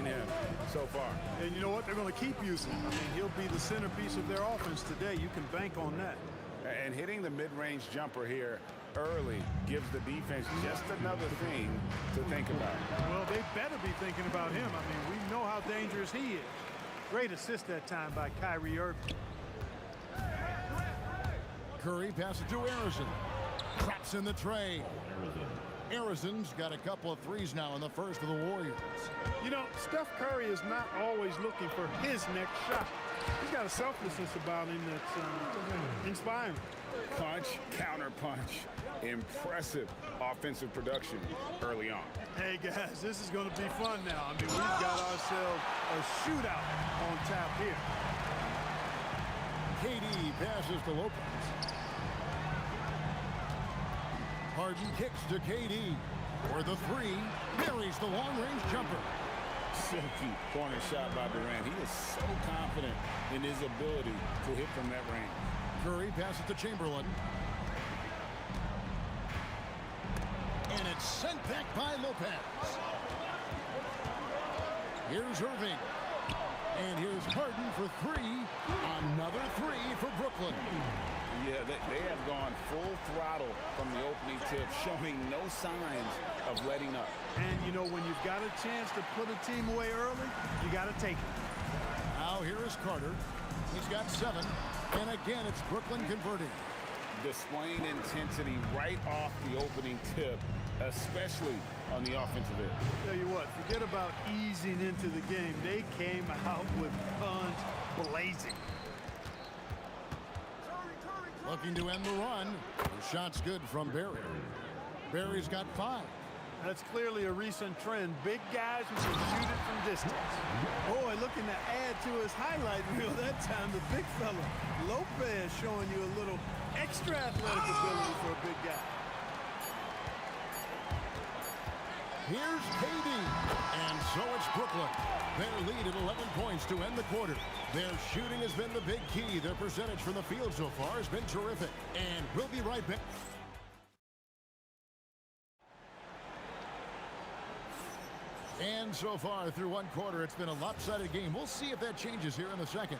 him so far. And you know what? They're going to keep using him. I mean, he'll be the centerpiece of their offense today. You can bank on that. And hitting the mid-range jumper here early gives the defense just another thing to think about. Well, they better be thinking about him. I mean, we know how dangerous he is. Great assist that time by Kyrie Irving. Curry passes to Arizon. Traps in the tray. Arizon's got a couple of threes now in the first of the Warriors. You know, Steph Curry is not always looking for his next shot. He's got a selflessness about him that's inspiring. Punch, counter punch. Impressive offensive production early on. Hey, guys, this is going to be fun now. I mean, we've got ourselves a shootout on tap here. KD passes to Lopez. Harden kicks to KD. For the three, buries the long-range jumper. Silky corner shot by Durant. He is so confident in his ability to hit from that range. Curry passes to Chamberlain. And it's sent back by Lopez. Here's Irving. And here's Harden for three. Another three for Brooklyn. Yeah, they have gone full throttle from the opening tip, showing no signs of letting up. And, you know, when you've got a chance to put a team away early, you got to take it. Now here is Carter. He's got 7. And again, it's Brooklyn converting. Displaying intensity right off the opening tip, especially on the offensive end. Tell you what, forget about easing into the game. They came out with guns blazing. Looking to end the run. The shot's good from Barry. Barry's got 5. That's clearly a recent trend. Big guys who can shoot it from distance. Boy, looking to add to his highlight reel that time, the big fella. Lopez showing you a little extra athletic ability for a big guy. Here's KD. And so it's Brooklyn. Their lead at 11 points to end the quarter. Their shooting has been the big key. Their percentage from the field so far has been terrific. And we'll be right back. And so far through one quarter, it's been a lopsided game. We'll see if that changes here in the second.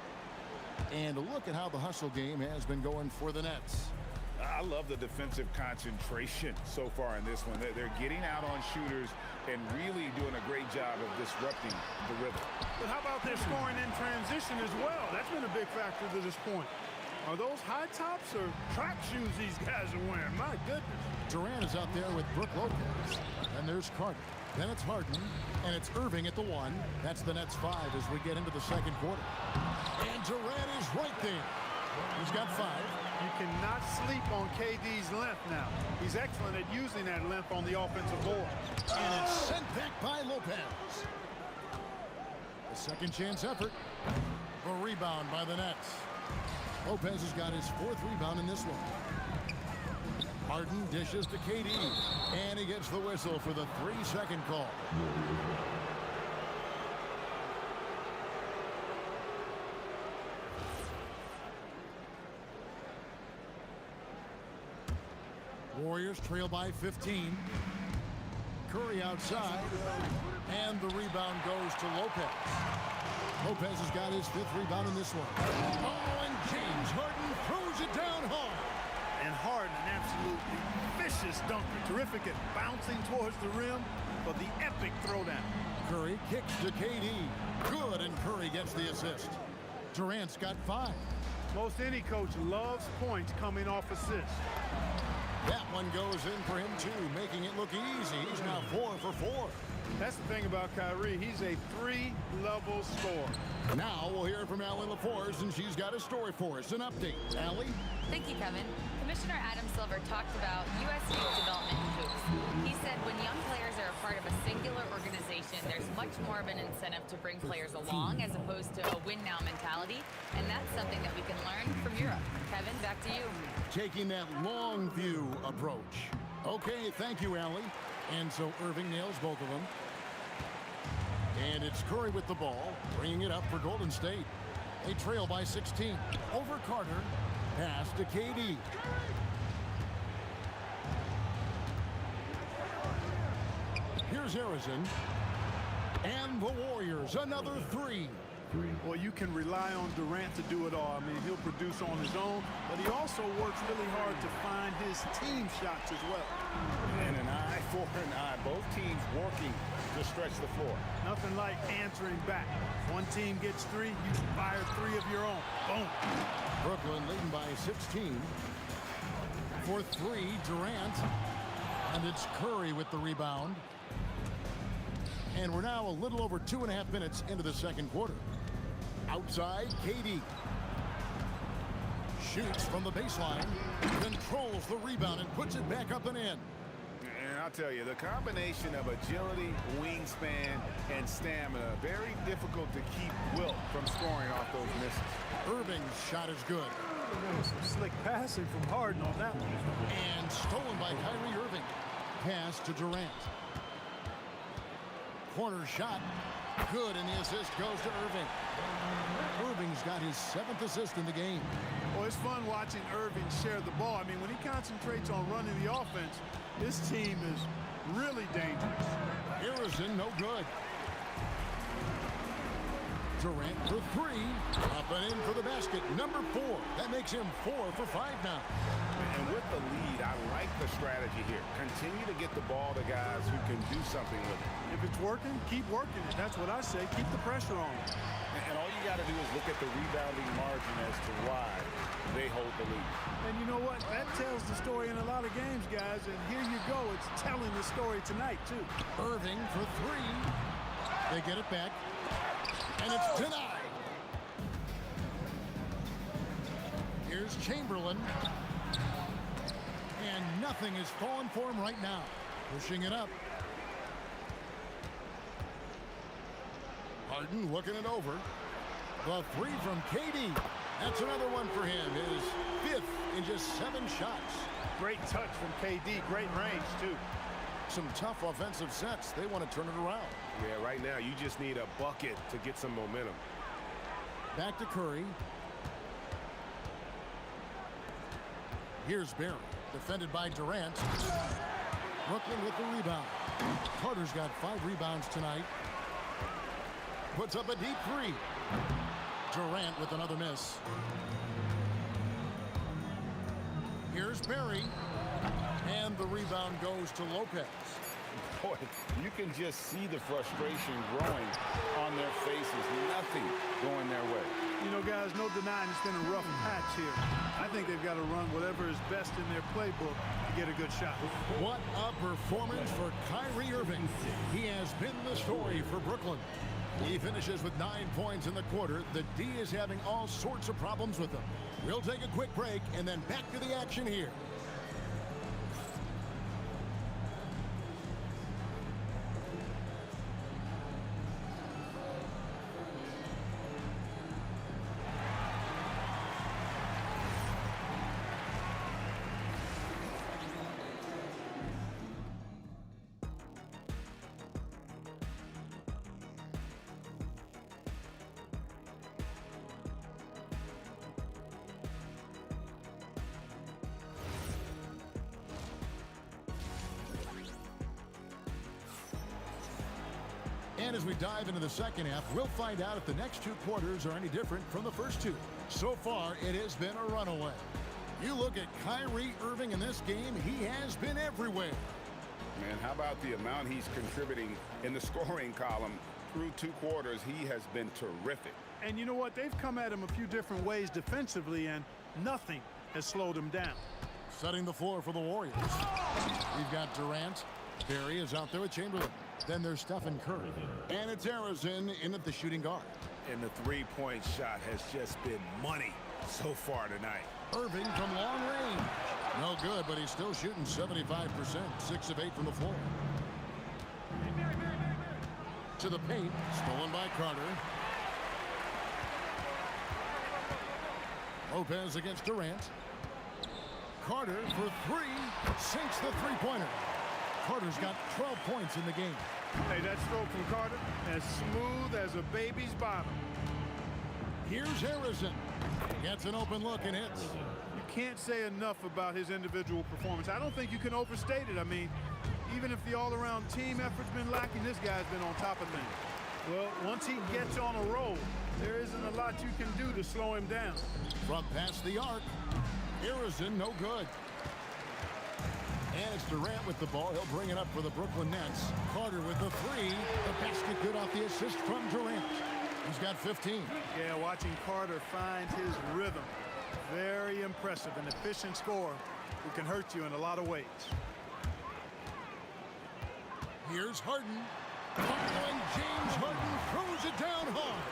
And look at how the hustle game has been going for the Nets. I love the defensive concentration so far in this one. They're getting out on shooters and really doing a great job of disrupting the rhythm. But how about their scoring in transition as well? That's been a big factor to this point. Are those high tops or track shoes these guys are wearing? My goodness. Durant is out there with Brook Lopez. And there's Carter. Then it's Harden. And it's Irving at the 1. That's the Nets 5 as we get into the second quarter. And Durant is right there. He's got 5. You cannot sleep on KD's length now. He's excellent at using that length on the offensive board. And it's sent back by Lopez. A second chance effort. A rebound by the Nets. Lopez has got his 4th rebound in this one. Harden dishes to KD. And he gets the whistle for the 3-second call. Warriors trail by 15. Curry outside. And the rebound goes to Lopez. Lopez has got his 5th rebound in this one. Oh, and James Harden throws it down hard. And Harden, an absolutely vicious dunker. Terrific at bouncing towards the rim for the epic throwdown. Curry kicks to KD. Good, and Curry gets the assist. Durant's got 5. Most any coach loves points coming off assists. That one goes in for him, too, making it look easy. He's now 4 for 4. That's the thing about Kyrie. He's a 3-level scorer. Now we'll hear from Allie LaForce, and she's got a story for us. An update. Allie? Thank you, Kevin. Commissioner Adam Silver talked about U.S. youth development in hoops. He said when young players are a part of a singular organization, there's much more of an incentive to bring players along as opposed to a win-now mentality, and that's something that we can learn from Europe. Kevin, back to you. Taking that long view approach. Okay, thank you, Allie. And so Irving nails both of them. And it's Curry with the ball, bringing it up for Golden State. They trail by 16. Over Carter. Pass to KD. Here's Arizon. And the Warriors, another three. Well, you can rely on Durant to do it all. I mean, he'll produce on his own, but he also works really hard to find his team shots as well. And an eye for an eye. Both teams working to stretch the floor. Nothing like answering back. One team gets three, you fire three of your own. Boom. Brooklyn leading by 16. For three, Durant. And it's Curry with the rebound. And we're now a little over 2.5 minutes into the second quarter. Outside, KD. Shoots from the baseline. Controls the rebound and puts it back up and in. And I'll tell you, the combination of agility, wingspan, and stamina, very difficult to keep Wilt from scoring off those misses. Irving's shot is good. Some slick passing from Harden on that one. And stolen by Kyrie Irving. Pass to Durant. Corner shot. Good, and the assist goes to Irving. Irving's got his 7th assist in the game. Well, it's fun watching Irving share the ball. I mean, when he concentrates on running the offense, this team is really dangerous. Harrison, no good. Durant for three. Up and in for the basket. Number 4. That makes him 4 for 5 now. And with the lead, I like the strategy here. Continue to get the ball to guys who can do something with it. If it's working, keep working it. That's what I say. Keep the pressure on. And all you got to do is look at the rebounding margin as to why they hold the lead. And you know what? That tells the story in a lot of games, guys. And here you go. It's telling the story tonight, too. Irving for three. They get it back. And it's denied. Here's Chamberlain. And nothing is falling for him right now. Pushing it up. Harden looking it over. The three from KD. That's another one for him. His 5th in just 7 shots. Great touch from KD. Great range, too. Some tough offensive sets. They want to turn it around. Yeah, right now you just need a bucket to get some momentum. Back to Curry. Here's Barry. Defended by Durant. Brooklyn with the rebound. Carter's got 5 rebounds tonight. Puts up a deep 3. Durant with another miss. Here's Barry. And the rebound goes to Lopez. Boy, you can just see the frustration growing on their faces. Nothing going their way. You know, guys, no denying it's been a rough patch here. I think they've got to run whatever is best in their playbook to get a good shot. What a performance for Kyrie Irving. He has been the story for Brooklyn. He finishes with 9 points in the quarter. The D is having all sorts of problems with him. We'll take a quick break and then back to the action here. And as we dive into the second half, we'll find out if the next 2 quarters are any different from the first 2. So far, it has been a runaway. You look at Kyrie Irving in this game, he has been everywhere. Man, how about the amount he's contributing in the scoring column through 2 quarters? He has been terrific. And you know what? They've come at him a few different ways defensively, and nothing has slowed him down. Setting the floor for the Warriors. We've got Durant. Barry is out there with Chamberlain. Then there's Stephen Curry. And it's Harrison in at the shooting guard. And the 3-point shot has just been money so far tonight. Irving from long range. No good, but he's still shooting 75%. 6 of 8 from the floor. To the paint. Stolen by Carter. Lopez against Durant. Carter for 3. Sinks the three-pointer. Carter's got 12 points in the game. Hey, that stroke from Carter, as smooth as a baby's bottom. Here's Harrison. Gets an open look and hits. You can't say enough about his individual performance. I don't think you can overstate it. I mean, even if the all-around team effort's been lacking, this guy's been on top of things. Well, once he gets on a roll, there isn't a lot you can do to slow him down. From past the arc, Harrison, no good. And it's Durant with the ball. He'll bring it up for the Brooklyn Nets. Carter with the three. The basket good off the assist from Durant. He's got 15. Yeah, watching Carter find his rhythm. Very impressive, an efficient scorer who can hurt you in a lot of ways. Here's Harden. And James Harden throws it down hard.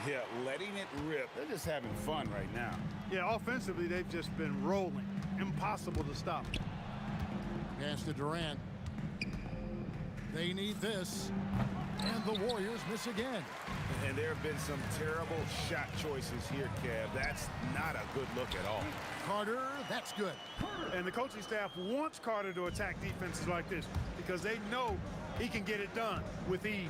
Yeah, letting it rip. They're just having fun right now. Yeah, offensively, they've just been rolling. Impossible to stop. Pass to Durant. They need this. And the Warriors miss again. And there have been some terrible shot choices here, Kev. That's not a good look at all. Carter, that's good. And the coaching staff wants Carter to attack defenses like this because they know he can get it done with ease.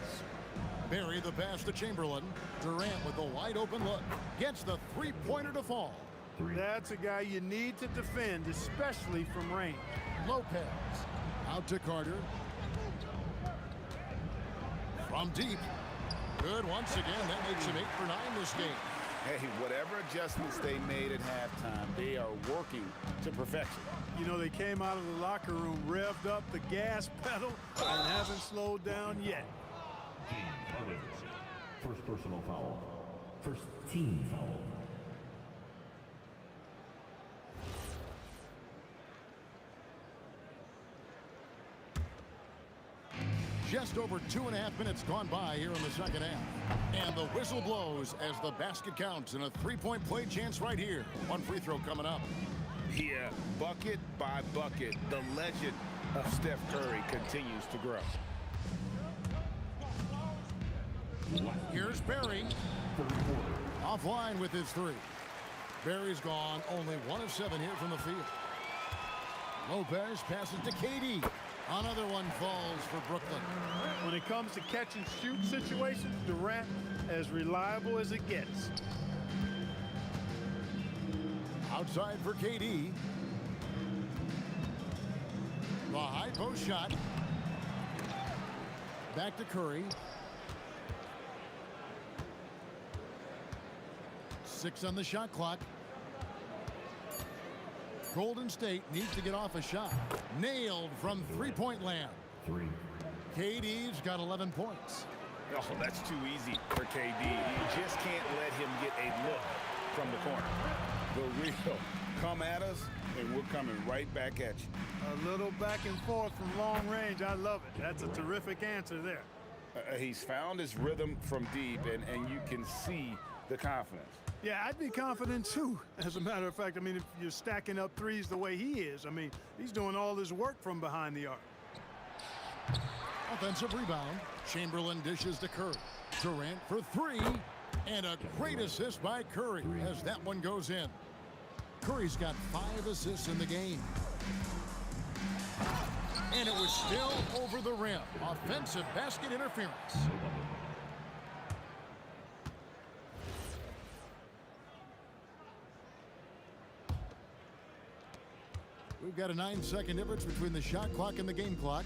Barry the pass to Chamberlain. Durant with a wide open look. Gets the three-pointer to fall. That's a guy you need to defend, especially from range. Lopez out to Carter. From deep. Good once again. That makes him 8 for 9 this game. Hey, whatever adjustments they made at halftime, they are working to perfection. You know, they came out of the locker room, revved up the gas pedal, and haven't slowed down yet. First personal foul. First team foul. Just over 2.5 minutes gone by here in the second half. And the whistle blows as the basket counts and a three-point play chance right here. One free throw coming up. Yeah, bucket by bucket, the legend of Steph Curry continues to grow. Here's Barry. Offline with his three. Barry's gone. Only 1 of 7 here from the field. Lopez passes to KD. Another one falls for Brooklyn. When it comes to catch and shoot situations, Durant as reliable as it gets. Outside for KD. The high post shot. Back to Curry. 6 on the shot clock. Golden State needs to get off a shot. Nailed from three-point land. KD's got 11 points. Oh, that's too easy for KD. You just can't let him get a look from the corner. The real come at us, and we're coming right back at you. A little back and forth from long range. I love it. That's a terrific answer there. He's found his rhythm from deep, and you can see the confidence. Yeah, I'd be confident too. As a matter of fact, I mean, if you're stacking up threes the way he is, I mean, he's doing all his work from behind the arc. Offensive rebound. Chamberlain dishes to Curry. Durant for 3. And a great assist by Curry as that one goes in. Curry's got 5 assists in the game. And it was still over the rim. Offensive basket interference. We've got a 9-second difference between the shot clock and the game clock.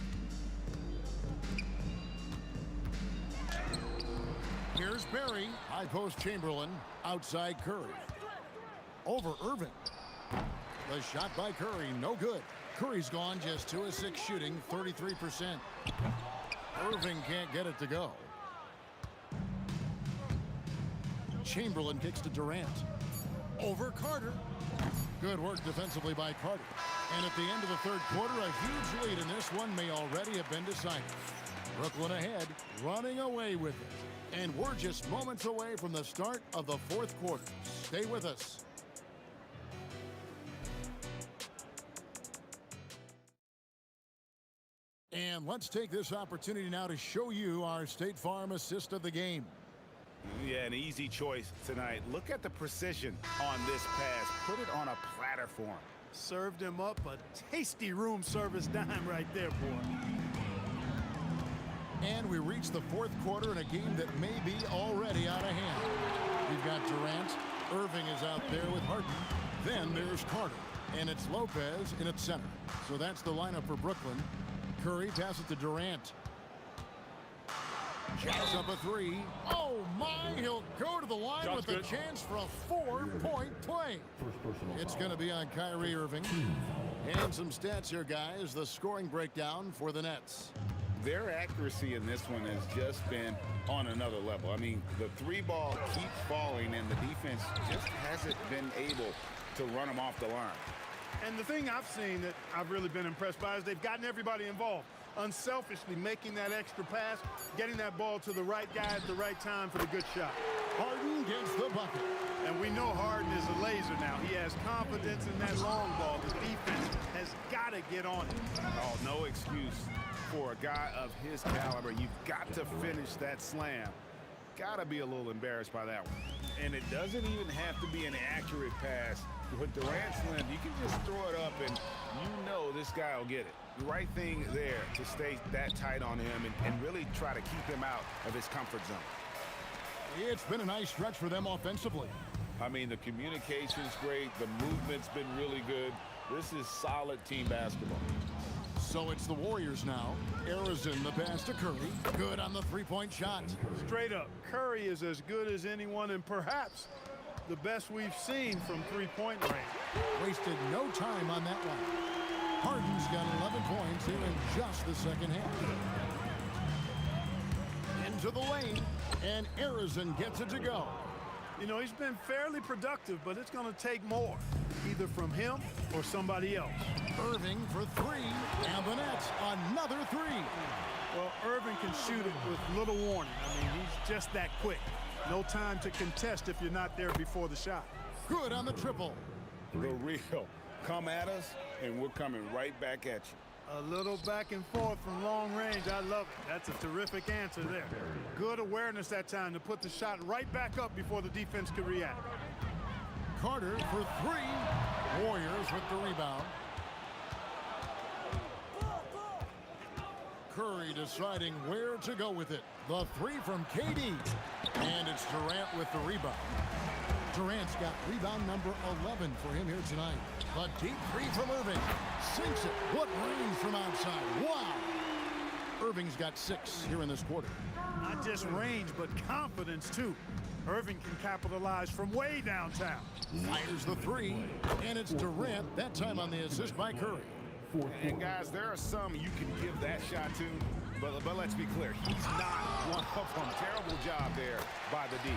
Here's Barry. High post Chamberlain. Outside Curry. Over Irving. The shot by Curry, no good. Curry's gone just 2 of 6 shooting, 33%. Irving can't get it to go. Chamberlain kicks to Durant. Over Carter. Good work defensively by Carter. And at the end of the third quarter, a huge lead in this one may already have been decided. Brooklyn ahead, running away with it. And we're just moments away from the start of the fourth quarter. Stay with us. And let's take this opportunity now to show you our State Farm assist of the game. Yeah, an easy choice tonight. Look at the precision on this pass. Put it on a platter for him. Served him up a tasty room service dime right there, boy. And we reach the fourth quarter in a game that may be already out of hand. We've got Durant. Irving is out there with Harden. Then there's Carter. And it's Lopez in its center. So that's the lineup for Brooklyn. Curry passes to Durant. Jacks up a three. Oh, my. He'll go to the line with a chance for a 4-point play. First personal It's foul. going to be on Kyrie Irving. And some stats here, guys. The scoring breakdown for the Nets. Their accuracy in this one has just been on another level. I mean, the three ball keeps falling, and the defense just hasn't been able to run them off the line. And the thing I've seen that I've really been impressed by is they've gotten everybody involved. Unselfishly making that extra pass, getting that ball to the right guy at the right time for the good shot. Harden gets the bucket. And we know Harden is a laser now. He has confidence in that long ball. The defense has got to get on it. Oh, no excuse for a guy of his caliber. You've got to finish that slam. Got to be a little embarrassed by that one. And it doesn't even have to be an accurate pass. With Durant's slam, you can just throw it up and you know this guy will get it. The right thing there to stay that tight on him and really try to keep him out of his comfort zone. It's been a nice stretch for them offensively. I mean, the communication's great. The movement's been really good. This is solid team basketball. So it's the Warriors now. Arizona, the pass to Curry. Good on the three-point shot. Straight up, Curry is as good as anyone and perhaps the best we've seen from three-point range. Wasted no time on that one. Harden's got 11 points here in just the second half. Into the lane, and Arizona gets it to go. You know, he's been fairly productive, but it's going to take more, either from him or somebody else. Irving for three, and the Nets another three. Well, Irving can shoot it with little warning. I mean, he's just that quick. No time to contest if you're not there before the shot. Good on the triple. The real. Come at us, and we're coming right back at you. A little back and forth from long range. I love it. That's a terrific answer there. Good awareness that time to put the shot right back up before the defense could react. Carter for three. Warriors with the rebound. Curry deciding where to go with it. The three from KD. And it's Durant with the rebound. Durant's got rebound number 11 for him here tonight. A deep three from Irving. Sinks it. What range from outside. Wow. Irving's got 6 here in this quarter. Not just range, but confidence, too. Irving can capitalize from way downtown. Fires the three. And it's Durant, that time on the assist by Curry. And guys, there are some you can give that shot to, but let's be clear, he's not one of them. Terrible job there by the D.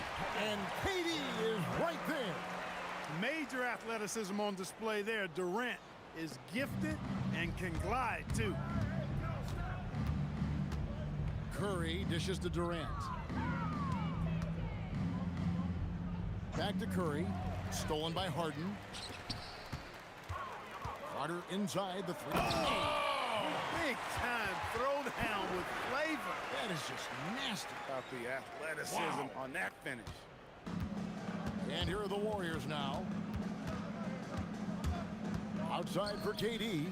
And KD is right there. Major athleticism on display there. Durant is gifted and can glide, too. Curry dishes to Durant. Back to Curry. Stolen by Harden. Carter inside the three. Oh, big time throwdown with flavor. That is just nasty. About the athleticism on that finish. And here are the Warriors now. Outside for KD.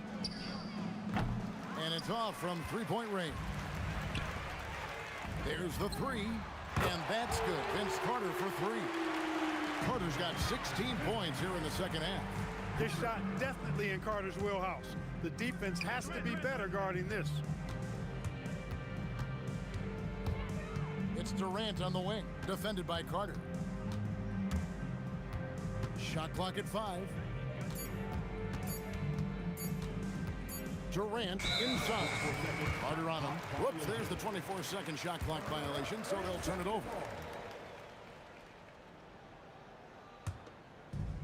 And it's off from three-point range. There's the three. And that's good. Vince Carter for three. Carter's got 16 points here in the second half. This shot definitely in Carter's wheelhouse. The defense has to be better guarding this. It's Durant on the wing, defended by Carter. Shot clock at 5. Durant inside. Carter on him. Whoops, there's the 24-second shot clock violation, so they'll turn it over.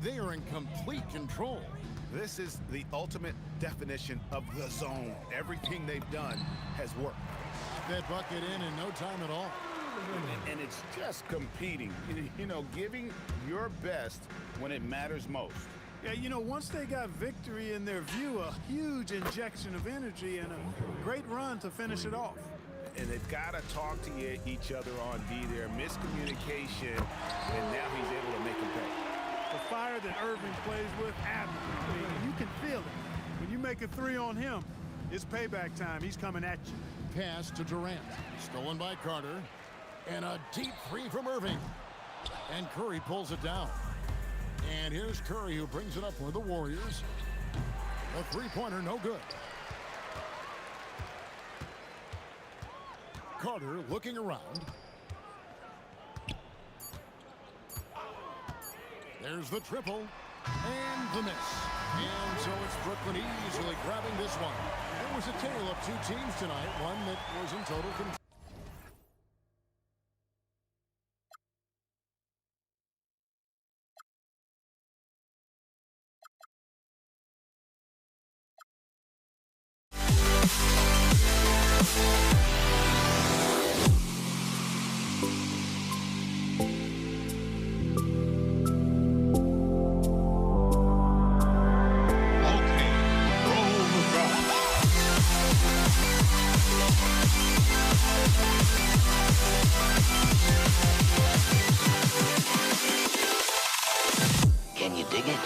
They are in complete control. This is the ultimate definition of the zone. Everything they've done has worked. That bucket in no time at all. And it's just competing, you know, giving your best when it matters most. Yeah, you know, once they got victory in their view, a huge injection of energy and a great run to finish it off. And they've got to talk to each other on D there. Miscommunication, and now he's able to make them pay. The fire that Irving plays with, admirable. I mean, you can feel it. When you make a three on him, it's payback time. He's coming at you. Pass to Durant. Stolen by Carter. And a deep three from Irving. And Curry pulls it down. And here's Curry who brings it up for the Warriors. The three-pointer no good. Carter looking around. There's the triple and the miss. And so it's Brooklyn easily grabbing this one. It was a tale of two teams tonight, one that was in total control. Can you dig it?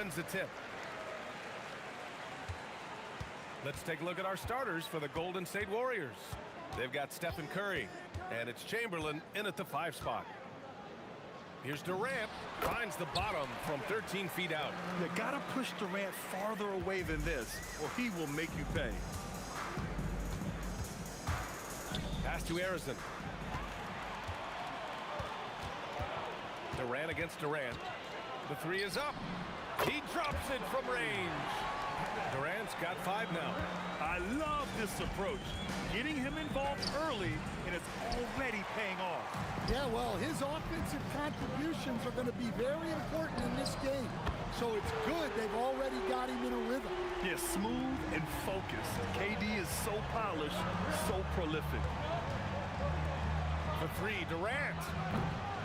wins the tip. Let's take a look at our starters for the Golden State Warriors. They've got Stephen Curry, and it's Chamberlain in at the 5 spot. Here's Durant, finds the bottom from 13 feet out. You gotta push Durant farther away than this, or he will make you pay. Pass to Arizon. Durant against Durant. The 3 is up. He drops it from range. Durant's got 5 now. I love this approach. Getting him involved early, and it's already paying off. Yeah, well, his offensive contributions are going to be very important in this game. So it's good they've already got him in a rhythm. Yeah, smooth and focused. KD is so polished, so prolific. For 3, Durant.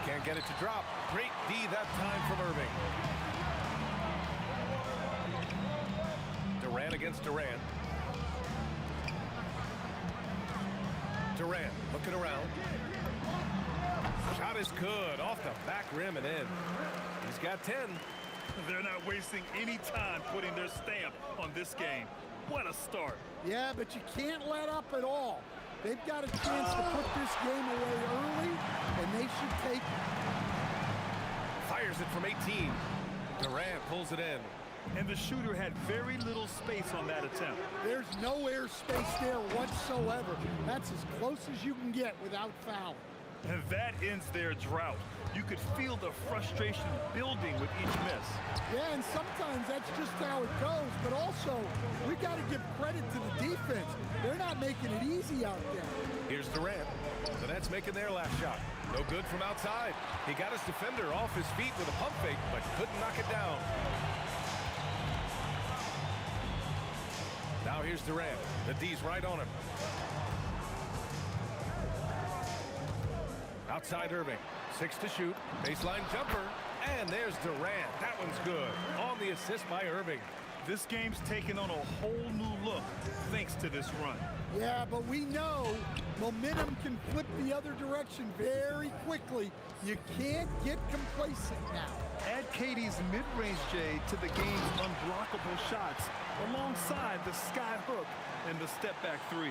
Can't get it to drop. Great D that time from Irving. Durant against Durant. Durant looking around. Shot is good. Off the back rim and in. He's got 10. They're not wasting any time putting their stamp on this game. What a start. Yeah, but you can't let up at all. They've got a chance to put this game away early, and they should take it. Fires it from 18. Durant pulls it in. And the shooter had very little space on that attempt. There's no air space there whatsoever. That's as close as you can get without foul. And that ends their drought. You could feel the frustration building with each miss. Yeah, and sometimes that's just how it goes. But also, we got to give credit to the defense. They're not making it easy out there. Here's Durant. The Nets making their last shot. No good from outside. He got his defender off his feet with a pump fake, but couldn't knock it down. Now here's Durant. The D's right on him. Outside Irving. 6 to shoot. Baseline jumper. And there's Durant. That one's good. On the assist by Irving. This game's taken on a whole new look thanks to this run. Yeah, but we know momentum can flip the other direction very quickly. You can't get complacent now. Add KD's mid-range J to the game's unblockable shots alongside the sky hook and the step-back 3.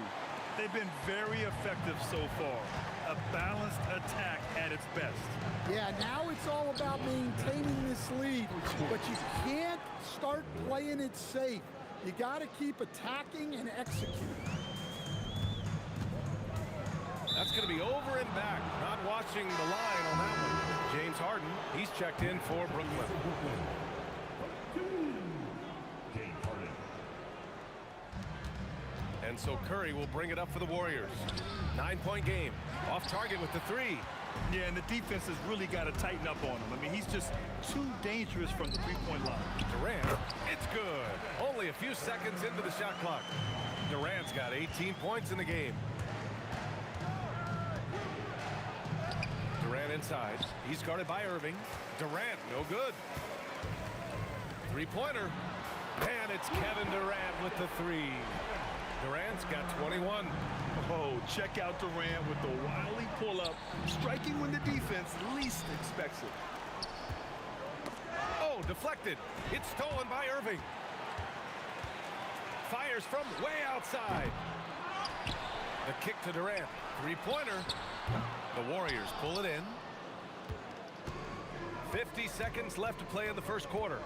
They've been very effective so far. A balanced attack at its best. Yeah, now it's all about maintaining this lead, but you can't start playing it safe. You got to keep attacking and executing. That's going to be over and back. Not watching the line on that one. James Harden, he's checked in for Brooklyn. James Harden. And so Curry will bring it up for the Warriors. 9-point game. Off target with the 3. Yeah, and the defense has really got to tighten up on him. I mean, he's just too dangerous from the three-point line. Durant, it's good. Only a few seconds into the shot clock. Durant's got 18 points in the game. Durant inside. He's guarded by Irving. Durant, no good. 3-pointer. And it's Kevin Durant with the 3. Durant's got 21. Oh, check out Durant with the wily pull-up, striking when the defense least expects it. Oh, deflected. It's stolen by Irving. Fires from way outside. The kick to Durant. 3-pointer. The Warriors pull it in. 50 seconds left to play in the first quarter.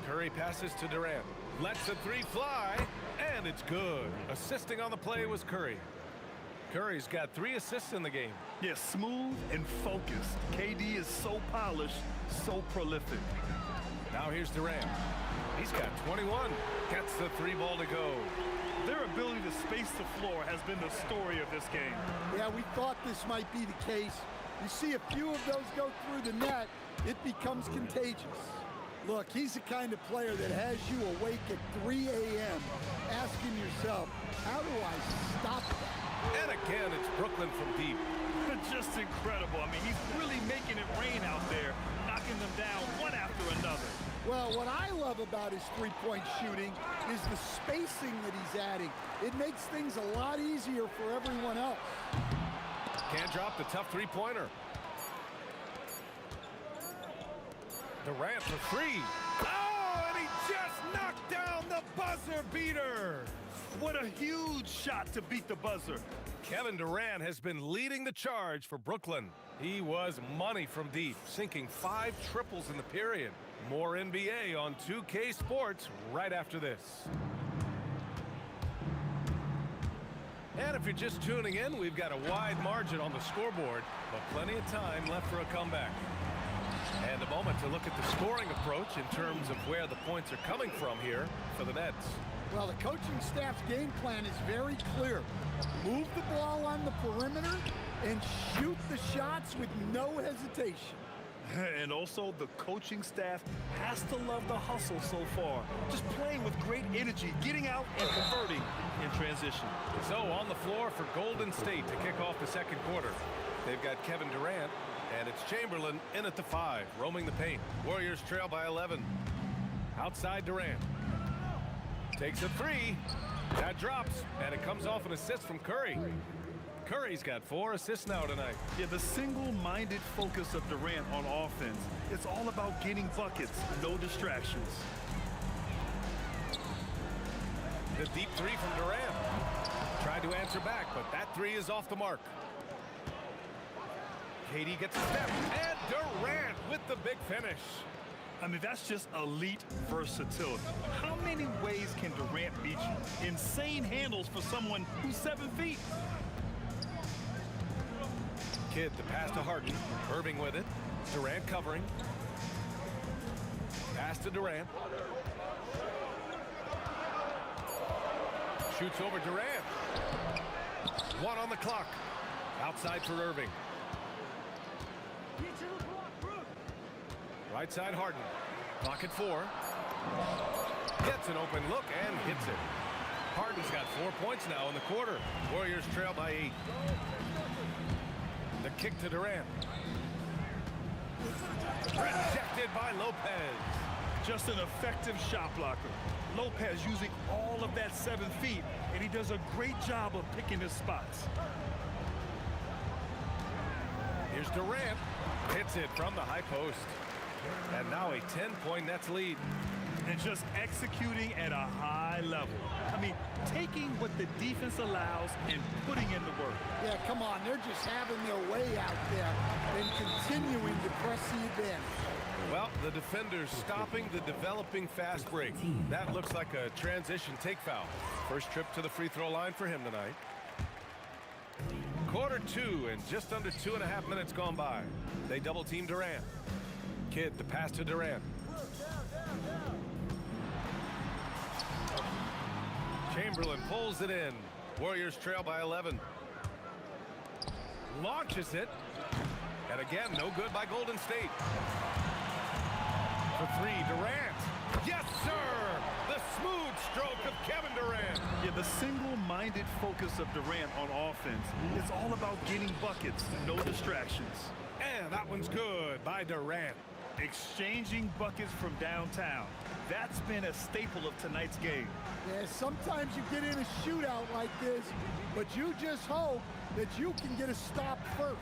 Curry passes to Durant. Lets the 3 fly, and it's good. Assisting on the play was Curry. Curry's got 3 assists in the game. Yeah, smooth and focused. KD is so polished, so prolific. Now here's Durant. He's got 21. Gets the 3 ball to go. Their ability to space the floor has been the story of this game. Yeah, we thought this might be the case. You see a few of those go through the net, it becomes contagious. Look, he's the kind of player that has you awake at 3 a.m. asking yourself, how do I stop that? And again, it's Brooklyn from deep. Just incredible. I mean, he's really making it rain out there, knocking them down one after another. Well, what I love about his three-point shooting is the spacing that he's adding. It makes things a lot easier for everyone else. Can't drop the tough 3-pointer. Durant for 3. Oh! just knocked down the buzzer beater. What a huge shot to beat the buzzer. Kevin Durant has been leading the charge for Brooklyn. He was money from deep, sinking 5 triples in the period. More NBA on 2K Sports right after this. And if you're just tuning in, we've got a wide margin on the scoreboard, but plenty of time left for a comeback. And a moment to look at the scoring approach in terms of where the points are coming from here for the Nets. Well, the coaching staff's game plan is very clear. Move the ball on the perimeter and shoot the shots with no hesitation. And also, the coaching staff has to love the hustle so far. Just playing with great energy, getting out and converting in transition. So on the floor for Golden State to kick off the second quarter. They've got Kevin Durant, and it's Chamberlain in at the 5, roaming the paint. Warriors trail by 11. Outside Durant. Takes a 3. That drops, and it comes off an assist from Curry. Curry's got 4 assists now tonight. Yeah, the single-minded focus of Durant on offense. It's all about getting buckets, no distractions. The deep 3 from Durant. Tried to answer back, but that 3 is off the mark. KD gets a step, and Durant with the big finish. I mean, that's just elite versatility. How many ways can Durant beat you? Insane handles for someone who's 7 feet. Kidd, the pass to Harden. Irving with it. Durant covering. Pass to Durant. Shoots over Durant. 1 on the clock. Outside for Irving. Right side Harden. Clock at 4. Gets an open look and hits it. Harden's got 4 points now in the quarter. Warriors trail by 8. The kick to Durant. Rejected by Lopez. Just an effective shot blocker. Lopez using all of that 7 feet, and he does a great job of picking his spots. Here's Durant. Hits it from the high post. And now a 10-point Nets lead. And just executing at a high level. I mean, taking what the defense allows and putting in the work. Yeah, come on. They're just having their way out there and continuing to press the advantage. Well, the defenders stopping the developing fast break. That looks like a transition take foul. First trip to the free throw line for him tonight. Quarter 2 and just under 2.5 minutes gone by. They double team Durant. Kidd, the pass to Durant. Chamberlain pulls it in. Warriors trail by 11. Launches it. And again, no good by Golden State. For 3, Durant. Yes, sir! The smooth stroke of Kevin Durant. Yeah, the single-minded focus of Durant on offense. It's all about getting buckets, no distractions. And that one's good by Durant. Exchanging buckets from downtown. That's been a staple of tonight's game. Yeah, sometimes you get in a shootout like this, but you just hope that you can get a stop first.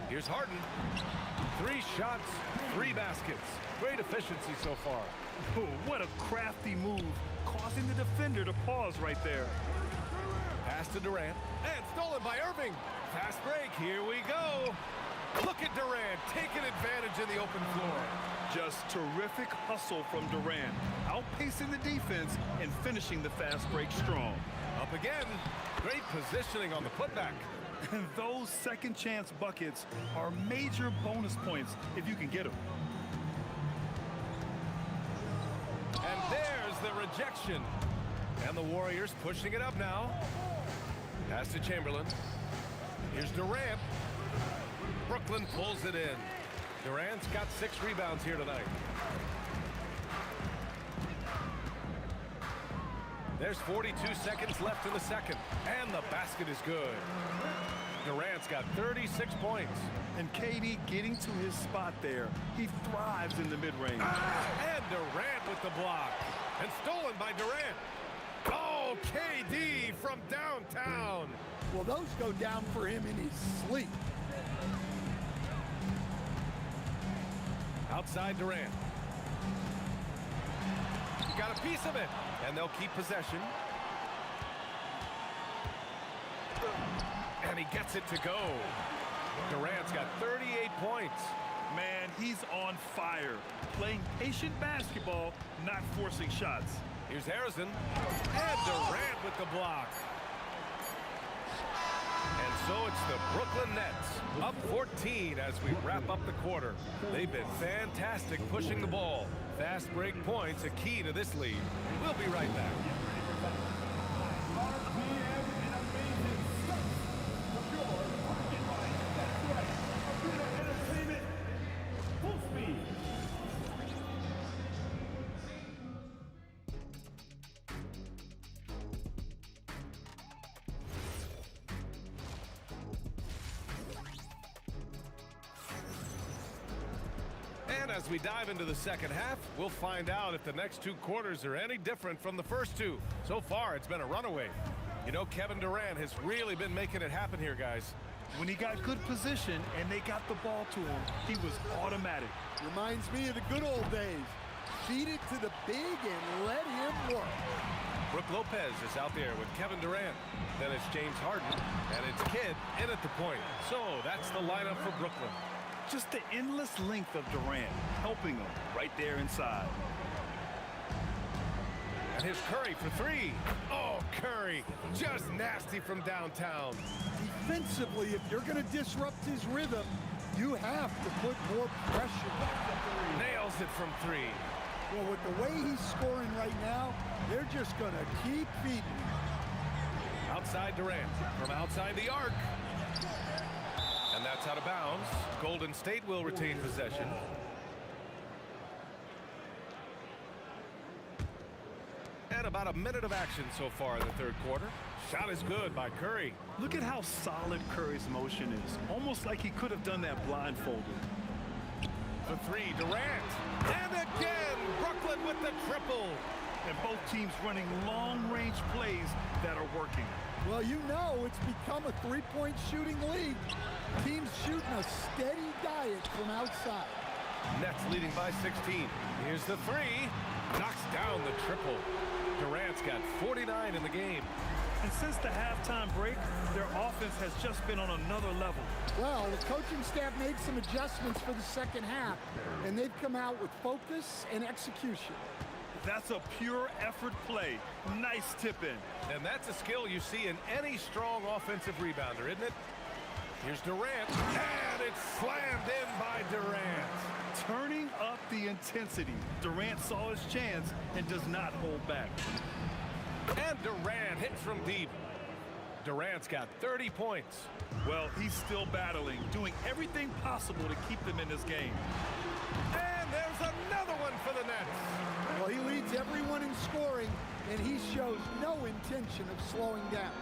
Here's Harden. 3 shots, 3 baskets. Great efficiency so far. Oh, what a crafty move, causing the defender to pause right there. Pass to Durant. And stolen by Irving. Fast break. Here we go. Look at Durant taking advantage in the open floor. Just terrific hustle from Durant, outpacing the defense and finishing the fast break strong. Up again. Great positioning on the putback. And those second chance buckets are major bonus points if you can get them. And there's the rejection. And the Warriors pushing it up now. Pass to Chamberlain. Here's Durant. Brooklyn pulls it in. Durant's got 6 rebounds here tonight. There's 42 seconds left in the second. And the basket is good. Durant's got 36 points. And KD getting to his spot there. He thrives in the mid-range. And Durant with the block. And stolen by Durant. Oh, KD from downtown. Well, those go down for him in his sleep. Outside Durant. piece of it, and they'll keep possession. And he gets it to go. Durant's got 38 points. Man, he's on fire. Playing patient basketball, not forcing shots. Here's Harrison. And Durant with the block. And so it's the Brooklyn Nets, up 14 as we wrap up the quarter. They've been fantastic pushing the ball. Fast break points, a key to this lead. We'll be right back. And as we dive into the second half, we'll find out if the next two quarters are any different from the first two. So far, it's been a runaway. You know, Kevin Durant has really been making it happen here, guys. When he got good position and they got the ball to him, he was automatic. Reminds me of the good old days. Feed it to the big and let him work. Brook Lopez is out there with Kevin Durant. Then it's James Harden, and it's Kidd in at the point. So that's the lineup for Brooklyn. Just the endless length of Durant, helping him right there inside. And here's Curry for three. Oh, Curry, just nasty from downtown. Defensively, if you're going to disrupt his rhythm, you have to put more pressure. Nails it from three. Well, with the way he's scoring right now, they're just going to keep feeding. Outside Durant, from outside the arc. And that's out of bounds. Golden State will retain possession. And about a minute of action so far in the third quarter. Shot is good by Curry. Look at how solid Curry's motion is. Almost like he could have done that blindfolded. For three, Durant. And again, Brooklyn with the triple. And both teams running long-range plays that are working. Well, you know it's become a three-point shooting league. Teams shooting a steady diet from outside. Nets leading by 16. Here's the three. Knocks down the triple. Durant's got 49 in the game. And since the halftime break, their offense has just been on another level. Well, the coaching staff made some adjustments for the second half, and they've come out with focus and execution. That's a pure effort play. Nice tip in. And that's a skill you see in any strong offensive rebounder, isn't it? Here's Durant, and it's slammed in by Durant. Turning up the intensity. Durant saw his chance and does not hold back. And Durant hits from deep. Durant's got 30 points. Well, he's still battling, doing everything possible to keep them in this game. And there's another one for the Nets. Well, he leads everyone in scoring, and he shows no intention of slowing down.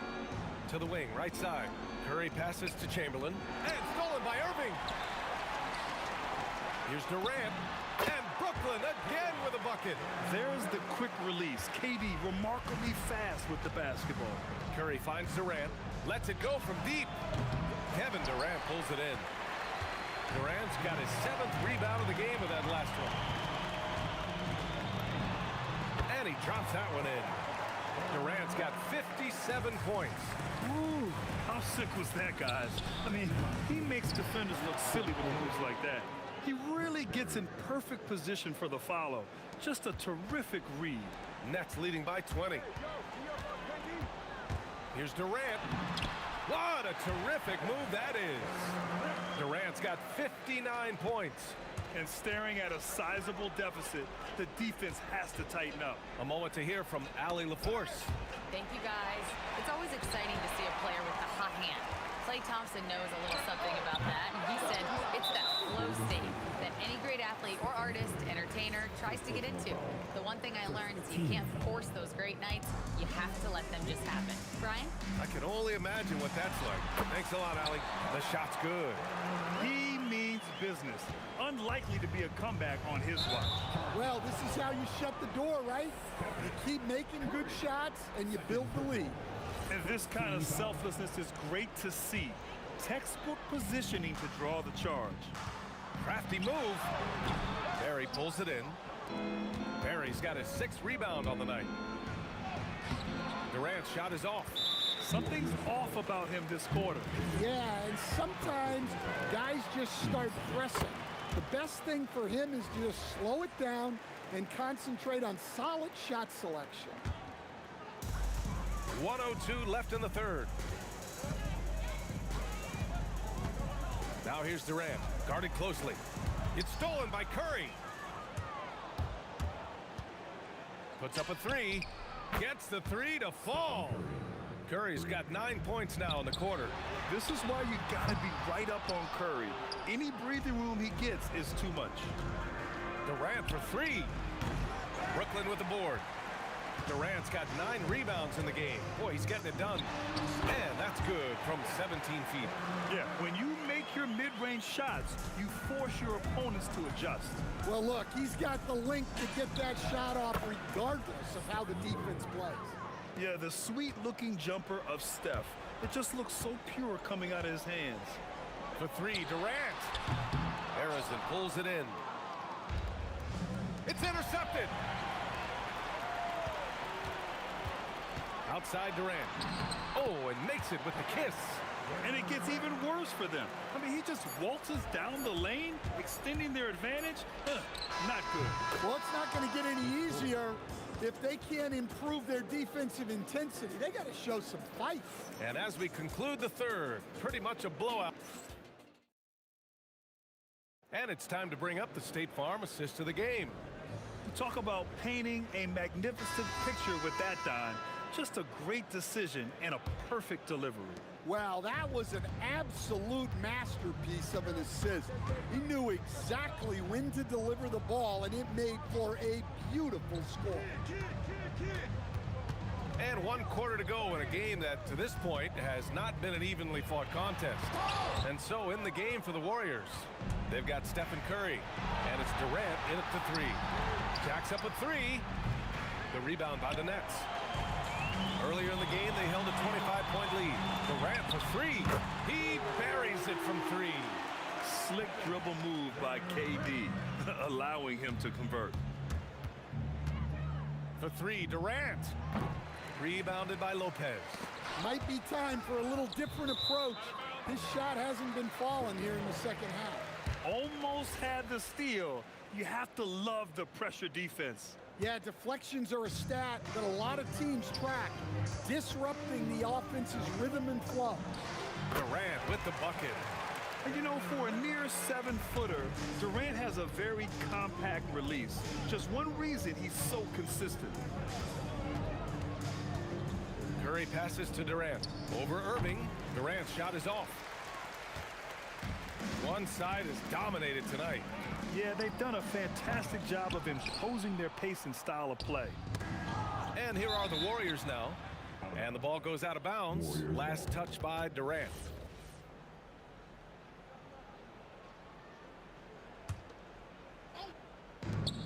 To the wing, right side. Curry passes to Chamberlain. And stolen by Irving. Here's Durant. And Brooklyn again with a bucket. There's the quick release. KD remarkably fast with the basketball. Curry finds Durant. Lets it go from deep. Kevin Durant pulls it in. Durant's got his 7th rebound of the game with that last one. And he drops that one in. Durant's got 57 points. Ooh, how sick was that, guys? I mean, he makes defenders look silly with moves like that. He really gets in perfect position for the follow. Just a terrific read. Nets leading by 20. Here's Durant. What a terrific move that is. Durant's got 59 points. And staring at a sizable deficit, the defense has to tighten up. A moment to hear from Allie LaForce. Thank you, guys. It's always exciting to see a player with a hot hand. Klay Thompson knows a little something about that, and he said it's that flow state that any great athlete or artist, entertainer, tries to get into. The one thing I learned is you can't force those great nights. You have to let them just happen. Brian? I can only imagine what that's like. Thanks a lot, Allie. The shot's good. He means business. Unlikely to be a comeback on his watch. Well, this is how you shut the door, right? You keep making good shots, and you build the lead. And this kind of selflessness is great to see. Textbook positioning to draw the charge. Crafty move. Barry pulls it in. Barry's got his 6th rebound on the night. Durant's shot is off. Something's off about him this quarter. Yeah, and sometimes guys just start pressing. The best thing for him is to just slow it down and concentrate on solid shot selection. 1:02 left in the third. Now here's Durant, guarded closely. It's stolen by Curry. Puts up a 3. Gets the 3 to fall. Curry's got 9 points now in the quarter. This is why you gotta be right up on Curry. Any breathing room he gets is too much. Durant for 3. Brooklyn with the board. Durant's got 9 rebounds in the game. Boy, he's getting it done. And that's good from 17 feet. Yeah, when you make your mid-range shots, you force your opponents to adjust. Well, look, he's got the length to get that shot off regardless of how the defense plays. Yeah, the sweet-looking jumper of Steph. It just looks so pure coming out of his hands. For 3, Durant. Harrison pulls it in. It's intercepted. Outside Durant. Oh, and makes it with the kiss. And it gets even worse for them. I mean, he just waltzes down the lane, extending their advantage. Not good. Well, it's not going to get any easier if they can't improve their defensive intensity. They got to show some fight. And as we conclude the third, pretty much a blowout. And it's time to bring up the State Farm assist of the game. Talk about painting a magnificent picture with that, Don. Just a great decision and a perfect delivery. Wow, that was an absolute masterpiece of an assist. He knew exactly when to deliver the ball, and it made for a beautiful score. And 1 quarter to go in a game that, to this point, has not been an evenly fought contest. And so in the game for the Warriors, they've got Stephen Curry, and it's Durant in at the 3. Jacks up a 3. The rebound by the Nets. Earlier in the game, they held a 25-point lead. Durant for 3. He buries it from 3. Slick dribble move by KD, allowing him to convert. For 3, Durant. Rebounded by Lopez. Might be time for a little different approach. His shot hasn't been falling here in the second half. Almost had the steal. You have to love the pressure defense. Yeah, deflections are a stat that a lot of teams track, disrupting the offense's rhythm and flow. Durant with the bucket. And you know, for a near 7-footer, Durant has a very compact release. Just one reason he's so consistent. Curry passes to Durant. Over Irving. Durant's shot is off. One side is dominated tonight. Yeah, they've done a fantastic job of imposing their pace and style of play. And here are the Warriors now. And the ball goes out of bounds. Last touch by Durant.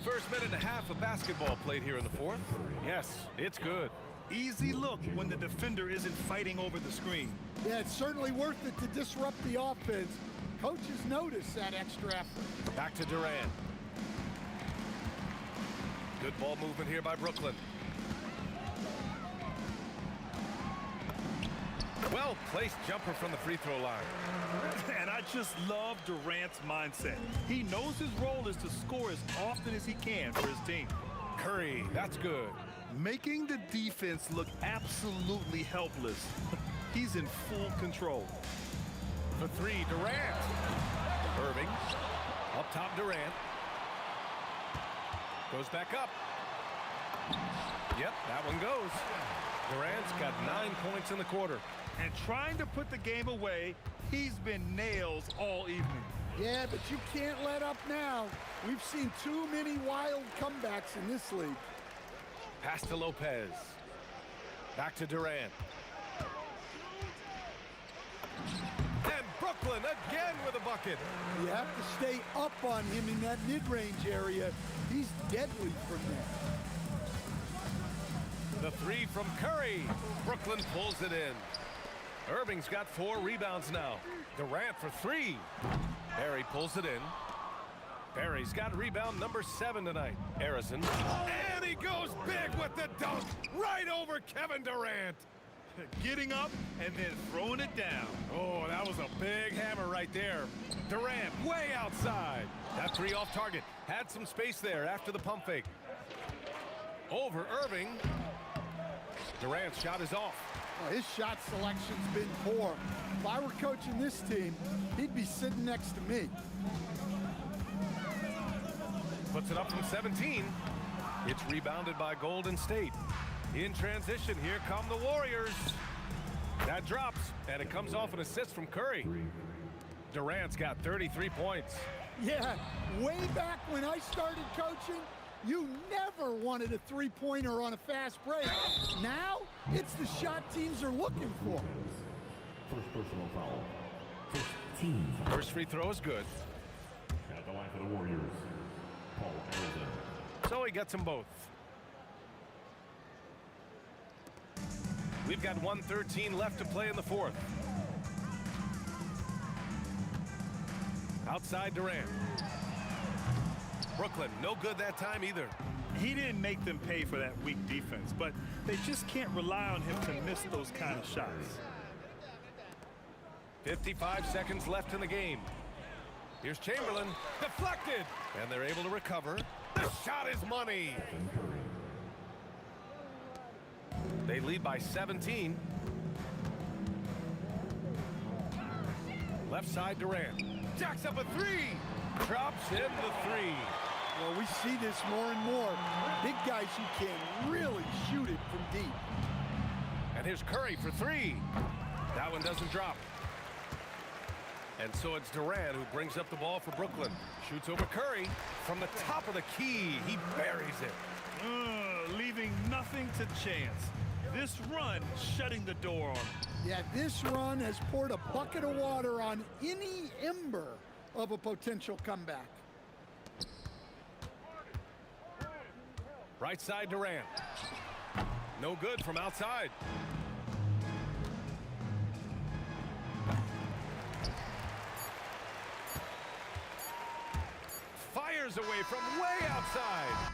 First minute and a half of basketball played here in the fourth. Yes, it's good. Easy look when the defender isn't fighting over the screen. Yeah, it's certainly worth it to disrupt the offense. Coaches notice that extra effort. Back to Durant. Good ball movement here by Brooklyn. Well-placed jumper from the free throw line. And I just love Durant's mindset. He knows his role is to score as often as he can for his team. Curry, that's good. Making the defense look absolutely helpless. He's in full control. For 3, Durant. Irving. Up top, Durant. Goes back up. Yep, that one goes. Durant's got 9 points in the quarter. And trying to put the game away, he's been nails all evening. Yeah, but you can't let up now. We've seen too many wild comebacks in this league. Pass to Lopez. Back to Durant. And Brooklyn again with a bucket. You have to stay up on him in that mid-range area. He's deadly from there. The 3 from Curry. Brooklyn pulls it in. Irving's got 4 rebounds now. Durant for 3. Barry pulls it in. Perry's got rebound number 7 tonight. Harrison. And he goes big with the dunk right over Kevin Durant. Getting up and then throwing it down. Oh, that was a big hammer right there. Durant way outside. That three off target. Had some space there after the pump fake. Over Irving. Durant's shot is off. Well, his shot selection's been poor. If I were coaching this team, he'd be sitting next to me. Puts it up from 17. It's rebounded by Golden State. In transition, here come the Warriors. That drops, and it comes off an assist from Curry. Durant's got 33 points. Yeah, way back when I started coaching, you never wanted a three-pointer on a fast break. Now, it's the shot teams are looking for. First personal foul. First team foul. First free throw is good. At the line for the Warriors, Paul Harrison. So he gets them both. We've got 1:13 left to play in the fourth. Outside Durant. Brooklyn, no good that time either. He didn't make them pay for that weak defense, but they just can't rely on him to miss those kind of shots. 55 seconds left in the game. Here's Chamberlain. Deflected. And they're able to recover. The shot is money. They lead by 17. Left side Durant. Jacks up a three. Drops in the three. Well, we see this more and more. Big guys who can really shoot it from deep. And here's Curry for three. That one doesn't drop. And so it's Durant who brings up the ball for Brooklyn. Shoots over Curry from the top of the key. He buries it. Leaving nothing to chance. This run shutting the door on him. Yeah, this run has poured a bucket of water on any ember of a potential comeback. Right side Durant. No good from outside. Fires away from way outside.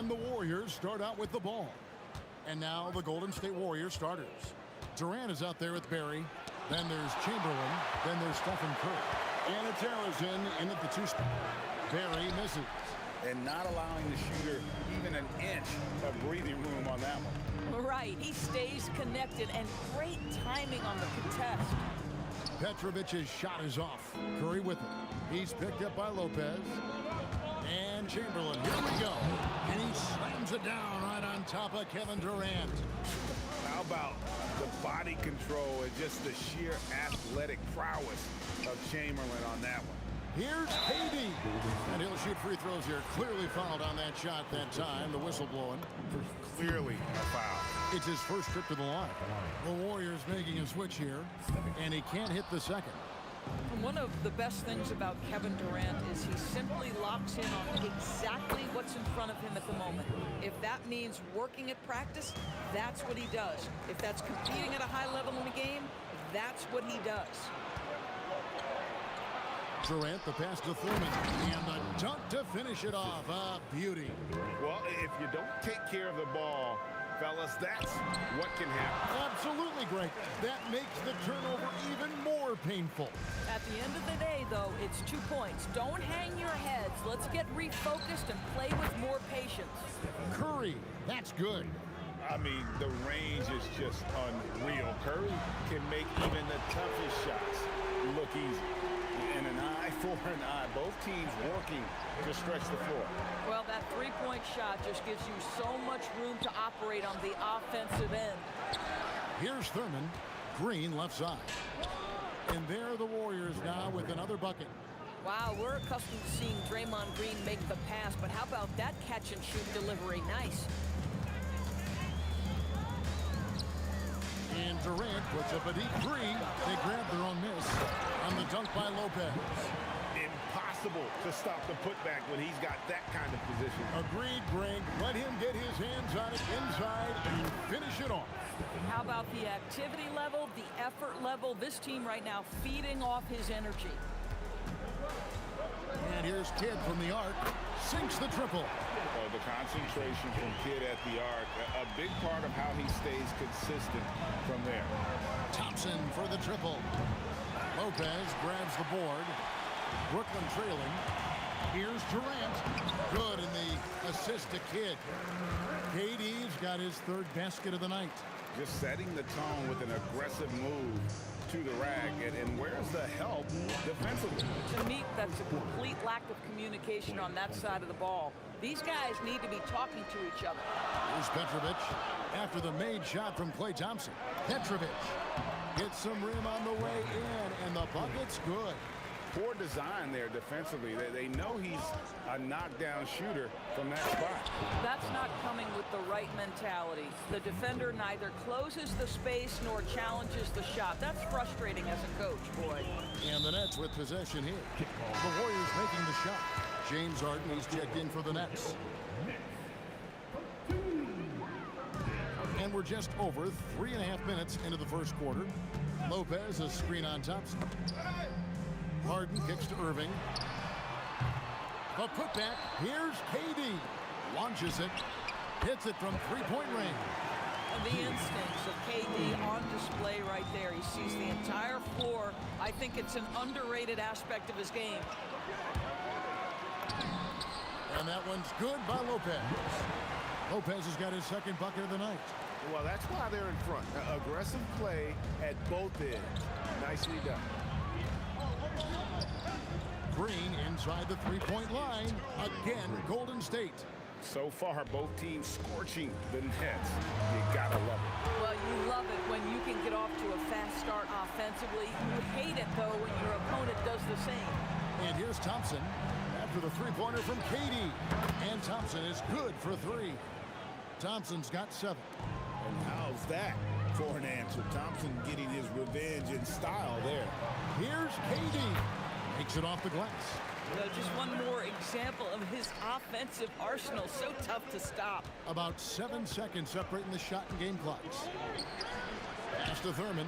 And the Warriors start out with the ball. And now the Golden State Warriors starters. Durant is out there with Barry. Then there's Chamberlain. Then there's Stephen Curry. And it's Harrison in at the 2 spot. Barry misses. And not allowing the shooter even an inch of breathing room on that one. Right, he stays connected, and great timing on the contest. Petrovic's shot is off. Curry with it. He's picked up by Lopez. And Chamberlain, here we go. And he slams it down right on top of Kevin Durant. How about the body control and just the sheer athletic prowess of Chamberlain on that one? Here's KD. And he'll shoot free throws here. Clearly fouled on that shot that time. The whistle blowing. Clearly a foul. It's his first trip to the line. The Warriors making a switch here. And he can't hit the second. One of the best things about Kevin Durant is he simply locks in on exactly what's in front of him at the moment. If that means working at practice, that's what he does. If that's competing at a high level in the game, that's what he does. Durant, the pass to Thurman, and the dunk to finish it off. A beauty. Well, if you don't take care of the ball, fellas, that's what can happen. Absolutely great. That makes the turnover even more painful. At the end of the day, though, it's 2 points. Don't hang your heads. Let's get refocused and play with more patience. Curry, that's good. I mean, the range is just unreal. Curry can make even the toughest shots look easy. And an eye for an eye. Both teams working to stretch the floor. Well, that three-point shot just gives you so much room to operate on the offensive end. Here's Thurman. Green left side. And there are the Warriors now with another bucket. Wow, we're accustomed to seeing Draymond Green make the pass, but how about that catch-and-shoot delivery? Nice. And Durant puts up a deep three. They grab their own miss on the dunk by Lopez. Impossible to stop the putback when he's got that kind of position. Agreed, Greg. Let him get his hands on it inside and finish it off. How about the activity level, the effort level? This team right now feeding off his energy. And here's Kidd from the arc. Sinks the triple. The concentration from Kidd at the arc, a big part of how he stays consistent from there. Thompson for the triple. Lopez grabs the board. Brooklyn trailing. Here's Durant. Good in the assist to Kidd. KD's got his third basket of the night. Just setting the tone with an aggressive move to the rack. And where's the help defensively? To me, that's a complete lack of communication on that side of the ball. These guys need to be talking to each other. Here's Petrovic after the made shot from Klay Thompson. Petrovic gets some rim on the way in, and the bucket's good. Poor design there defensively. They know he's a knockdown shooter from that spot. That's not coming with the right mentality. The defender neither closes the space nor challenges the shot. That's frustrating as a coach, boy. And the Nets with possession here. The Warriors making the shot. James Harden is checked in for the Nets. And we're just over 3.5 minutes into the first quarter. Lopez, a screen on Thompson. Harden kicks to Irving. The putback. Here's KD. Launches it. Hits it from three-point range. And the instincts of KD on display right there. He sees the entire floor. I think it's an underrated aspect of his game. And that one's good by Lopez. Lopez has got his second bucket of the night. Well, that's why they're in front. Aggressive play at both ends. Nicely done. Green inside the three-point line. Again, Golden State. So far, both teams scorching the Nets. You gotta love it. Well, you love it when you can get off to a fast start offensively. You hate it, though, when your opponent does the same. And here's Thompson after the three-pointer from KD. And Thompson is good for three. Thompson's got 7. And how's that for an answer? Thompson getting his revenge in style there. Here's KD. Makes it off the glass. Just one more example of his offensive arsenal. So tough to stop. About 7 seconds separating the shot and game clocks. Pass to Thurman.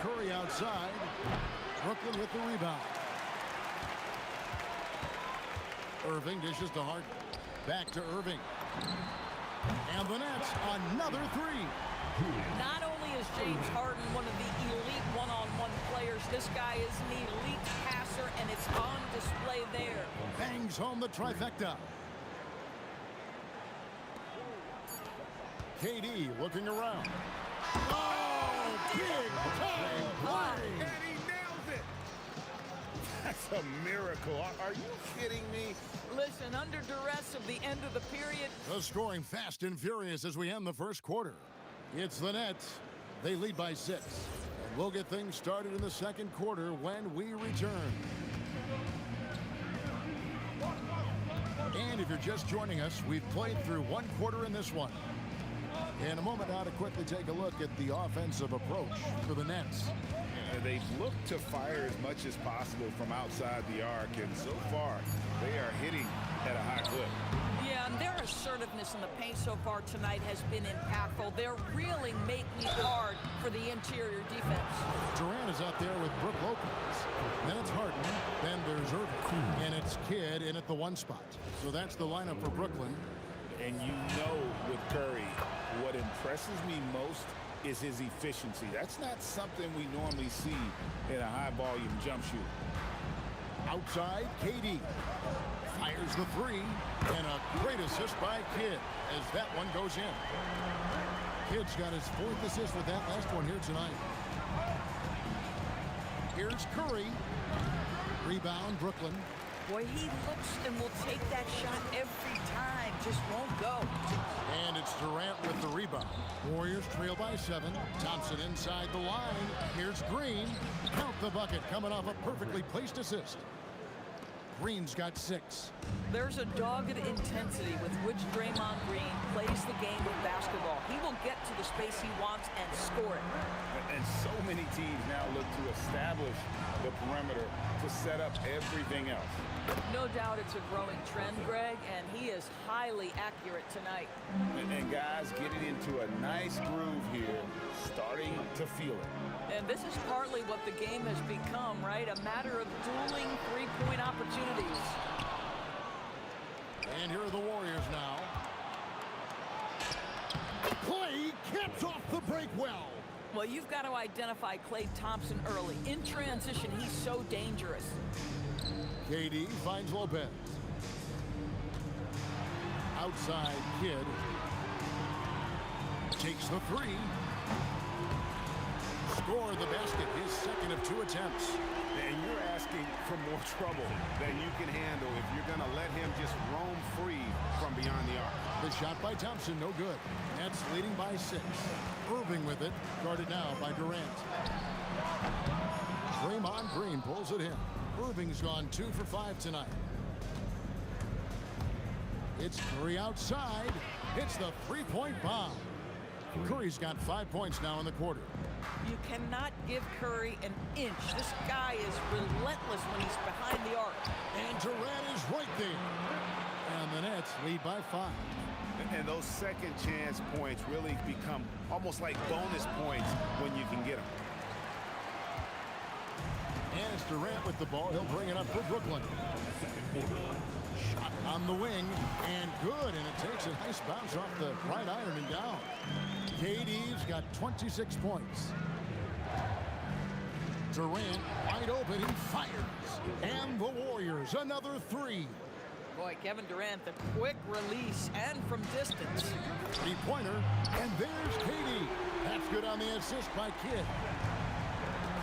Curry outside. Brooklyn with the rebound. Irving dishes to Harden. Back to Irving. And the Nets, another three. Not only is James Harden one of the elite one-on-one players, this guy is an elite passer, and it's on display there. Bangs home the trifecta. KD looking around. Oh, big time play! And he nails it. That's a miracle. Are you kidding me? Listen, under duress of the end of the period. The scoring fast and furious as we end the first quarter. It's the Nets. They lead by 6. And we'll get things started in the second quarter when we return. And if you're just joining us, we've played through one quarter in this one. In a moment now to quickly take a look at the offensive approach for the Nets. They've looked to fire as much as possible from outside the arc, and so far, they are hitting at a high clip. Yeah, and their assertiveness in the paint so far tonight has been impactful. They're really making it hard for the interior defense. Durant is out there with Brook Lopez. Then it's Harden. Then there's Irving. And it's Kidd in at the 1 spot. So that's the lineup for Brooklyn. And you know with Curry, what impresses me most is his efficiency. That's not something we normally see in a high-volume jump shooter. Outside, KD fires the 3, and a great assist by Kidd as that one goes in. Kidd's got his 4th assist with that last one here tonight. Here's Curry. Rebound, Brooklyn. Boy, he looks and will take that shot every time. Just won't go. And it's Durant with the rebound. Warriors trail by 7. Thompson inside the line. Here's Green. Count the bucket coming off a perfectly placed assist. Green's got 6. There's a dogged intensity with which Draymond Green plays the game of basketball. He will get to the space he wants and score it. And so many teams now look to establish the perimeter to set up everything else. No doubt it's a growing trend, Greg, and he is highly accurate tonight. And guys getting into a nice groove here, starting to feel it. And this is partly what the game has become, right? A matter of dueling three-point opportunities. And here are the Warriors now. Clay caps off the break well. Well, you've got to identify Klay Thompson early. In transition, he's so dangerous. KD finds Lopez. Outside, Kidd. Takes the 3. Score the basket, his 2nd of 2 attempts. And you're asking for more trouble than you can handle if you're going to let him just roam free from beyond the arc. The shot by Thompson, no good. Nets leading by 6. Irving with it, guarded now by Durant. Draymond Green pulls it in. Irving's gone 2 for 5 tonight. It's Curry outside. It's the 3-point bomb. Curry's got 5 points now in the quarter. You cannot give Curry an inch. This guy is relentless when he's behind the arc. And Durant is right there. And the Nets lead by 5. And those second chance points really become almost like bonus points when you can get them. And it's Durant with the ball. He'll bring it up for Brooklyn. Shot on the wing, and good. And it takes a nice bounce off the right iron and down. KD's got 26 points. Durant wide open. He fires. And the Warriors another 3. Boy, Kevin Durant, the quick release and from distance. 3-pointer, and there's KD. That's good on the assist by Kidd.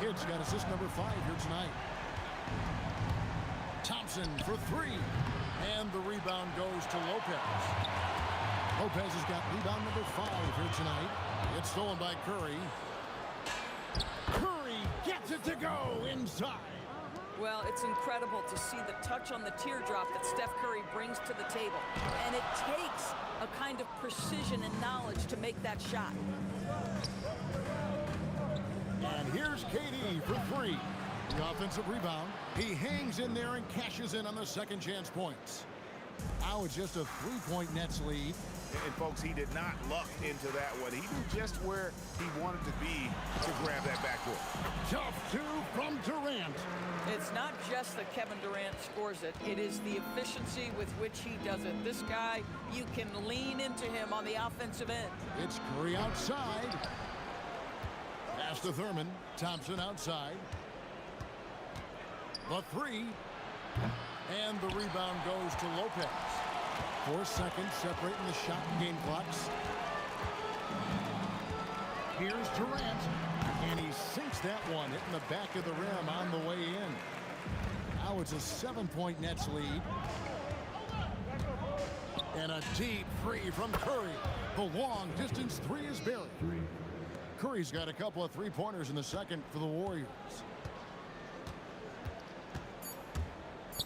Kidd's got assist number 5 here tonight. Thompson for 3, and the rebound goes to Lopez. Lopez has got rebound number 5 here tonight. It's stolen by Curry. Curry gets it to go inside. Well, it's incredible to see the touch on the teardrop that Steph Curry brings to the table. And it takes a kind of precision and knowledge to make that shot. And here's KD for 3. The offensive rebound. He hangs in there and cashes in on the second chance points. Now it's just a 3-point Nets lead. And folks, he did not luck into that one. He knew just where he wanted to be to grab that backboard. Tough two from Durant. It's not just that Kevin Durant scores it. It is the efficiency with which he does it. This guy, you can lean into him on the offensive end. It's Curry outside. Pass to Thurman. Thompson outside. The three. And the rebound goes to Lopez. 4 seconds separating the shot and game clocks. Here's Durant. And he sinks that one, hitting the back of the rim on the way in. Now it's a 7-point Nets lead. And a deep three from Curry. The long distance three is buried. Curry's got a couple of three-pointers in the second for the Warriors.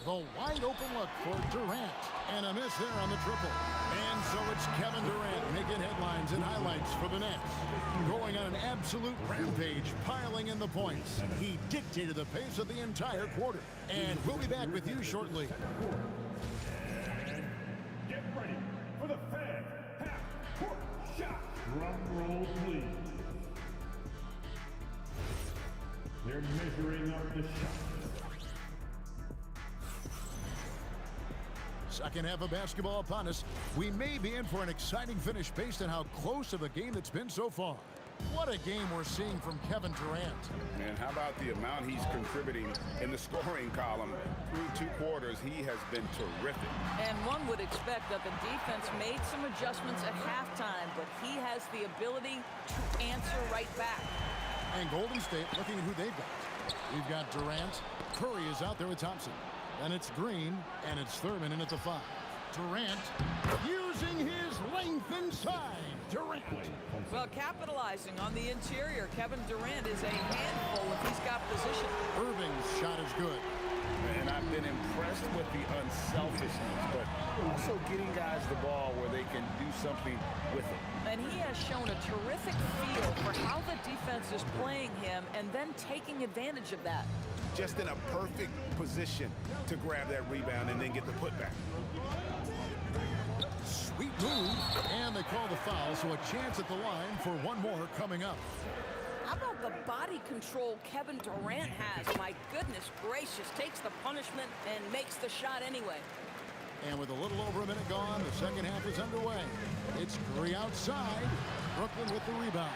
The wide open look for Durant. And a miss there on the triple. And so it's Kevin Durant making headlines and highlights for the Nets. Going on an absolute rampage, piling in the points. He dictated the pace of the entire quarter. And we'll be back with you shortly. Get ready for the fan half-court shot. Drum roll, please. They're measuring up the shot. Second half of basketball upon us. We may be in for an exciting finish based on how close of a game it's been so far. What a game we're seeing from Kevin Durant. And how about the amount he's contributing in the scoring column? Through 2 quarters, he has been terrific. And one would expect that the defense made some adjustments at halftime, but he has the ability to answer right back. And Golden State looking at who they've got. We've got Durant. Curry is out there with Thompson. And it's Green, and it's Thurman in at the 5. Durant using his length inside. Durant. Well, capitalizing on the interior, Kevin Durant is a handful if he's got position. Irving's shot is good. And I've been impressed with the unselfishness, but also getting guys the ball where they can do something with it. And he has shown a terrific feel for how the defense is playing him and then taking advantage of that. Just in a perfect position to grab that rebound and then get the putback. Sweet move. And they call the foul, so a chance at the line for one more coming up. How about the body control Kevin Durant has? My goodness gracious, takes the punishment and makes the shot anyway. And with a little over a minute gone, the second half is underway. It's Curry outside. Brooklyn with the rebound.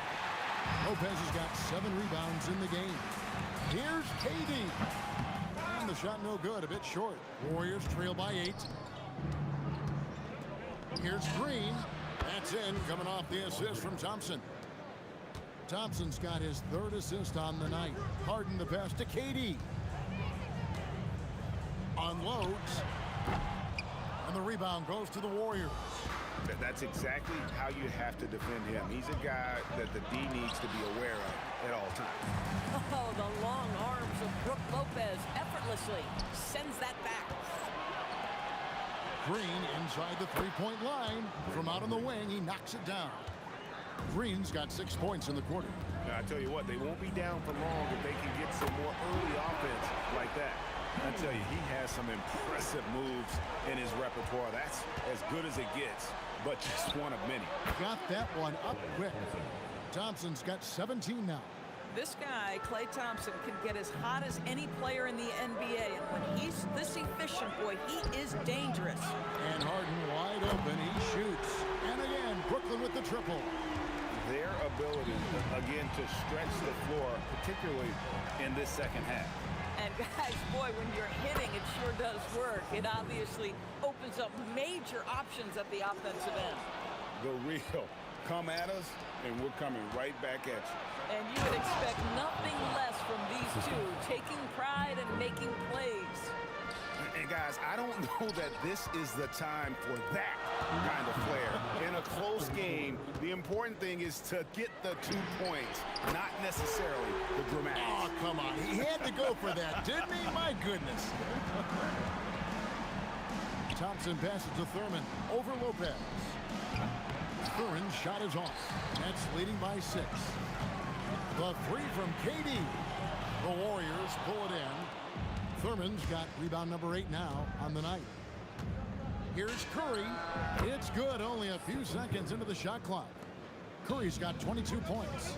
Lopez has got 7 rebounds in the game. Here's KD. And the shot no good, a bit short. Warriors trail by 8. Here's Green. That's in, coming off the assist from Thompson. Thompson's got his 3rd assist on the night. Harden the pass to KD. Unloads. And the rebound goes to the Warriors. That's exactly how you have to defend him. He's a guy that the D needs to be aware of at all times. Oh, the long arms of Brook Lopez effortlessly sends that back. Green inside the 3-point line. From out on the wing, he knocks it down. Green's got 6 points in the quarter. Now, I tell you what, they won't be down for long if they can get some more early offense like that. I tell you, he has some impressive moves in his repertoire. That's as good as it gets, but just one of many. Got that one up quick. Thompson's got 17 now. This guy, Klay Thompson, can get as hot as any player in the NBA, and when he's this efficient, boy, he is dangerous. And Harden wide open, he shoots. And again, Brooklyn with the triple. Their ability, again, to stretch the floor, particularly in this second half. And guys, boy, when you're hitting, it sure does work. It obviously opens up major options at the offensive end. The real. Come at us, and we're coming right back at you. And you would expect nothing less from these two, taking pride and making plays. And guys, I don't know that this is the time for that kind of flair. In a close game, the important thing is to get the 2 points, not necessarily the dramatics. Oh, come on. He had to go for that, didn't he? My goodness. Thompson passes to Thurman over Lopez. Thurman's shot is off. Nets leading by 6. The 3 from KD. The Warriors pull it in. Thurman's got rebound number 8 now on the night. Here's Curry. It's good, only a few seconds into the shot clock. Curry's got 22 points.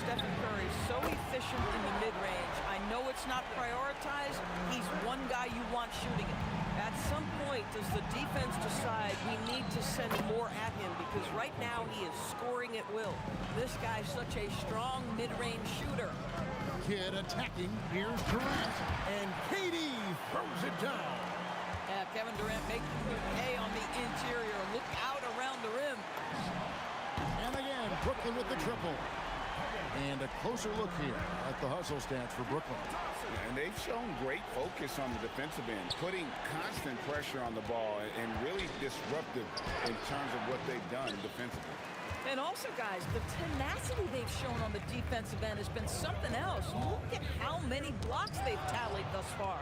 Stephen Curry, so efficient in the mid-range. I know it's not prioritized. He's one guy you want shooting it. At some point, does the defense decide we need to send more at him? Because right now he is scoring at will. This guy's such a strong mid-range shooter. Kidd attacking. Here's Durant. And KD throws it down. Yeah, Kevin Durant making the pay on the interior. Look out around the rim. And again, Brooklyn with the triple. And a closer look here at the hustle stats for Brooklyn. And they've shown great focus on the defensive end, putting constant pressure on the ball and really disruptive in terms of what they've done defensively. And also, guys, the tenacity they've shown on the defensive end has been something else. Look at how many blocks they've tallied thus far.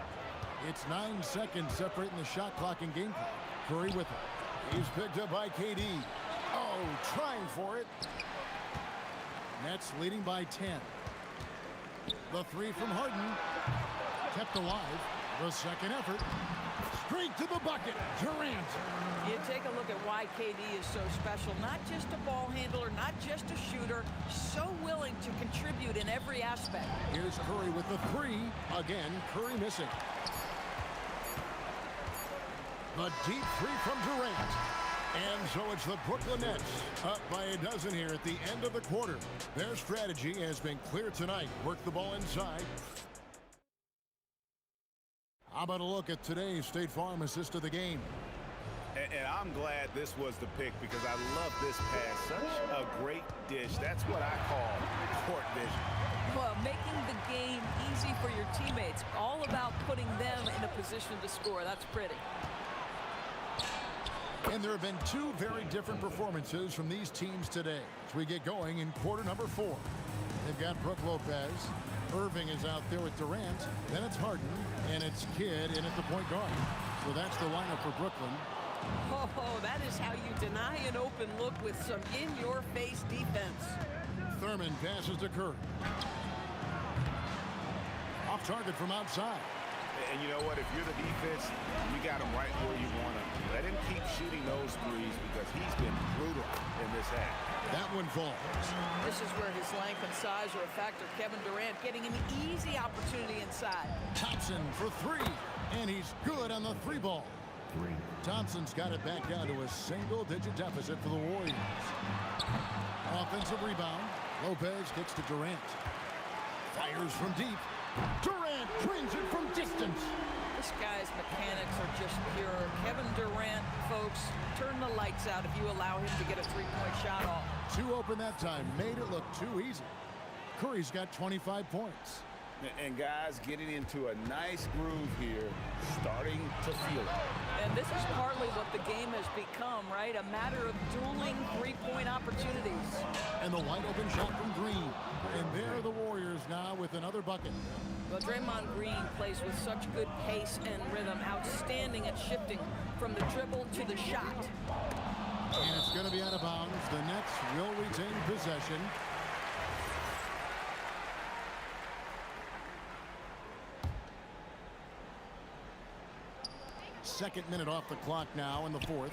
It's 9 seconds separating the shot clock and game clock. Curry with it. He's picked up by KD. Oh, trying for it. Nets leading by 10. The three from Harden. Kept alive. The second effort. Straight to the bucket. Durant. You take a look at why KD is so special. Not just a ball handler, not just a shooter. So willing to contribute in every aspect. Here's Curry with the three. Again, Curry missing. The deep three from Durant. And so it's the Brooklyn Nets up by a dozen here at the end of the quarter. Their strategy has been clear tonight. Work the ball inside. How about a look at today's State Farm assist of the game? And I'm glad this was the pick because I love this pass. Such a great dish. That's what I call court vision. Well, making the game easy for your teammates. All about putting them in a position to score. That's pretty. And there have been two very different performances from these teams today as we get going in quarter number 4. They've got Brook Lopez. Irving is out there with Durant. Then it's Harden, and it's Kidd in at the point guard. So that's the lineup for Brooklyn. Oh, that is how you deny an open look with some in-your-face defense. Thurman passes to Curry. Off target from outside. And you know what? If you're the defense, you got him right where you want him. Let him keep shooting those threes because he's been brutal in this half. That one falls. This is where his length and size are a factor. Kevin Durant getting an easy opportunity inside. Thompson for three. And he's good on the three ball. Thompson's got it back down to a single-digit deficit for the Warriors. Offensive rebound. Lopez kicks to Durant. Fires from deep. Durant drains it from distance. This guy's mechanics are just pure. Kevin Durant, folks, turn the lights out if you allow him to get a three-point shot off. Too open that time. Made it look too easy. Curry's got 25 points. And guys getting into a nice groove here, starting to feel it. And this is partly what the game has become, right? A matter of dueling three-point opportunities. And the wide open shot from Green. And there are the Warriors now with another bucket. Well, Draymond Green plays with such good pace and rhythm, outstanding at shifting from the dribble to the shot. And it's going to be out of bounds. The Nets will retain possession. Second minute off the clock now in the fourth.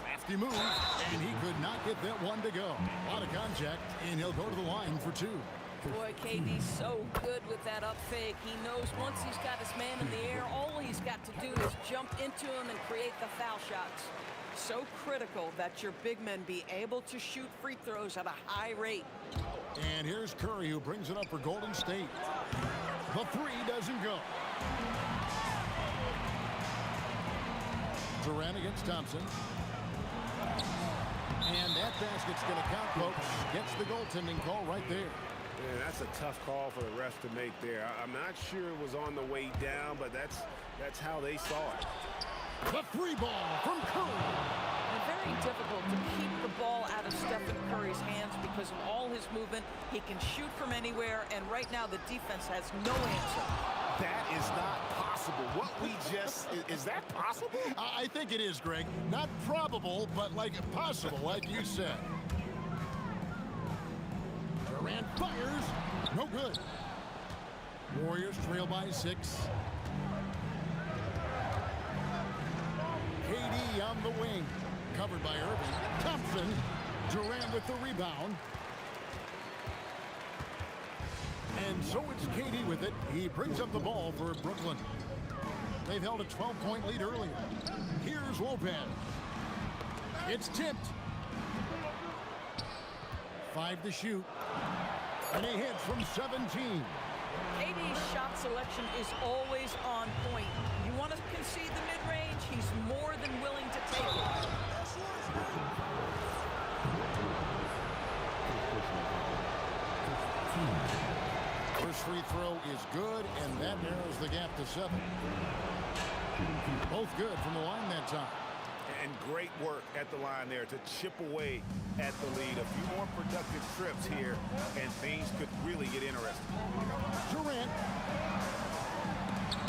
Crafty move, and he could not get that one to go. A lot of contact, and he'll go to the line for two. Boy, KD's so good with that up fake. He knows once he's got his man in the air, all he's got to do is jump into him and create the foul shots. So critical that your big men be able to shoot free throws at a high rate. And here's Curry, who brings it up for Golden State. The three doesn't go. Durant against Thompson. And that basket's going to count, folks. Gets the goaltending call right there. Yeah, that's a tough call for the refs to make there. I'm not sure it was on the way down, but that's how they saw it. The three ball from Curry. And very difficult to keep the ball out of Stephen Curry's hands because of all his movement. He can shoot from anywhere, and right now the defense has no answer. That is not possible. What we just, is that possible? I think it is, Greg. Not probable, but like possible, like you said. Durant fires. No good. Warriors trail by 6. KD from the wing. Covered by Irving. Thompson. Durant with the rebound. And so it's Katie with it. He brings up the ball for Brooklyn. They've held a 12-point lead earlier. Here's Lopez. It's tipped. 5 to shoot. And he hits from 17. KD's shot selection is always on point. You want to concede the mid-range, he's more than willing to take it. First free throw is good, and that narrows the gap to 7. Both good from the line that time. And great work at the line there to chip away at the lead. A few more productive trips here, and things could really get interesting. Durant.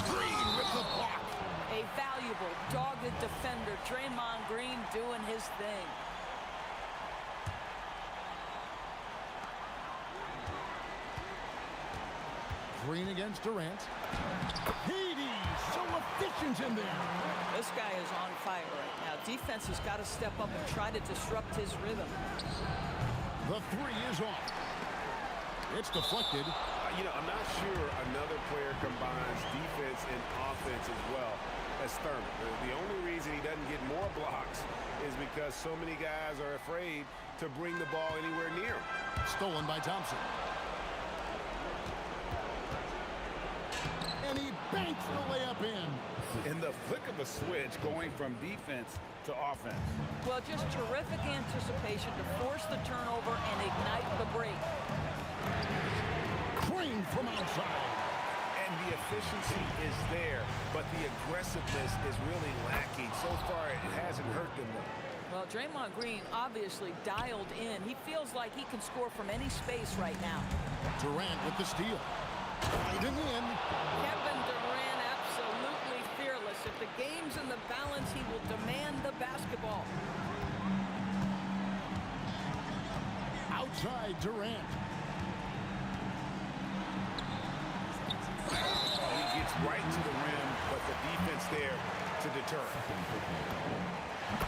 Green with the block. A valuable, dogged defender, Draymond Green doing his thing. Green against Durant. Hades, so efficient in there. This guy is on fire right now. Defense has got to step up and try to disrupt his rhythm. The 3 is off. It's deflected. I'm not sure another player combines defense and offense as well as Thurman. The only reason he doesn't get more blocks is because so many guys are afraid to bring the ball anywhere near him. Stolen by Thompson. And he banks the layup in. In the flick of a switch, going from defense to offense. Well, just terrific anticipation to force the turnover and ignite the break. Green from outside. And the efficiency is there, but the aggressiveness is really lacking. So far, it hasn't hurt them though. Well, Draymond Green obviously dialed in. He feels like he can score from any space right now. Durant with the steal. Driving in. Kevin Durant absolutely fearless. If the game's in the balance, he will demand the basketball. Outside Durant. He gets right to the rim, but the defense there to deter.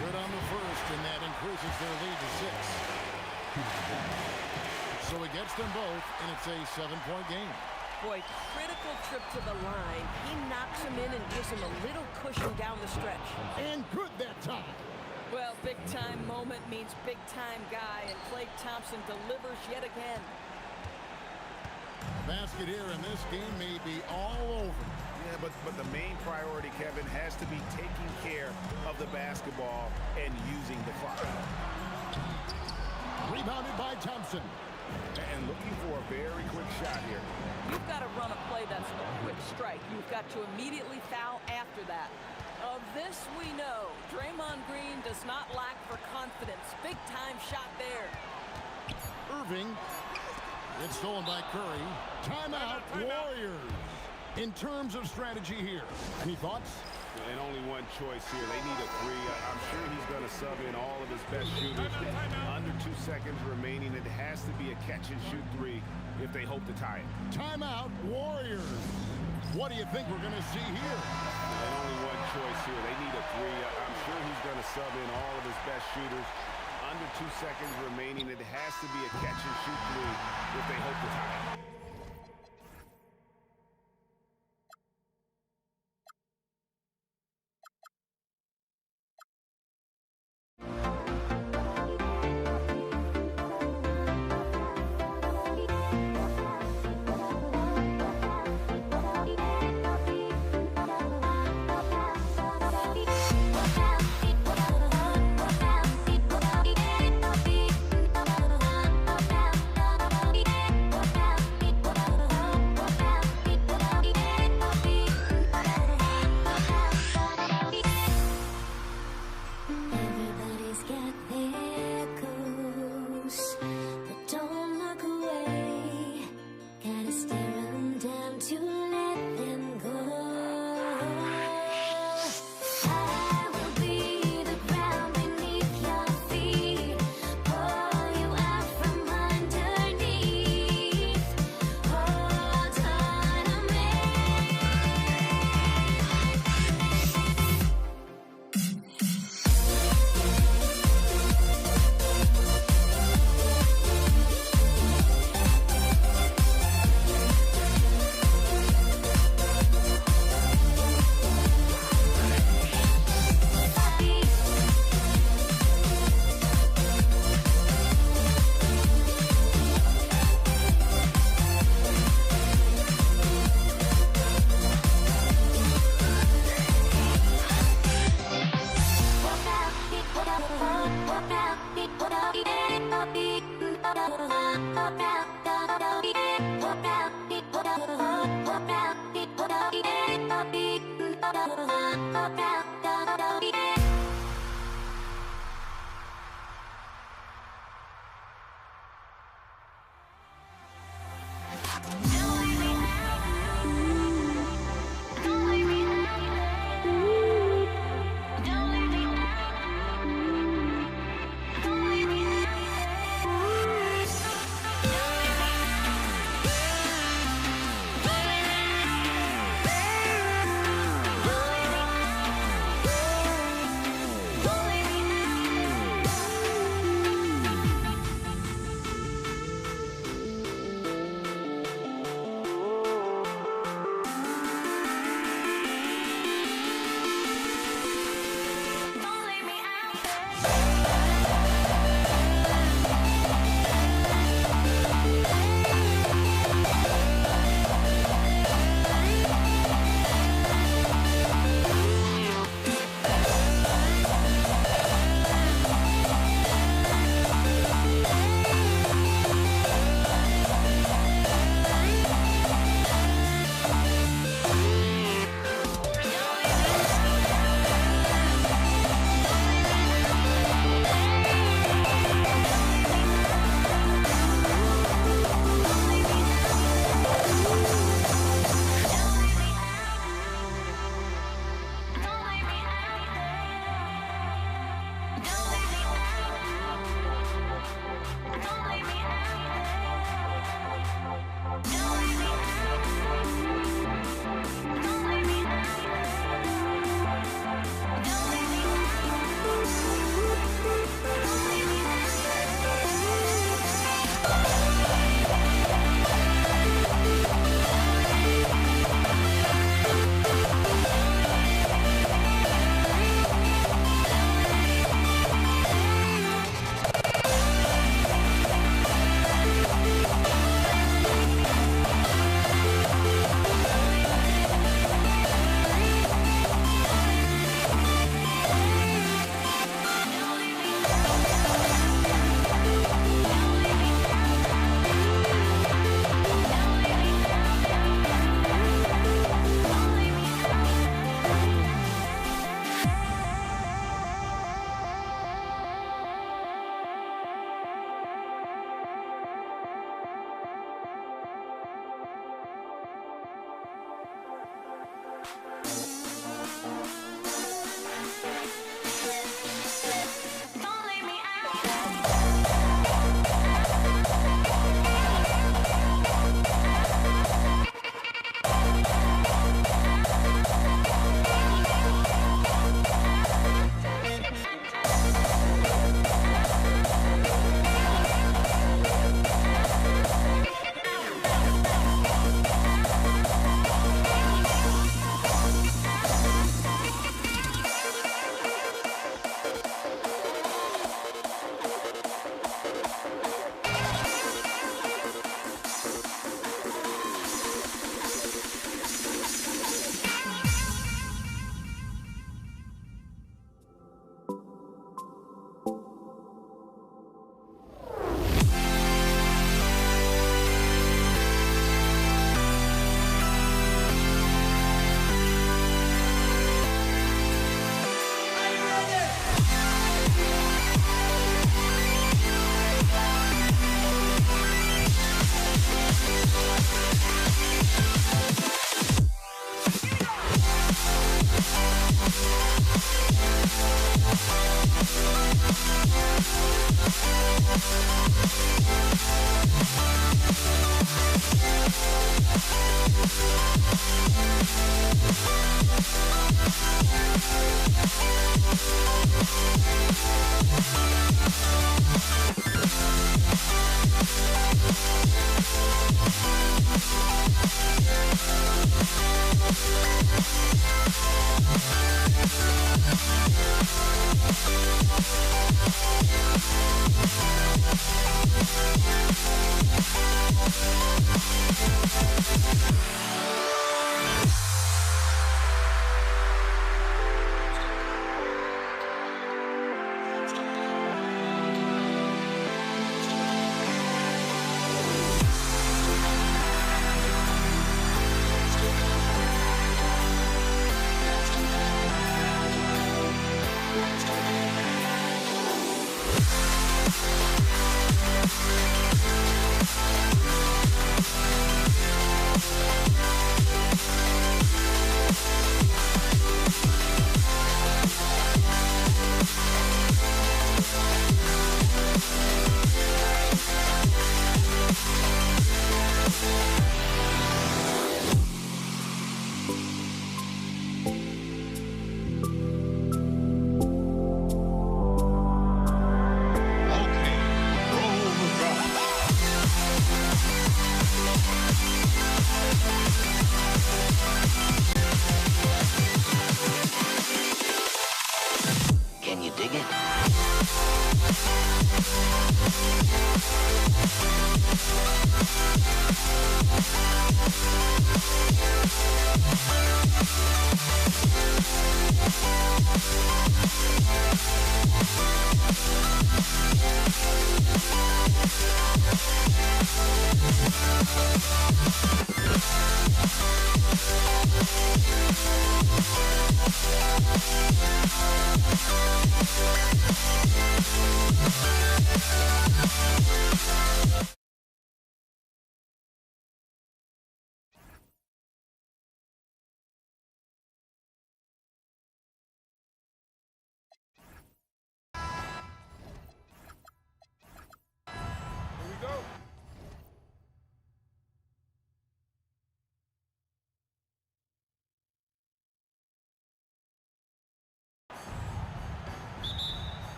Good on the first, and that increases their lead to 6. So he gets them both, and it's a 7-point game. Boy, critical trip to the line. He knocks him in and gives him a little cushion down the stretch. And good that time. Well, big-time moment means big-time guy, and Klay Thompson delivers yet again. Basket here, and this game may be all over. Yeah, but the main priority, Kevin, has to be taking care of the basketball and using the clock. Rebounded by Thompson. And looking for a very quick shot here. You've got to run a play that's a quick strike. You've got to immediately foul after that. Of this we know, Draymond Green does not lack for confidence. Big-time shot there. Irving. It's stolen by Curry. Timeout, Warriors. In terms of strategy here, any thoughts? And only one choice here. They need a 3. I'm sure he's going to sub in all of his best shooters. Under 2 seconds remaining. It has to be a catch-and-shoot 3 if they hope to tie it. Timeout, Warriors. What do you think we're going to see here? And only one choice here. They need a 3. I'm sure he's going to sub in all of his best shooters. Under 2 seconds remaining. It has to be a catch-and-shoot 3 if they hope to tie it.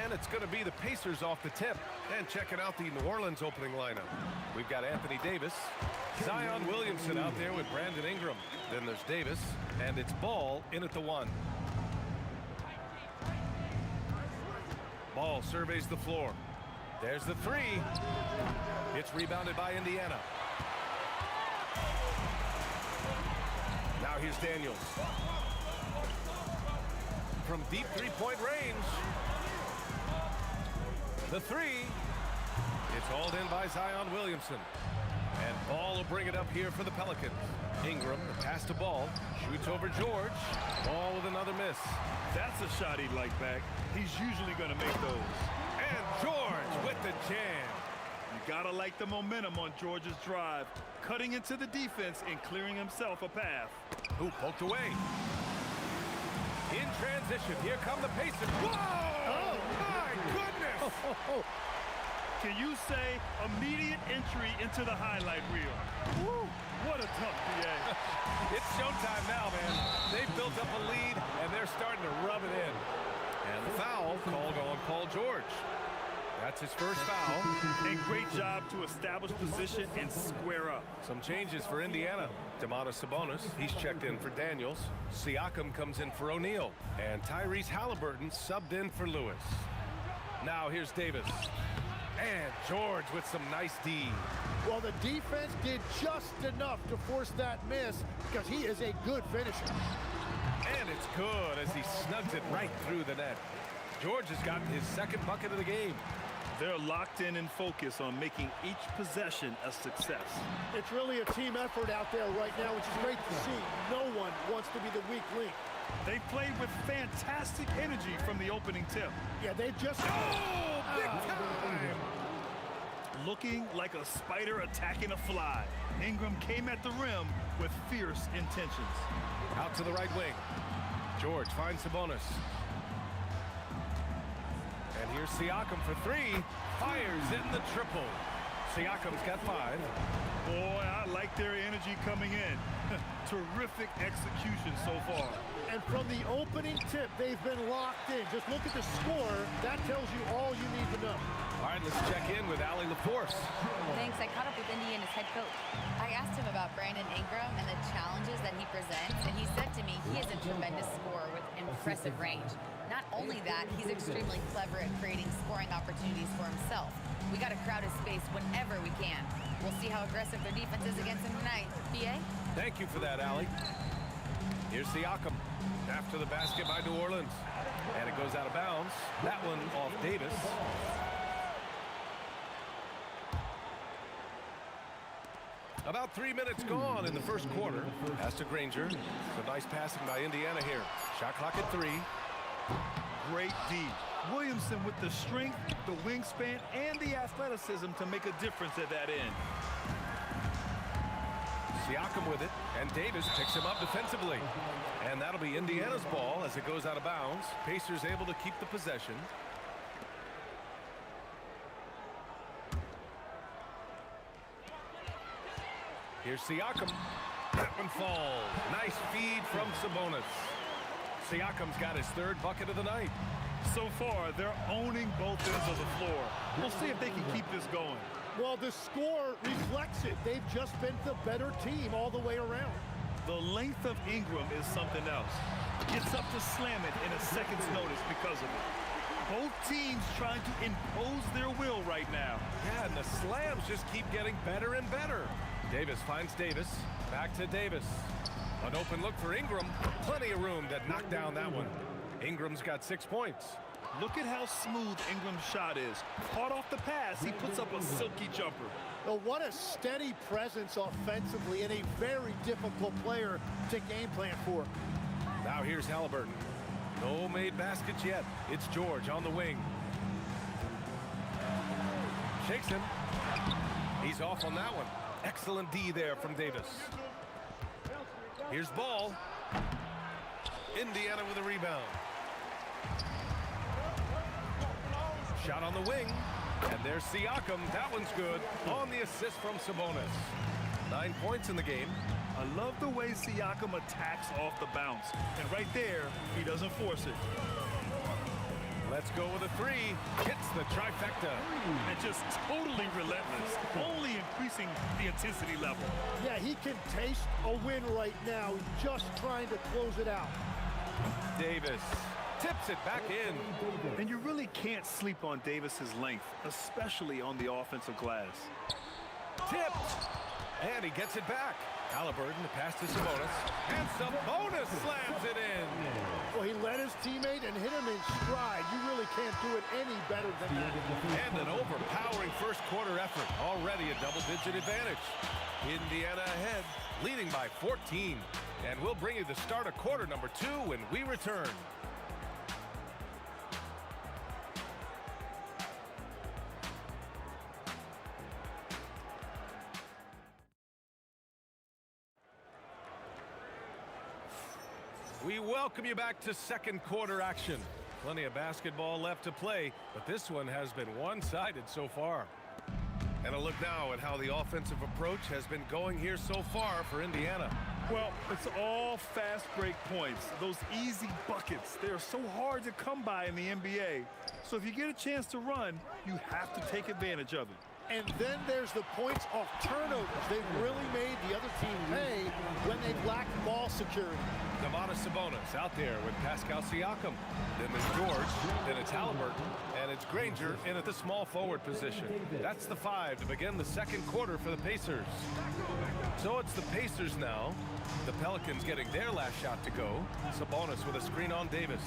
And it's going to be the Pacers off the tip. And checking out the New Orleans opening lineup. We've got Anthony Davis, Zion Williamson out there with Brandon Ingram. Then there's Davis, and it's Ball in at the 1. Ball surveys the floor. There's the 3. It's rebounded by Indiana. Now here's Daniels. From deep three-point range. The 3. It's hauled in by Zion Williamson. And Ball will bring it up here for the Pelicans. Ingram, the pass to Ball. Shoots over George. Ball with another miss. That's a shot he'd like back. He's usually going to make those. And George with the jam. You got to like the momentum on George's drive. Cutting into the defense and clearing himself a path. Who poked away. In transition, here come the Pacers. Whoa! Oh, my goodness! Can you say immediate entry into the highlight reel? Woo, what a tough PA. It's showtime now, man. They've built up a lead, and they're starting to rub it in. And the foul called on Paul George. That's his first foul. And great job to establish position and square up. Some changes for Indiana. Domantas Sabonis, he's checked in for Daniels. Siakam comes in for O'Neal. And Tyrese Halliburton subbed in for Lewis. Now here's Davis. And George with some nice D. Well, the defense did just enough to force that miss because he is a good finisher. And it's good as he snugs it right through the net. George has gotten his second bucket of the game. They're locked in and focused on making each possession a success. It's really a team effort out there right now, which is great to see. No one wants to be the weak link. They played with fantastic energy from the opening tip. Yeah, they've just... Oh, big time! Looking like a spider attacking a fly. Ingram came at the rim with fierce intentions. Out to the right wing. George finds Sabonis. And here's Siakam for 3. Fires in the triple. Siakam's got 5. Boy, I like their energy coming in. Terrific execution so far. And from the opening tip, they've been locked in. Just look at the score. That tells you all you need to know. All right, let's check in with Allie LaForce. Thanks. I caught up with Indiana's head coach. I asked him about Brandon Ingram and the challenges that he presents, and he said to me he is a tremendous scorer with impressive range. Not only that, he's extremely clever at creating scoring opportunities for himself. We got to crowd his space whenever we can. We'll see how aggressive their defense is against him tonight. BA? Thank you for that, Allie. Here's Siakam after the basket by New Orleans. And it goes out of bounds. That one off Davis. About 3 minutes gone in the first quarter. Pass to Granger. Some nice passing by Indiana here. Shot clock at 3. Great D. Williamson with the strength, the wingspan, and the athleticism to make a difference at that end. Siakam with it, and Davis picks him up defensively. And that'll be Indiana's ball as it goes out of bounds. Pacers able to keep the possession. Here's Siakam. That one falls. Nice feed from Sabonis. Siakam's got his 3rd bucket of the night. So far, they're owning both ends of the floor. We'll see if they can keep this going. Well, the score reflects it. They've just been the better team all the way around. The length of Ingram is something else. Gets up to slam it in a second's notice because of it. Both teams trying to impose their will right now. Yeah, and the slams just keep getting better and better. Davis finds Davis. Back to Davis. An open look for Ingram. Plenty of room to knock down that one. Ingram's got 6 points. Look at how smooth Ingram's shot is. Caught off the pass, he puts up a silky jumper. Oh, what a steady presence offensively and a very difficult player to game plan for. Now here's Halliburton. No made baskets yet. It's George on the wing. Shakes him. He's off on that one. Excellent D there from Davis. Here's Ball. Indiana with a rebound. Shot on the wing. And there's Siakam. That one's good. On the assist from Sabonis. 9 points in the game. I love the way Siakam attacks off the bounce. And right there, he doesn't force it. Let's go with a three. Hits the trifecta. And just totally relentless, only increasing the intensity level. Yeah, he can taste a win right now. He's just trying to close it out. Davis tips it back in. And you really can't sleep on Davis's length, especially on the offensive glass. Tipped. And he gets it back. Halliburton, the pass to Sabonis. And Sabonis slams it in. Well, he led his teammate and hit him in stride. You really can't do it any better than that. And an overpowering first quarter effort. Already a double-digit advantage. Indiana ahead, leading by 14. And we'll bring you the start of quarter number 2 when we return. We welcome you back to second quarter action. Plenty of basketball left to play, but this one has been one-sided so far. And a look now at how the offensive approach has been going here so far for Indiana. Well, it's all fast break points. Those easy buckets, they're so hard to come by in the NBA. So if you get a chance to run, you have to take advantage of it. And then there's the points off turnovers. They've really made the other team pay when they've lacked ball security. Domantas Sabonis out there with Pascal Siakam. Then there's George, then it's Halliburton, and it's Granger in at the small forward position. That's the 5 to begin the second quarter for the Pacers. So it's the Pacers now. The Pelicans getting their last shot to go. Sabonis with a screen on Davis.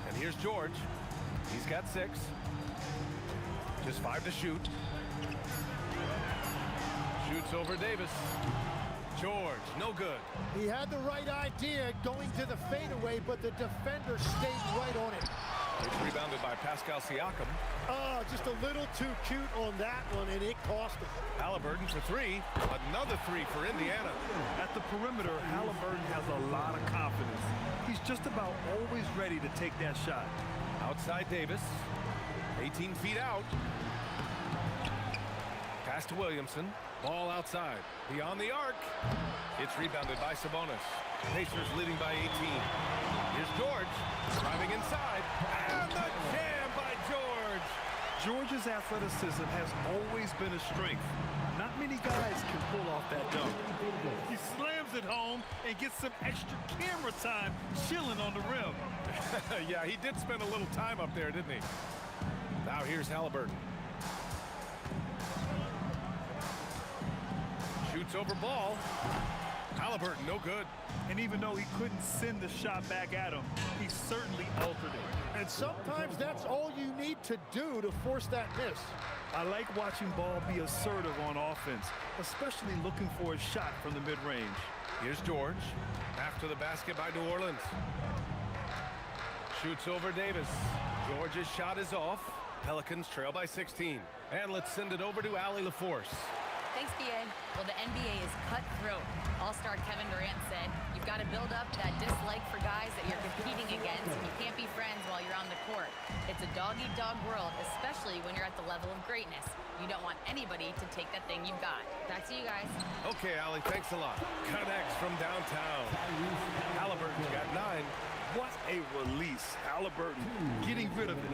And here's George. He's got 6. Just 5 to shoot. Shoots over Davis. George, no good. He had the right idea going to the fadeaway, but the defender stayed right on it. It's rebounded by Pascal Siakam. Oh, just a little too cute on that one, and it cost him. Halliburton for 3. Another 3 for Indiana. At the perimeter, Halliburton has a lot of confidence. He's just about always ready to take that shot. Outside Davis. 18 feet out. Pass to Williamson. Ball outside. Beyond the arc. It's rebounded by Sabonis. Pacers leading by 18. Here's George. Driving inside. And the jam by George. George's athleticism has always been a strength. Not many guys can pull off that dunk. He slams it home and gets some extra camera time chilling on the rim. Yeah, he did spend a little time up there, didn't he? Now here's Halliburton. Shoots over Ball. Halliburton, no good. And even though he couldn't send the shot back at him, he certainly altered it. And sometimes that's all you need to do to force that miss. I like watching Ball be assertive on offense, especially looking for a shot from the mid-range. Here's George. After the basket by New Orleans. Shoots over Davis. George's shot is off. Pelicans trail by 16. And let's send it over to Allie LaForce. Thanks, BA. Well, the NBA is cutthroat. All-star Kevin Durant said, you've got to build up that dislike for guys that you're competing against, and you can't be friends while you're on the court. It's a dog-eat-dog world, especially when you're at the level of greatness. You don't want anybody to take that thing you've got. Back to you guys. Okay, Allie, thanks a lot. Connects from downtown. Halliburton's got 9. What a release. Halliburton getting rid of it.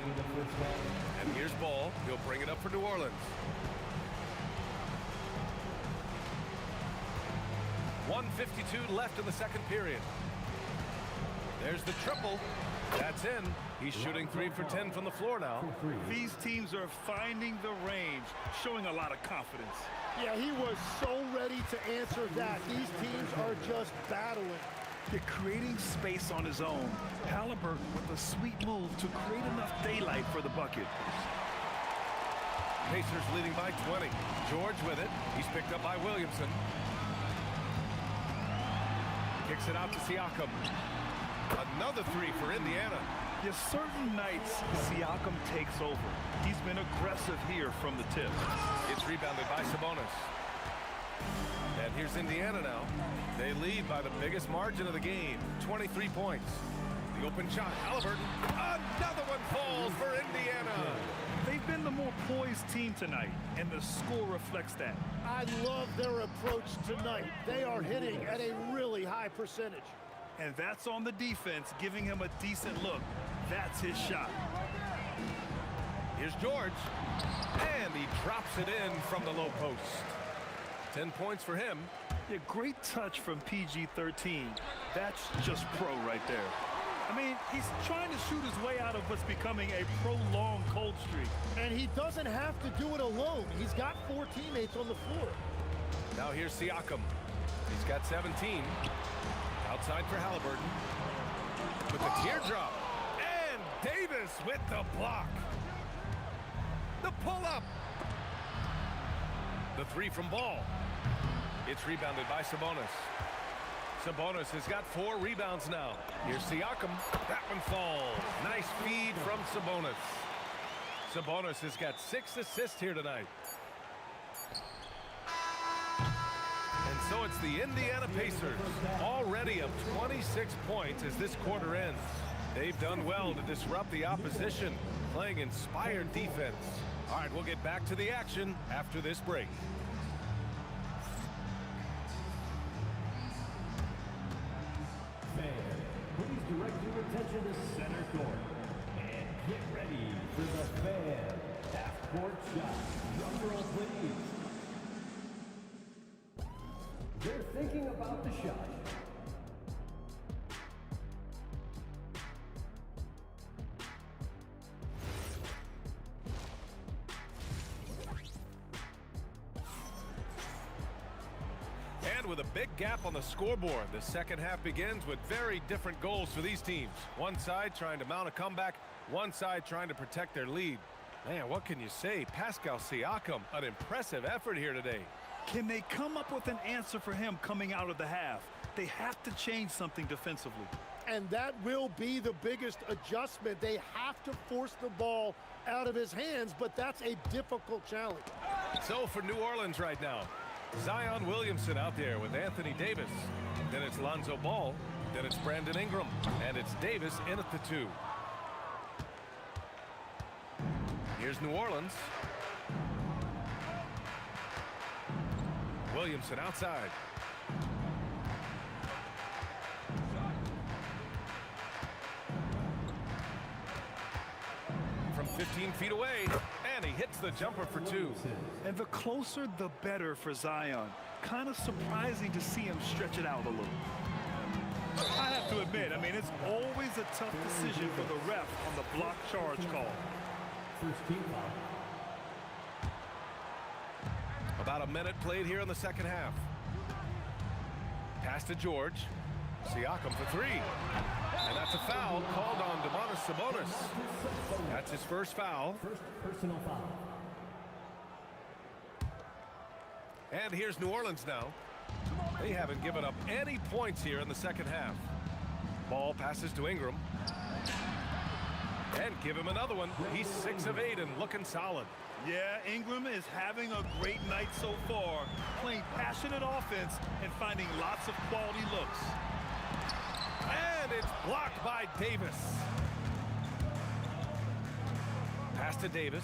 And here's Ball. He'll bring it up for New Orleans. 1:52 left in the second period. There's the triple. That's in. He's shooting 3 for 10 from the floor now. These teams are finding the range, showing a lot of confidence. Yeah, he was so ready to answer that. These teams are just battling. They're creating space on his own. Halliburton with a sweet move to create enough daylight for the bucket. Pacers leading by 20. George with it. He's picked up by Williamson. Kicks it out to Siakam. Another three for Indiana. Yes, certain nights, Siakam takes over. He's been aggressive here from the tip. It's rebounded by Sabonis. And here's Indiana now. They lead by the biggest margin of the game, 23 points. The open shot, Halliburton. Another one falls for Indiana. They've been the more poised team tonight, and the score reflects that. I love their approach tonight. They are hitting at a really high percentage. And that's on the defense, giving him a decent look. That's his shot. Here's George. And he drops it in from the low post. 10 points for him. Yeah, great touch from PG-13. That's just pro right there. I mean, he's trying to shoot his way out of what's becoming a prolonged cold streak. And he doesn't have to do it alone. He's got 4 teammates on the floor. Now here's Siakam. He's got 17. Outside for Halliburton. With the teardrop. And Davis with the block. The pull-up. The three from Ball. It's rebounded by Sabonis. Sabonis has got 4 rebounds now. Here's Siakam. That one falls. Nice feed from Sabonis. Sabonis has got 6 assists here tonight. And so it's the Indiana Pacers, already up 26 points as this quarter ends. They've done well to disrupt the opposition, playing inspired defense. All right, we'll get back to the action after this break. Fans, please direct your attention to center court. And get ready for the fan half-court shot. Drum roll, please. They're thinking about the shot. And with a big gap on the scoreboard, the second half begins with very different goals for these teams. One side trying to mount a comeback, one side trying to protect their lead. Man, what can you say? Pascal Siakam, an impressive effort here today. Can they come up with an answer for him coming out of the half? They have to change something defensively. And that will be the biggest adjustment. They have to force the ball out of his hands, but that's a difficult challenge. So for New Orleans right now, Zion Williamson out there with Anthony Davis. Then it's Lonzo Ball. Then it's Brandon Ingram. And it's Davis in at the 2. Here's New Orleans. Williamson outside. From 15 feet away, and he hits the jumper for 2. And the closer, the better for Zion. Kind of surprising to see him stretch it out a little. I have to admit, I mean, it's always a tough decision for the ref on the block charge call. First team foul. About a minute played here in the second half. Pass to George. Siakam for 3. And that's a foul called on Domantas Sabonis. That's his first foul. First personal foul. And here's New Orleans now. They haven't given up any points here in the second half. Ball passes to Ingram. And give him another one. He's 6 of 8 and looking solid. Yeah, Ingram is having a great night so far, playing passionate offense and finding lots of quality looks. And it's blocked by Davis. Pass to Davis.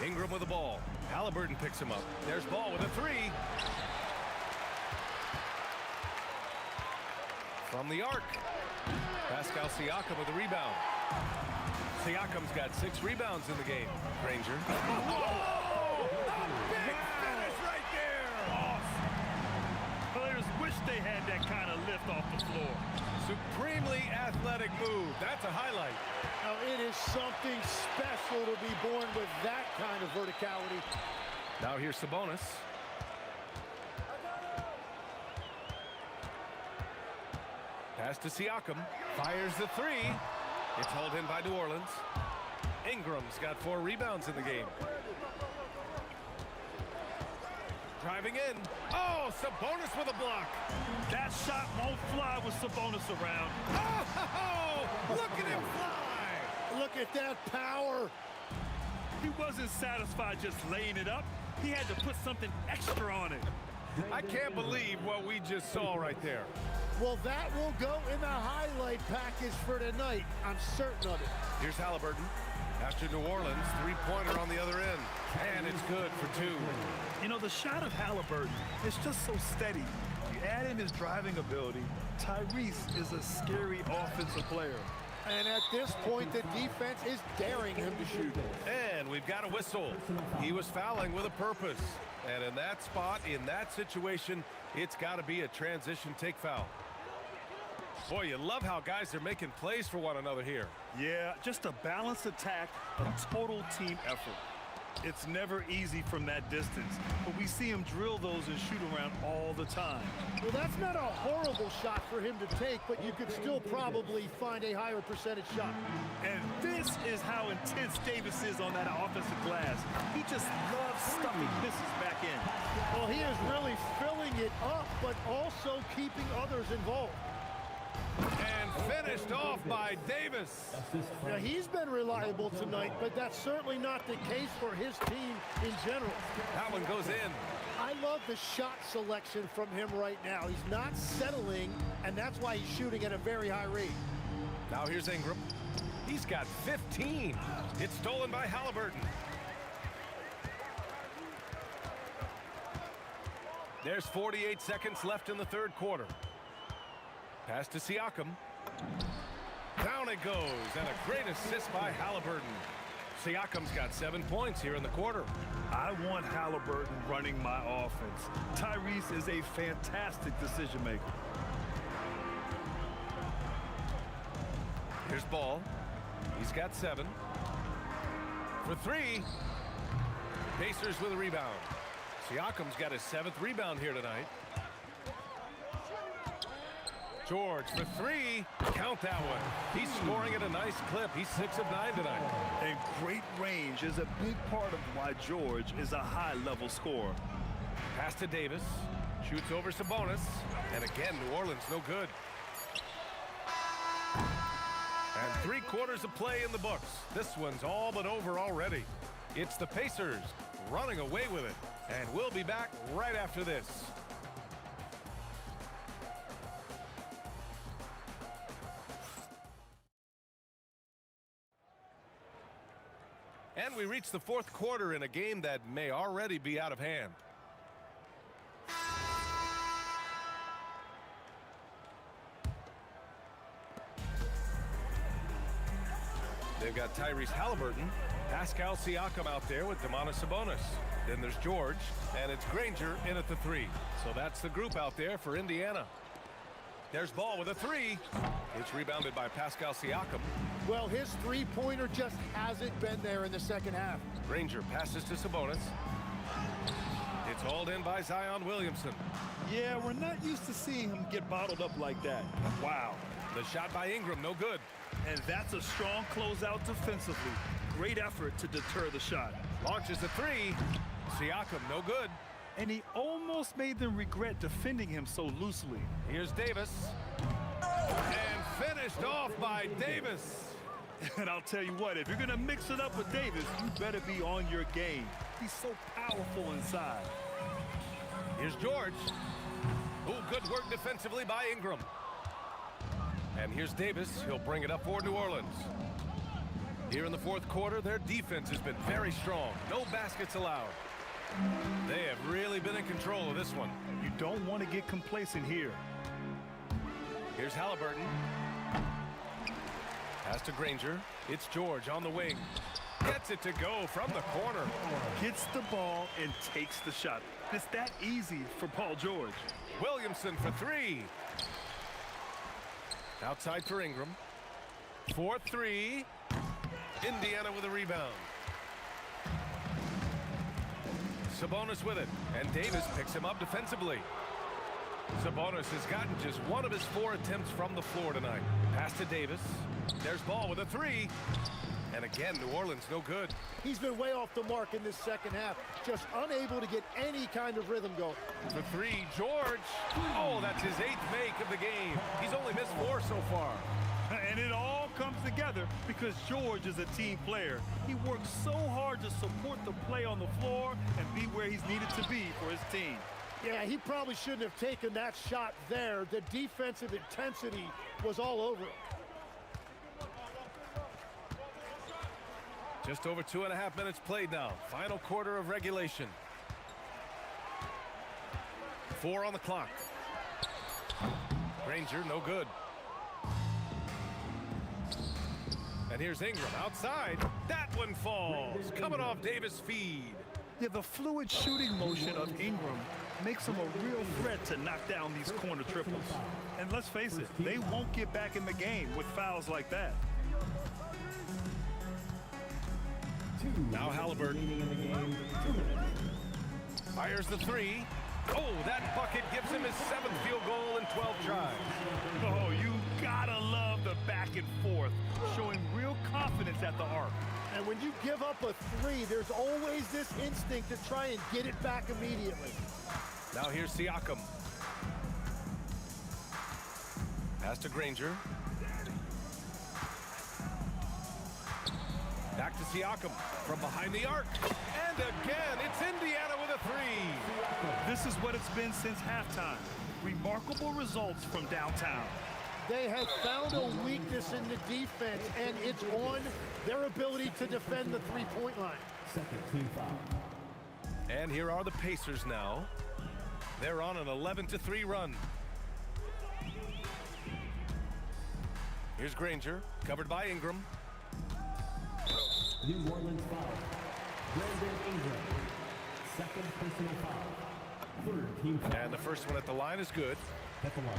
Ingram with the ball. Halliburton picks him up. There's Ball with a 3. From the arc. Pascal Siakam with the rebound. Siakam's got 6 rebounds in the game. Granger. Oh, a big finish right there. Awesome. Players wish they had that kind of lift off the floor. Supremely athletic move. That's a highlight. Now, it is something special to be born with that kind of verticality. Now here's Sabonis. Pass to Siakam. Fires the 3. It's hauled in by New Orleans. Ingram's got 4 rebounds in the game. driving in. Oh, Sabonis with a block. That shot won't fly with Sabonis around. Oh, look at him fly. Look at that power. He wasn't satisfied just laying it up. He had to put something extra on it. I can't believe what we just saw right there. Well, that will go in the highlight package for tonight. I'm certain of it. Here's Halliburton. After New Orleans, three-pointer on the other end. And it's good for two. You know, the shot of Halliburton is just so steady. You add in his driving ability, Tyrese is a scary offensive player. And at this point, the defense is daring him to shoot. And we've got a whistle. He was fouling with a purpose. And in that spot, in that situation, it's got to be a transition take foul. Boy, you love how guys are making plays for one another here. Yeah, just a balanced attack, a total team effort. It's never easy from that distance, but we see him drill those and shoot around all the time. Well, that's not a horrible shot for him to take, but you could still probably find a higher percentage shot. And this is how intense Davis is on that offensive glass. He just loves stuffing misses back in. Well, he is really filling it up, but also keeping others involved. And finished off by Davis. Now, he's been reliable tonight, but that's certainly not the case for his team in general. That one goes in. I love the shot selection from him right now. He's not settling, and that's why he's shooting at a very high rate. Now here's Ingram. He's got 15. It's stolen by Halliburton. There's 48 seconds left in the third quarter. Pass to Siakam. Down it goes, and a great assist by Halliburton. Siakam's got 7 points here in the quarter. I want Halliburton running my offense. Tyrese is a fantastic decision maker. Here's Ball. He's got 7. For 3. Pacers with a rebound. Siakam's got his 7th rebound here tonight. George for 3. Count that one. He's scoring at a nice clip. He's 6 of 9 tonight. And great range is a big part of why George is a high-level scorer. Pass to Davis. Shoots over Sabonis. And again, New Orleans no good. And 3 quarters of play in the books. This one's all but over already. It's the Pacers running away with it. And we'll be back right after this. And we reach the fourth quarter in a game that may already be out of hand. They've got Tyrese Halliburton, Pascal Siakam out there with Domantas Sabonis. Then there's George, and it's Granger in at the 3. So that's the group out there for Indiana. There's Ball with a 3. It's rebounded by Pascal Siakam. Well, his three-pointer just hasn't been there in the second half. Granger passes to Sabonis. It's hauled in by Zion Williamson. Yeah, we're not used to seeing him get bottled up like that. Wow. The shot by Ingram, no good. And that's a strong closeout defensively. Great effort to deter the shot. Launches a 3. Siakam, no good. And he almost made them regret defending him so loosely. Here's Davis. And finished off by Davis. And I'll tell you what, if you're going to mix it up with Davis, you better be on your game. He's so powerful inside. Here's George. Oh, good work defensively by Ingram. And here's Davis. He'll bring it up for New Orleans. Here in the fourth quarter, their defense has been very strong. No baskets allowed. They have really been in control of this one. You don't want to get complacent here. Here's Halliburton. Pass to Granger. It's George on the wing. Gets it to go from the corner. Gets the ball and takes the shot. It's that easy for Paul George. Williamson for 3. Outside for Ingram. 4-3. Indiana with a rebound. Sabonis with it. And Davis picks him up defensively. Sabonis has gotten just one of his 4 attempts from the floor tonight. Pass to Davis. There's Ball with a 3. And again, New Orleans no good. He's been way off the mark in this second half. Just unable to get any kind of rhythm going. For 3, George. Oh, that's his 8th make of the game. He's only missed 4 so far. And it all comes together because George is a team player. He works so hard to support the play on the floor and be where he's needed to be for his team. Yeah, he probably shouldn't have taken that shot there. The defensive intensity was all over him. Just over 2.5 minutes played now. Final quarter of regulation. 4 on the clock. Granger, no good. And here's Ingram outside. That one falls. Coming off Davis' feed. Yeah, the fluid shooting motion of Ingram makes him a real threat to knock down these corner triples. And let's face it, they won't get back in the game with fouls like that. Now Halliburton fires the 3. Oh, that bucket gives him his 7th field goal in 12 tries. Oh, you gotta love the back and forth, showing real confidence at the arc. And when you give up a 3, there's always this instinct to try and get it back immediately. Now here's Siakam. Pass to Granger. Back to Siakam from behind the arc. And again, it's Indiana with a 3. This is what it's been since halftime. Remarkable results from downtown. They have found a weakness in the defense, and it's on their ability to defend the three-point line. Second team foul. And here are the Pacers now. They're on an 11-3 run. Here's Granger, covered by Ingram. New Orleans foul. Brandon Ingram. Second personal foul. Third team foul. And the first one at the line is good. At the line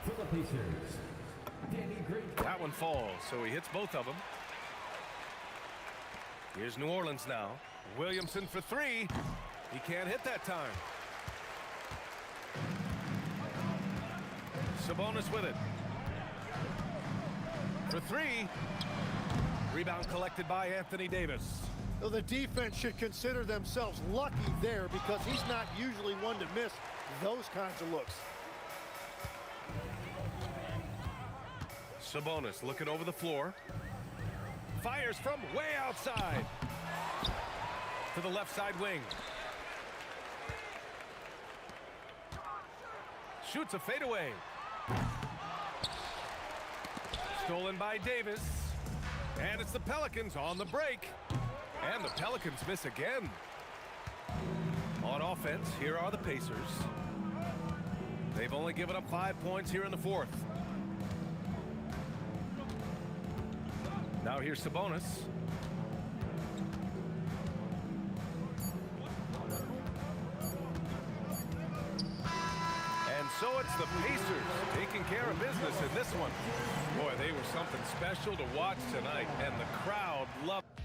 for the Pacers, Danny Granger. That one falls, so he hits both of them. Here's New Orleans now. Williamson for 3. He can't hit that time. Sabonis with it. For 3. Rebound collected by Anthony Davis. So the defense should consider themselves lucky there because he's not usually one to miss those kinds of looks. Sabonis looking over the floor. Fires from way outside. To the left side wing. Shoots a fadeaway. Stolen by Davis. And it's the Pelicans on the break. And the Pelicans miss again. On offense, here are the Pacers. They've only given up 5 points here in the 4th. Now here's Sabonis. And so it's the Pacers taking care of business in this one. Boy, they were something special to watch tonight, and the crowd loved it.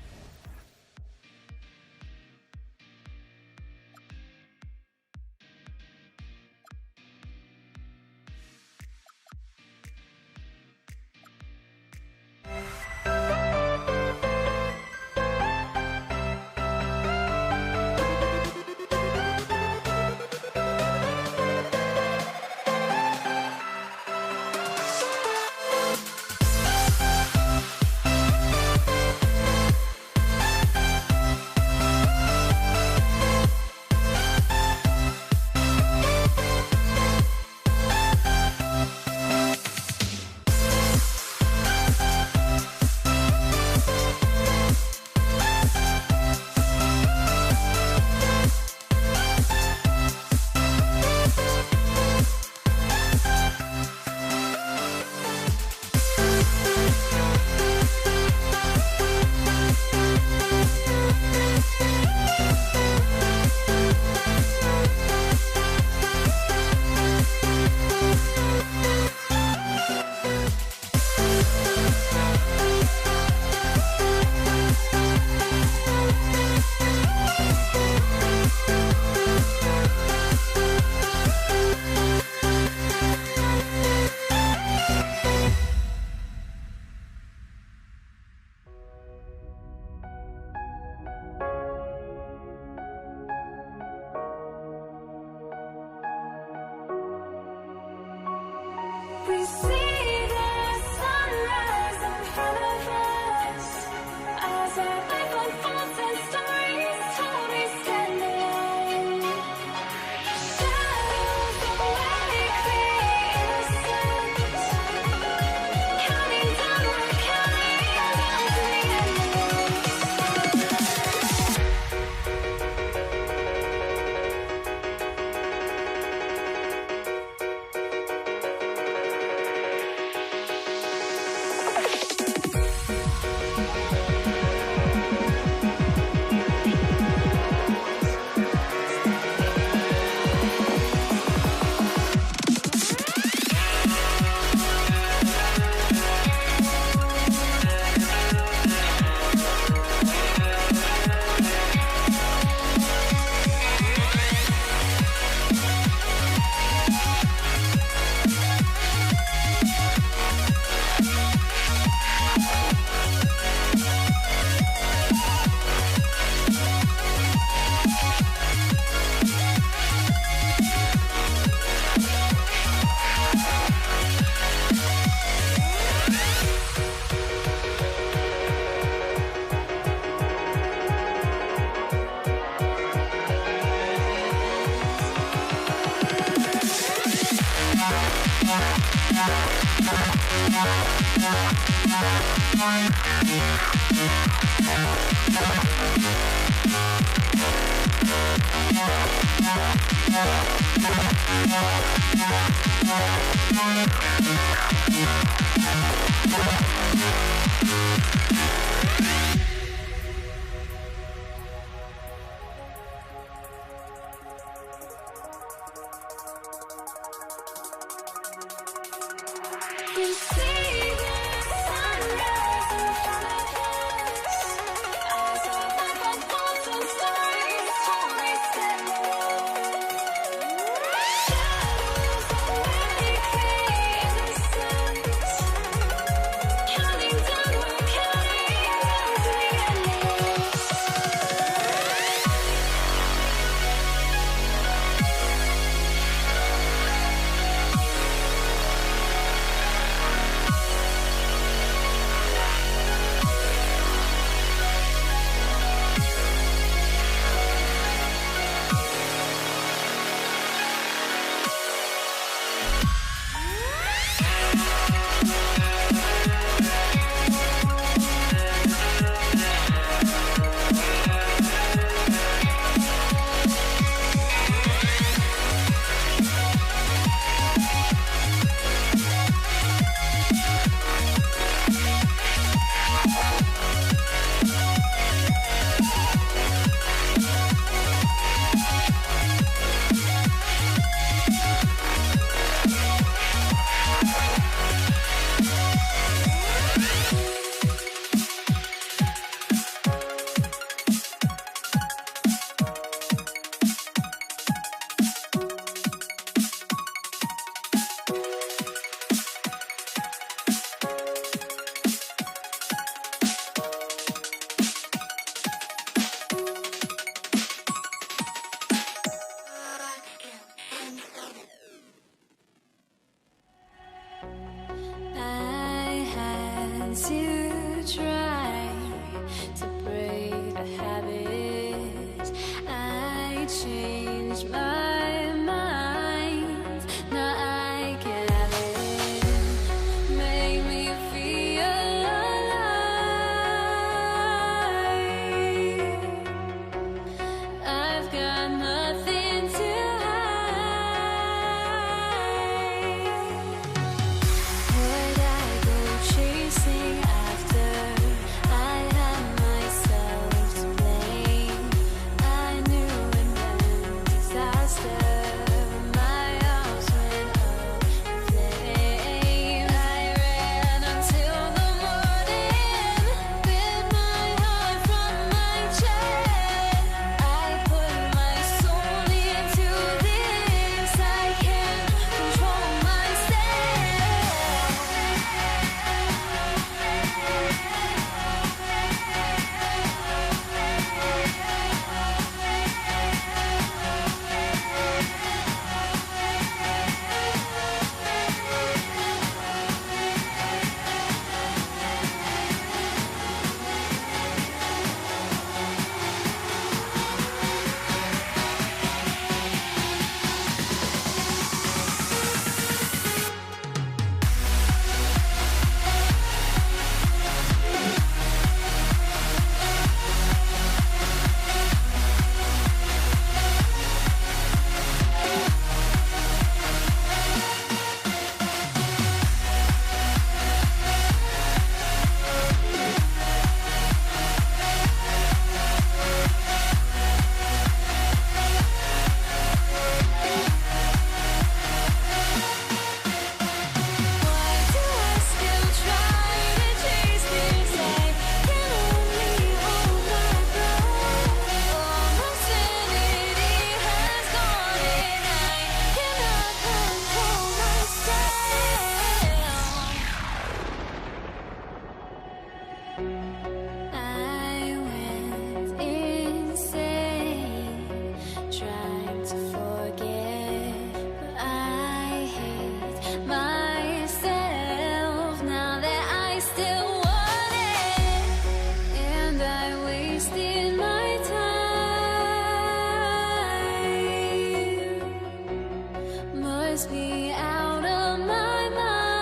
puts me out of my mind.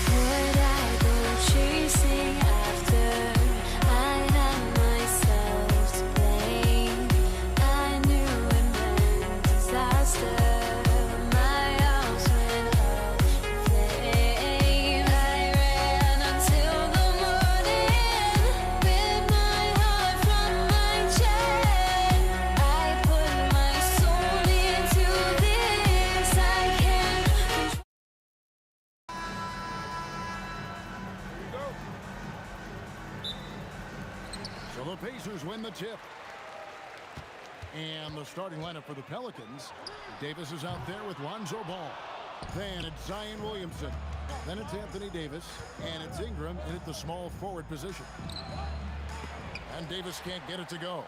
Would I go chasing after I had myself to blame? I knew it meant disaster. My house went up in flames. I ran until the morning with my heart from my chest. I put my soul into this. I can't. So the Pacers win the tip. And the starting lineup for the Pelicans. Davis is out there with Lonzo Ball. Then it's Zion Williamson. Then it's Anthony Davis. And it's Ingram in at the small forward position. And Davis can't get it to go.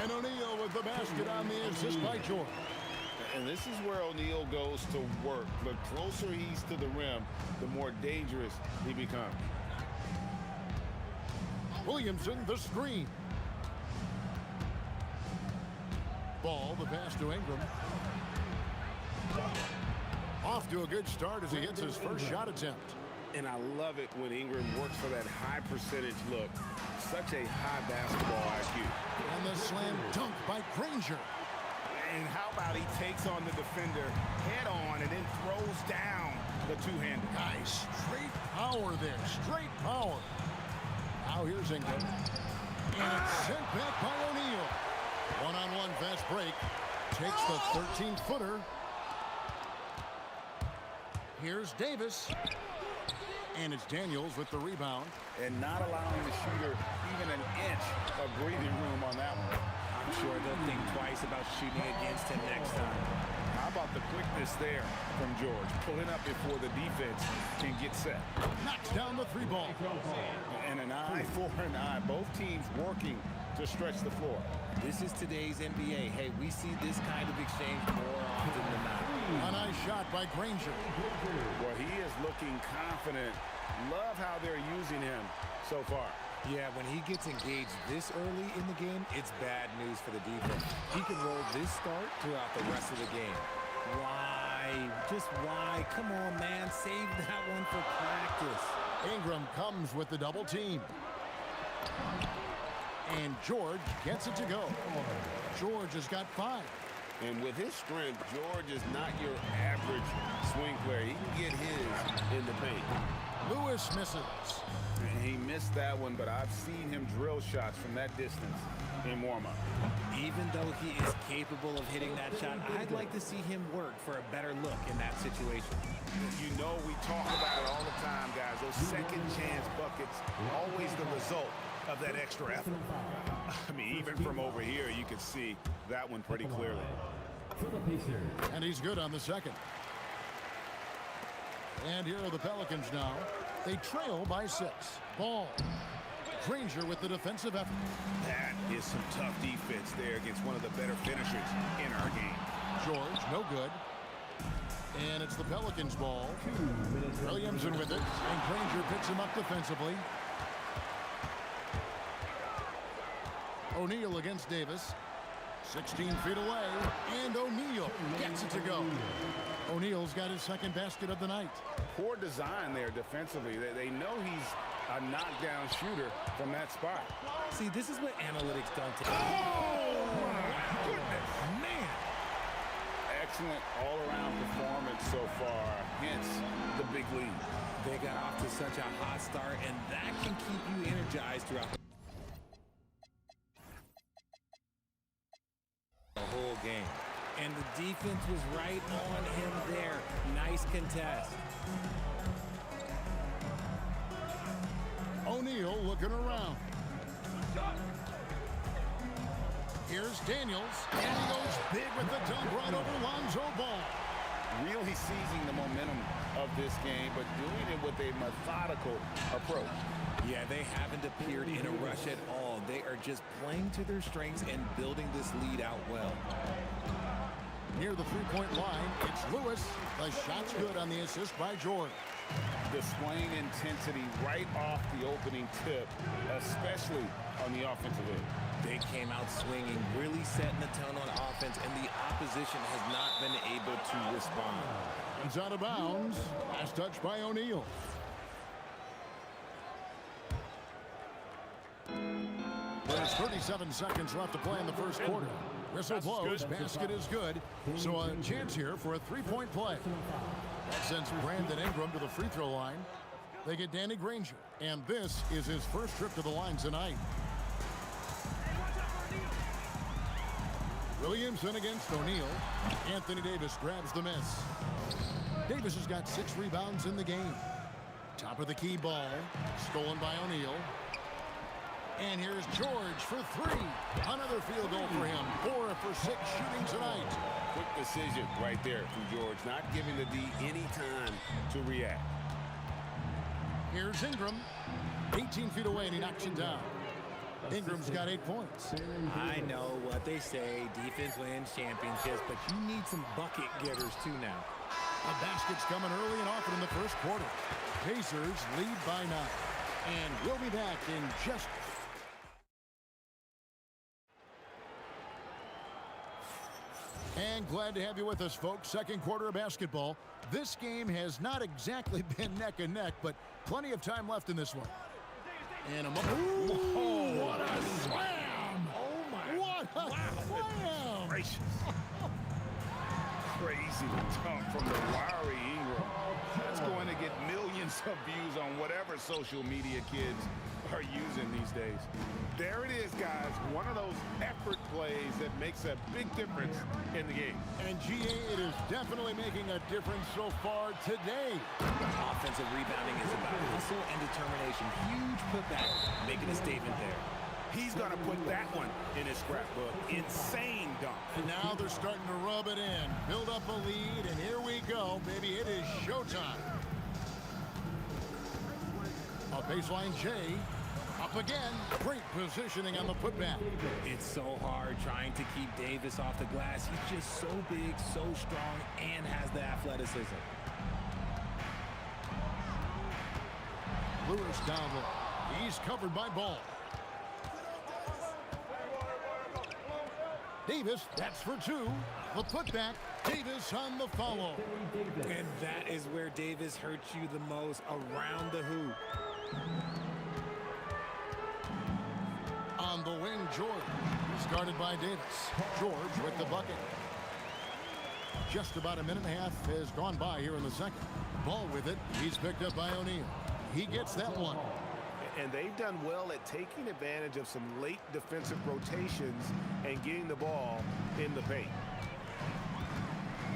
And O'Neal with the basket on the assist by George. And this is where O'Neal goes to work. The closer he's to the rim, the more dangerous he becomes. Williamson, the screen. Ball, the pass to Ingram. Off to a good start as he gets his first shot attempt. And I love it when Ingram works for that high percentage look. Such a high basketball IQ. And the slam dunk by Granger. And how about he takes on the defender head on and then throws down the two-hander. Nice straight power there. Straight power. Now here's Ingram. And it's sent back by O'Neal. One-on-one fast break. Takes the 13-footer. Here's Davis. And it's Daniels with the rebound. And not allowing the shooter even an inch of breathing room on that one. I'm sure they'll think twice about shooting against him next time. How about the quickness there from George? Pulling up before the defense can get set. Knocks down the three ball. And an eye for an eye. Both teams working to stretch the floor. This is today's NBA. Hey, we see this kind of exchange more often than not. A nice shot by Granger. Well, he is looking confident. Love how they're using him so far. Yeah, when he gets engaged this early in the game, it's bad news for the defense. He can roll this start throughout the rest of the game. Why? Just why? Come on, man. Save that one for practice. Ingram comes with the double team. And George gets it to go. George has got 5. And with his strength, George is not your average swing player. He can get his in the paint. Lewis misses. He missed that one, but I've seen him drill shots from that distance in warm-up. Even though he is capable of hitting that shot, I'd like to see him work for a better look in that situation. You know we talk about it all the time, guys. Those second chance buckets, always the result of that extra effort. I mean, even from over here, you can see that one pretty clearly. And he's good on the second. And here are the Pelicans now. They trail by 6. Ball. Granger with the defensive effort. That is some tough defense there against one of the better finishers in our game. George, no good. And it's the Pelicans' ball. Williamson with it. And Granger picks him up defensively. O'Neal against Davis. 16 feet away. And O'Neal gets it to go. O'Neal's got his second basket of the night. Poor design there defensively. They know he's a knockdown shooter from that spot. See, this is what analytics don't take. Oh, my goodness. Man. Excellent all-around performance so far, hence the big lead. They got off to such a hot start, and that can keep you energized throughout the whole game. And the defense was right on him there. Nice contest. O'Neal looking around. Here's Daniels. And he goes big with the dunk right over Lonzo Ball. Really seizing the momentum of this game, but doing it with a methodical approach. Yeah, they haven't appeared in a rush at all. They are just playing to their strengths and building this lead out well. Near the three-point line, it's Lewis. The shot's good on the assist by George. Displaying intensity right off the opening tip, especially on the offensive end. They came out swinging, really setting the tone on offense, and the opposition has not been able to respond. It's out of bounds. Last touch by O'Neal. There's 37 seconds left to play in the first quarter. Whistle blows, basket is good. So a chance here for a three-point play. That sends Brandon Ingram to the free throw line. They get Danny Granger, and this is his first trip to the line tonight. Williamson against O'Neal. Anthony Davis grabs the miss. Davis has got 6 rebounds in the game. Top of the key ball, stolen by O'Neal. And here's George for 3. Another field goal for him. 4 for 6 shooting tonight. Quick decision right there from George, not giving the D any time to react. Here's Ingram. 18 feet away, and he knocks it down. Ingram's got 8 points. I know what they say, defense wins championships, but you need some bucket getters too now. The basket's coming early and often in the first quarter. Pacers lead by 9. And we'll be back in just... And glad to have you with us, folks. Second quarter of basketball. This game has not exactly been neck and neck, but plenty of time left in this one. And a Whoa, what a slam! Oh my! What a slam! Gracious. Crazy dunk from the wiry Ingram. That's going to get millions of views on whatever social media kids are using these days. There it is, guys. One of those effort plays that makes a big difference in the game. And GA, it is definitely making a difference so far today. Offensive rebounding is about hustle and determination. Huge putback, making a statement there. He's going to put that one in his scrapbook. Insane dunk. And now they're starting to rub it in. Build up a lead, and here we go, baby. It is showtime. A baseline J. Up again. Great positioning on the putback. It's so hard trying to keep Davis off the glass. He's just so big, so strong, and has the athleticism. Lewis down low. He's covered by Ball. Davis, that's for 2. The putback, Davis on the follow. And that is where Davis hurts you the most, around the hoop. On the wing, George. Started by Davis. George with the bucket. Just about a minute and a half has gone by here in the second. Ball with it. He's picked up by O'Neal. He gets that one. And they've done well at taking advantage of some late defensive rotations and getting the ball in the paint.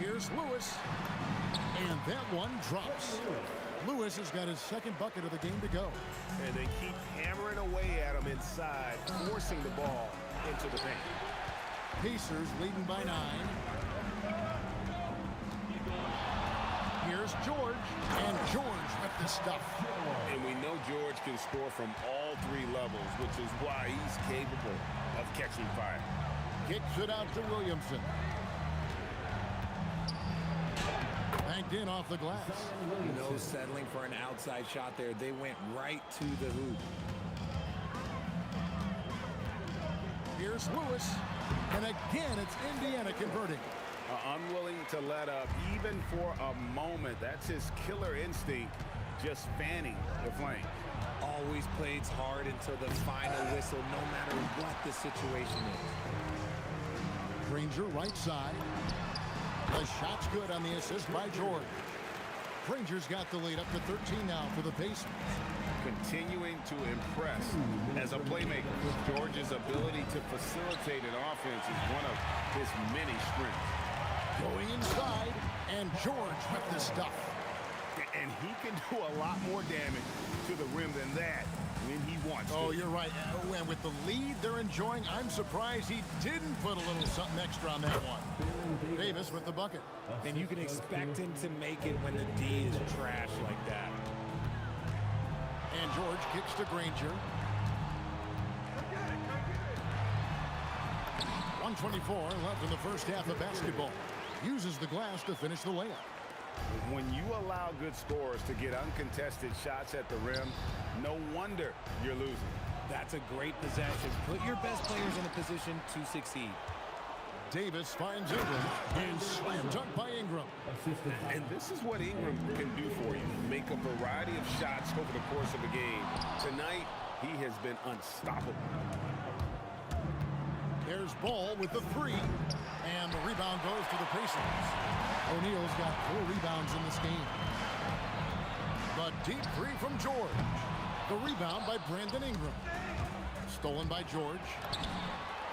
Here's Lewis. And that one drops. Lewis has got his second bucket of the game to go. And they keep hammering away at him inside, forcing the ball into the paint. Pacers leading by 9. Here's George. And George with the stuff. And we know George can score from all 3 levels, which is why he's capable of catching fire. Kicks it out to Williamson. Banked in off the glass. No settling for an outside shot there. They went right to the hoop. Here's Lewis. And again, it's Indiana converting. Unwilling to let up even for a moment. That's his killer instinct, just fanning the flame. Always plays hard until the final whistle, no matter what the situation is. Granger right side. The shot's good on the assist by George. Granger's got the lead up to 13 now for the Pacers. Continuing to impress as a playmaker. George's ability to facilitate an offense is one of his many strengths. Going inside, and George with the stuff. And he can do a lot more damage to the rim than that when he wants to. Oh, you're right. And with the lead they're enjoying, I'm surprised he didn't put a little something extra on that one. Davis with the bucket. And you can expect him to make it when the D is trash like that. And George kicks to Granger. 1:24 left in the first half of basketball. Uses the glass to finish the layup. When you allow good scorers to get uncontested shots at the rim, no wonder you're losing. That's a great possession. Put your best players in a position to succeed. Davis finds Ingram and slam dunk by Ingram. And this is what Ingram can do for you. Make a variety of shots over the course of a game. Tonight, he has been unstoppable. There's Ball with the three, and the rebound goes to the Pacers. O'Neal's got 4 rebounds in this game. The deep three from George. The rebound by Brandon Ingram. Stolen by George.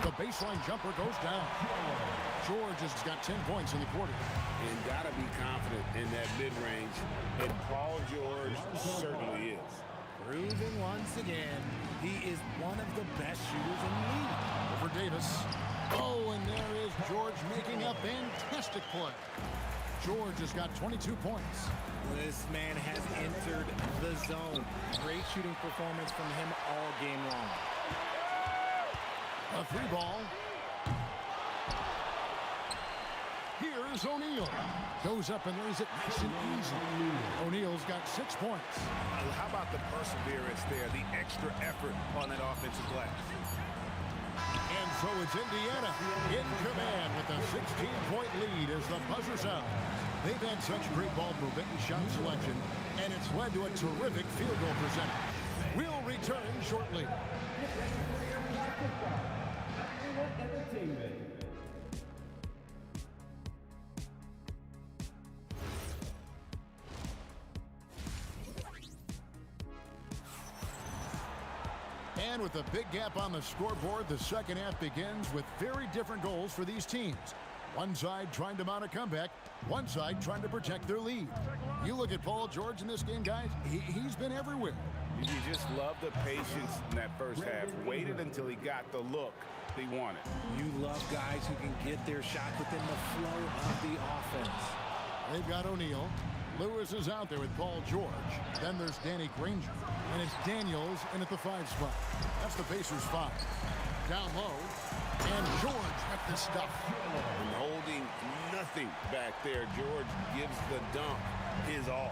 The baseline jumper goes down. George has got 10 points in the quarter. And got to be confident in that mid-range. And Paul George certainly is. Proving once again, he is one of the best shooters in the league. Over Davis. Oh, and there is George making a fantastic play. George has got 22 points. This man has entered the zone. Great shooting performance from him all game long. A 3 ball. Here's O'Neal. Goes up and lays it nice and easy. O'Neal's got 6 points. How about the perseverance there, the extra effort on that offensive glass? And so it's Indiana in command with a 16-point lead as the buzzer's out. They've had such great ball movement and shot selection, and it's led to a terrific field goal percentage. We'll return shortly. And with a big gap on the scoreboard, the second half begins with very different goals for these teams. One side trying to mount a comeback, one side trying to protect their lead. You look at Paul George in this game, guys, he's been everywhere. You just love the patience in that first half. Waited until he got the look he wanted. You love guys who can get their shot within the flow of the offense. They've got O'Neal. Lewis is out there with Paul George. Then there's Danny Granger. And it's Daniels in at the 5 spot. That's the Pacers 5. Down low. And George with the stuff. And holding nothing back there. George gives the dunk his all.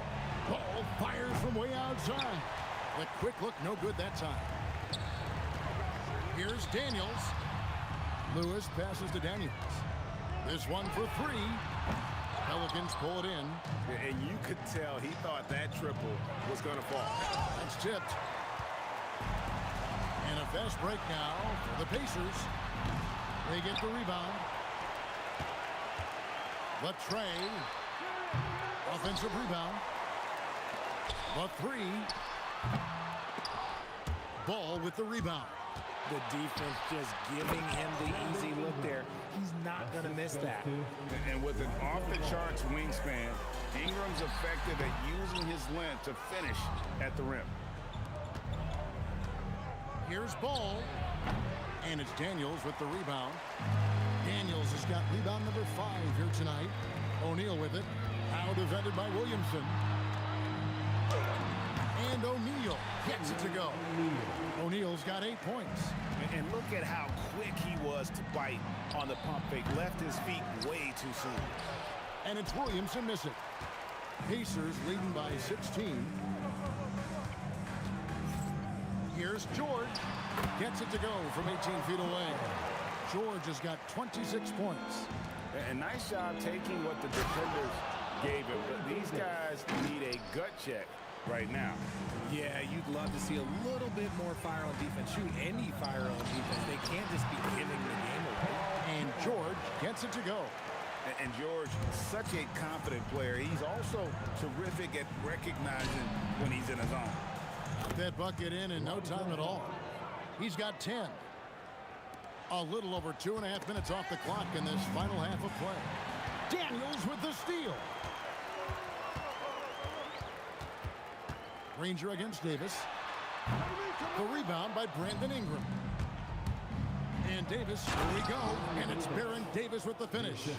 Ball fires from way outside. The quick look, no good that time. Here's Daniels. Lewis passes to Daniels. This one for 3. Pelicans pull it in. And you could tell he thought that triple was going to fall. That's tipped. And a fast break now for the Pacers. They get the rebound. The tray. Offensive rebound. The 3. Ball with the rebound. The defense just giving him the easy look there. He's not going to miss that. And with an off-the-charts wingspan, Ingram's effective at using his length to finish at the rim. Here's Ball. And it's Daniels with the rebound. Daniels has got rebound number 5 here tonight. O'Neal with it. Now defended by Williamson. And O'Neal gets it to go. O'Neal's got 8 points. And look at how quick he was to bite on the pump fake. Left his feet way too soon. And it's Williamson missing. Pacers leading by 16. Here's George. Gets it to go from 18 feet away. George has got 26 points. And nice job taking what the defenders gave him. But these guys need a gut check right now. Yeah, you'd love to see a little bit more fire on defense. Shoot any fire on defense. They can't just be giving the game away. And George gets it to go. And George, such a confident player. He's also terrific at recognizing when he's in his zone. That bucket in no time at all. He's got 10. A little over 2.5 minutes off the clock in this final half of play. Daniels with the steal. Granger against Davis. The rebound by Brandon Ingram. And Davis, here we go. And it's Baron Davis with the finish.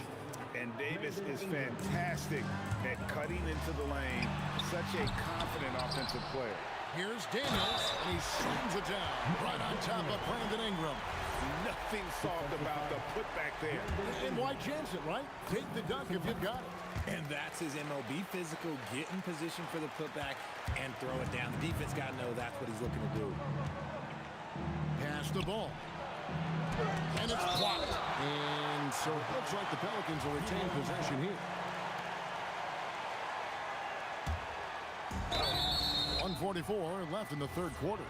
And Davis is fantastic at cutting into the lane. Such a confident offensive player. Here's Daniels, and he slams it down right on top of Brandon Ingram. Nothing soft about the putback there. And why chance it, right? Take the dunk if you've got it. And that's his MO. Be physical, get in position for the putback, and throw it down. The defense got to know that's what he's looking to do. pass the ball. And it's blocked. And so it looks like the Pelicans will retain possession here. 1:44 left in the third quarter.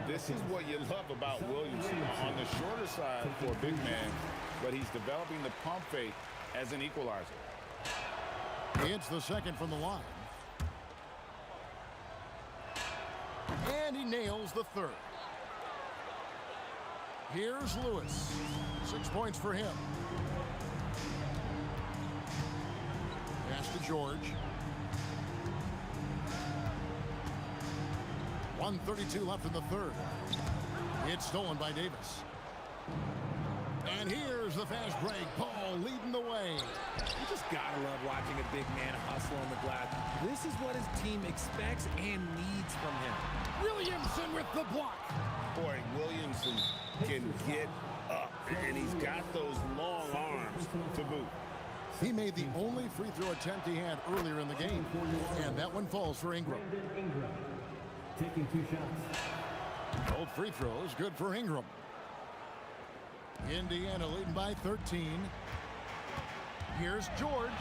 This is what you love about Williamson. On the shorter side for a big man, but he's developing the pump fake as an equalizer. It's the second from the line. And he nails the third. Here's Lewis. 6 points for him. Pass to George. 1:32 left in the third. It's stolen by Davis. And here's the fast break. Paul leading the way. You just gotta love watching a big man hustle on the glass. This is what his team expects and needs from him. Williamson with the block. Boy, Williamson can get up, and he's got those long arms to boot. He made the only free throw attempt he had earlier in the game. And that one falls for Ingram. Ingram taking 2 shots. Both free throws good for Ingram. Indiana leading by 13. Here's George.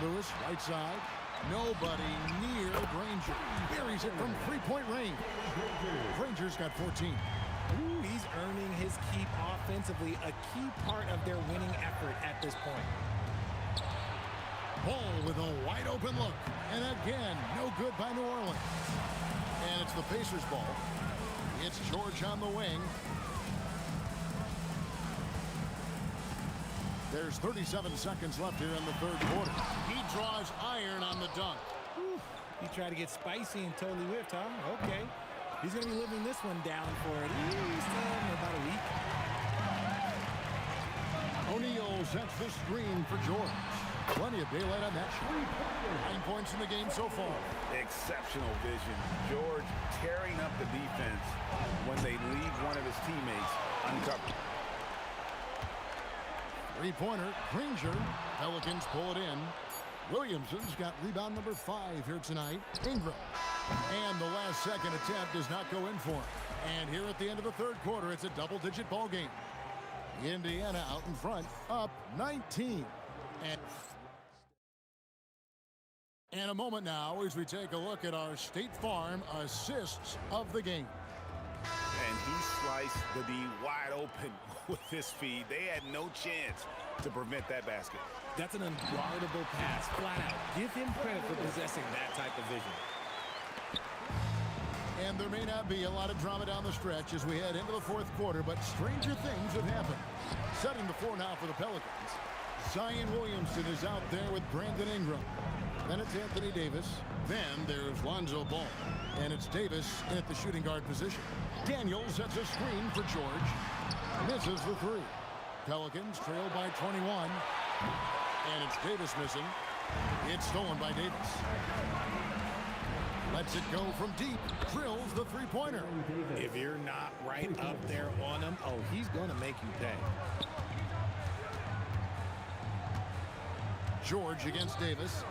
Lewis, right side. Nobody near Granger. Buries it from three-point range. Granger's got 14. Ooh, he's earning his keep offensively, a key part of their winning effort at this point. Ball with a wide open look. And again, no good by New Orleans. And it's the Pacers' ball. It's George on the wing. There's 37 seconds left here in the third quarter. He draws iron on the dunk. Whew. He tried to get spicy and totally whiffed, huh? Okay. He's going to be living this one down for at least about a week. O'Neal sets the screen for George. Plenty of daylight on that shot. 9 points in the game so far. Exceptional vision. George tearing up the defense when they leave one of his teammates uncovered. Three-pointer, Granger. Pelicans pull it in. Williamson's got rebound number 5 here tonight. Ingram. And the last second attempt does not go in for him. And here at the end of the third quarter, it's a double-digit ball game. Indiana out in front, up 19. And a moment now as we take a look at our State Farm assists of the game. And he sliced the D wide open with his feed. They had no chance to prevent that basket. That's an unguardable pass, flat out. Give him credit for possessing that type of vision. And there may not be a lot of drama down the stretch as we head into the fourth quarter, but stranger things have happened. Setting the floor now for the Pelicans. Zion Williamson is out there with Brandon Ingram. Then it's Anthony Davis. Then there's Lonzo Ball. And it's Davis at the shooting guard position. Daniels sets a screen for George. Misses the 3. Pelicans trail by 21. And it's Davis missing. It's stolen by Davis. Lets it go from deep. Drills the three-pointer. If you're not right up there on him, oh, he's going to make you pay. George against Davis.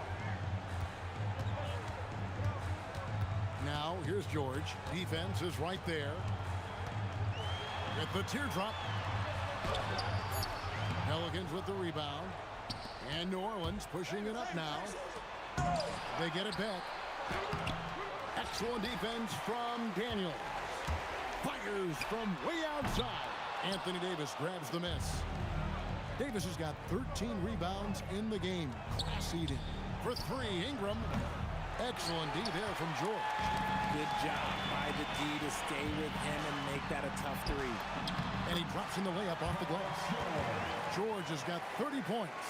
Now, here's George. Defense is right there. With the teardrop. Pelicans with the rebound. And New Orleans pushing it up now. They get it back. Excellent defense from Daniel. Fires from way outside. Anthony Davis grabs the miss. Davis has got 13 rebounds in the game. Class eating. For 3, Ingram. Excellent D there from George. Good job by the D to stay with him and make that a tough 3. And he drops in the layup off the glass. George has got 30 points.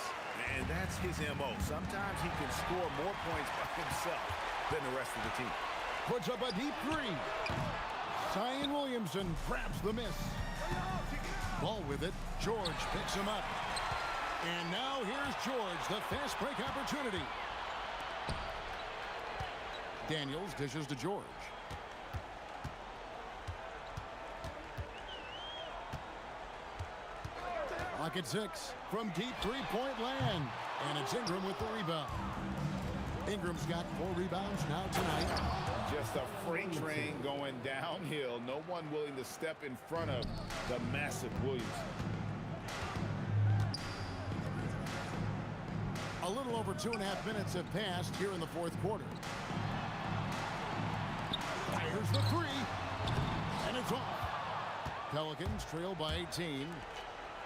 And that's his MO. Sometimes he can score more points by himself than the rest of the team. Puts up a deep 3. Zion Williamson grabs the miss. Ball with it. George picks him up. And now here's George, the fast break opportunity. Daniels dishes to George. Clock at 6 from deep three-point land. And it's Ingram with the rebound. Ingram's got 4 rebounds now tonight. Just a freight train going downhill. No one willing to step in front of the massive Williams. A little over 2.5 minutes have passed here in the fourth quarter. Fires the three, and it's off. Pelicans trail by 18.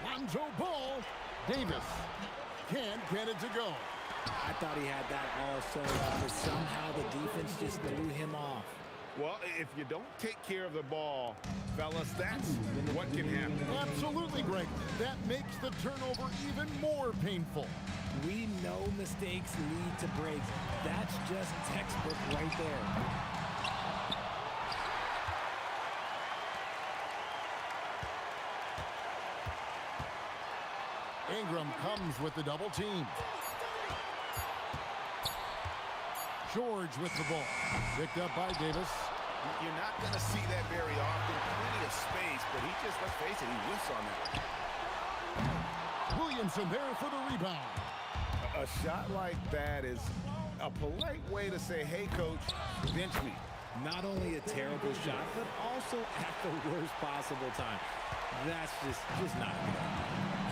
Lonzo Ball. Davis can't get it to go. I thought he had that all sorted out, but somehow the defense just threw him off. Well, if you don't take care of the ball, fellas, that's what can happen. Absolutely, Greg. That makes the turnover even more painful. We know mistakes lead to breaks. That's just textbook right there. Ingram comes with the double team. George with the ball. Picked up by Davis. You're not going to see that very often. Plenty of space, but he just, let's face it, he whiffs on that. Williamson there for the rebound. A shot like that is a polite way to say, hey, coach, bench me. Not only a terrible shot, but also at the worst possible time. That's just not good.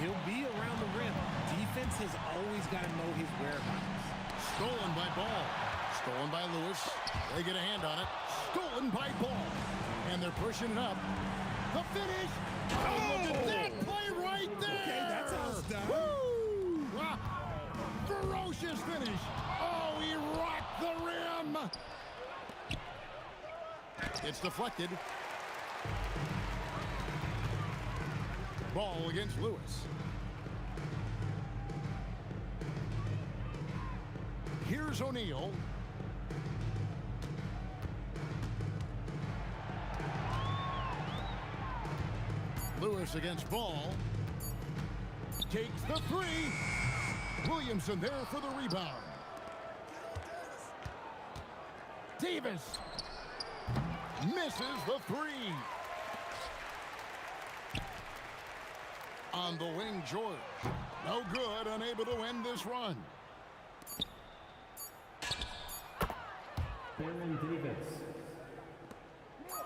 He'll be around the rim. Defense has always got to know his whereabouts. Stolen by Ball. Stolen by Lewis. They get a hand on it. Stolen by Ball. And they're pushing it up. The finish. Oh, look at that play right there. Okay, that's how it's done. Woo! Ferocious finish. Oh, he rocked the rim. It's deflected. Ball against Lewis. Here's O'Neal. Lewis against Ball. Takes the three. Williamson there for the rebound. Davis misses the three. On the wing, George. No good, unable to end this run. Baron Davis. Feel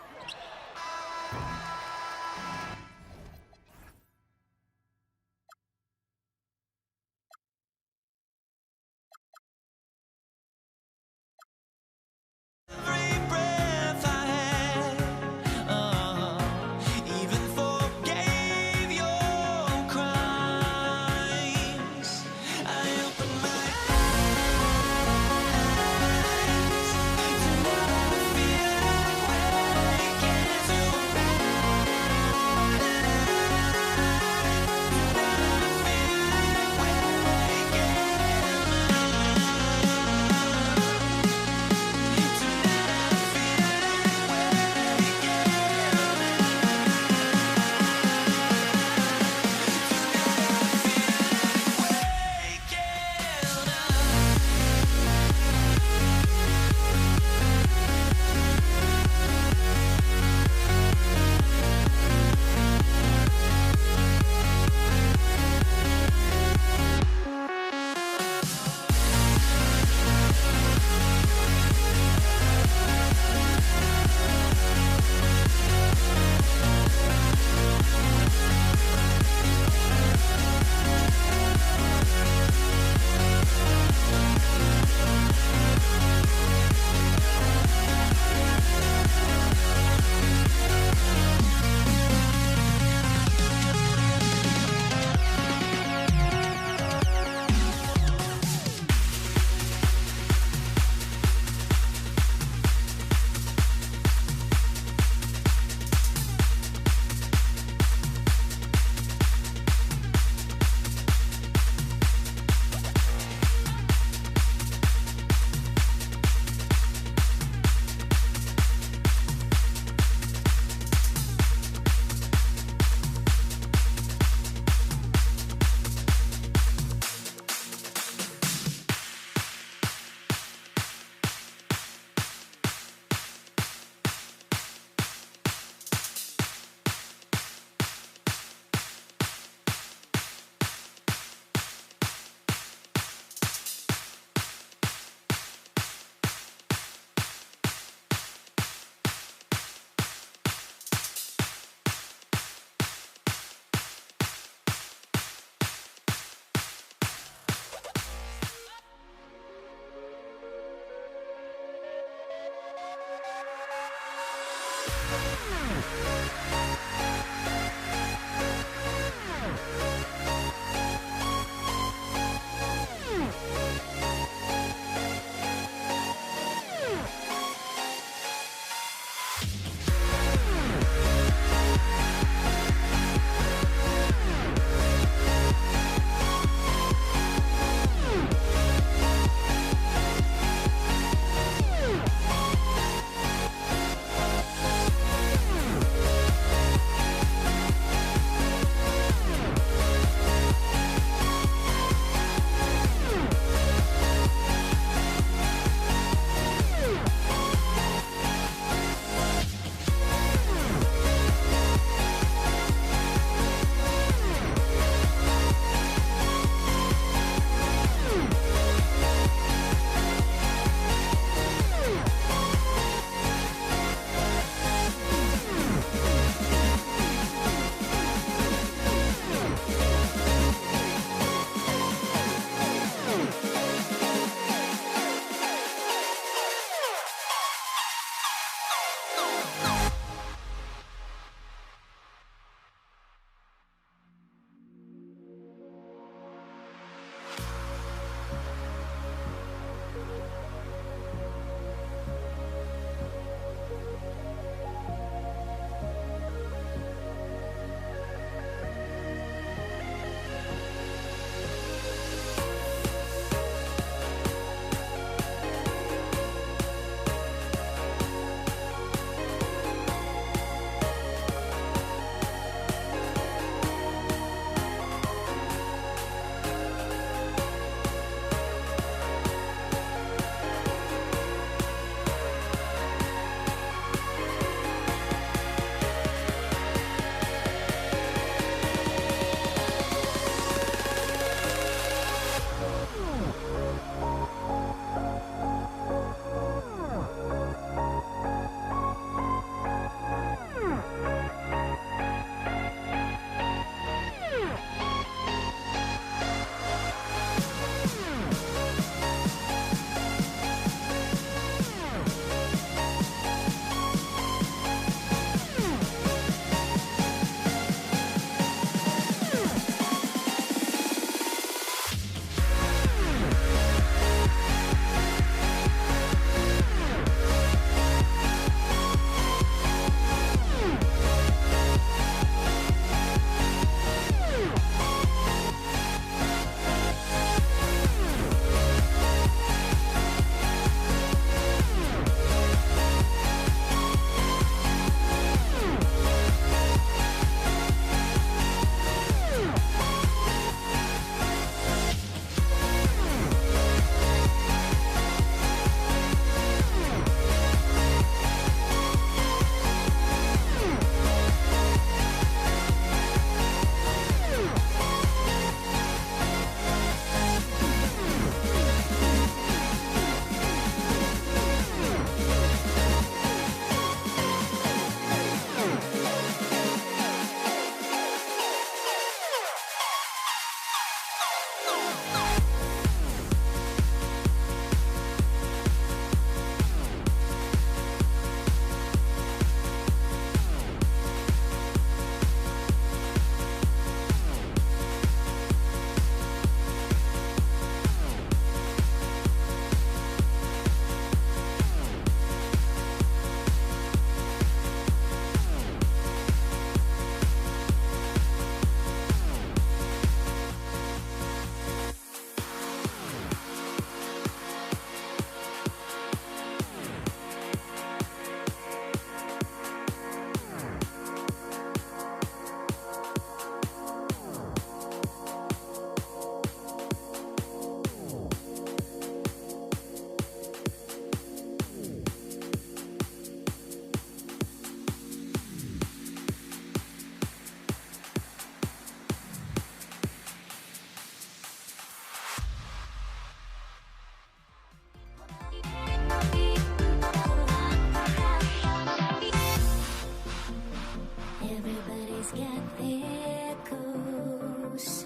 there it goes.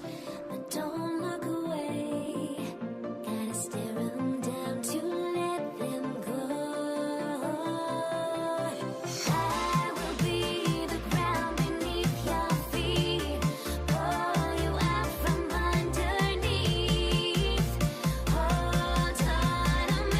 But don't look away. Gotta stare 'em down to let them go. I will be the ground beneath your feet. Pull you out from underneath. Hold on to me.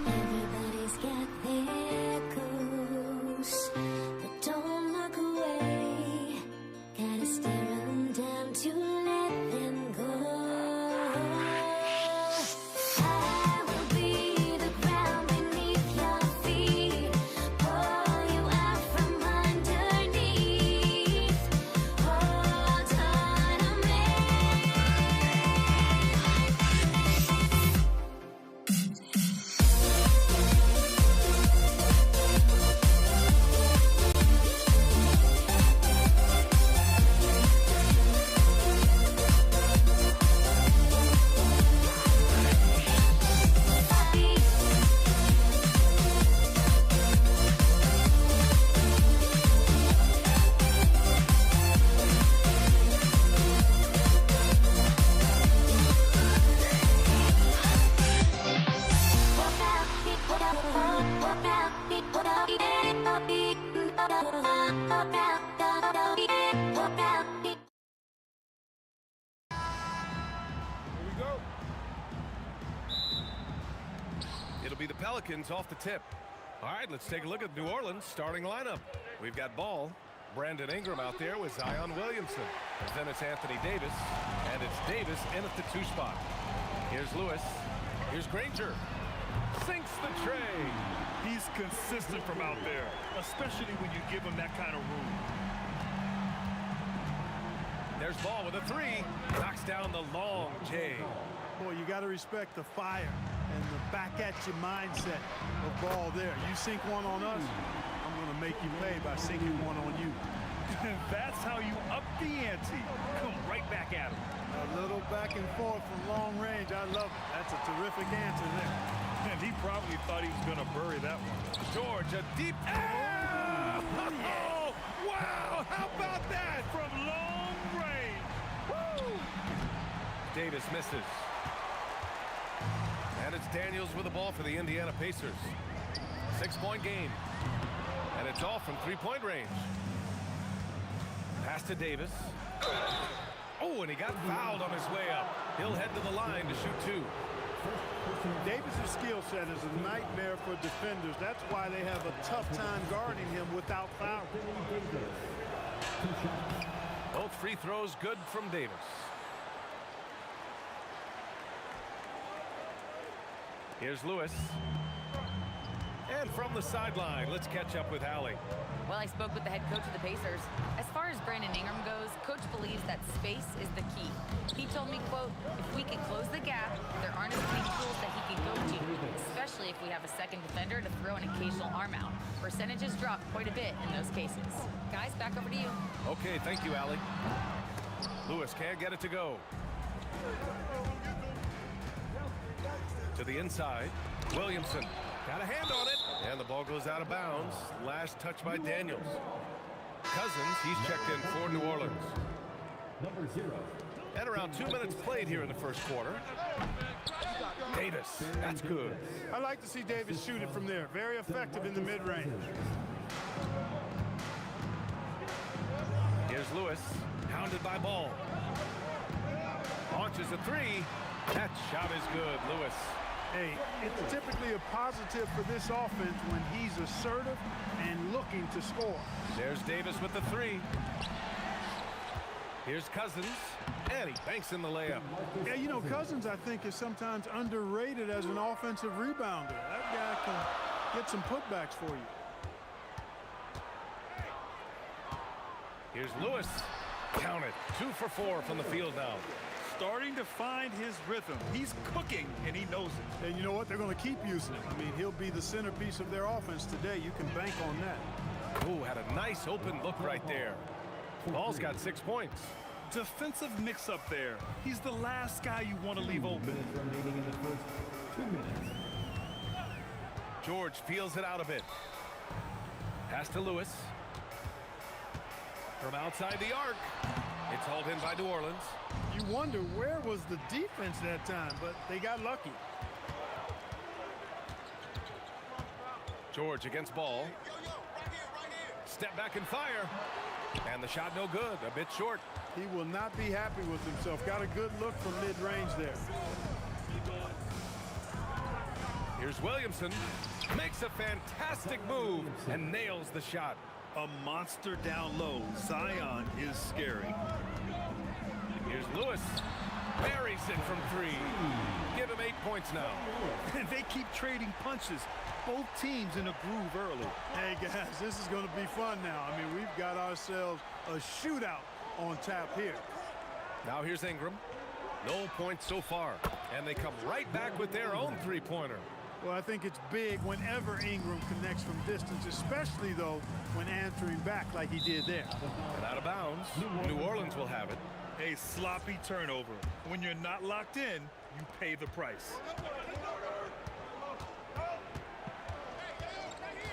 Everybody's got their goals, but don't look away. Gotta stare 'em down to let them go. I will be the ground beneath your feet. Pull you out from underneath. Hold on to me. Here we go. It'll be the Pelicans off the tip. All right, let's take a look at New Orleans' starting lineup. We've got Ball, Brandon Ingram out there with Zion Williamson. Then it's Anthony Davis, and it's Davis in at the 2 spot. Here's Lewis. Here's Granger. Sinks the tray. He's consistent from out there, especially when you give him that kind of room. There's Ball with a 3. Knocks down the long J. Boy, you got to respect the fire and the back-at-you mindset of Ball there. You sink one on us, I'm going to make you pay by sinking one on you. That's how you up the ante. Come right back at him. A little back and forth from long range. I love it. That's a terrific answer there. And he probably thought he was going to bury that one. George, a deep... Oh, wow! How about that? From long range. Woo! Davis misses. And it's Daniels with the ball for the Indiana Pacers. 6-point game. And it's off from 3-point range. Pass to Davis. Oh, and he got fouled on his way up. He'll head to the line to shoot 2. Davis's skill set is a nightmare for defenders. That's why they have a tough time guarding him without foul. Both free throws good from Davis. Here's Lewis. And from the sideline, let's catch up with Allie. Well, I spoke with the head coach of the Pacers. As far as Brandon Ingram goes, coach believes that space is the key. He told me, quote, if we can close the gap, there aren't as many tools that he can go to, especially if we have a second defender to throw an occasional arm out. Percentages drop quite a bit in those cases. Guys, back over to you. Okay, thank you, Allie. Lewis can't get it to go. To the inside, Williamson. Got a hand on it, and the ball goes out of bounds. Last touch by Daniels. Cousins, he's checked in for New Orleans. Number 0. And around 2 minutes played here in the first quarter. Davis, that's good. I like to see Davis shoot it from there. Very effective in the mid-range. Here's Lewis, hounded by Ball. Launches a three. That shot is good, Lewis. Hey, it's typically a positive for this offense when he's assertive and looking to score. There's Davis with the three. Here's Cousins, and he banks in the layup. Yeah, you know, Cousins, I think, is sometimes underrated as an offensive rebounder. That guy can get some putbacks for you. Here's Lewis. Count it. 2 for 4 from the field now. Starting to find his rhythm. He's cooking, and he knows it. And you know what? They're going to keep using him. I mean, he'll be the centerpiece of their offense today. You can bank on that. Ooh, had a nice open look right there. Ball's got 6 points. Defensive mix-up there. He's the last guy you want to leave open. Remaining in the first 2 minutes. George feels it out a bit. Pass to Lewis. From outside the arc. It's hauled in by New Orleans. You wonder where was the defense that time, but they got lucky. George against Ball. Step back and fire. And the shot no good, a bit short. He will not be happy with himself. Got a good look from mid-range there. Here's Williamson. Makes a fantastic move and nails the shot. A monster down low. Zion is scary. Here's Lewis. Buries it from 3. Give him 8 points now. And they keep trading punches. Both teams in a groove early. Hey, guys, this is going to be fun now. I mean, we've got ourselves a shootout on tap here. Now here's Ingram. No points so far. And they come right back with their own three-pointer. Well, I think it's big whenever Ingram connects from distance, especially, though, when answering back like he did there. And out of bounds, New Orleans will have it. A sloppy turnover. When you're not locked in, you pay the price.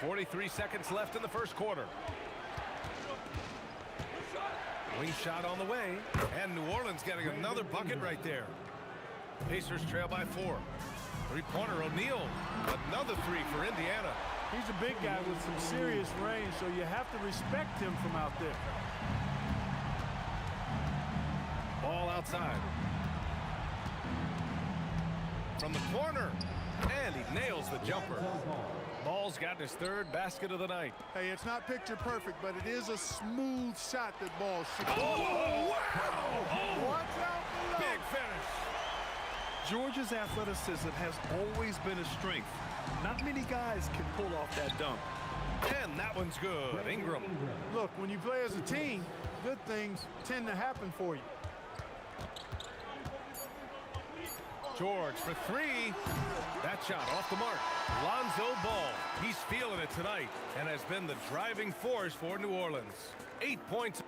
43 seconds left in the first quarter. Wing shot on the way, and New Orleans getting another bucket right there. Pacers trail by 4. Three-pointer O'Neal. Another 3 for Indiana. He's a big guy with some serious range, so you have to respect him from out there. Ball outside. From the corner. And he nails the jumper. Ball's gotten his 3rd basket of the night. Hey, it's not picture perfect, but it is a smooth shot that Ball shoots. Oh, wow! Oh, watch out below. Big finish. Georgia's athleticism has always been a strength. Not many guys can pull off that dunk. And that one's good. Ingram. Look, when you play as a team, good things tend to happen for you. George for 3. That shot off the mark. Lonzo Ball. He's feeling it tonight and has been the driving force for New Orleans. 8 points.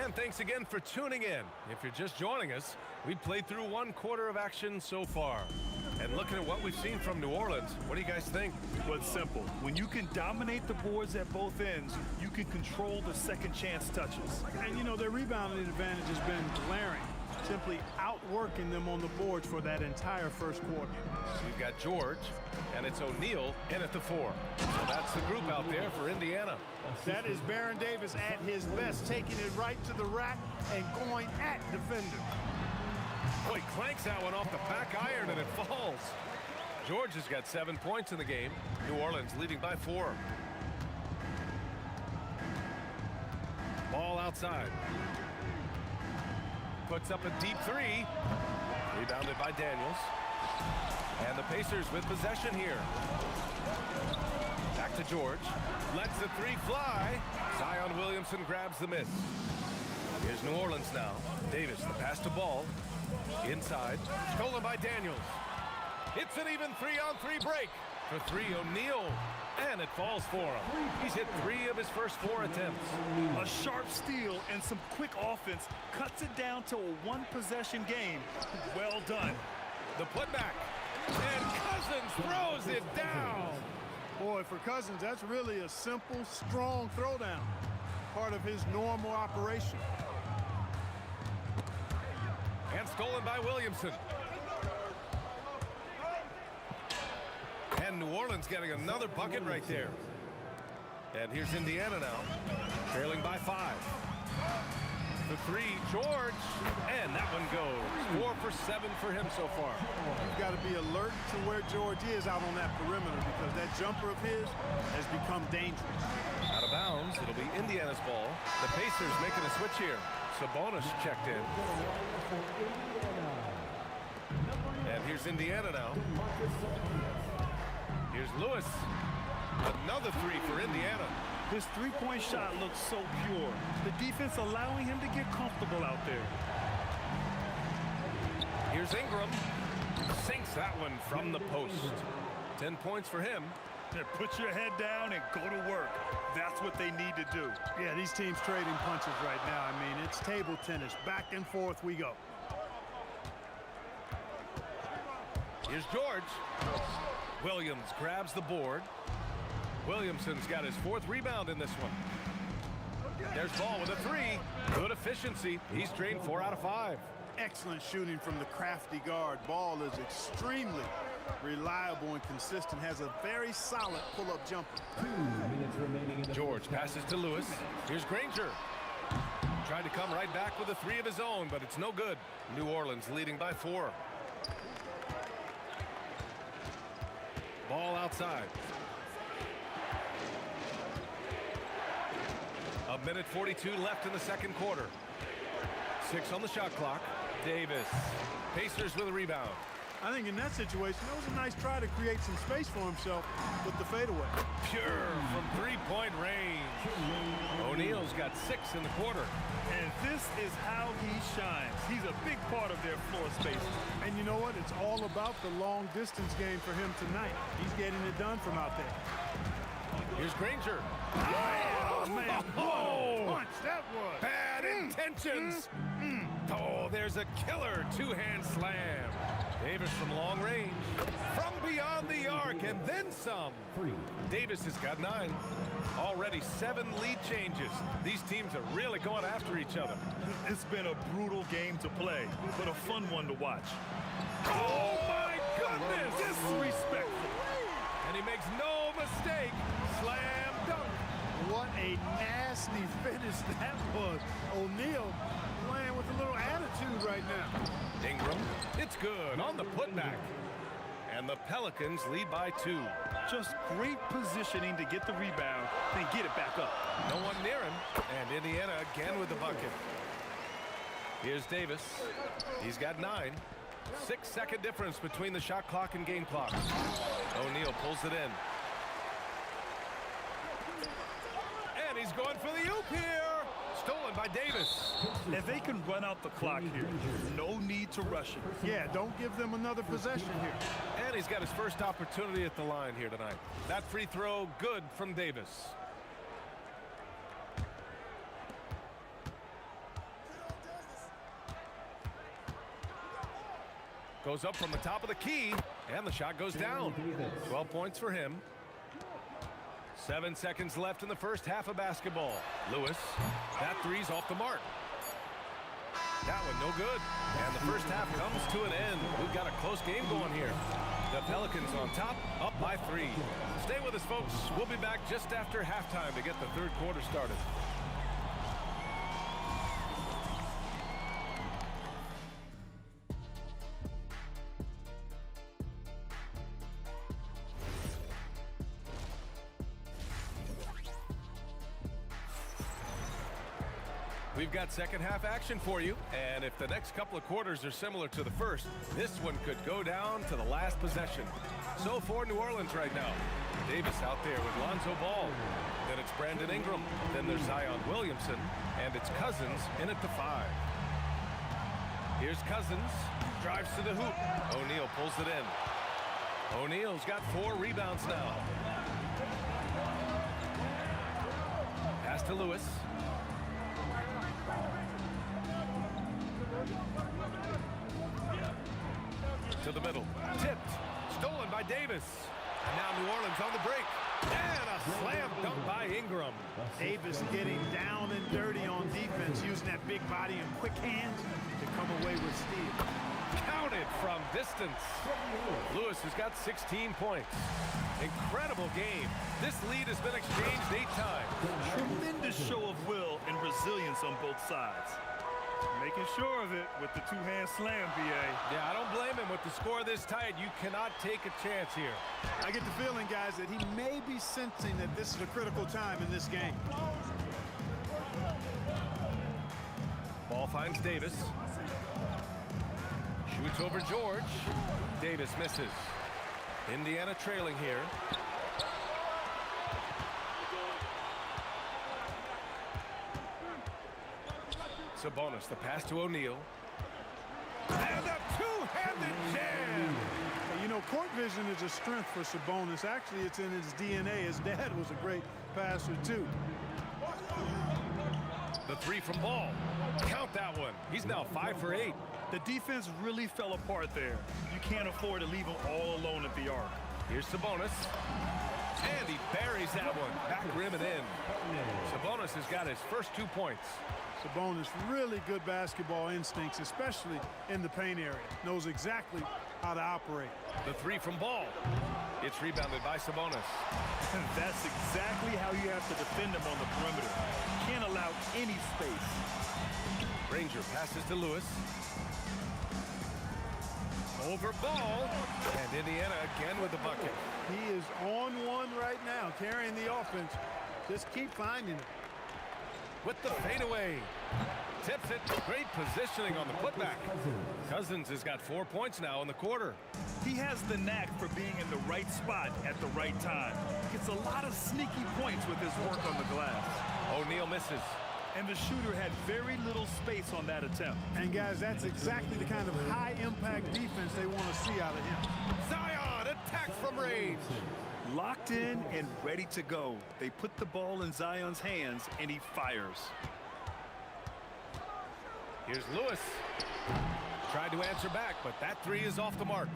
And thanks again for tuning in. If you're just joining us, we played through 1 quarter of action so far. And looking at what we've seen from New Orleans, what do you guys think? Well, it's simple. When you can dominate the boards at both ends, you can control the second chance touches. And, you know, their rebounding advantage has been glaring, simply outworking them on the boards for that entire first quarter. We've got George, and it's O'Neal in at the 4. So that's the group out there for Indiana. That is Baron Davis at his best, taking it right to the rack and going at defender. Boy, he clanks that one off the back iron and it falls. George has got 7 points in the game. New Orleans leading by 4. Ball outside. Puts up a deep 3. Rebounded by Daniels. And the Pacers with possession here. Back to George. Lets the 3 fly. Zion Williamson grabs the miss. Here's New Orleans now. Davis, the pass to Ball. Inside. Stolen by Daniels. It's an even 3-on-3 break. For 3, O'Neal. And it falls for him. He's hit 3 of his first 4 attempts. A sharp steal and some quick offense cuts it down to a 1-possession game. Well done. The putback. And Cousins throws it down. Boy, for Cousins, that's really a simple, strong throwdown. Part of his normal operation. And stolen by Williamson. And New Orleans getting another bucket right there. And here's Indiana now, trailing by 5. The 3, George, and that one goes. 4 for 7 for him so far. You've got to be alert to where George is out on that perimeter because that jumper of his has become dangerous. Out of bounds, it'll be Indiana's ball. The Pacers making a switch here. Sabonis checked in. And here's Indiana now. Here's Lewis. Another 3 for Indiana. His three-point shot looks so pure. The defense allowing him to get comfortable out there. Here's Ingram. Sinks that one from the post. 10 points for him. Yeah, put your head down and go to work. That's what they need to do. Yeah, these teams trading punches right now. I mean, it's table tennis. Back and forth we go. Here's George. Williams grabs the board. Williamson's got his 4th rebound in this one. There's Ball with a 3. Good efficiency. He's drained 4 out of 5. Excellent shooting from the crafty guard. Ball is extremely reliable and consistent. Has a very solid pull-up jumper. 2 minutes remaining in the George passes to Lewis. Here's Granger. Tried to come right back with a 3 of his own, but it's no good. New Orleans leading by 4. Ball outside. A minute 42 left in the second quarter. 6 on the shot clock. Davis. Pacers with a rebound. I think in that situation, that was a nice try to create some space for himself with the fadeaway. Pure from 3-point range. O'Neal's got 6 in the quarter. And this is how he shines. He's a big part of their floor space. And you know what? It's all about the long distance game for him tonight. He's getting it done from out there. Here's Granger. Oh, man. What a punch that was. Bad intentions. Oh, there's a killer 2-hand slam. Davis from long range. From beyond the arc and then some. 3. Davis has got 9. Already 7 lead changes. These teams are really going after each other. It's been a brutal game to play, but a fun one to watch. Oh, my goodness. Disrespectful. And he makes no mistake. Slam dunk. What a nasty finish that was. O'Neal playing with a little attitude right now. Ingram, it's good on the putback. And the Pelicans lead by 2. Just great positioning to get the rebound and get it back up. No one near him. And Indiana again with the bucket. Here's Davis. He's got 9. 6-second difference between the shot clock and game clock. O'Neal pulls it in. And he's going for the oop here. Stolen by Davis. If they can run out the clock here, no need to rush it. Yeah, don't give them another possession here. And he's got his first opportunity at the line here tonight. That free throw, good from Davis. Goes up from the top of the key, and the shot goes down. 12 points for him. 7 seconds left in the first half of basketball. Lewis, that 3's off the mark. That one no good. And the first half comes to an end. We've got a close game going here. The Pelicans on top, up by 3. Stay with us, folks. We'll be back just after halftime to get the third quarter started. We've got second half action for you, and if the next couple of quarters are similar to the first, this one could go down to the last possession. So for New Orleans right now, Davis out there with Lonzo Ball. Then it's Brandon Ingram. Then there's Zion Williamson, and it's Cousins in at the 5. Here's Cousins, drives to the hoop. O'Neal pulls it in. O'Neal's got 4 rebounds now. Pass to Lewis. To the middle. Tipped. Stolen by Davis. And now New Orleans on the break. And a slam dunk by Ingram. Davis getting down and dirty on defense, using that big body and quick hands to come away with steal. Counted from distance. Lewis has got 16 points. Incredible game. This lead has been exchanged 8 times. Tremendous show of will and resilience on both sides. Making sure of it with the two-hand slam, B.A. Yeah, I don't blame him. With the score this tight, you cannot take a chance here. I get the feeling, guys, that he may be sensing that this is a critical time in this game. Ball finds Davis. Shoots over George. Davis misses. Indiana trailing here. Sabonis, the pass to O'Neal. And a two-handed jam! You know, court vision is a strength for Sabonis. Actually, it's in his DNA. His dad was a great passer, too. The three from Ball. Count that one. He's now 5 for 8. The defense really fell apart there. You can't afford to leave him all alone at the arc. Here's Sabonis. And he buries that one. Back rim and in. Sabonis has got his first 2 points. Sabonis, really good basketball instincts, especially in the paint area. Knows exactly how to operate. The three from Ball. It's rebounded by Sabonis. And that's exactly how you have to defend him on the perimeter. Can't allow any space. Ranger passes to Lewis. Over Ball. And Indiana again with the bucket. He is on one right now, carrying the offense. Just keep finding it. With the fadeaway. Tips it. Great positioning on the putback. Cousins has got 4 points now in the quarter. He has the knack for being in the right spot at the right time. Gets a lot of sneaky points with his work on the glass. O'Neal misses. And the shooter had very little space on that attempt. And guys, that's exactly the kind of high-impact defense they want to see out of him. Zion attacks from range. Locked in and ready to go. They put the ball in Zion's hands, and he fires. Here's Lewis. Tried to answer back, but that three is off the mark.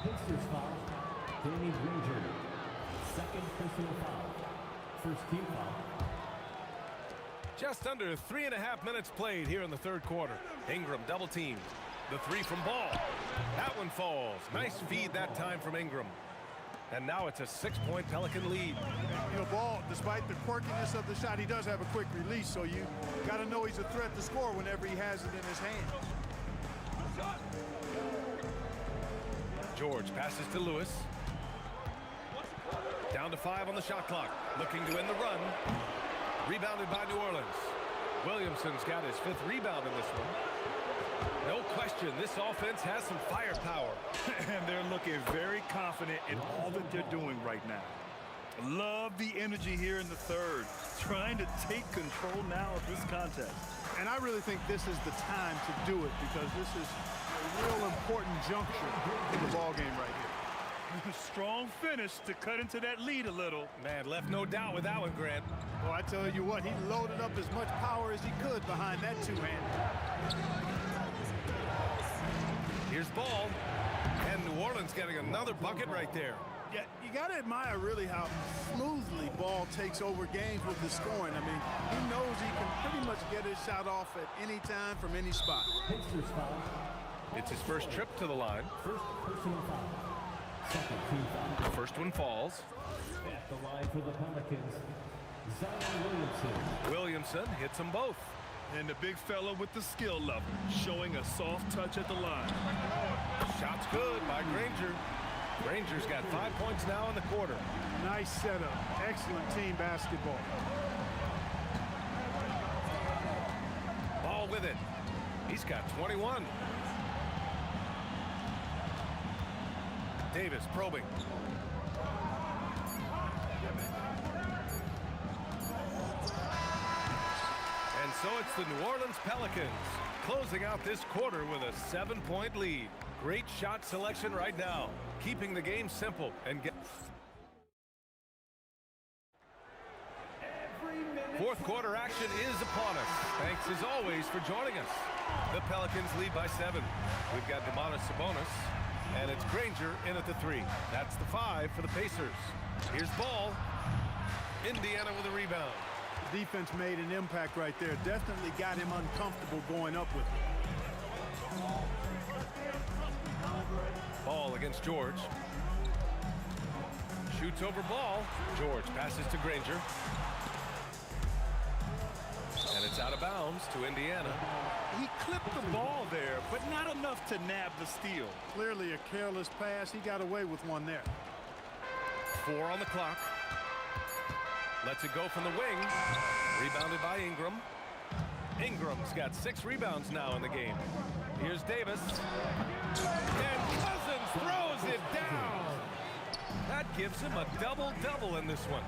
Pacers foul. Danny Granger. Second personal foul. First team foul. Just under 3.5 minutes played here in the third quarter. Ingram double teamed. The three from Ball. That one falls. Nice feed that time from Ingram. And now it's a 6-point Pelican lead. You know, Ball, despite the quirkiness of the shot, he does have a quick release, so you got to know he's a threat to score whenever he has it in his hands. George passes to Lewis. Down to 5 on the shot clock. Looking to end the run. Rebounded by New Orleans. Williamson's got his 5th rebound in this one. No question, this offense has some firepower. And they're looking very confident in all that they're doing right now. Love the energy here in the third. Trying to take control now of this contest. And I really think this is the time to do it because this is a real important juncture in the ballgame right here. Strong finish to cut into that lead a little. Man, left no doubt with that one, Grant. Well, I tell you what, he loaded up as much power as he could behind that two-hand. Here's Ball. And New Orleans getting another bucket right there. Yeah, you got to admire really how smoothly Ball takes over games with the scoring. I mean, he knows he can pretty much get his shot off at any time from any spot. Pacers foul. It's his first trip to the line. First personal foul. Second team foul. The first one falls. At the line for the Pelicans, Zion Williamson. Williamson hits them both. And the big fella with the skill level, showing a soft touch at the line. Shot's good by Granger. Granger's got 5 points now in the quarter. Nice setup. Excellent team basketball. Ball with it. He's got 21. Davis probing. And so it's the New Orleans Pelicans closing out this quarter with a 7-point lead. Great shot selection right now, keeping the game simple and get. Fourth quarter action is upon us. Thanks as always for joining us. The Pelicans lead by 7. We've got Domantas Sabonis. And it's Granger in at the 3. That's the 5 for the Pacers. Here's Ball. Indiana with a rebound. Defense made an impact right there. Definitely got him uncomfortable going up with it. Ball against George. Shoots over Ball. George passes to Granger. And it's out of bounds to Indiana. He clipped the ball there, but not enough to nab the steal. Clearly a careless pass. He got away with one there. 4 on the clock. Lets it go from the wing. Rebounded by Ingram. Ingram's got 6 rebounds now in the game. Here's Davis. And Cousins throws it down. That gives him a double-double in this one.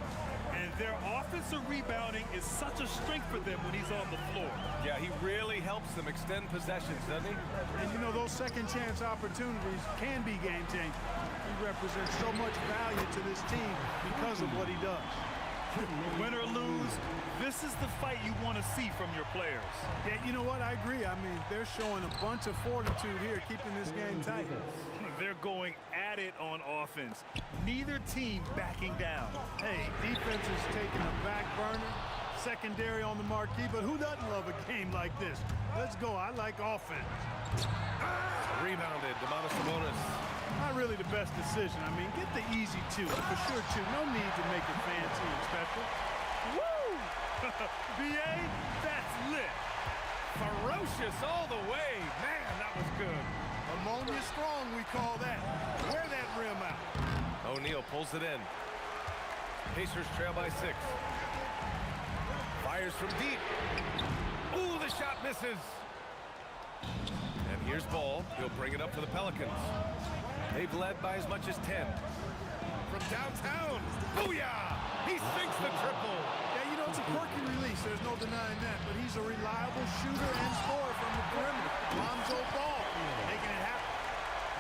And their offensive rebounding is such a strength for them when he's on the floor. Yeah, he really helps them extend possessions, doesn't he? And you know, those second chance opportunities can be game changing. He represents so much value to this team because of what he does. Win or lose, this is the fight you want to see from your players. Yeah, you know what? I agree. I mean, they're showing a bunch of fortitude here, keeping this game tight. They're going at it on offense. Neither team backing down. Hey, defense is taking a back burner, secondary on the marquee, but who doesn't love a game like this? Let's go. I like offense. Rebounded, Domantas Sabonis. Not really the best decision. I mean, get the easy 2, for sure 2. No need to make it fancy and special. Woo! BA, that's lit. Ferocious all the way. Man, that was good. Ammonia strong, we call that. Wear that rim out. O'Neal pulls it in. Pacers trail by 6. Fires from deep. Ooh, the shot misses. And here's Ball. He'll bring it up for the Pelicans. They've led by as much as 10. From downtown. Booyah! He sinks the triple. Yeah, you know, it's a quirky release. There's no denying that. But he's a reliable shooter and scorer from the perimeter. Lonzo Ball making it happen.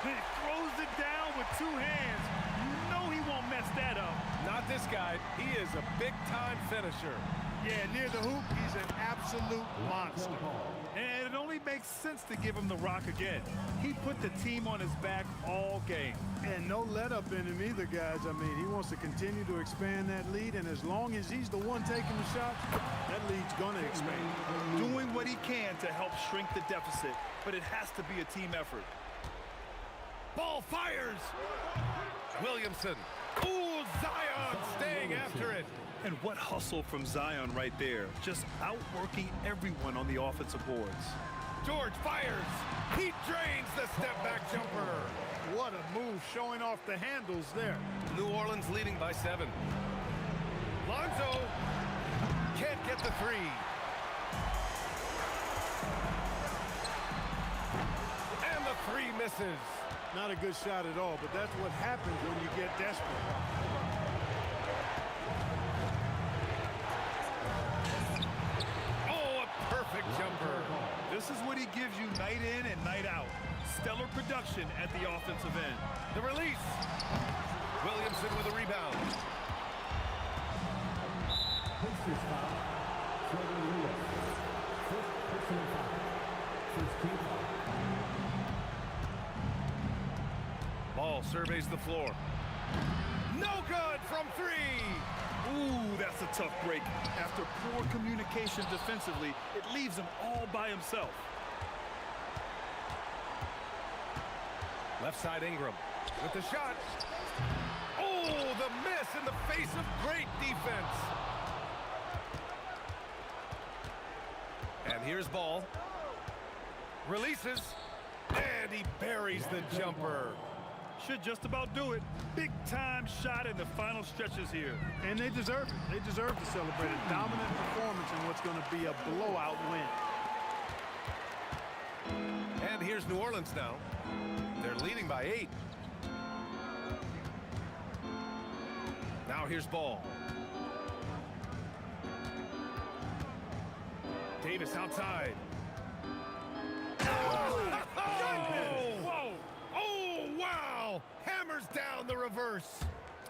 He throws it down with 2 hands. You know he won't mess that up. Not this guy. He is a big-time finisher. Yeah, near the hoop, he's an absolute monster. And it only makes sense to give him the rock again. He put the team on his back all game. And no let up in him either, guys. I mean, he wants to continue to expand that lead, and as long as he's the one taking the shots, that lead's going to expand. Doing what he can to help shrink the deficit, but it has to be a team effort. Ball fires. Williamson. Ooh, Zion staying after it. And what hustle from Zion right there. Just outworking everyone on the offensive boards. George fires. He drains the step-back jumper. What a move, showing off the handles there. New Orleans leading by 7. Lonzo can't get the 3. And the 3 misses. Not a good shot at all, but that's what happens when you get desperate. Oh, a perfect jumper. This is what he gives you night in and night out. Stellar production at the offensive end. The release. Williamson with a rebound. Pacers foul. Trevor Lewis. First personal foul. First team foul. Ball surveys the floor. No good from 3. Ooh, that's a tough break. After poor communication defensively, it leaves him all by himself. Left side Ingram with the shot. Oh, the miss in the face of great defense. And here's Ball. Releases. And he buries the jumper. Should just about do it. Big time shot in the final stretches here. And they deserve it. They deserve to celebrate a dominant performance in what's going to be a blowout win. And here's New Orleans now. They're leading by 8. Now here's Ball. Davis outside. Oh! Whoa! Oh, wow! Hammers down the reverse.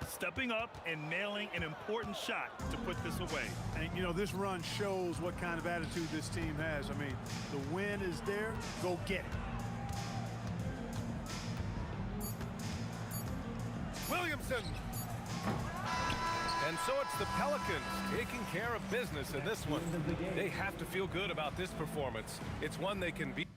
Stepping up and nailing an important shot to put this away. And, you know, this run shows what kind of attitude this team has. I mean, the win is there. Go get it. Williamson. And so it's the Pelicans taking care of business in this one. They have to feel good about this performance. It's one they can beat.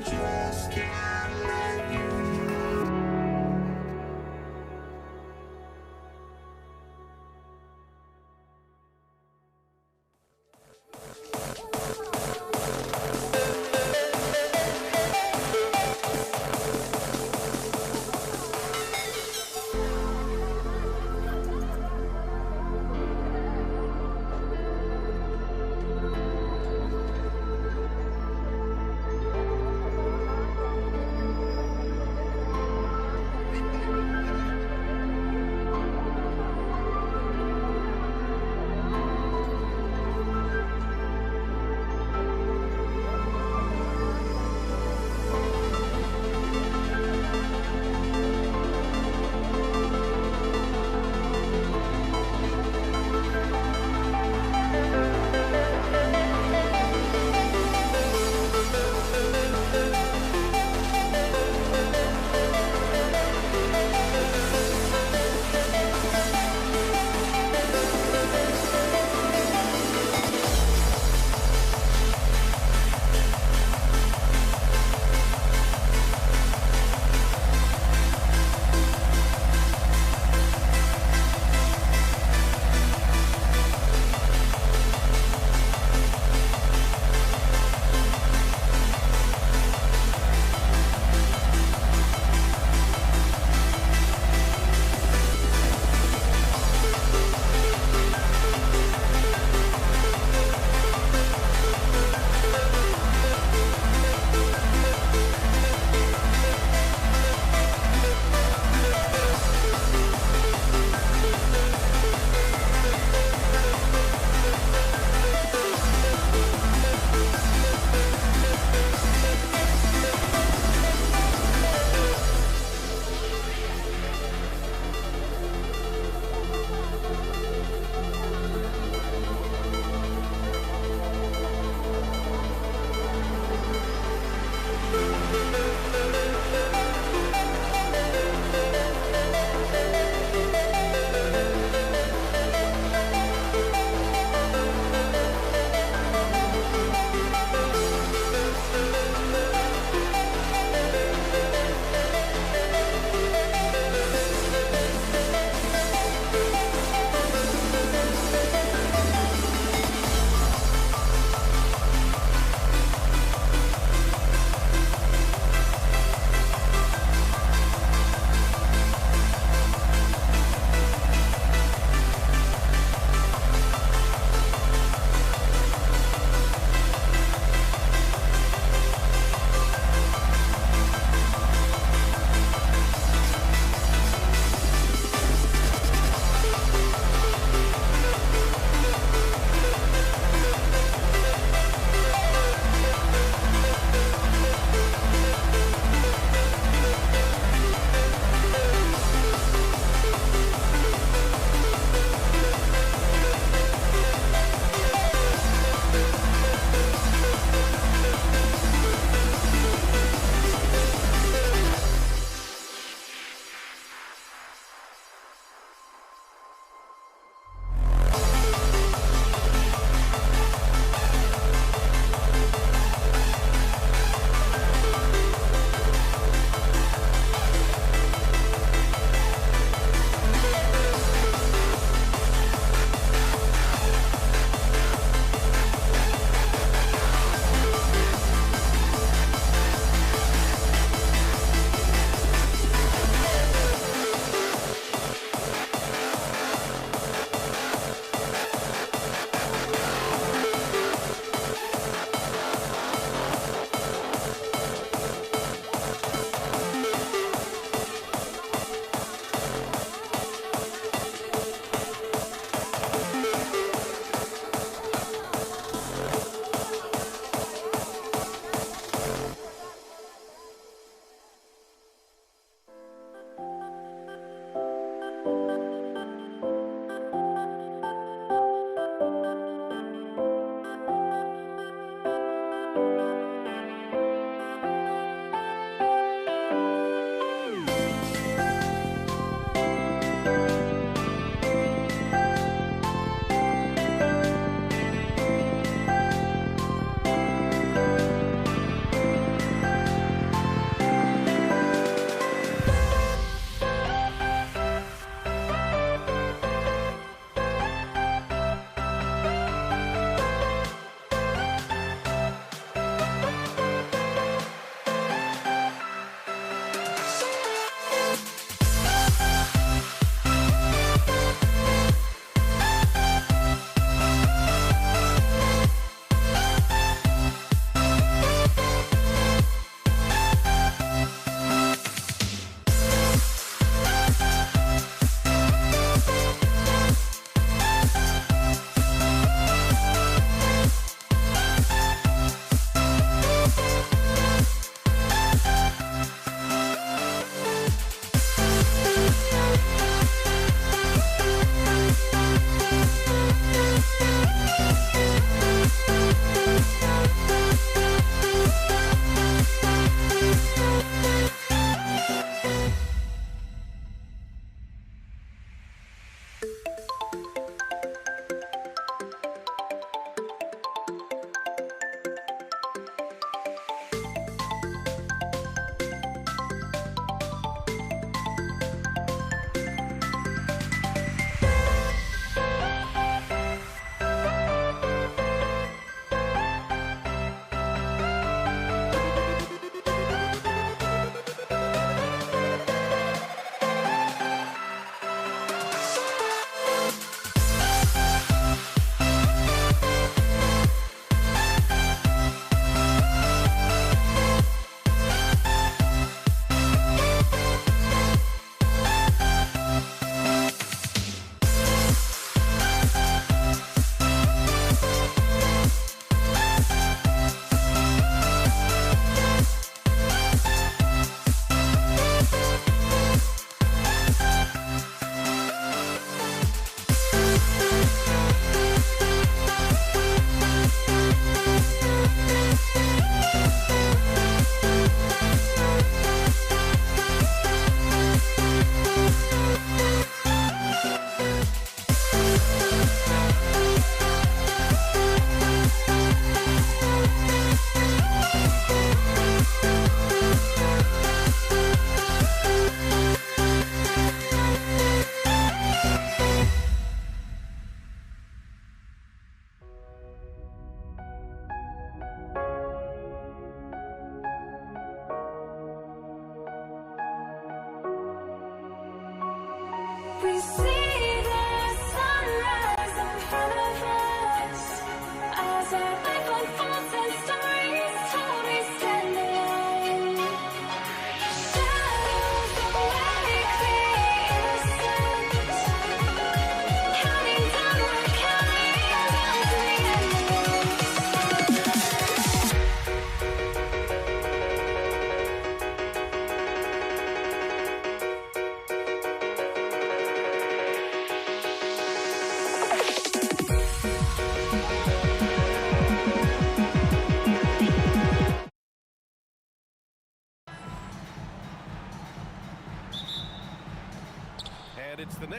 Just can't let you.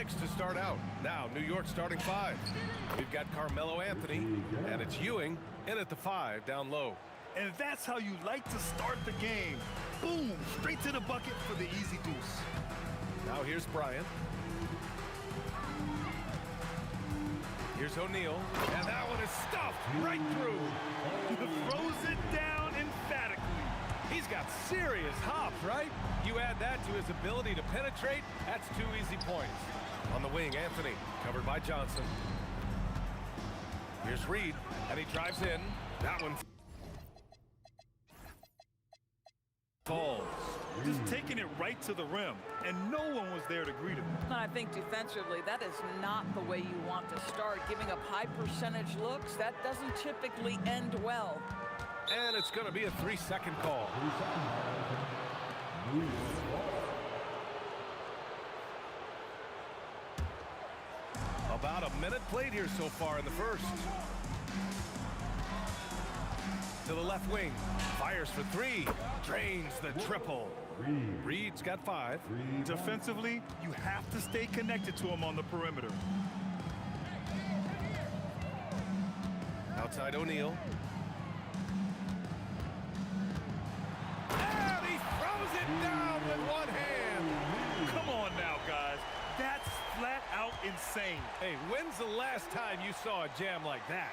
six to start out. Now, New York starting five. We've got Carmelo Anthony, and it's Ewing in at the 5 down low. And that's how you like to start the game. Boom, straight to the bucket for the easy deuce. Now here's Bryant. Here's O'Neal, and that one is stuffed right through. Throws it down emphatically. He's got serious hops, right? You add that to his ability to penetrate, that's 2 easy points. On the wing, Anthony, covered by Johnson. Here's Reed, and he drives in. That one falls. Just taking it right to the rim, and no one was there to greet him. And I think defensively, that is not the way you want to start. Giving up high percentage looks, that doesn't typically end well. And it's going to be a 3-second call. About a minute played here so far in the first. To the left wing, fires for 3, drains the triple. Reed's got 5. Defensively, you have to stay connected to him on the perimeter. Outside O'Neal. And he throws it down with one hand. Come on now, guys. That's flat out insane. Hey, when's the last time you saw a jam like that?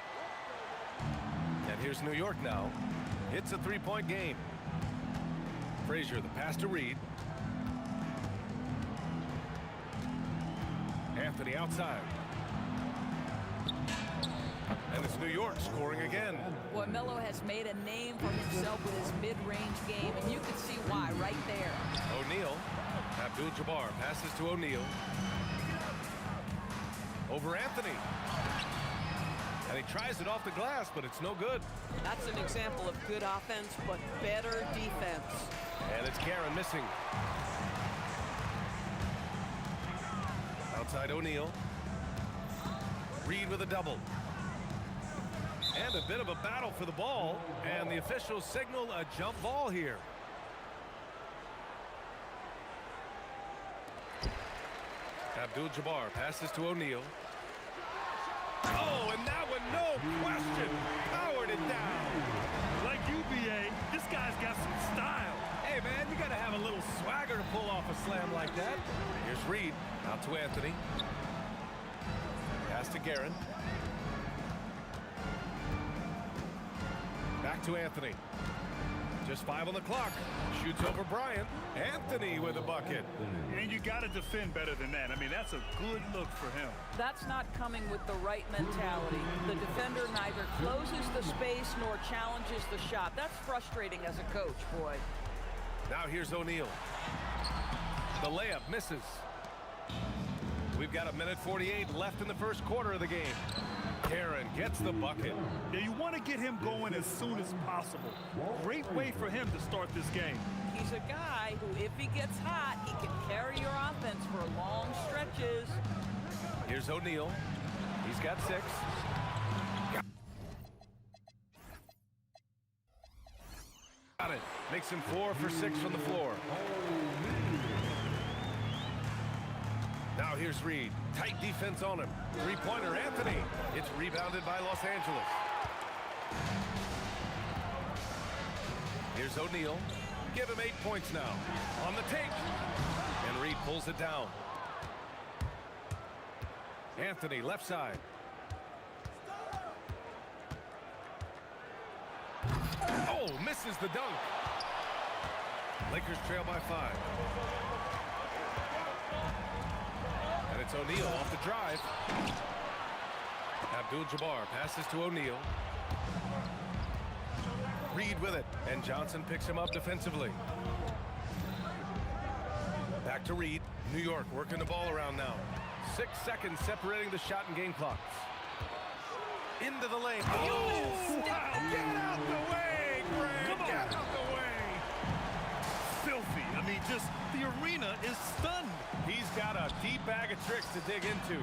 And here's New York now. It's a 3-point game. Frazier, the pass to Reed. Anthony outside. And it's New York scoring again. Boy, Melo has made a name for himself with his mid-range game, and you can see why right there. O'Neal. Abdul-Jabbar passes to O'Neal. Over Anthony. And he tries it off the glass, but it's no good. That's an example of good offense, but better defense. And it's Karen missing. Outside O'Neal. Reed with a double. And a bit of a battle for the ball. And the officials signal a jump ball here. Abdul-Jabbar passes to O'Neal. Oh, and that one, no question, powered it down. Like UBA, this guy's got some style. Hey, man, you got to have a little swagger to pull off a slam like that. Here's Reed, out to Anthony. Pass to Guerin. Back to Anthony. Just 5 on the clock. Shoots over Bryant. Anthony with a bucket. And you got to defend better than that. I mean, that's a good look for him. That's not coming with the right mentality. The defender neither closes the space nor challenges the shot. That's frustrating as a coach, boy. Now here's O'Neal. The layup misses. We've got 1:48 left in the first quarter of the game. Karen gets the bucket. Yeah, you want to get him going as soon as possible. Great way for him to start this game. He's a guy who, if he gets hot, he can carry your offense for long stretches. Here's O'Neal. He's got 6. Got it. Makes him 4 for 6 from the floor. Now here's Reed. Tight defense on him. 3-pointer, Anthony. It's rebounded by Los Angeles. Here's O'Neal. Give him 8 points now. On the take. And Reed pulls it down. Anthony, left side. Oh, misses the dunk. Lakers trail by 5. And it's O'Neal off the drive. Abdul-Jabbar passes to O'Neal. Reed with it, and Johnson picks him up defensively. Back to Reed. New York working the ball around now. 6 seconds separating the shot and game clocks. Into the lane. Oh, get out the way, Grant. Get out the way. Filthy. I mean, just the arena is stunned. He's got a deep bag of tricks to dig into.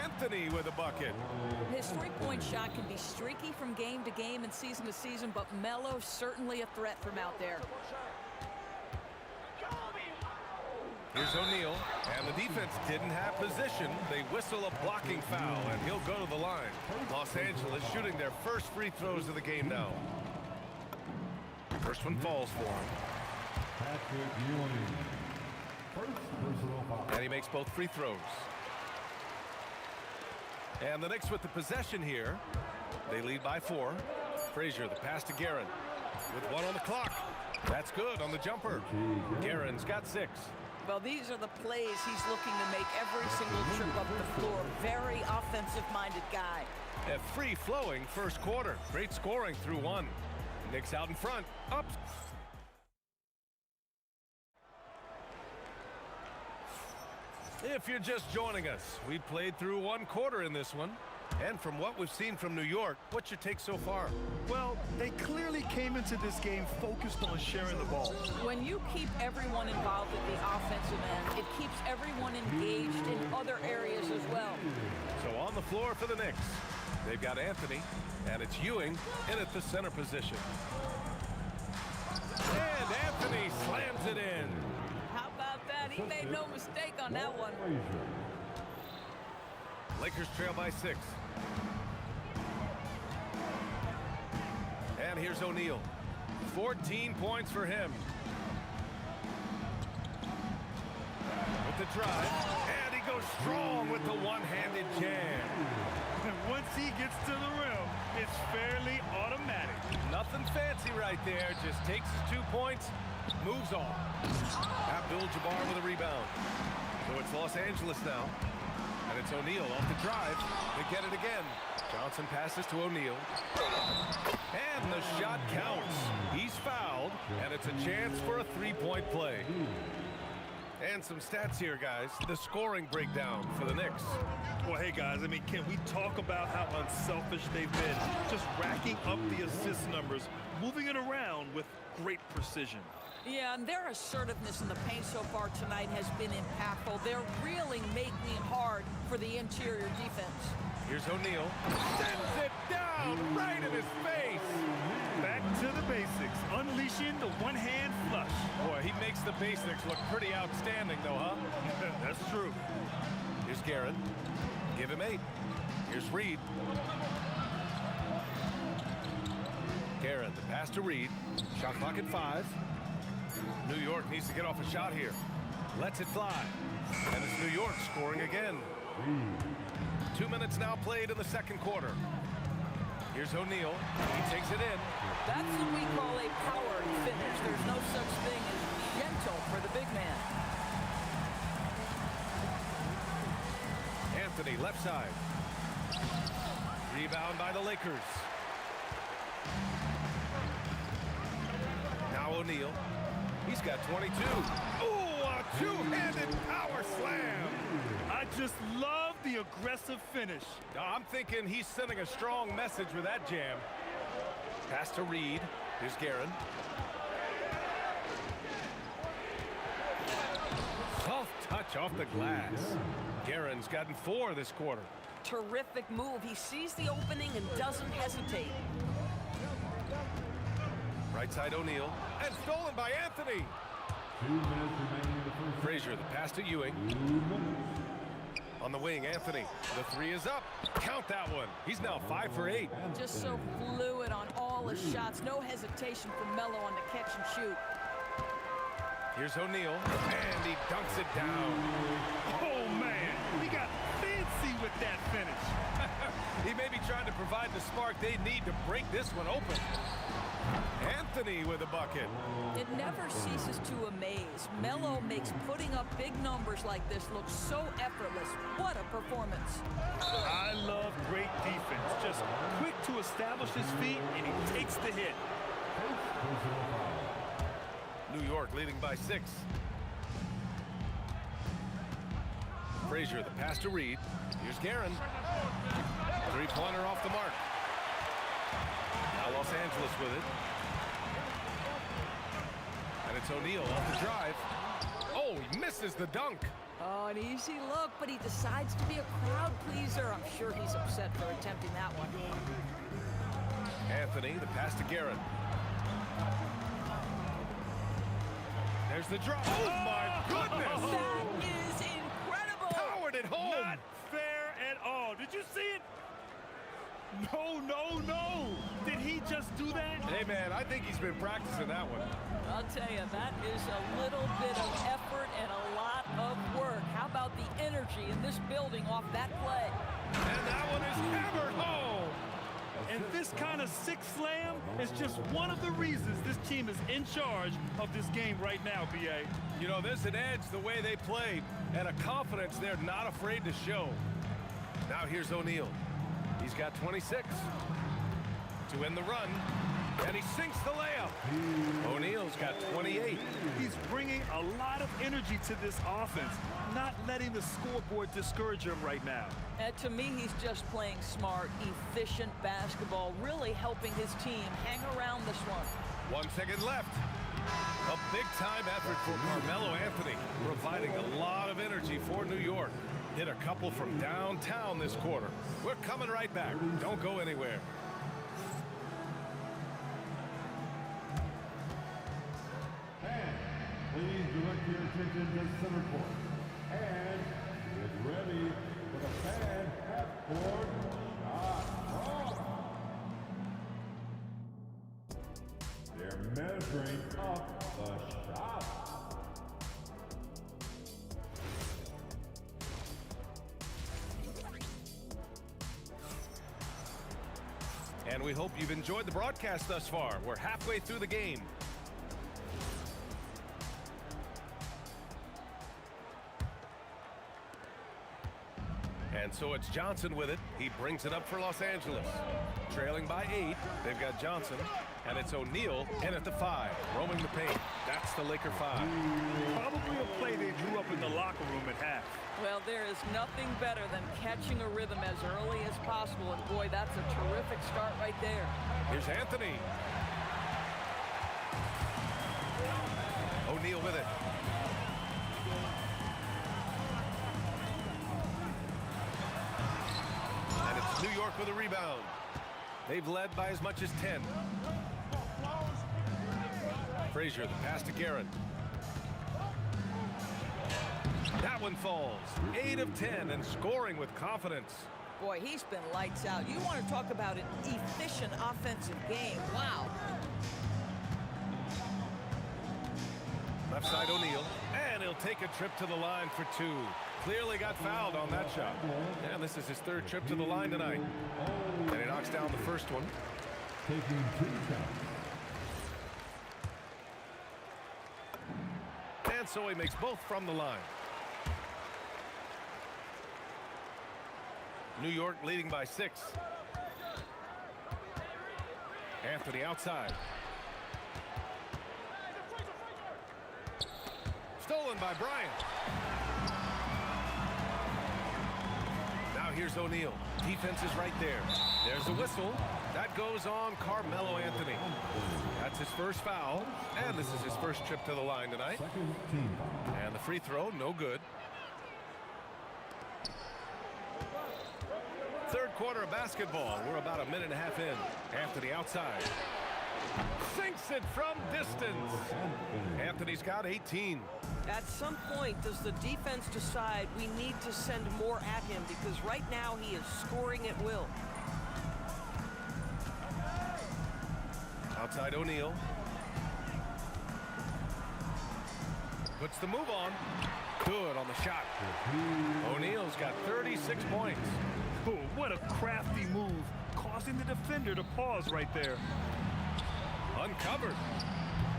Anthony with a bucket. His three-point shot can be streaky from game to game and season to season, but Melo's certainly a threat from out there. Here's O'Neal, and the defense didn't have position. They whistle a blocking foul, and he'll go to the line. Los Angeles shooting their first free throws of the game now. First one falls for him. And he makes both free throws. And the Knicks with the possession here. They lead by 4. Frazier, the pass to Guerin. With 1 on the clock. That's good on the jumper. Guerin's got 6. Well, these are the plays he's looking to make every single trip up the floor. Very offensive-minded guy. A free-flowing first quarter. Great scoring through 1. Knicks out in front. Up. If you're just joining us, we played through 1 quarter in this one. And from what we've seen from New York, what's your take so far? Well, they clearly came into this game focused on sharing the ball. When you keep everyone involved at the offensive end, it keeps everyone engaged in other areas as well. So on the floor for the Knicks, they've got Anthony, and it's Ewing in at the center position. And Anthony slams it in. How about that? He made no mistake on that one. Lakers trail by 6. And here's O'Neal. 14 points for him. With the drive, and he goes strong with the one-handed jam. Once he gets to the rim, it's fairly automatic. Nothing fancy right there. Just takes his 2 points, moves on. Abdul-Jabbar with a rebound. So it's Los Angeles now. And it's O'Neal off the drive. They get it again. Johnson passes to O'Neal. And the shot counts. He's fouled, and it's a chance for a 3-point play. And some stats here, guys. The scoring breakdown for the Knicks. Well, hey, guys, I mean, can we talk about how unselfish they've been? Just racking up the assist numbers, moving it around with great precision. Yeah, and their assertiveness in the paint so far tonight has been impactful. They're really making it hard for the interior defense. Here's O'Neal. Sends it down right in his face. Back to the basics, unleashing the one-hand flush. Boy, he makes the basics look pretty outstanding, though, huh? That's true. Here's Guerin. Give him 8. Here's Reed. Guerin, the pass to Reed. Shot clock at 5. New York needs to get off a shot here. Lets it fly. And it's New York scoring again. 2 minutes now played in the second quarter. Here's O'Neal. He takes it in. That's what we call a power finish. There's no such thing as gentle for the big man. Anthony, left side. Rebound by the Lakers. Now O'Neal. He's got 22. Ooh, a two-handed power slam. I just love the aggressive finish. I'm thinking he's sending a strong message with that jam. Pass to Reed. Here's Guerin. Soft touch off the glass. Guerin's gotten 4 this quarter. Terrific move. He sees the opening and doesn't hesitate. Right side O'Neal. And stolen by Anthony. Frazier, the pass to Ewing. On the wing, Anthony. The 3 is up. Count that one. He's now 5 for 8. Just so fluid on all his shots. No hesitation for Melo on the catch and shoot. Here's O'Neal. And he dunks it down. Oh, man. He got fancy with that finish. He may be trying to provide the spark they need to break this one open. Anthony with a bucket. It never ceases to amaze. Melo makes putting up big numbers like this look so effortless. What a performance. I love great defense. Just quick to establish his feet, and he takes the hit. New York leading by 6. Frazier, the pass to Reed. Here's Guerin. 3-pointer off the mark. Now Los Angeles with it. And it's O'Neal off the drive. Oh, he misses the dunk. Oh, an easy look, but he decides to be a crowd pleaser. I'm sure he's upset for attempting that one. Anthony, the pass to Guerin. There's the drop. Oh, my goodness. That is incredible. Powered it home. Not fair at all. Did you see it? No, no, no. Did he just do that? Hey, man, I think he's been practicing that one. I'll tell you, that is a little bit of effort and a lot of work. How about the energy in this building off that play? And that one is hammered home. And this kind of sick slam is just one of the reasons this team is in charge of this game right now, B.A. You know, there's an edge the way they played and a confidence they're not afraid to show. Now here's O'Neal. He's got 26 to win the run, and he sinks the layup. O'Neal's got 28. He's bringing a lot of energy to this offense, not letting the scoreboard discourage him right now. And to me, he's just playing smart, efficient basketball, really helping his team hang around this one. 1 second left. A big-time effort for Carmelo Anthony, providing a lot of energy for New York. Hit a couple from downtown this quarter. We're coming right back. Don't go anywhere. Please direct your attention to center court. And get ready for the fan half-court shot. They're measuring up the shot. And we hope you've enjoyed the broadcast thus far. We're halfway through the game. And so it's Johnson with it. He brings it up for Los Angeles. Trailing by 8, they've got Johnson. And it's O'Neal in at the 5, roaming the paint. That's the Laker 5. Probably a play they drew up in the locker room at half. Well, there is nothing better than catching a rhythm as early as possible. And boy, that's a terrific start right there. Here's Anthony. O'Neal with it. And it's New York with a rebound. They've led by as much as 10. Frazier, the pass to Garrett. That one falls. 8 of 10 and scoring with confidence. Boy, he's been lights out. You want to talk about an efficient offensive game. Wow. Left side O'Neal, and he'll take a trip to the line for 2. Clearly got fouled on that shot. And this is his 3rd trip to the line tonight. And he knocks down the first one. Taking 2 shots. And so he makes both from the line. New York leading by 6. Anthony outside. Stolen by Bryant. Now here's O'Neal. Defense is right there. There's a whistle. That goes on Carmelo Anthony. That's his first foul. And this is his first trip to the line tonight. And the free throw, no good. 3rd quarter of basketball. We're about a minute and a half in. Anthony outside. Sinks it from distance. Anthony's got 18. At some point, does the defense decide we need to send more at him? Because right now he is scoring at will. Outside O'Neal. Puts the move on. Good on the shot. O'Neal's got 36 points. Oh, what a crafty move, causing the defender to pause right there. Uncovered.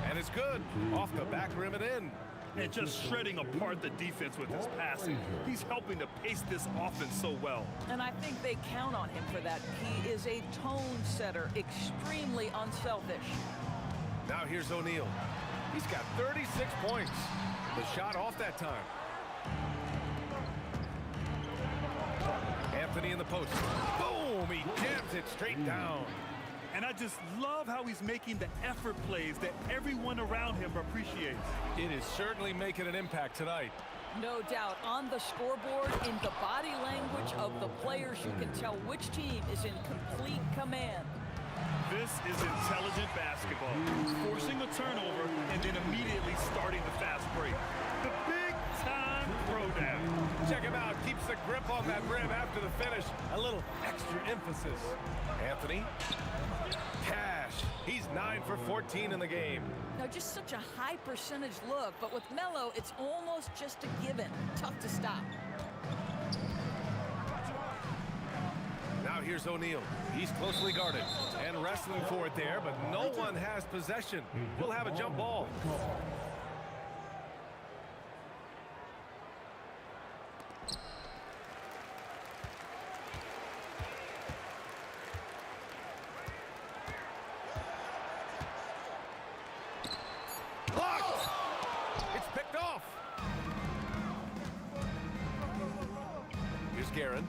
And it's good. Off the back rim and in. And just shredding apart the defense with his passing. He's helping to pace this offense so well. And I think they count on him for that. He is a tone setter, extremely unselfish. Now here's O'Neal. He's got 36 points. The shot off that time. Anthony in the post. Boom! He jams it straight down. And I just love how he's making the effort plays that everyone around him appreciates. It is certainly making an impact tonight. No doubt. On the scoreboard, in the body language of the players, you can tell which team is in complete command. This is intelligent basketball. Forcing a turnover and then immediately starting the fast break. The big-time throwdown. Check him out. Keeps the grip on that rim after the finish. A little extra emphasis. Anthony. Cash. He's 9 for 14 in the game. Now, just such a high percentage look, but with Melo, it's almost just a given. Tough to stop. Now here's O'Neal. He's closely guarded and wrestling for it there, but no one has possession. We'll have a jump ball. Blocked! It's picked off. Here's Guerin.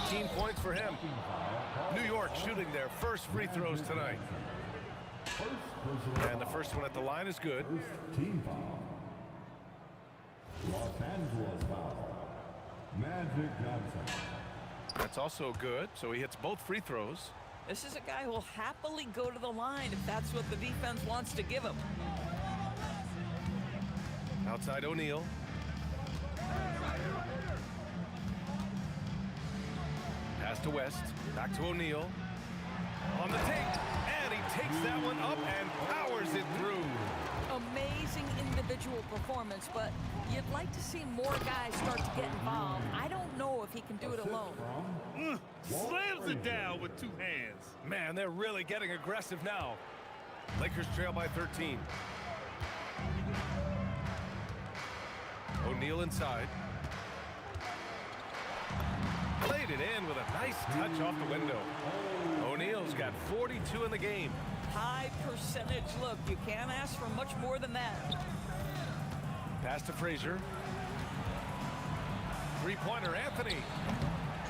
18 points for him. New York shooting their first free throws tonight. And the first one at the line is good. Team foul. Los Angeles foul. Magic Johnson. That's also good, so he hits both free throws. This is a guy who will happily go to the line if that's what the defense wants to give him. Outside O'Neal. Pass to West. Back to O'Neal. On the take. And he takes that one up and powers it through. Amazing individual performance, but you'd like to see more guys start to get involved. I don't know if he can do it alone. Slams it down with two hands. Man, they're really getting aggressive now. Lakers trail by 13. O'Neal inside. Played it in with a nice touch off the window. O'Neal's got 42 in the game. High percentage look. You can't ask for much more than that. Pass to Frazier. Three-pointer, Anthony.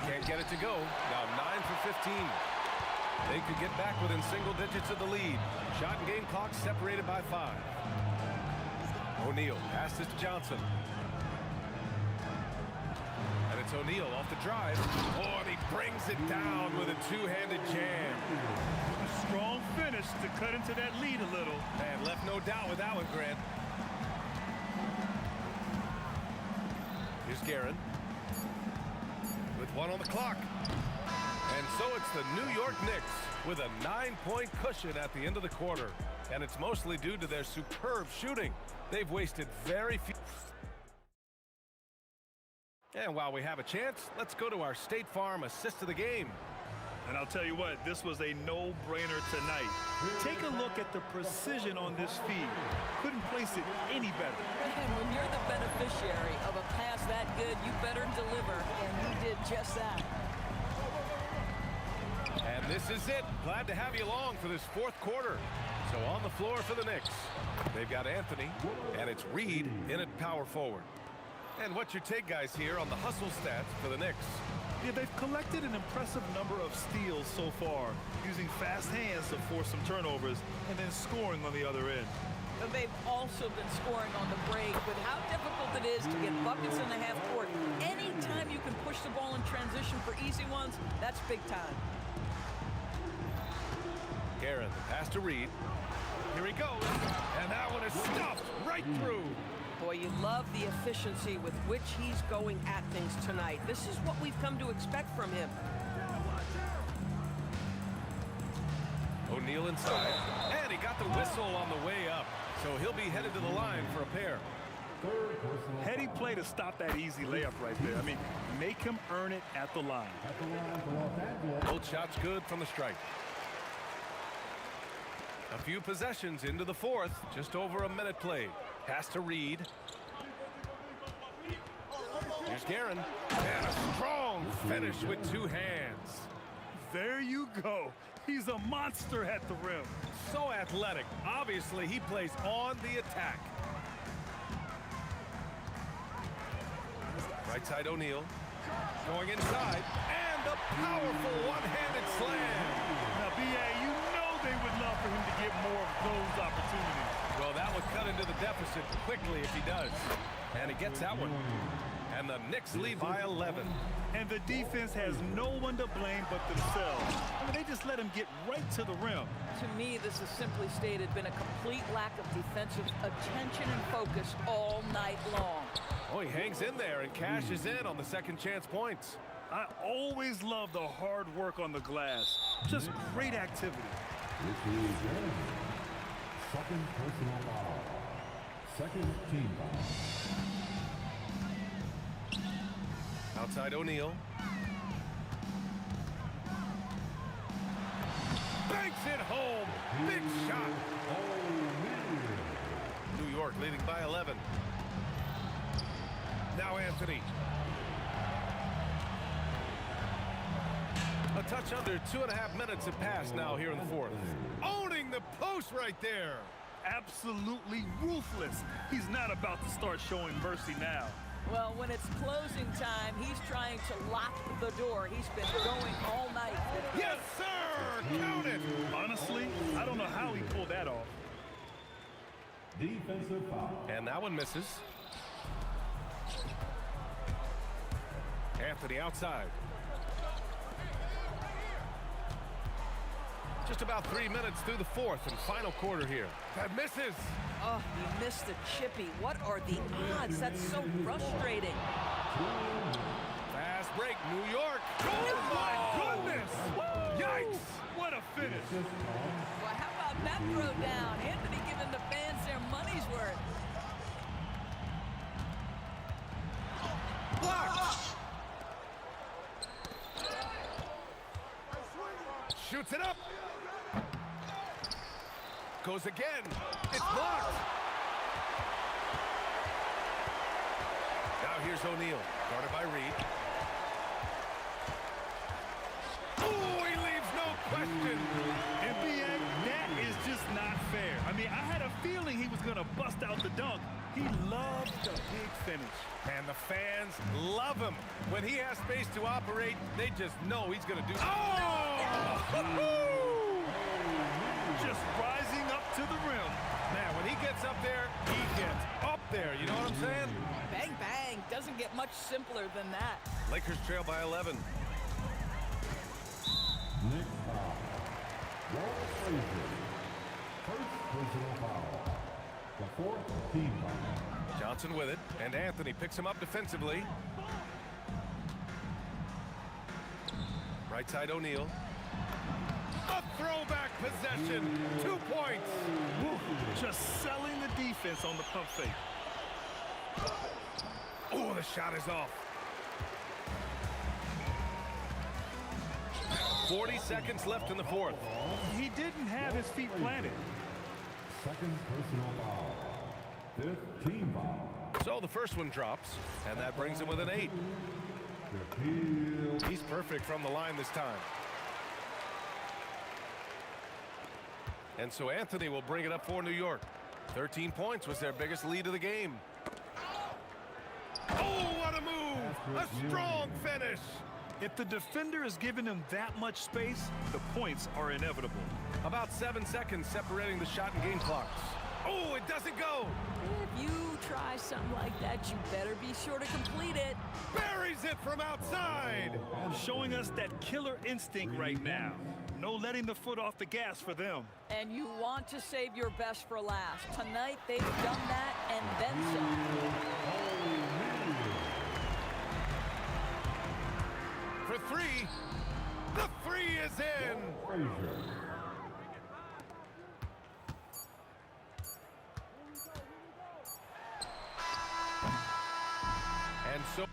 Can't get it to go. Now 9 for 15. They could get back within single digits of the lead. Shot and game clock separated by 5. O'Neal passes to Johnson. And it's O'Neal off the drive. Oh, and he brings it down with a two-handed jam. A strong finish to cut into that lead a little. And left no doubt with that one, Grant. Here's Guerin. With 1 on the clock. And so it's the New York Knicks with a 9-point cushion at the end of the quarter. And it's mostly due to their superb shooting. They've wasted very few. And while we have a chance, let's go to our State Farm assist of the game. And I'll tell you what, this was a no-brainer tonight. Take a look at the precision on this feed. Couldn't place it any better. And when you're the beneficiary of a pass that good, you better deliver, and he did just that. And this is it. Glad to have you along for this fourth quarter. So on the floor for the Knicks, they've got Anthony, and it's Reed in at power forward. And what's your take, guys, here on the hustle stats for the Knicks? Yeah, they've collected an impressive number of steals so far, using fast hands to force some turnovers and then scoring on the other end. And they've also been scoring on the break with how difficult it is to get buckets in the half court. Anytime you can push the ball in transition for easy ones, that's big time. Guerin, the pass to Reed. Here he goes. And that one is stuffed right through. Boy, you love the efficiency with which he's going at things tonight. This is what we've come to expect from him. O'Neal inside. And he got the whistle on the way up. So he'll be headed to the line for a pair. Heady play to stop that easy layup right there. I mean, make him earn it at the line. Both shots good from the stripe. A few possessions into the fourth. Just over a minute played. Pass to Reed. Here's Guerin. And a strong finish with two hands. There you go. He's a monster at the rim. So athletic. Obviously, he plays on the attack. Right side O'Neal. Going inside. And a powerful one-handed slam. Now, B.A., you know they would love for him to get more of those opportunities. Well, that would cut into the deficit quickly if he does. And he gets that one. And the the Knicks lead by 11. And the defense has no one to blame but themselves. I mean, they just let him get right to the rim. To me, this has simply stated been a complete lack of defensive attention and focus all night long. Oh, he hangs in there and cashes in on the second chance points. I always love the hard work on the glass. Just great activity. Second personal foul. Second team foul. Outside O'Neal. Banks it home. Big shot. New York leading by 11. Now Anthony. A touch under 2.5 minutes have passed now here in the fourth. Owning the post right there. Absolutely ruthless. He's not about to start showing mercy now. Well, when it's closing time, he's trying to lock the door. He's been going all night. Yes, sir! Count it! Honestly, I don't know how he pulled that off. Defensive foul. And that one misses. Anthony outside. Just about 3 minutes through the fourth and final quarter here. That misses. Oh, he missed the chippy. What are the odds? That's so frustrating. Fast break, New York. Oh, my goodness. Yikes. What a finish. Well, how about that throw down? Anthony giving the fans their money's worth. Blocked. Shoots it up. Goes again. It's blocked. Now here's O'Neal, guarded by Reed. Oh, he leaves no question. NBA, that is just not fair. I mean, I had a feeling he was going to bust out the dunk. He loves the big finish. And the fans love him. When he has space to operate, they just know he's going to do. Oh! Just rising up to the rim. Man, when he gets up there, he gets up there. You know what I'm saying? Bang, bang. Doesn't get much simpler than that. Lakers trail by 11. Next foul. Walt Frazier. First personal foul. The fourth team foul. Johnson with it, and Anthony picks him up defensively. Right side O'Neal. A throwback possession. 2 points. Woo. Just selling the defense on the pump fake. Oh, the shot is off. 40 seconds left in the fourth. He didn't have his feet planted. Second personal foul. Fifth team foul. So the first one drops, and that brings him with an 8. He's perfect from the line this time. And so Anthony will bring it up for New York. 13 points was their biggest lead of the game. Oh, what a move! A strong finish! If the defender is giving him that much space, the points are inevitable. About 7 seconds separating the shot and game clocks. Oh, it doesn't go! If you try something like that, you better be sure to complete it. Buries it from outside! Showing us that killer instinct right now. No letting the foot off the gas for them. And you want to save your best for last. Tonight, they've done that and then some. For three, the three is in! And so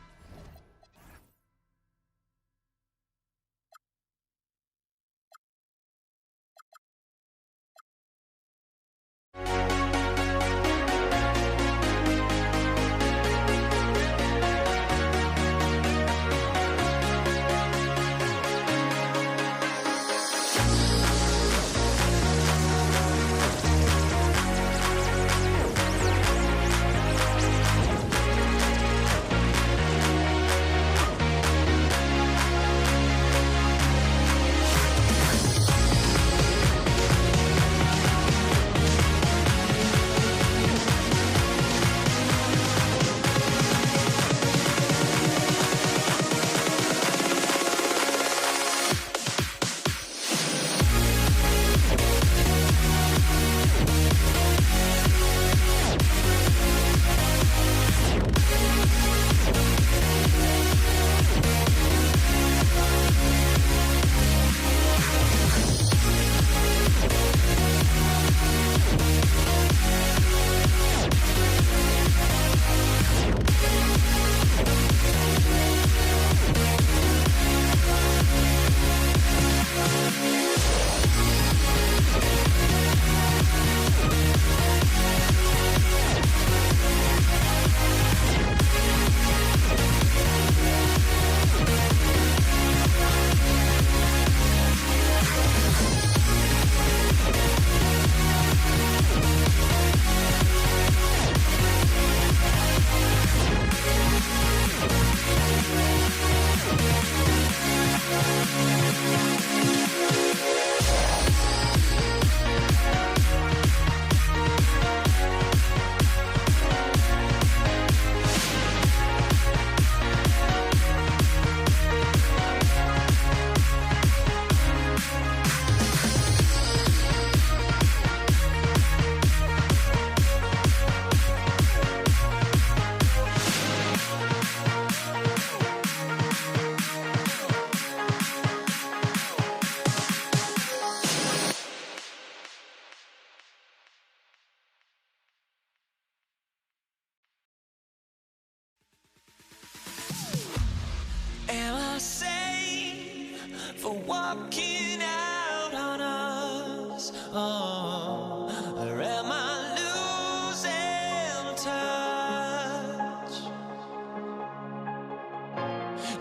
for walking out on us. Oh, or am I losing touch?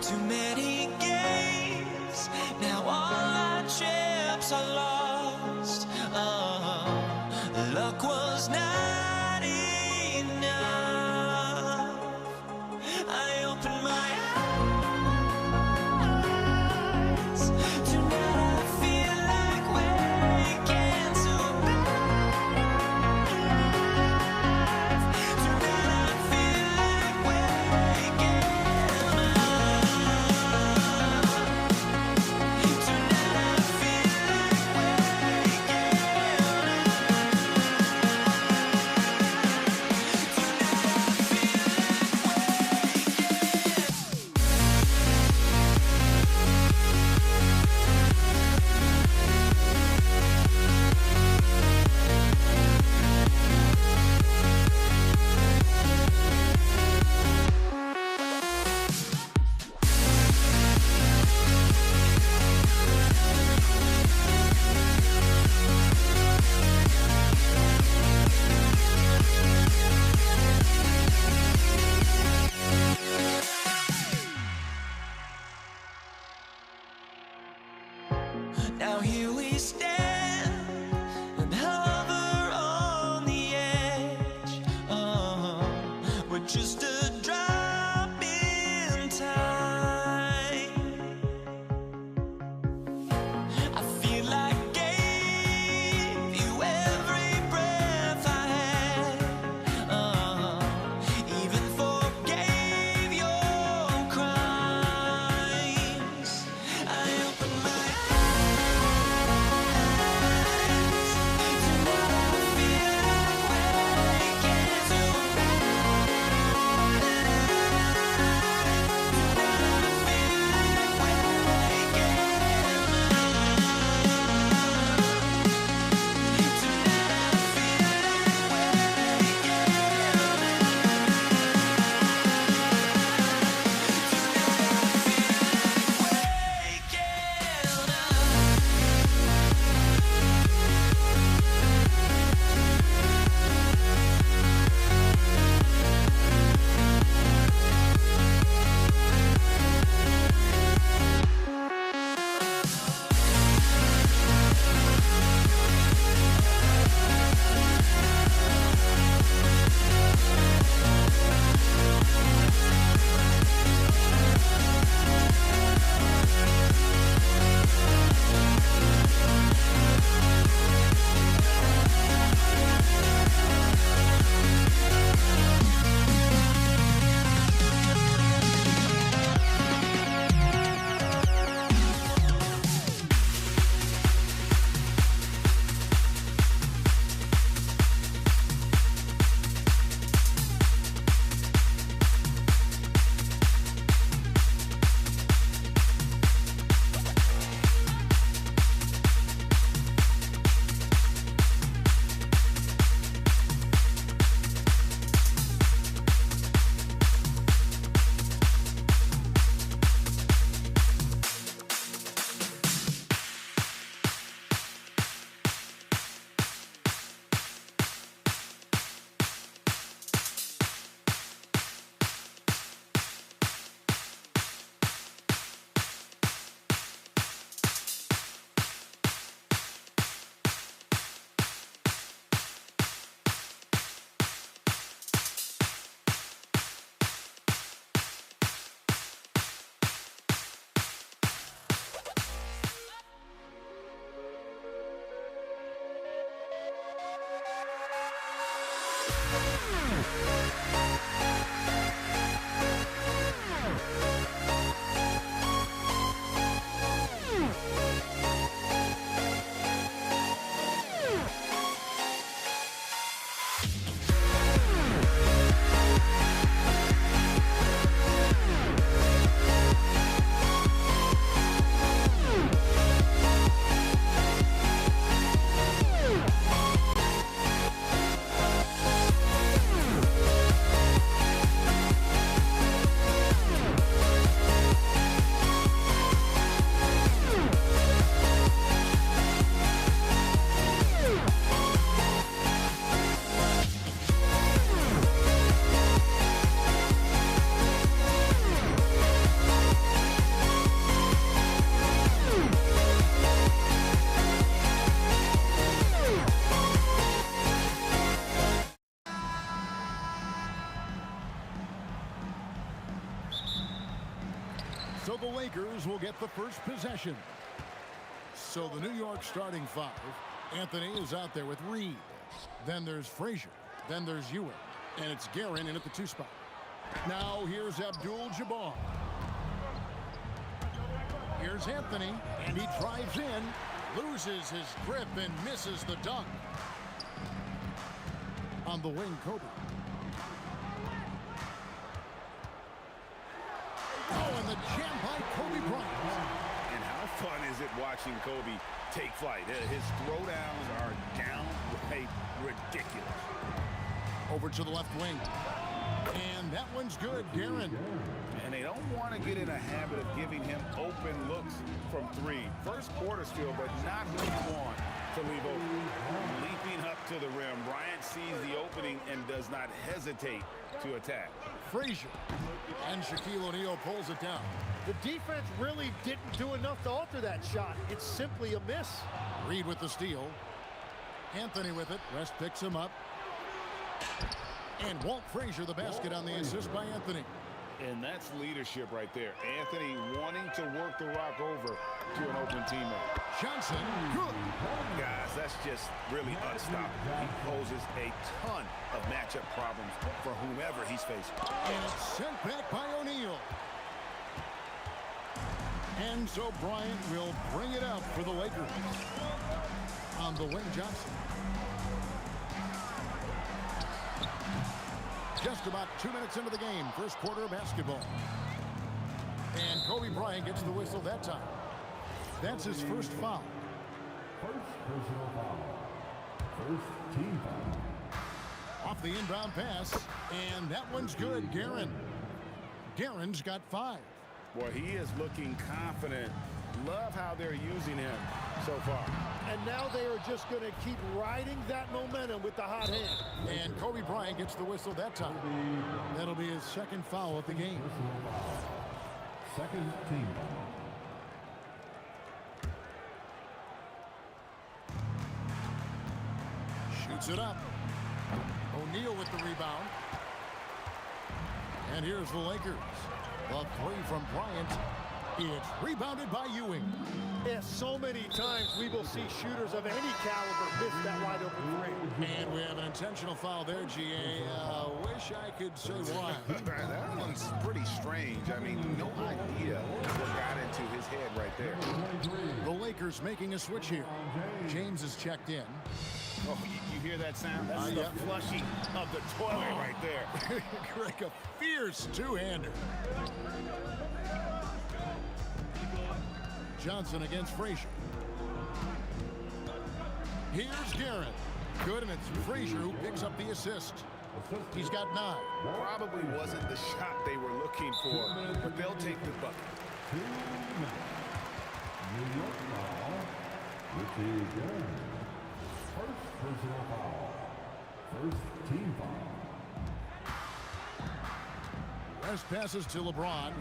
Too many games, now all our chips are lost. Oh, luck was not enough. I opened my eyes. Tonight I feel like waking to life. Tonight I feel like waking up. Tonight I feel like waking Now here we stand and hover on the edge. Oh, we're just a drop in time. I feel like I gave you every breath I had. Oh, even forgave your crimes. I opened my eyes. will get the first possession. So the New York starting five. Anthony is out there with Reed. Then there's Frazier. Then there's Ewing. And it's Guerin in at the 2 spot. Now here's Abdul-Jabbar. Here's Anthony, and he drives in, loses his grip, and misses the dunk. On the wing, Kobe. Oh, and the jam by Kobe Bryant. And how fun is it watching Kobe take flight? His throwdowns are downright ridiculous. Over to the left wing. And that one's good, Guerin. And they don't want to get in a habit of giving him open looks from 3. First quarter's feel, but not who you want to leave open. Leaping up to the rim, Bryant sees the opening and does not hesitate to attack. Frazier. And Shaquille O'Neal pulls it down. The defense really didn't do enough to alter that shot. It's simply a miss. Reed with the steal. Anthony with it. West picks him up. And Walt Frazier the basket on the assist by Anthony. And that's leadership right there. Anthony wanting to work the rock over to an open teammate. Johnson, good. Guys, that's just really unstoppable. He poses a ton of matchup problems for whomever he's facing. And it's sent back by O'Neal. And so Bryant will bring it up for the Lakers. On the wing, Johnson. Just about 2 minutes into the game, first quarter of basketball. And Kobe Bryant gets the whistle that time. That's his first foul. First personal foul. First team foul. Off the inbound pass, and that one's good, Guerin. Guerin's got 5. Boy, he is looking confident. Love how they're using him so far. And now they are just going to keep riding that momentum with the hot hand. And Kobe Bryant gets the whistle that time. That'll be his second foul of the game. Second team foul. Shoots it up. O'Neal with the rebound. And here's the Lakers. The 3 from Bryant. It's rebounded by Ewing. Yeah, so many times we will see shooters of any caliber miss that wide open 3. And we have an intentional foul there, GA. Wish I could say why. That one's pretty strange. I mean, no idea what got into his head right there. The Lakers making a switch here. James is checked in. Oh, you hear that sound? That's the flushing of the toilet right there. Greg, a fierce two-hander. Johnson against Frazier. Here's Guerin. Good, and it's Frazier who picks up the assist. He's got 9. Probably wasn't the shot they were looking for, but they'll take the bucket. New York foul, which is Guerin. First personal foul. First team foul. West passes to LeBron.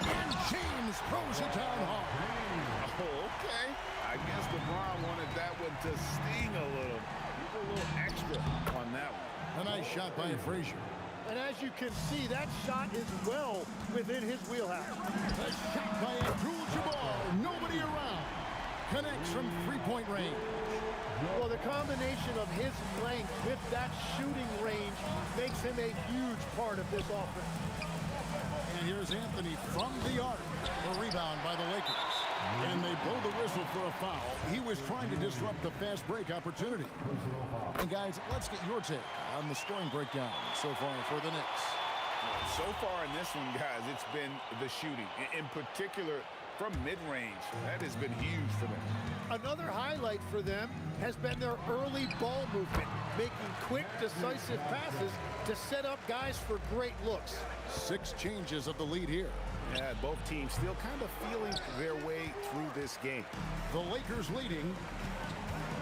And James throws it down hard. Oh, okay. I guess LeBron wanted that one to sting a little. Give a little extra on that one. A nice shot by Frazier. And as you can see, that shot is well within his wheelhouse. A shot by Abdul-Jabbar. Nobody around. Connects from 3-point range. Well, the combination of his length with that shooting range makes him a huge part of this offense. And here's Anthony from the arc. A rebound by the Lakers. And they blow the whistle for a foul. He was trying to disrupt the fast break opportunity. And guys, let's get your take on the scoring breakdown so far for the Knicks. So far in this one, guys, it's been the shooting. In particular, from mid-range. That has been huge for them. Another highlight for them has been their early ball movement, making quick, decisive passes to set up guys for great looks. 6 changes of the lead here. Yeah, both teams still kind of feeling their way through this game. The Lakers leading.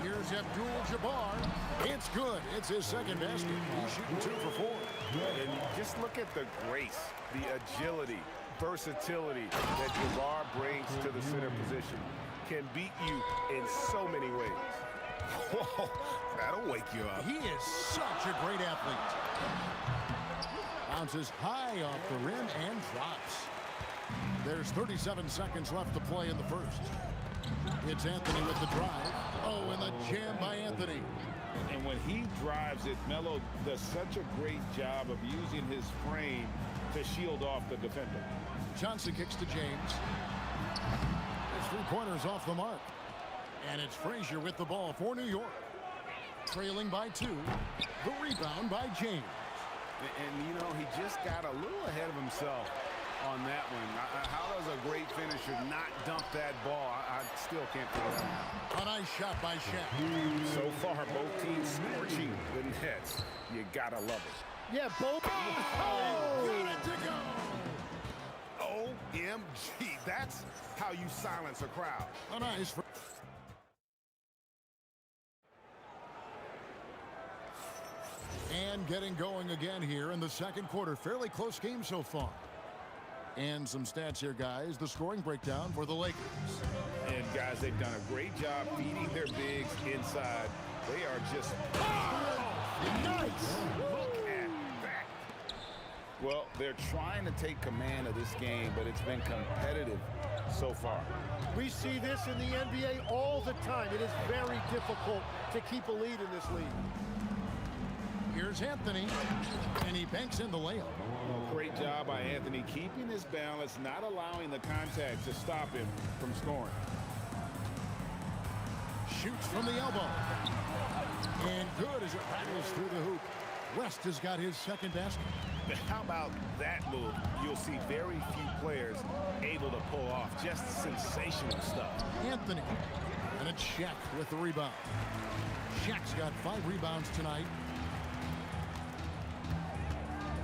Here's Abdul-Jabbar. It's good. It's his second basket. He's shooting 2 for 4. And just look at the grace, the agility, versatility that Jabbar brings to the center position. Can beat you in so many ways. Whoa, that'll wake you up. He is such a great athlete. Bounces high off the rim and drops. There's 37 seconds left to play in the first. It's Anthony with the drive. Oh, and the jam by Anthony. And when he drives it, Melo does such a great job of using his frame to shield off the defender. Johnson kicks to James. His three-pointers off the mark. And it's Frazier with the ball for New York. Trailing by 2. The rebound by James. And you know, he just got a little ahead of himself on that one. How does a great finisher not dunk that ball? I still can't figure it out. A nice shot by Shaq. So far, both teams scorching the nets. You gotta love it. Yeah, both. Oh, got it to go. OMG, that's how you silence a crowd. A nice. And getting going again here in the second quarter. Fairly close game so far. And some stats here, guys. The scoring breakdown for the Lakers. And, guys, they've done a great job feeding their bigs inside. They are just... Nice! Look at that. Well, they're trying to take command of this game, but it's been competitive so far. We see this in the NBA all the time. It is very difficult to keep a lead in this league. Here's Anthony, and he banks in the layup. Great job by Anthony, keeping his balance, not allowing the contact to stop him from scoring. Shoots from the elbow. And good as it rattles through the hoop. West has got his second basket. How about that move? You'll see very few players able to pull off just sensational stuff. Anthony, and it's Shaq with the rebound. Shaq's got 5 rebounds tonight.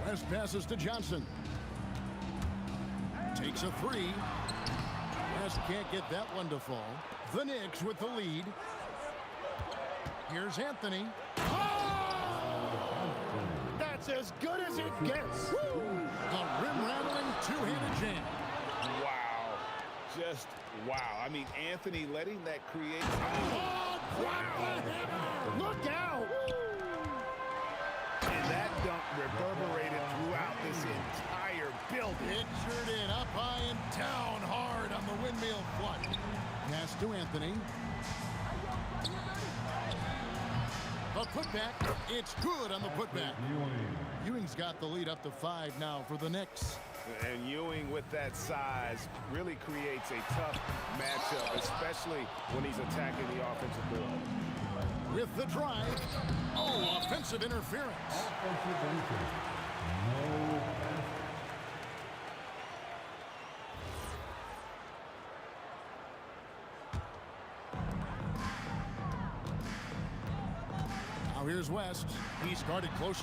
West passes to Johnson. Takes a 3. West can't get that one to fall. The Knicks with the lead. Here's Anthony. That's as good as it gets. Woo! The rim-rattling two-handed jam. Wow. Just wow. I mean, Anthony letting that create... Oh, wow. Look out! And that dunk reverberated throughout this entire building. Pictured in up high and down hard on the windmill flush. Pass to Anthony. A putback. It's good on the putback. Ewing's got the lead up to 5 now for the Knicks. And Ewing with that size really creates a tough matchup, especially when he's attacking the offensive board. With the drive. Oh, offensive interference. Offensive interference. No basket. Now here's West. He's guarded close.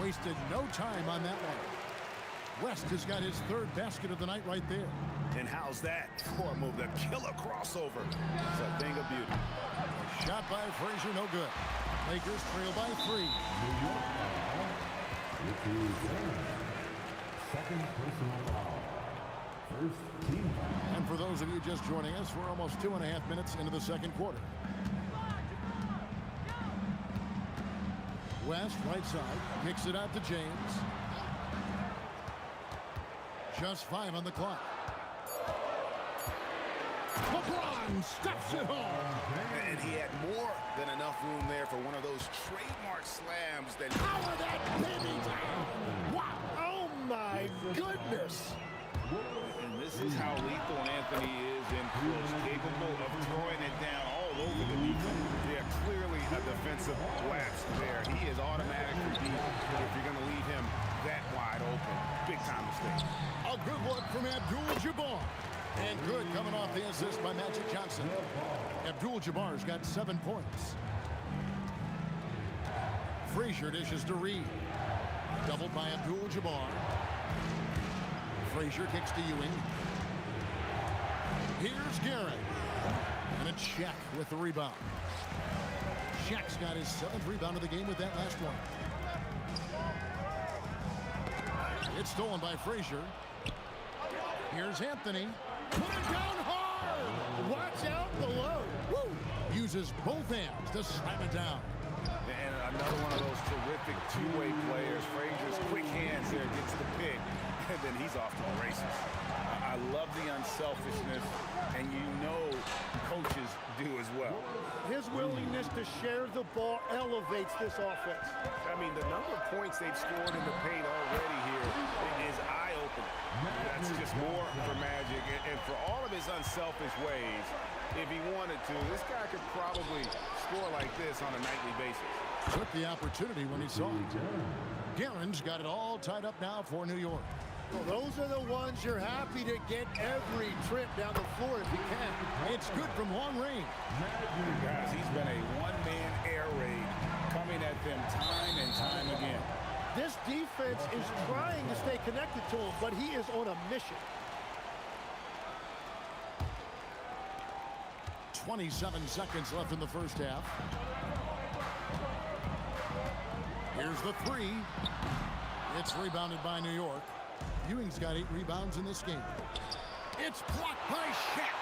Wasted no time on that one. West has got his 3rd basket of the night right there. And how's that for a move? The killer crossover. It's a thing of beauty. A shot by Frazier, no good. Lakers trail by 3. New York foul. It is second personal foul. First team foul. And for those of you just joining us, we're almost 2.5 minutes into the second quarter. West, right side, kicks it out to James. Just 5 on the clock. LeBron steps it home. And he had more than enough room there for one of those trademark slams that... Power that baby down. Wow. Oh, my goodness. And this is how lethal Anthony is in close, capable of throwing it down all over the defense. Yeah, clearly a defensive lapse there. He is automatically deep if you're going to leave him that wide open. Big time mistake. A good look from Abdul-Jabbar. And good coming off the assist by Magic Johnson. Abdul-Jabbar's got 7 points. Frazier dishes to Reed. Doubled by Abdul-Jabbar. Frazier kicks to Ewing. Here's Garrett. And it's Shaq with the rebound. Shaq's got his 7th rebound of the game with that last one. It's stolen by Frazier. Here's Anthony. Put it down hard. Watch out below. Woo! Uses both hands to slam it down. And another one of those terrific two-way players. Frazier's quick hands there, gets the pick, and then he's off to the races. I love the unselfishness, and you know coaches do as well. His willingness to share the ball elevates this offense. I mean, the number of points they've scored in the paint already here is eye-opening. That's just more for Magic. And for all of his unselfish ways, if he wanted to, this guy could probably score like this on a nightly basis. Took the opportunity when he saw it. Guerin's got it all tied up now for New York. Well, those are the ones you're happy to get every trip down the floor if you can. It's good from long range. Guys, he's been a one-man air raid coming at them time and time again. This defense is trying to stay connected to him, but he is on a mission. 27 seconds left in the first half. Here's the three. It's rebounded by New York. Ewing's got 8 rebounds in this game. It's blocked by Shaq.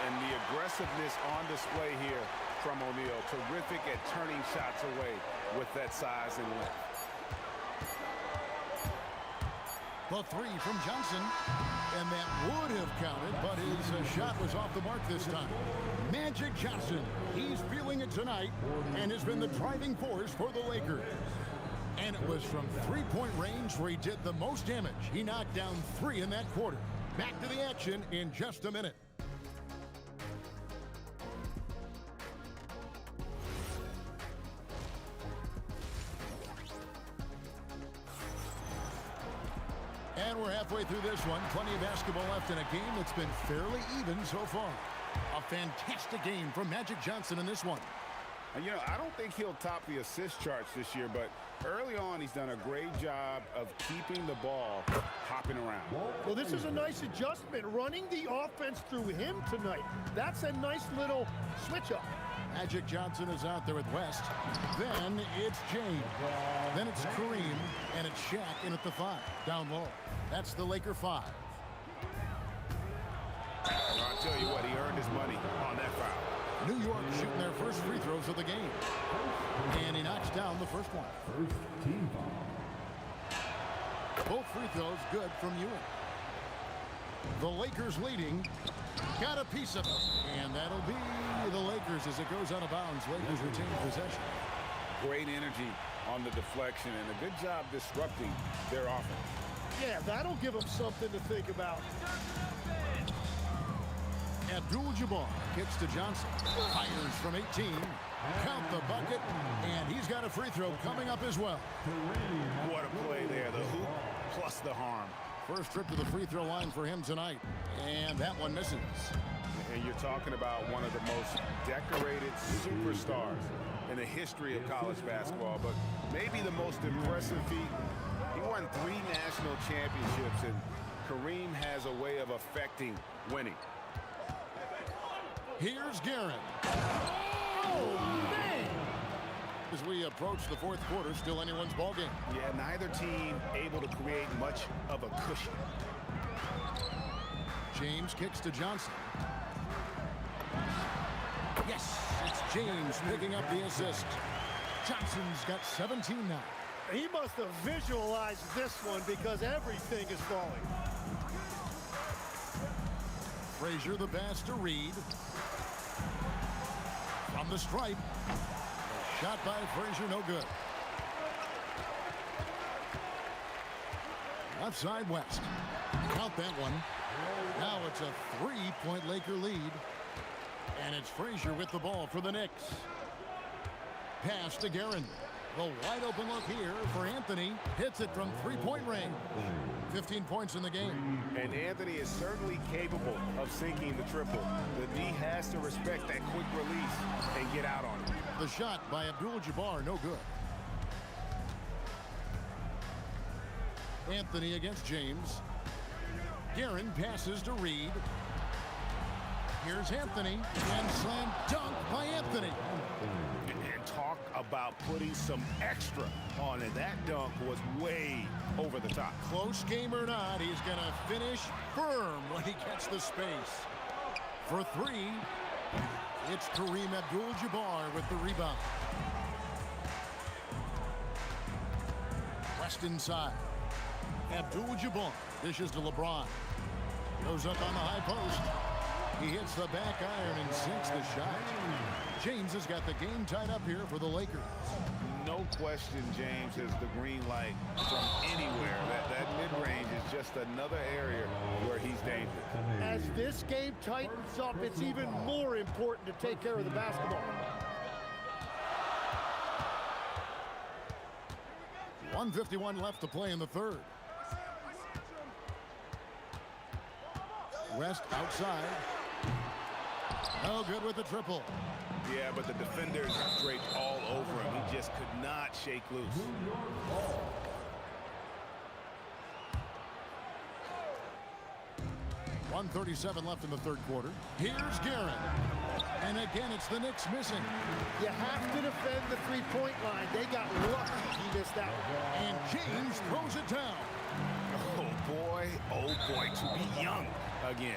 And the aggressiveness on display here from O'Neal. Terrific at turning shots away with that size and length. The three from Johnson. And that would have counted, but his shot was off the mark this time. Magic Johnson, he's feeling it tonight and has been the driving force for the Lakers. And it was from three-point range where he did the most damage. He knocked down 3 in that quarter. Back to the action in just a minute. And we're halfway through this one. Plenty of basketball left in a game that's been fairly even so far. A fantastic game from Magic Johnson in this one. And, you know, I don't think he'll top the assist charts this year, but early on he's done a great job of keeping the ball hopping around. Well, this is a nice adjustment, running the offense through him tonight. That's a nice little switch-up. Magic Johnson is out there with West. Then it's James. Then it's Kareem, and it's Shaq in at the 5, down low. That's the Laker 5. I'll tell you what, he earned his money on that foul. New York shooting their first free throws of the game. And he knocks down the first one. First team foul. Both free throws good from Ewing. The Lakers leading. Got a piece of it. And that'll be the Lakers as it goes out of bounds. Lakers retain possession. Great energy on the deflection and a good job disrupting their offense. Yeah, that'll give them something to think about. Abdul-Jabbar kicks to Johnson. Fires from 18. Count the bucket. And he's got a free throw coming up as well. What a play there. The hoop plus the harm. First trip to the free throw line for him tonight. And that one misses. And you're talking about one of the most decorated superstars in the history of college basketball. But maybe the most impressive feat, he won 3 national championships, and Kareem has a way of affecting winning. Here's Guerin. Oh, man! As we approach the fourth quarter, still anyone's ballgame. Yeah, neither team able to create much of a cushion. James kicks to Johnson. Yes, it's James picking up the assist. Johnson's got 17 now. He must have visualized this one because everything is falling. Frazier the pass to Reed. From the stripe. Shot by Frazier, no good. Left side West. Count that one. Now it's a 3-point Laker lead. And it's Frazier with the ball for the Knicks. Pass to Guerin. The wide open look here for Anthony. Hits it from 3-point range. 15 points in the game. And Anthony is certainly capable of sinking the triple. The D has to respect that quick release and get out on it. The shot by Abdul-Jabbar, no good. Anthony against James. Guerin passes to Reed. Here's Anthony. And slam dunk by Anthony. And talk about putting some extra on it. That dunk was way over the top. Close game or not, he's going to finish firm when he gets the space. For 3, it's Kareem Abdul-Jabbar with the rebound. West inside. Abdul-Jabbar dishes to LeBron. Goes up on the high post. He hits the back iron and sinks the shot. James has got the game tied up here for the Lakers. No question, James has the green light from anywhere. That mid-range is just another area where he's dangerous. As this game tightens up, it's even more important to take care of the basketball. 1:51 left to play in the third. West outside. No good with the triple. Yeah, but the defenders draped all over him. He just could not shake loose. .137 left in the third quarter. Here's Guerin. And again, it's the Knicks missing. You have to defend the three-point line. They got lucky he missed that one. And James throws it down. Oh boy, to be young again.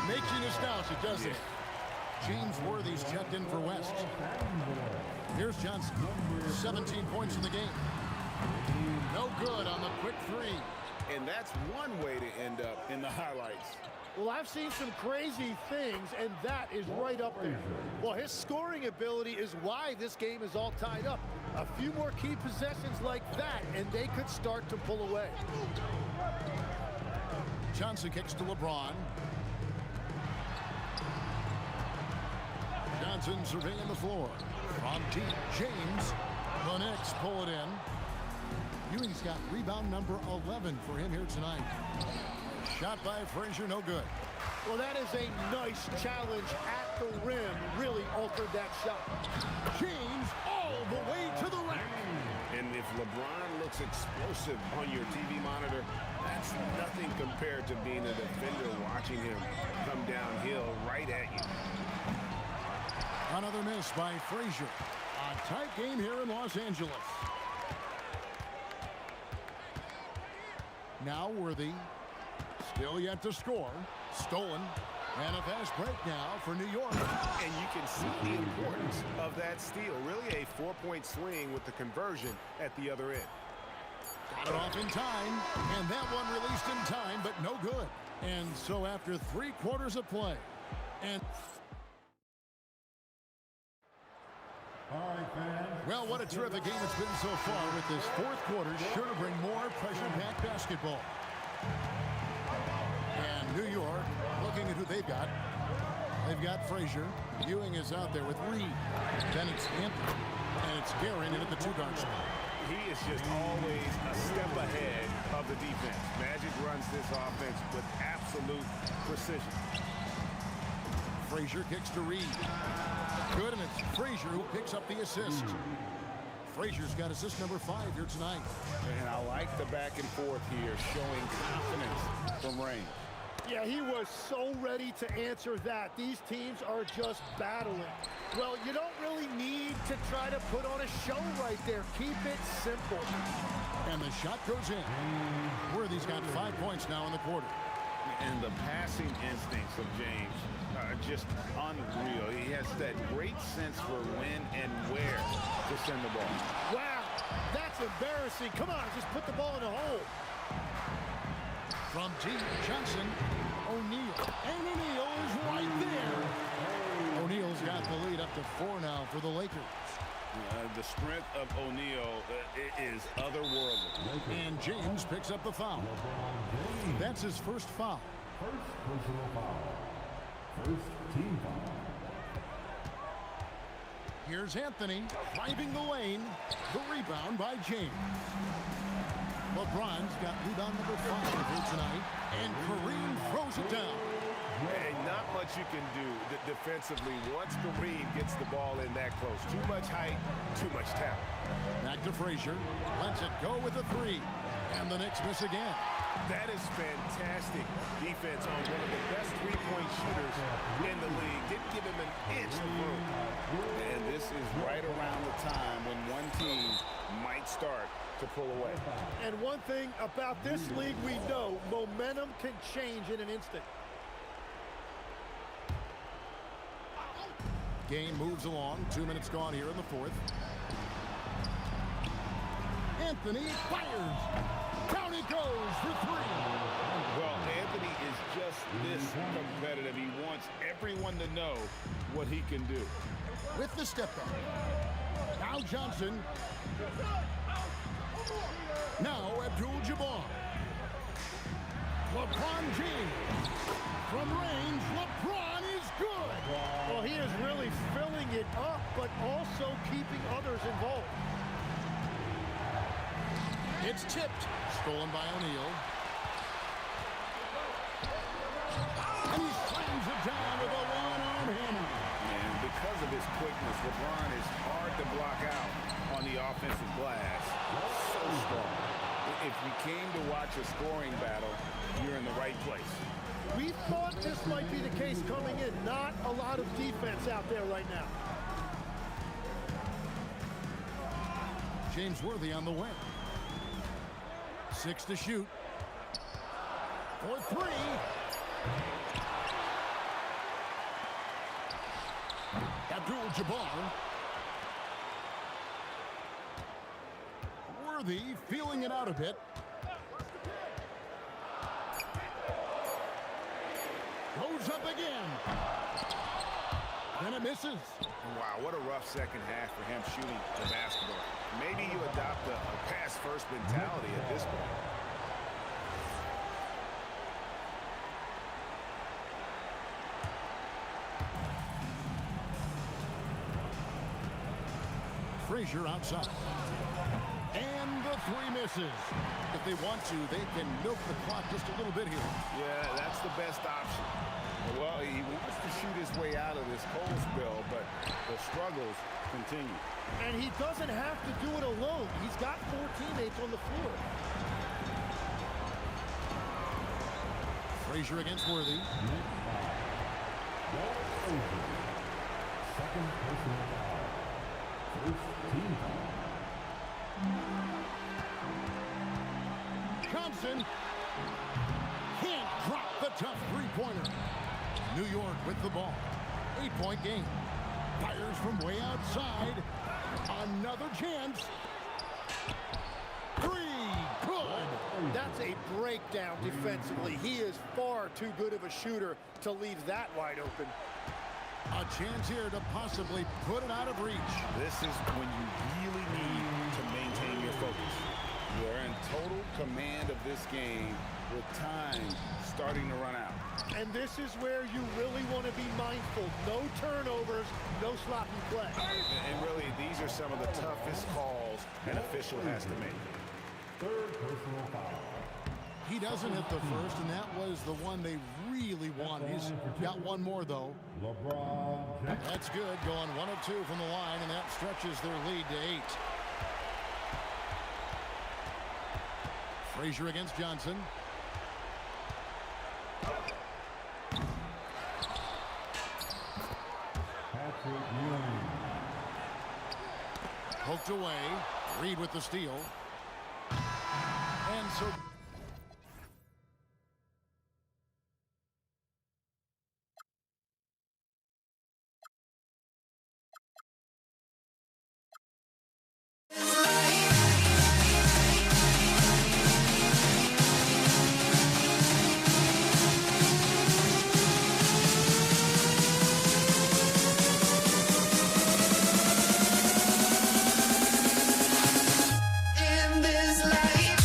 Makes you nostalgic, doesn't it? James Worthy's checked in for West. Here's Johnson. 17 points in the game. No good on the quick three. And that's one way to end up in the highlights. Well, I've seen some crazy things, and that is right up there. Well, his scoring ability is why this game is all tied up. A few more key possessions like that, and they could start to pull away. Johnson kicks to LeBron. Johnson surveying the floor. From deep, James. The Knicks pull it in. Ewing's got rebound number 11 for him here tonight. Shot by Frazier, no good. Well, that is a nice challenge at the rim. Really altered that shot. James all the way to the rack. And if LeBron looks explosive on your TV monitor, that's nothing compared to being a defender watching him come downhill right at you. Another miss by Frazier. A tight game here in Los Angeles. Now Worthy. Still yet to score. Stolen. And a fast break now for New York. And you can see the importance of that steal. Really a 4-point swing with the conversion at the other end. Got it off in time. And that one released in time, but no good. And so after 3 quarters of play. And well, what a terrific game it's been so far with this fourth quarter. Sure to bring more pressure-packed basketball. And New York looking at who they've got. They've got Frazier. Ewing is out there with Reed. Then it's Hampton. And it's Guerin in at the two-guard spot. He is just always a step ahead of the defense. Magic runs this offense with absolute precision. Frazier kicks to Reed. Good, and it's Frazier who picks up the assist. Frazier's got assist number 5 here tonight. And I like the back and forth here, showing confidence from range. Yeah, he was so ready to answer that. These teams are just battling. Well, you don't really need to try to put on a show right there. Keep it simple. And the shot goes in. Worthy's got 5 points now in the quarter. And the passing instincts of James are just unreal. He has that great sense for when and where to send the ball. Wow, that's embarrassing. Come on, just put the ball in the hole. From T. Johnson, O'Neal. And O'Neal is right there. O'Neal's got the lead up to 4 now for the Lakers. The strength of O'Neal is otherworldly. And James picks up the foul. That's his first foul. First personal foul. First team foul. Here's Anthony driving the lane. The rebound by James. LeBron's got rebound number 5 here tonight. And Kareem throws it down. And not much you can do defensively once Kareem gets the ball in that close. Too much height, too much talent. Back to Frazier. Lets it go with a 3. And the Knicks miss again. That is fantastic defense on one of the best three-point shooters in the league. Didn't give him an inch of room. And this is right around the time when one team might start to pull away. And one thing about this league we know, momentum can change in an instant. Game moves along. 2 minutes gone here in the fourth. Anthony fires. Down it goes for three. Well, Anthony is just this competitive. He wants everyone to know what he can do. With the step back. Now Johnson. Now Abdul-Jabbar. LeBron James. From range, LeBron is good. Well, he is really filling it up, but also keeping others involved. It's tipped. Stolen by O'Neal. And he slams it down with a one-arm hammer. And because of his quickness, LeBron is hard to block out on the offensive glass. So strong. If you came to watch a scoring battle, you're in the right place. We thought this might be the case coming in. Not a lot of defense out there right now. James Worthy on the wing. 6 to shoot. For three. Abdul-Jabbar. Worthy feeling it out a bit. Goes up again. And it misses. Wow, what a rough second half for him shooting the basketball. Maybe you adopt a pass-first mentality at this point. Frazier outside. And the three misses. If they want to, they can milk the clock just a little bit here. Yeah, that's the best option. Well, he wants to shoot his way out of this cold spell, but the struggles continue. And he doesn't have to do it alone. He's got 4 teammates on the floor. Frazier against Worthy. Second personal foul. First team foul. Johnson can't drop the tough three-pointer. New York with the ball. 8-point game. Fires from way outside. Another chance. Three. Good. That's a breakdown defensively. He is far too good of a shooter to leave that wide open. A chance here to possibly put it out of reach. This is when you really need to maintain your focus. You're in total command of this game with time starting to run out. And this is where you really want to be mindful. No turnovers, no sloppy play. And really, these are some of the toughest calls an official has to make. Third personal foul. He doesn't hit the first, and that was the one they really wanted. He's got one more, though. LeBron James. That's good, going 1 of 2 from the line, and that stretches their lead to 8. Frazier against Johnson. Patrick Ewing. Poked away. Reed with the steal. And so... In this life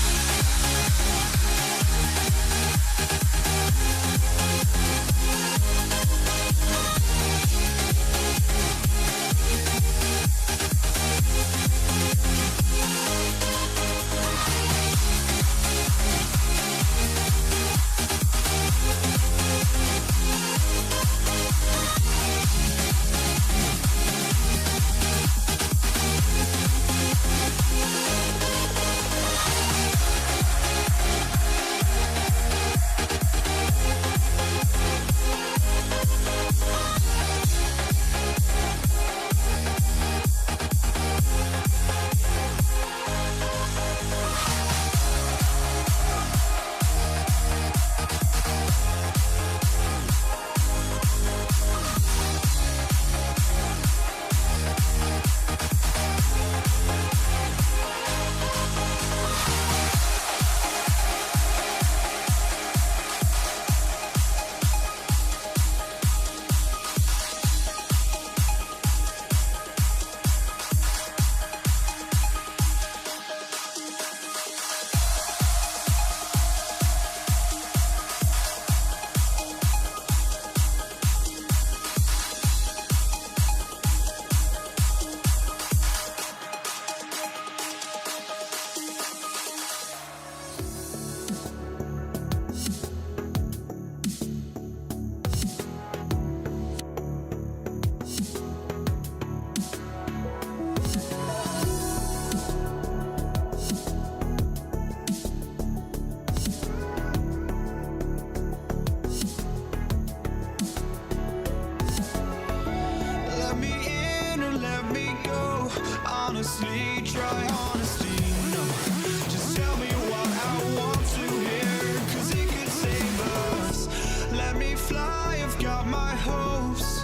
try honesty, no. Just tell me what I want to hear, 'cause it could save us. Let me fly, I've got my hopes,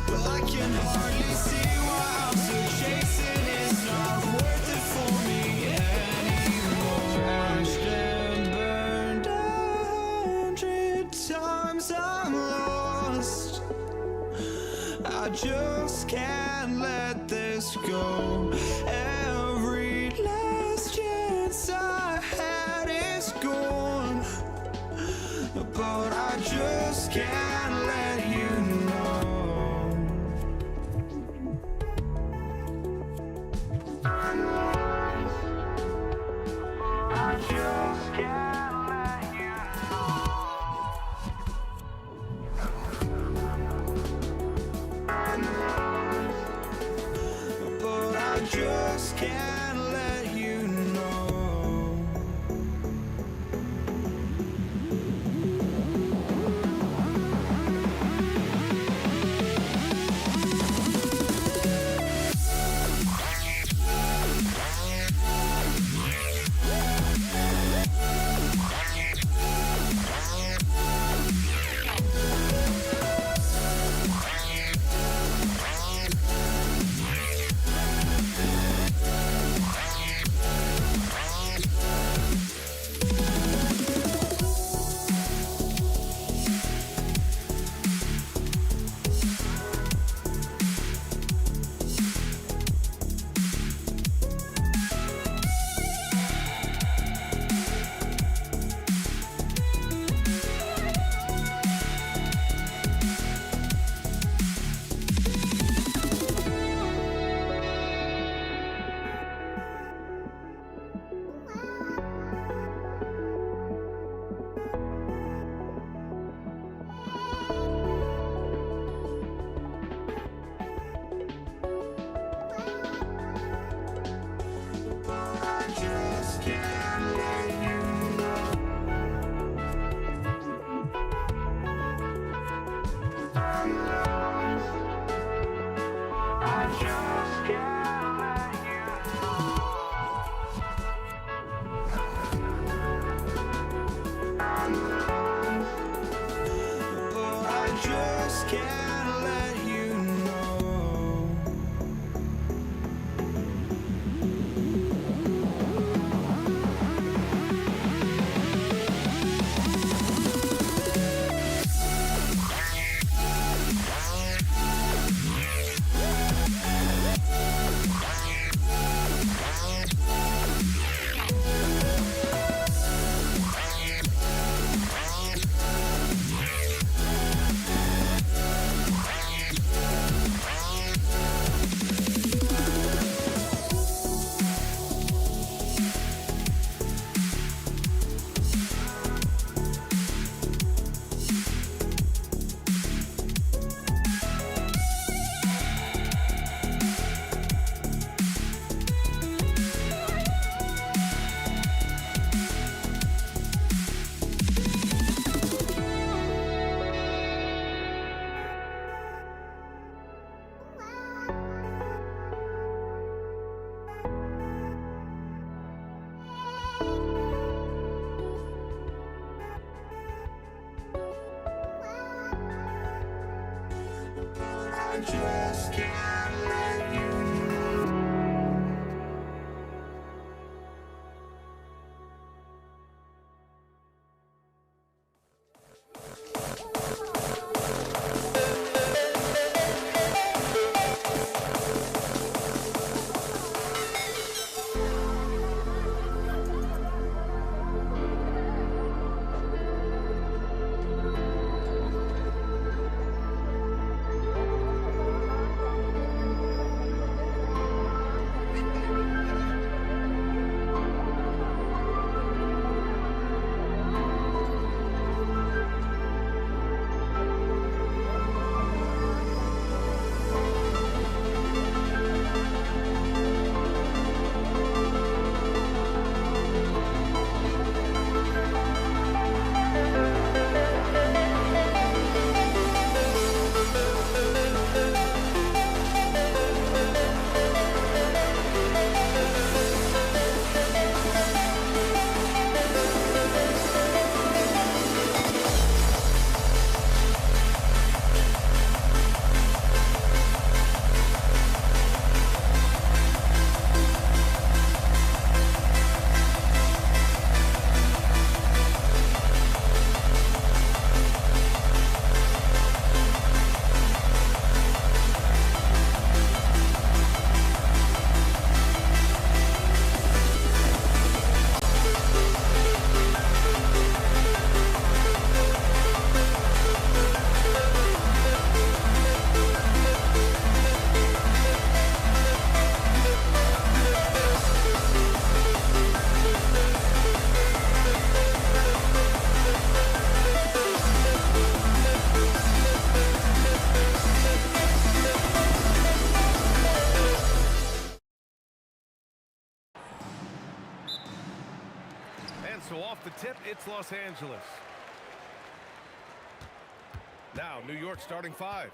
but I can hardly see why I'm still chasing. It's not worth it for me anymore. Crashed and burned 100 times, I'm lost. I just can't let this go. Every last chance I had is gone, but I just can't let you know. I just can't let you know. But I just can't let you know. just can't let you know. tip, it's Los Angeles. Now, New York starting 5.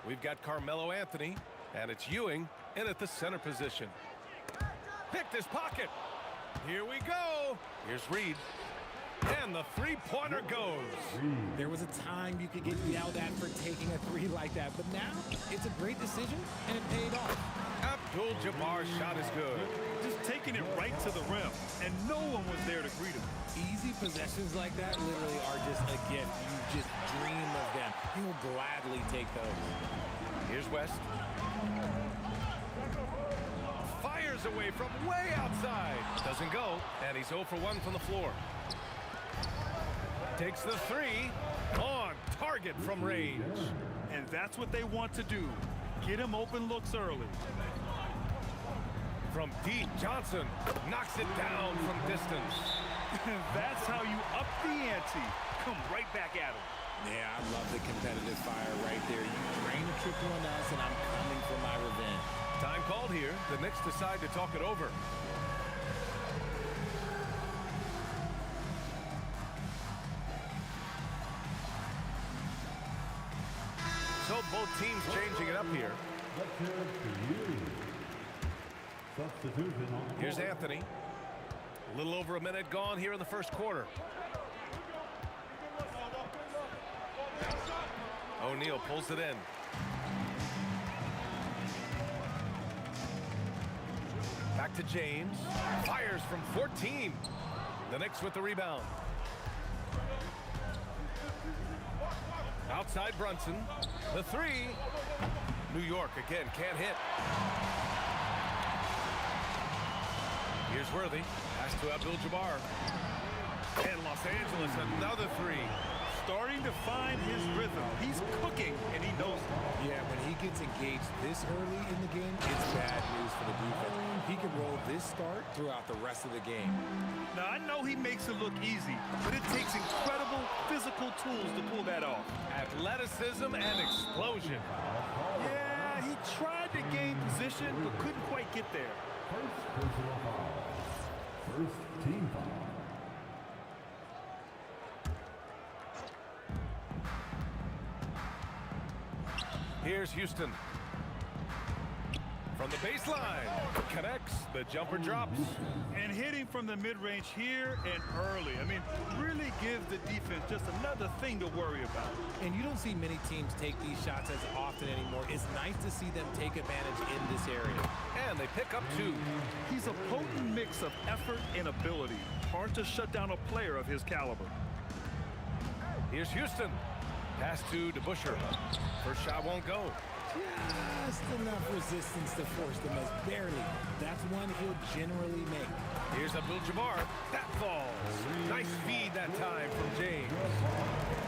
We've got Carmelo Anthony, and it's Ewing in at the center position. Picked his pocket. Here we go. Here's Reed. And the three-pointer goes. There was a time you could get yelled at for taking a three like that, but now it's a great decision, and it paid off. Abdul-Jabbar's shot is good. Just taking it right to the rim, and no one was there to greet him. Easy possessions like that literally are just a gift. You just dream of them. He'll gladly take those. Here's West. Fires away from way outside. Doesn't go, and he's 0 for 1 from the floor. Takes the three. On target from range. And that's what they want to do. Get him open looks early. From deep, Johnson knocks it down from distance. That's how you up the ante. Come right back at him. Yeah, I love the competitive fire right there. You drain a triple on us, and I'm coming for my revenge. Time called here. The Knicks decide to talk it over. So both teams changing it up here. Here's Anthony. A little over a minute gone here in the first quarter. O'Neal pulls it in. Back to James. Fires from 14. The Knicks with the rebound. Outside Brunson. The three. New York again can't hit. Here's Worthy. Pass to Abdul-Jabbar. And Los Angeles another three. Starting to find his rhythm. He's cooking, and he knows it. Yeah, when he gets engaged this early in the game, it's bad news for the defense. He can roll this start throughout the rest of the game. Now, I know he makes it look easy, but it takes incredible physical tools to pull that off. Athleticism and explosion. Yeah, he tried to gain position, but couldn't quite get there. First personal foul. First team foul. Here's Houston. From the baseline. Connects. The jumper drops. And hitting from the mid-range here and early. I mean, really gives the defense just another thing to worry about. And you don't see many teams take these shots as often anymore. It's nice to see them take advantage in this area. And they pick up 2. He's a potent mix of effort and ability. Hard to shut down a player of his caliber. Here's Houston. Pass to DeBusschere. First shot won't go. Just enough resistance to force the miss. Barely. That's one he'll generally make. Here's Abdul-Jabbar. That falls. Nice feed that time from James.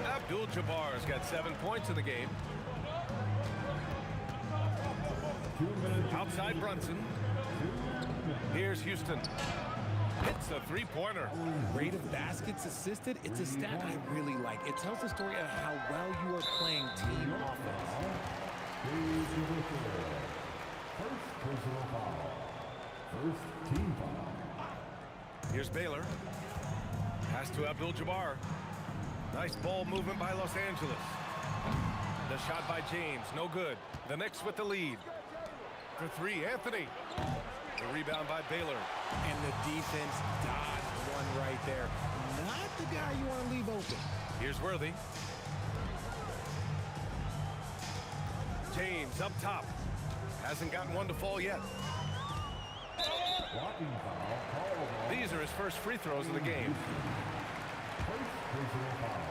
Abdul-Jabbar's got 7 points in the game. Outside Brunson. Here's Houston. Hits a three-pointer. Rate of baskets assisted, it's a stat I really like. It tells the story of how well you are playing team offense. First personal foul. First team foul. Here's Baylor. Pass to Abdul-Jabbar. Nice ball movement by Los Angeles. The shot by James, no good. The Knicks with the lead. For 3, Anthony. The rebound by Baylor. And the defense dodged one right there. Not the guy you want to leave open. Here's Worthy. James up top. Hasn't gotten one to fall yet. Blocking foul. These are his first free throws of the game. First personal foul.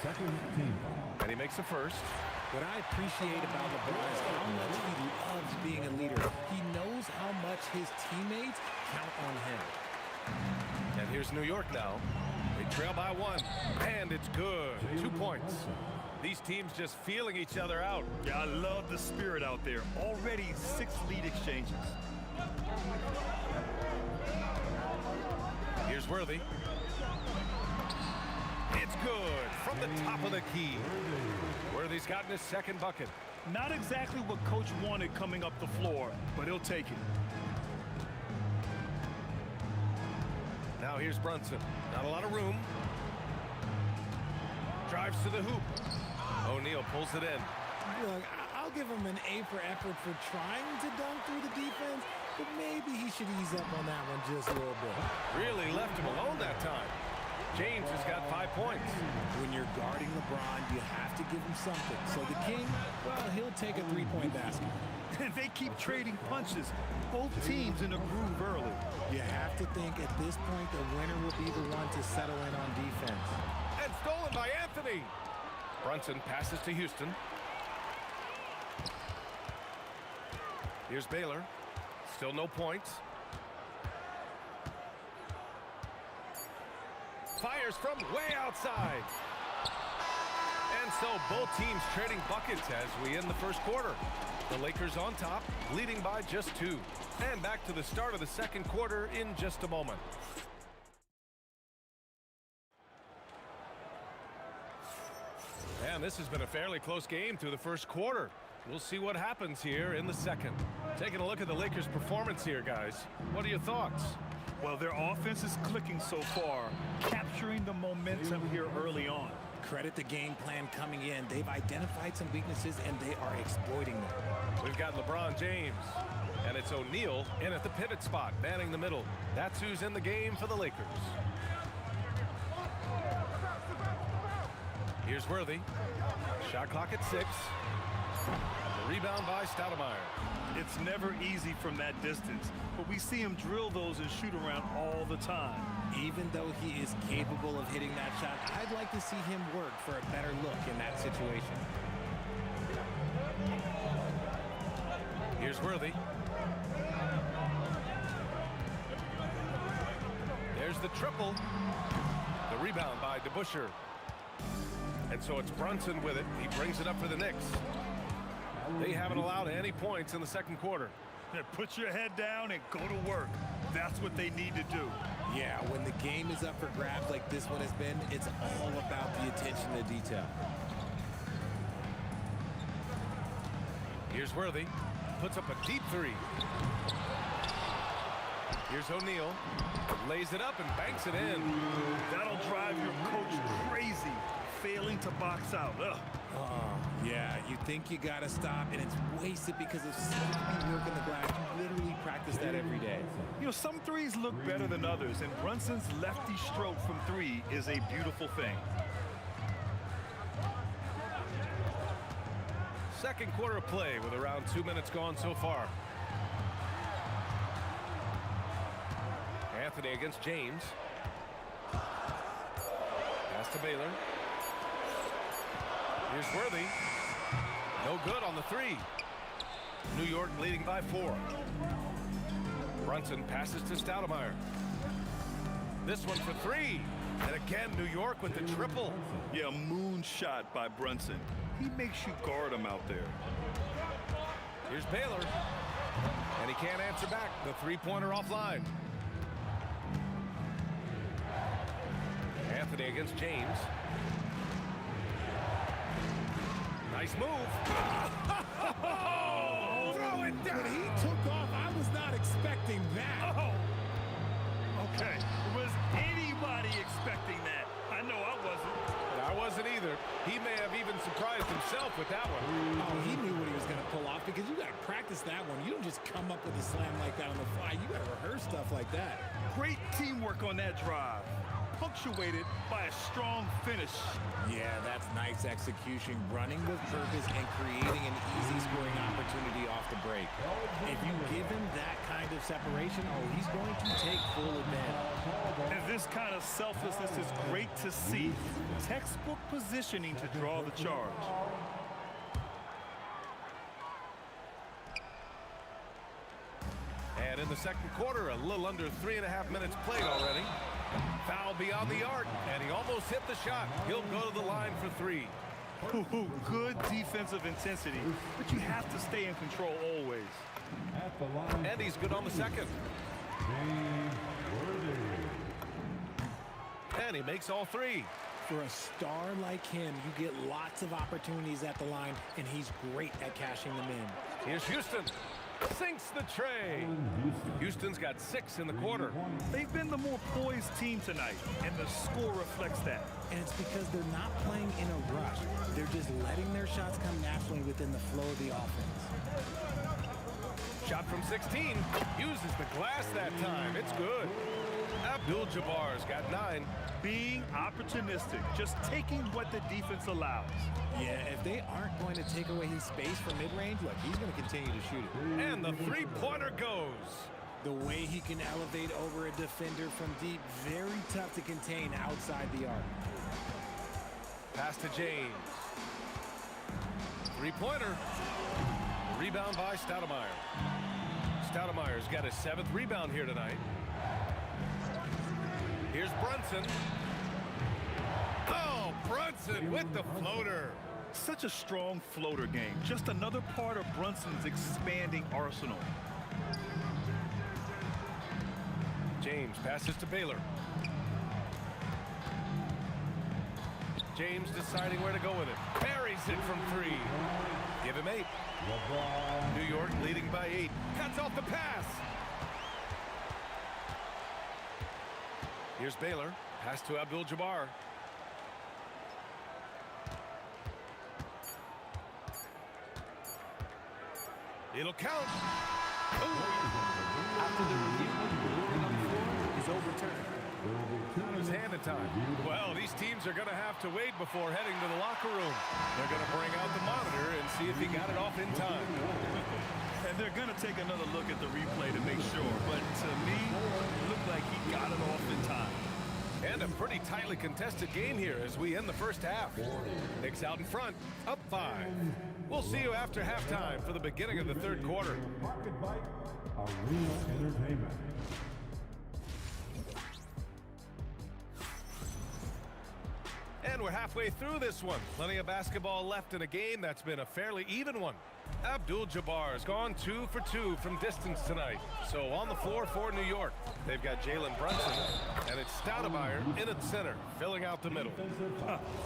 Second team foul. And he makes the first. What I appreciate about LeBron is how much he loves being a leader. He knows how much his teammates count on him. And here's New York now. They trail by 1, and it's good. 2 points. These teams just feeling each other out. Yeah, I love the spirit out there. Already 6 lead exchanges. Here's Worthy. It's good from the top of the key. Worthy's gotten his second bucket. Not exactly what Coach wanted coming up the floor, but he'll take it. Now Now here's Brunson. Not a lot of room. Drives to the hoop. O'Neal pulls it in. Look, I'll give him an A for effort for trying to dunk through the defense, but maybe he should ease up on that one just a little bit. Really left him alone that time. James has got 5 points. When you're guarding LeBron, you have to give him something. So the King, well, he'll take a three-point basket. And they keep trading punches. Both teams in a groove early. You have to think at this point the winner will be the one to settle in on defense. And stolen by Anthony. Brunson passes to Houston. Here's Baylor. Still no points. Fires from way outside. And so both teams trading buckets as we end the first quarter. The Lakers on top, leading by just 2. And back to the start of the second quarter in just a moment. And this has been a fairly close game through the first quarter. We'll see what happens here in the second. Taking a look at the Lakers' performance here, guys. What are your thoughts? Well, their offense is clicking so far, capturing the momentum here early on. Credit the game plan coming in. They've identified some weaknesses, and they are exploiting them. We've got LeBron James, and it's O'Neal in at the pivot spot, manning the middle. That's who's in the game for the Lakers. Here's Worthy. Shot clock at 6. The rebound by Stoudemire. It's never easy from that distance, but we see him drill those and shoot around all the time. Even though he is capable of hitting that shot, I'd like to see him work for a better look in that situation. Here's Worthy. There's the triple. The rebound by DeBusschere. And so it's Brunson with it. He brings it up for the Knicks. They haven't allowed any points in the second quarter. Yeah, put your head down and go to work. That's what they need to do. Yeah, when the game is up for grabs like this one has been, it's all about the attention to detail. Here's Worthy. Puts up a deep 3. Here's O'Neal. Lays it up and banks it in. That'll drive your coach crazy, failing to box out. Ugh. Yeah, you think you gotta stop, and it's wasted because of sloppy work in the glass. You literally practice that every day. You know, some threes look better than others, and Brunson's lefty stroke from 3 is a beautiful thing. Second quarter of play with around 2 minutes gone so far. Anthony against James. Pass to Baylor. Here's Worthy. No good on the 3. New York leading by 4. Brunson passes to Stoudemire. This one for 3. And again, New York with the triple. Yeah, moonshot by Brunson. He makes you guard him out there. Here's Baylor. And he can't answer back. The three-pointer offline. Anthony against James. Nice move. Throw it down. When he took off, I was not expecting that. Oh. Okay. Was anybody expecting that? I know I wasn't. I wasn't either. He may have even surprised himself with that one. Oh, he knew what he was going to pull off because you got to practice that one. You don't just come up with a slam like that on the fly. You got to rehearse stuff like that. Great teamwork on that drive, punctuated by a strong finish. Yeah, that's nice execution, running with purpose and creating an easy scoring opportunity off the break. If you give him that kind of separation, oh, he's going to take full advantage. And this kind of selflessness is great to see. Textbook positioning to draw the charge. And in the second quarter, a little under 3.5 minutes played already. Foul beyond the arc, and he almost hit the shot. He'll go to the line for 3. Good defensive intensity, but you have to stay in control always. And he's good on the second. And he makes all 3. For a star like him, you get lots of opportunities at the line, and he's great at cashing them in. Here's Houston. Sinks the tray. Houston's got 6 in the quarter. They've been the more poised team tonight, and the score reflects that. And it's because they're not playing in a rush. They're just letting their shots come naturally within the flow of the offense. Shot from 16. Uses the glass that time. It's good. Abdul-Jabbar's got 9. Being opportunistic, just taking what the defense allows. Yeah, if they aren't going to take away his space from mid-range, look, he's going to continue to shoot it. And the three-pointer goes. The way he can elevate over a defender from deep, very tough to contain outside the arc. Pass to James. Three-pointer. Rebound by Stoudemire. Stoudemire's got his 7th rebound here tonight. Here's Brunson. Oh, Brunson with the floater. Such a strong floater game. Just another part of Brunson's expanding arsenal. James passes to Baylor. James deciding where to go with it. Parries it from 3. Give him 8. New York leading by 8. Cuts off the pass. Here's Baylor. Pass to Abdul-Jabbar. It'll count. After the review, the on the floor is overturned. It was handed time. Well, these teams are going to have to wait before heading to the locker room. They're going to bring out the monitor and see if he got it off in time. And they're going to take another look at the replay to make sure. But to me, it looked like he got it off in time. And a pretty tightly contested game here as we end the first half. Knicks out in front, up 5. We'll see you after halftime for the beginning of the third quarter. Market Bike Arena Entertainment. And we're halfway through this one. Plenty of basketball left in a game that's been a fairly even one. Abdul-Jabbar's gone 2 for 2 from distance tonight. So on the floor for New York, they've got Jalen Brunson, and it's Stoudemire in at center, filling out the middle.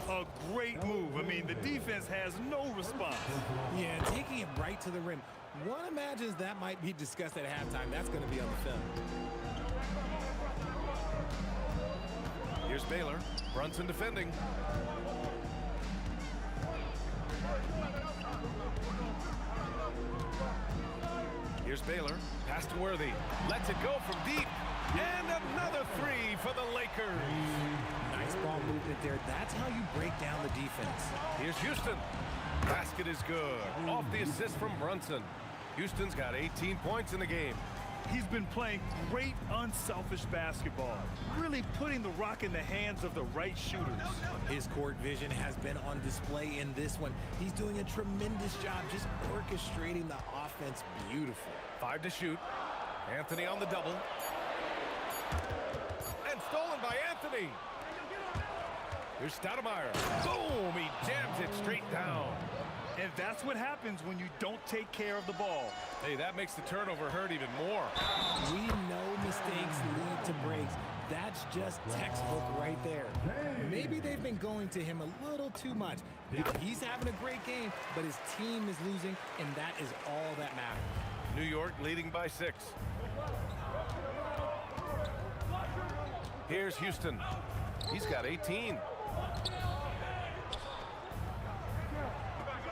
A great move. I mean, the defense has no response. Yeah, taking it right to the rim. One imagines that might be discussed at halftime. That's going to be on the film. Here's Baylor. Brunson defending. Here's Baylor. Pass to Worthy. Lets it go from deep. And another 3 for the Lakers. Nice ball movement there. That's how you break down the defense. Here's Houston. Basket is good. Off the assist from Brunson. Houston's got 18 points in the game. He's been playing great, unselfish basketball, really putting the rock in the hands of the right shooters. His court vision has been on display in this one. He's doing a tremendous job just orchestrating the offense beautiful. 5 to shoot. Anthony on the double. And stolen by Anthony. Here's Stoudemire. Boom! He jams it straight down. And that's what happens when you don't take care of the ball. Hey, that makes the turnover hurt even more. We know mistakes lead to breaks. That's just textbook right there. Maybe they've been going to him a little too much. Now, he's having a great game, but his team is losing, and that is all that matters. New York leading by 6. Here's Houston. He's got 18.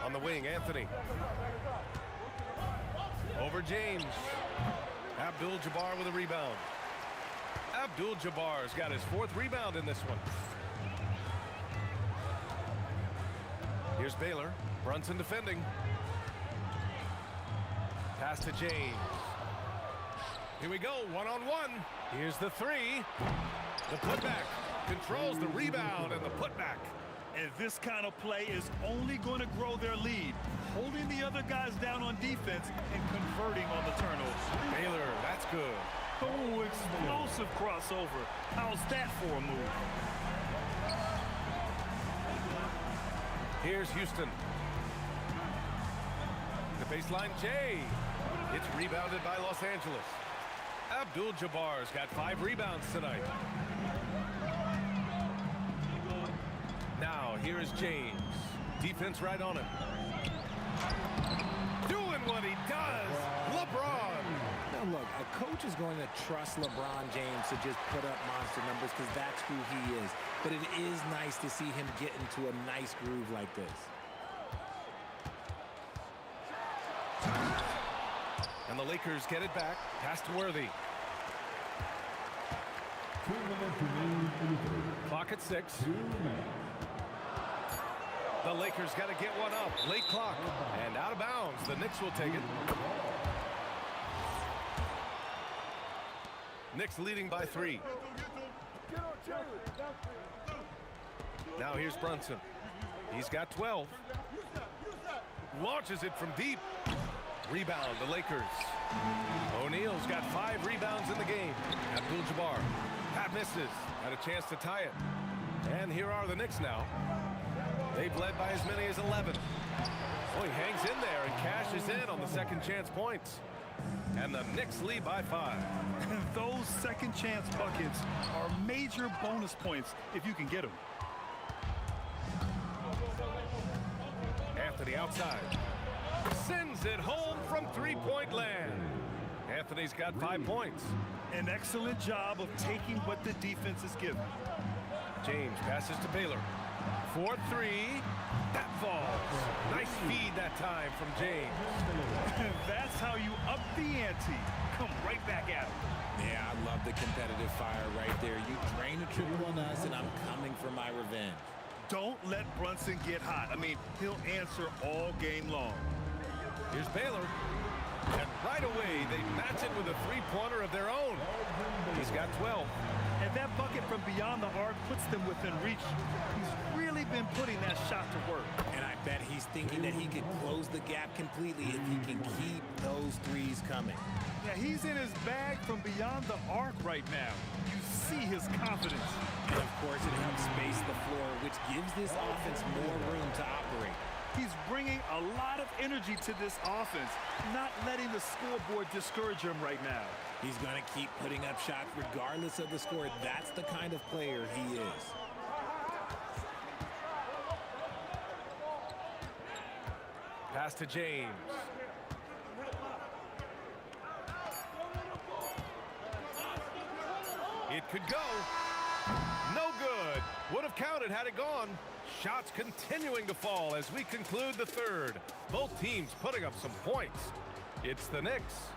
On the wing, Anthony. Over James. Abdul-Jabbar with a rebound. Abdul-Jabbar's got his 4th rebound in this one. Here's Baylor. Brunson defending. Pass to James. Here we go, 1-on-1. Here's the 3. The putback. Controls the rebound and the putback. And this kind of play is only going to grow their lead, holding the other guys down on defense and converting on the turnovers. Baylor, that's good. Oh, explosive crossover. How's that for a move? Here's Houston. The baseline, Jay. It's rebounded by Los Angeles. Abdul-Jabbar's got 5 rebounds tonight. Now, here is James. Defense right on him. Doing what he does. LeBron. Now, look, a coach is going to trust LeBron James to just put up monster numbers because that's who he is. But it is nice to see him get into a nice groove like this. And the Lakers get it back. Pass to Worthy. Clock at 6. The Lakers got to get one up. Late clock. And out of bounds. The Knicks will take it. Knicks leading by 3. Now here's Brunson. He's got 12. Launches it from deep. Rebound, the Lakers. O'Neal's got 5 rebounds in the game. Abdul-Jabbar. Pat misses. Had a chance to tie it. And here are the Knicks now. They've led by as many as 11. Oh, he hangs in there and cashes in on the second chance points. And the Knicks lead by 5. Those second chance buckets are major bonus points if you can get them. Anthony outside. Sends it home from three-point land. Anthony's got 5 points. An excellent job of taking what the defense is given. James passes to Baylor. 4-3. That falls. Nice feed that time from James. That's how you up the ante. Come right back at him. Yeah, I love the competitive fire right there. You drain a triple on us, and I'm coming for my revenge. Don't let Brunson get hot. I mean, he'll answer all game long. Here's Baylor. And right away, they match it with a three-pointer of their own. He's got 12. And that bucket from beyond the arc puts them within reach. He's really been putting that shot to work. And I bet he's thinking that he could close the gap completely if he can keep those threes coming. Yeah, he's in his bag from beyond the arc right now. You see his confidence. And of course, it helps space the floor, which gives this offense more room to operate. He's bringing a lot of energy to this offense, not letting the scoreboard discourage him right now. He's going to keep putting up shots regardless of the score. That's the kind of player he is. Pass to James. It could go. No good. Would have counted had it gone. Shots continuing to fall as we conclude the third. Both teams putting up some points. It's the Knicks.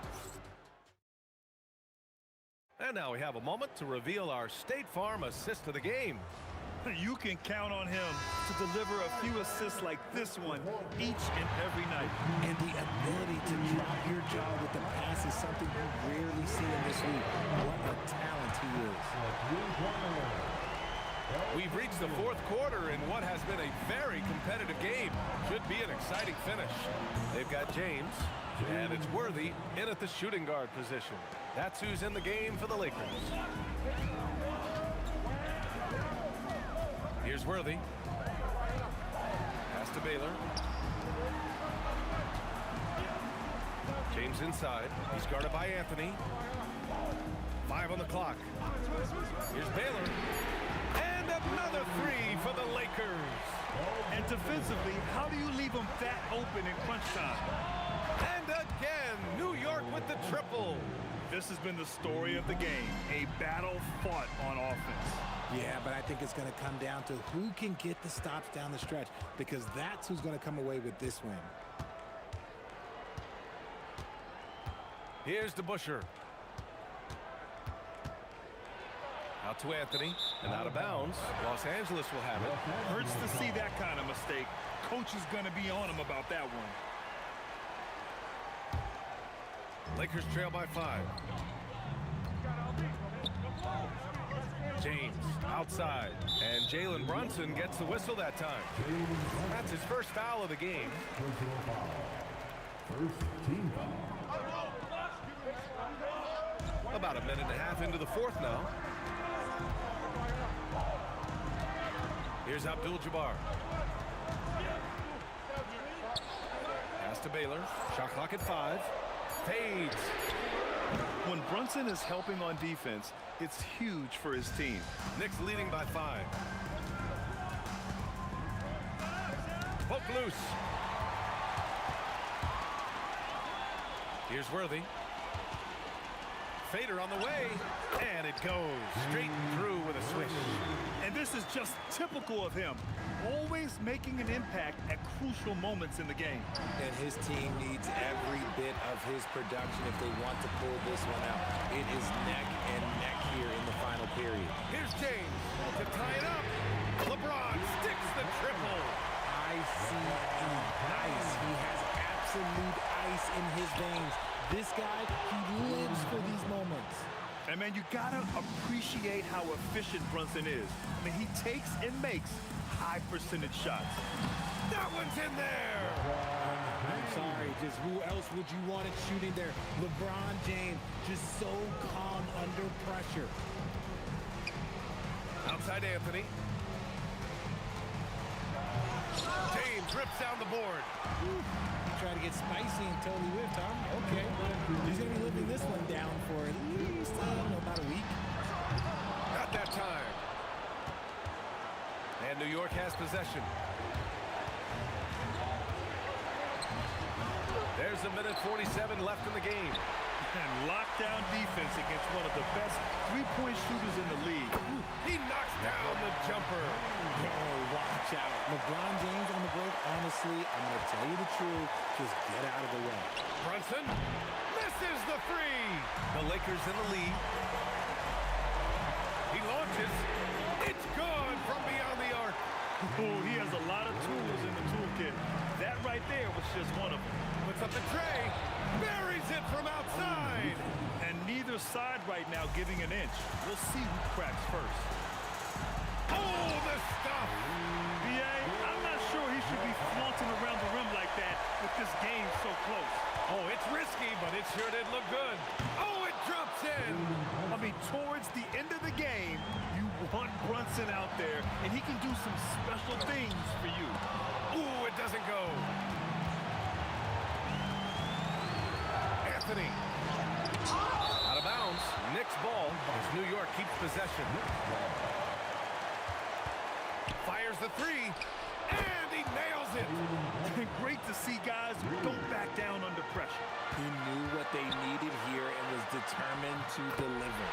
And now we have a moment to reveal our State Farm assist of the game. You can count on him to deliver a few assists like this one each and every night. And the ability to drop your jaw with the pass is something you rarely see in this league. What a talent he is. We've reached the fourth quarter in what has been a very competitive game. Should be an exciting finish. They've got James, and it's Worthy in at the shooting guard position. That's who's in the game for the Lakers. Here's Worthy. Pass to Baylor. James inside. He's guarded by Anthony. 5 on the clock. Here's Baylor. And another 3 for the Lakers. And defensively, how do you leave them that open in crunch time? And again, New York with the triple. This has been the story of the game, a battle fought on offense. Yeah, but I think it's going to come down to who can get the stops down the stretch, because that's who's going to come away with this win. Here's DeBuscher. Out to Anthony, and out of bounds. Los Angeles will have it. Hurts to see that kind of mistake. Coach is going to be on him about that one. Lakers trail by 5. James outside, and Jalen Brunson gets the whistle that time. That's his first foul of the game. First team foul. About a minute and a half into the fourth now. Here's Abdul-Jabbar. Pass to Baylor. Shot clock at 5. Fades. When Brunson is helping on defense, it's huge for his team. Knicks leading by 5. Poke loose. Here's Worthy. fader on the way, and it goes straight through with a swish. And this is just typical of him, always making an impact at crucial moments in the game. And his team needs every bit of his production if they want to pull this one out. It is neck and neck here in the final period. Here's James to tie it up. LeBron sticks the triple. Ice. He has absolute ice in his veins. This guy, he lives for these moments. And man, you gotta appreciate how efficient Brunson is. I mean, he takes and makes high percentage shots. That one's in there. I'm sorry, just who else would you want it shooting there? LeBron James, just so calm under pressure. Outside Anthony. James rips down the board. He tried to get spicy and totally whiffed, huh? Okay. He's going to be living this one down for at least, about a week. Not that time. And New York has possession. There's a minute 47 left in the game. And lockdown defense against one of the best three-point shooters in the league. He knocks down the jumper. Oh, watch out. LeBron James on the break. Honestly, I'm going to tell you the truth. Just get out of the way. Brunson misses the three. The Lakers in the lead. He launches. It's good from beyond the arc. Oh, he has a lot of tools in the toolkit. That right there was just one of them. Puts up the tray. Buries it from outside. And neither side right now giving an inch. We'll see who cracks first. Oh, the stuff. B.A., I'm not sure he should be flaunting around the rim like that with this game so close. Oh, it's risky, but it sure did look good. Oh, it drops in. I mean, towards the end of the game, you want Brunson out there, and he can do some special things for you. Ooh, it doesn't go. Anthony. Out of bounds. Knicks ball as New York keeps possession. Fires the three, and he nails it. Great to see guys who don't back down under pressure. He knew what they needed here and was determined to deliver.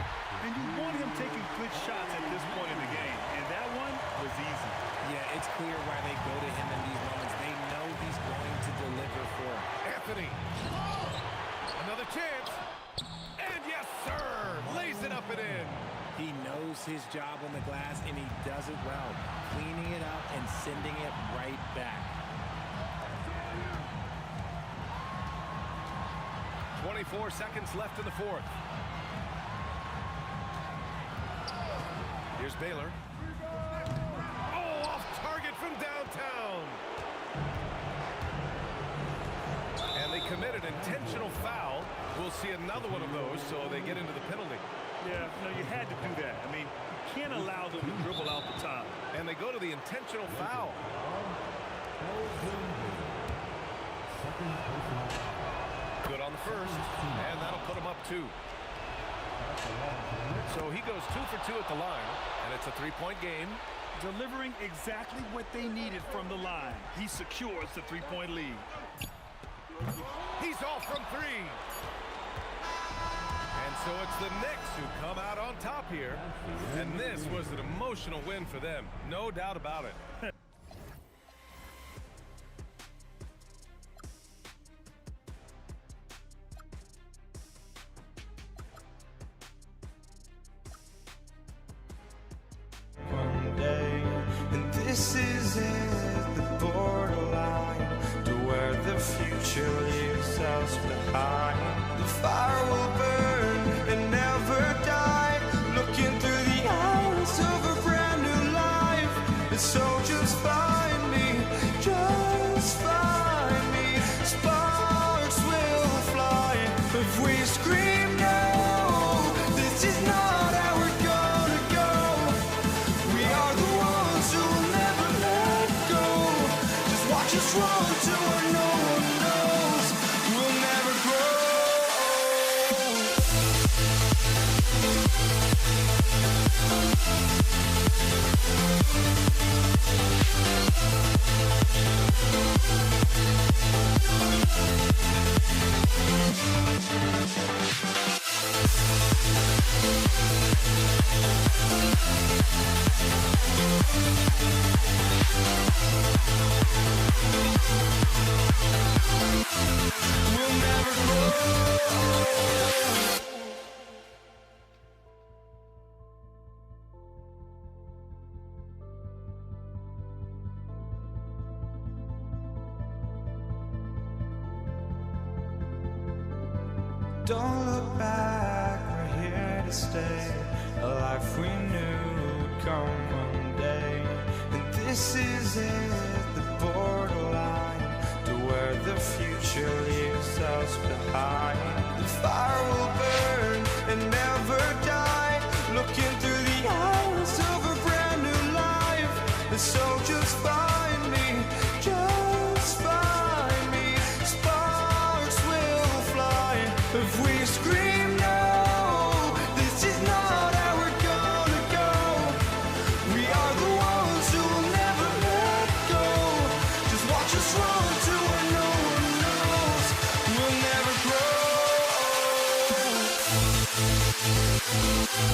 And you want him taking good shots at this point in the game, and that one was easy. Yeah, it's clear why they go to him in these moments. They know he's going to deliver for them. Anthony. Another chance. And yes, sir. Lays it up and in. He knows his job on the glass, and he does it well. Cleaning it up and sending it right back. 24 seconds left in the fourth. Here's Baylor. Oh, off target from downtown. And they committed intentional foul. We'll see another one of those, so they get into the penalty. Yeah, no, you had to do that. I mean, you can't allow them to dribble out the top. And they go to the intentional foul. Good on the first, and that'll put him up 2. So he goes 2 for 2 at the line, and it's a 3-point game. Delivering exactly what they needed from the line. He secures the 3-point lead. He's off from 3. And so it's the Knicks who come out on top here. And this was an emotional win for them. No doubt about it. One day, and this is it, the borderline to where the future leaves us behind. The fire will burn and never die, looking through the eyes of a brand new life. And so just find me, just find me. Sparks will fly if we scream no. This is not how we're gonna go. We are the ones who will never let go. Just watch us run to where no one knows. We'll never grow. Don't look back, we're here to stay. A life we knew would come one day. And this is it, the borderline to where the future leaves us behind. The fire will burn and never die, looking through the eyes of a brand new life. And so just find me, just find me. Sparks will fly if we scream no. This is not how we're gonna go. We are the ones who will never let go. Just watch us run to where no one knows. We'll never grow. We'll never grow.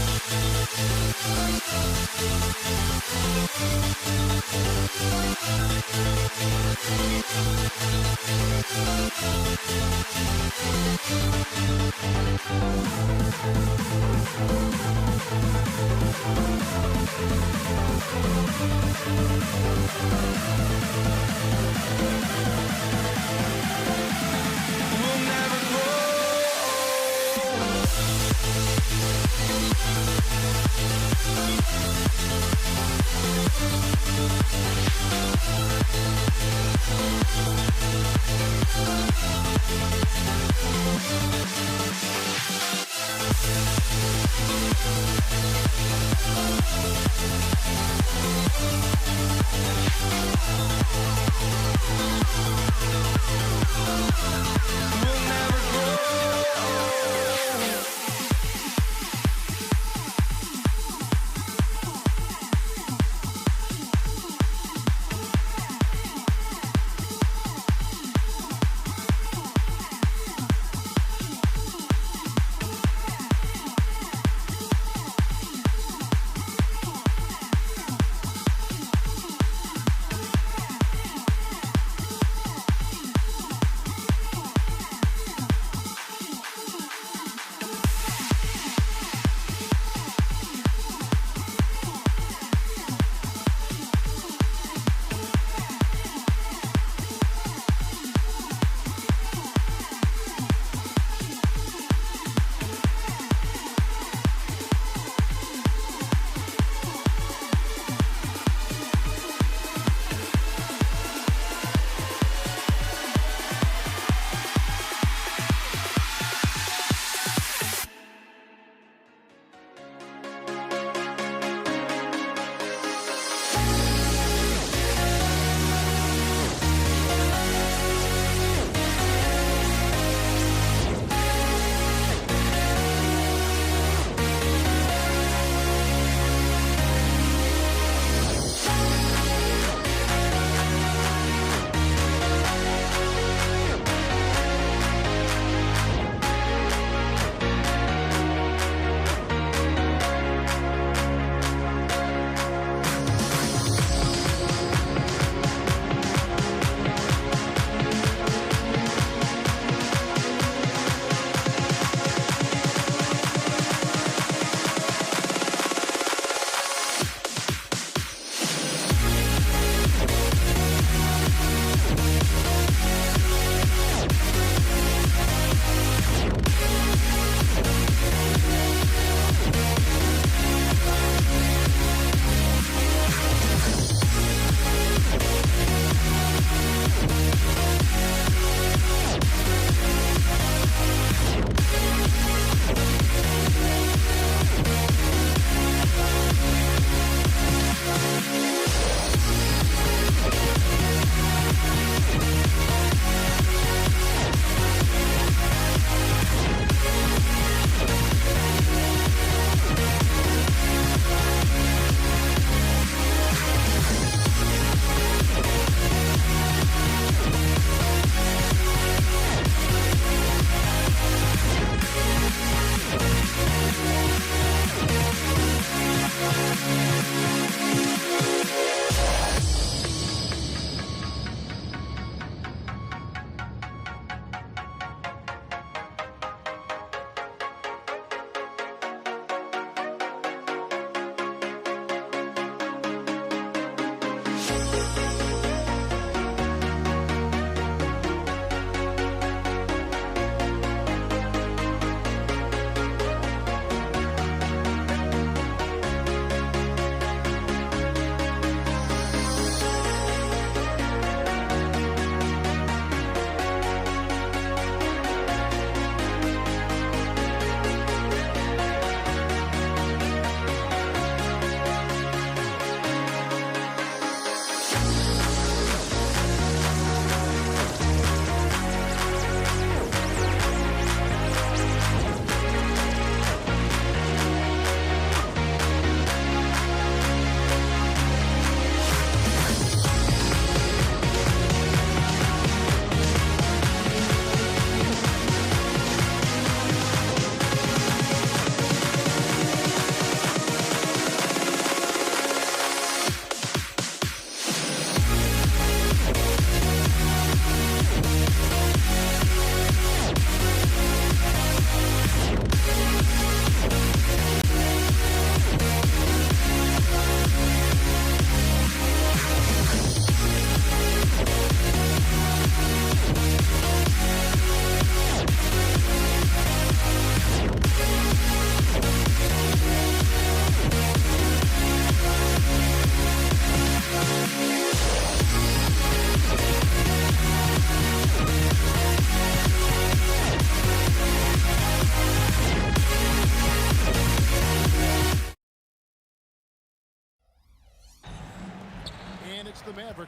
We'll never grow.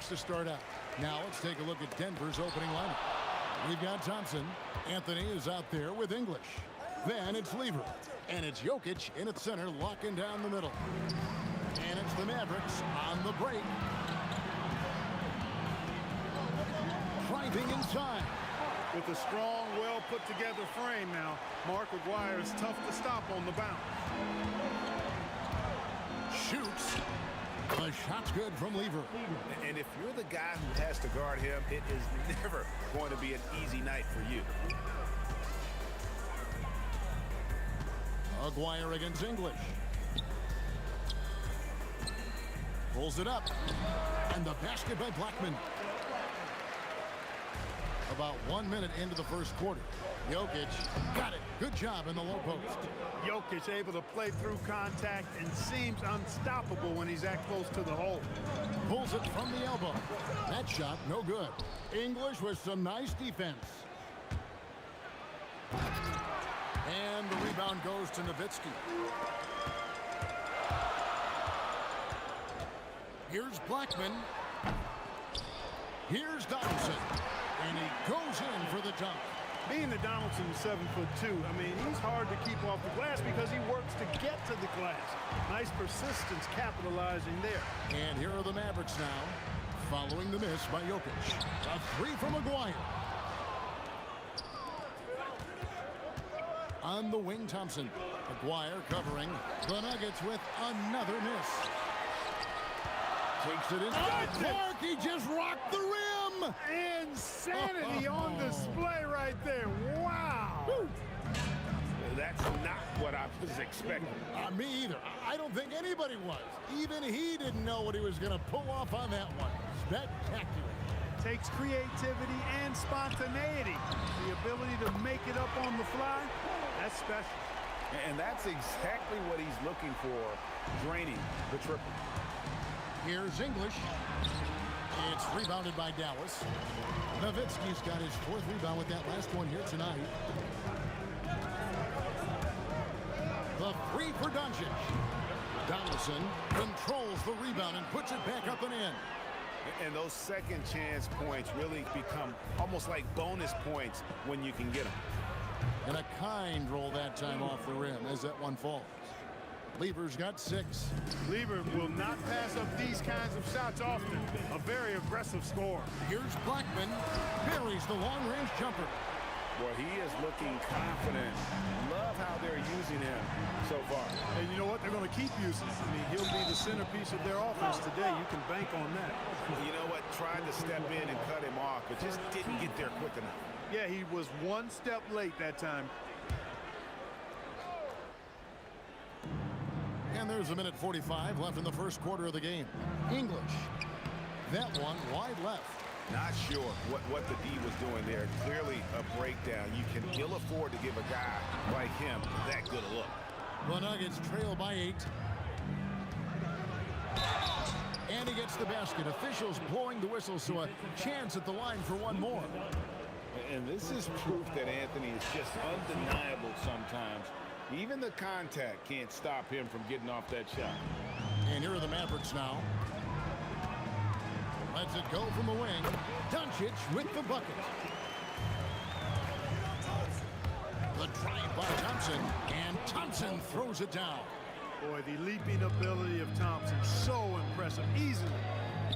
Mavericks to start out. Now let's take a look at Denver's opening lineup. We've got Thompson. Anthony is out there with English. Then it's Lever. And it's Jokic in at center, locking down the middle. And it's the Mavericks on the break. Driving inside. With a strong, well-put-together frame now, Mark Aguirre is tough to stop on the bounce. Shoots. The shot's good from Lever. And if you're the guy who has to guard him, it is never going to be an easy night for you. Aguirre against English. Pulls it up. And the basket by Blackman. About 1 minute into the first quarter. Jokic got it. Good job in the low post. Jokic able to play through contact and seems unstoppable when he's that close to the hole. Pulls it from the elbow. That shot, no good. English with some nice defense. And the rebound goes to Nowitzki. Here's Blackman. Here's Donaldson. And he goes in for the dunk. Being that Donaldson's 7'2", I mean, he's hard to keep off the glass because he works to get to the glass. Nice persistence capitalizing there. And here are the Mavericks now, following the miss by Jokic. A three from Aguirre. On the wing, Thompson. Aguirre covering. The Nuggets with another miss. Takes it in. Clark, he just rocked the rim. Insanity on display right there. Wow. Woo. That's not what I was expecting. Me either. I don't think anybody was. Even he didn't know what he was going to pull off on that one. Spectacular. Takes creativity and spontaneity. The ability to make it up on the fly, that's special. And that's exactly what he's looking for, draining the triple. Here's English. It's rebounded by Dallas. Nowitzki's got his fourth rebound with that last one here tonight. The three for Doncic. Donaldson controls the rebound and puts it back up and in. And those second chance points really become almost like bonus points when you can get them. And a kind roll that time off the rim as that one falls. Lever's got 6. Lever will not pass up these kinds of shots often. A very aggressive score. Here's Blackman. Buries the long-range jumper. Well, he is looking confident. Love how they're using him so far. And you know what? They're going to keep using him. I mean, he'll be the centerpiece of their offense today. You can bank on that. You know what? Tried to step in and cut him off, but just didn't get there quick enough. Yeah, he was one step late that time. And there's a minute 45 left in the first quarter of the game. English. That one wide left. Not sure what the D was doing there. Clearly a breakdown. You can ill afford to give a guy like him that good a look. The Nuggets trail by 8. And he gets the basket. Officials blowing the whistle, so a chance at the line for one more. And this is proof that Anthony is just undeniable sometimes. Even the contact can't stop him from getting off that shot. And here are the Mavericks now. Lets it go from the wing. Doncic with the bucket. The drive by Thompson. And Thompson throws it down. Boy, the leaping ability of Thompson, so impressive. Easily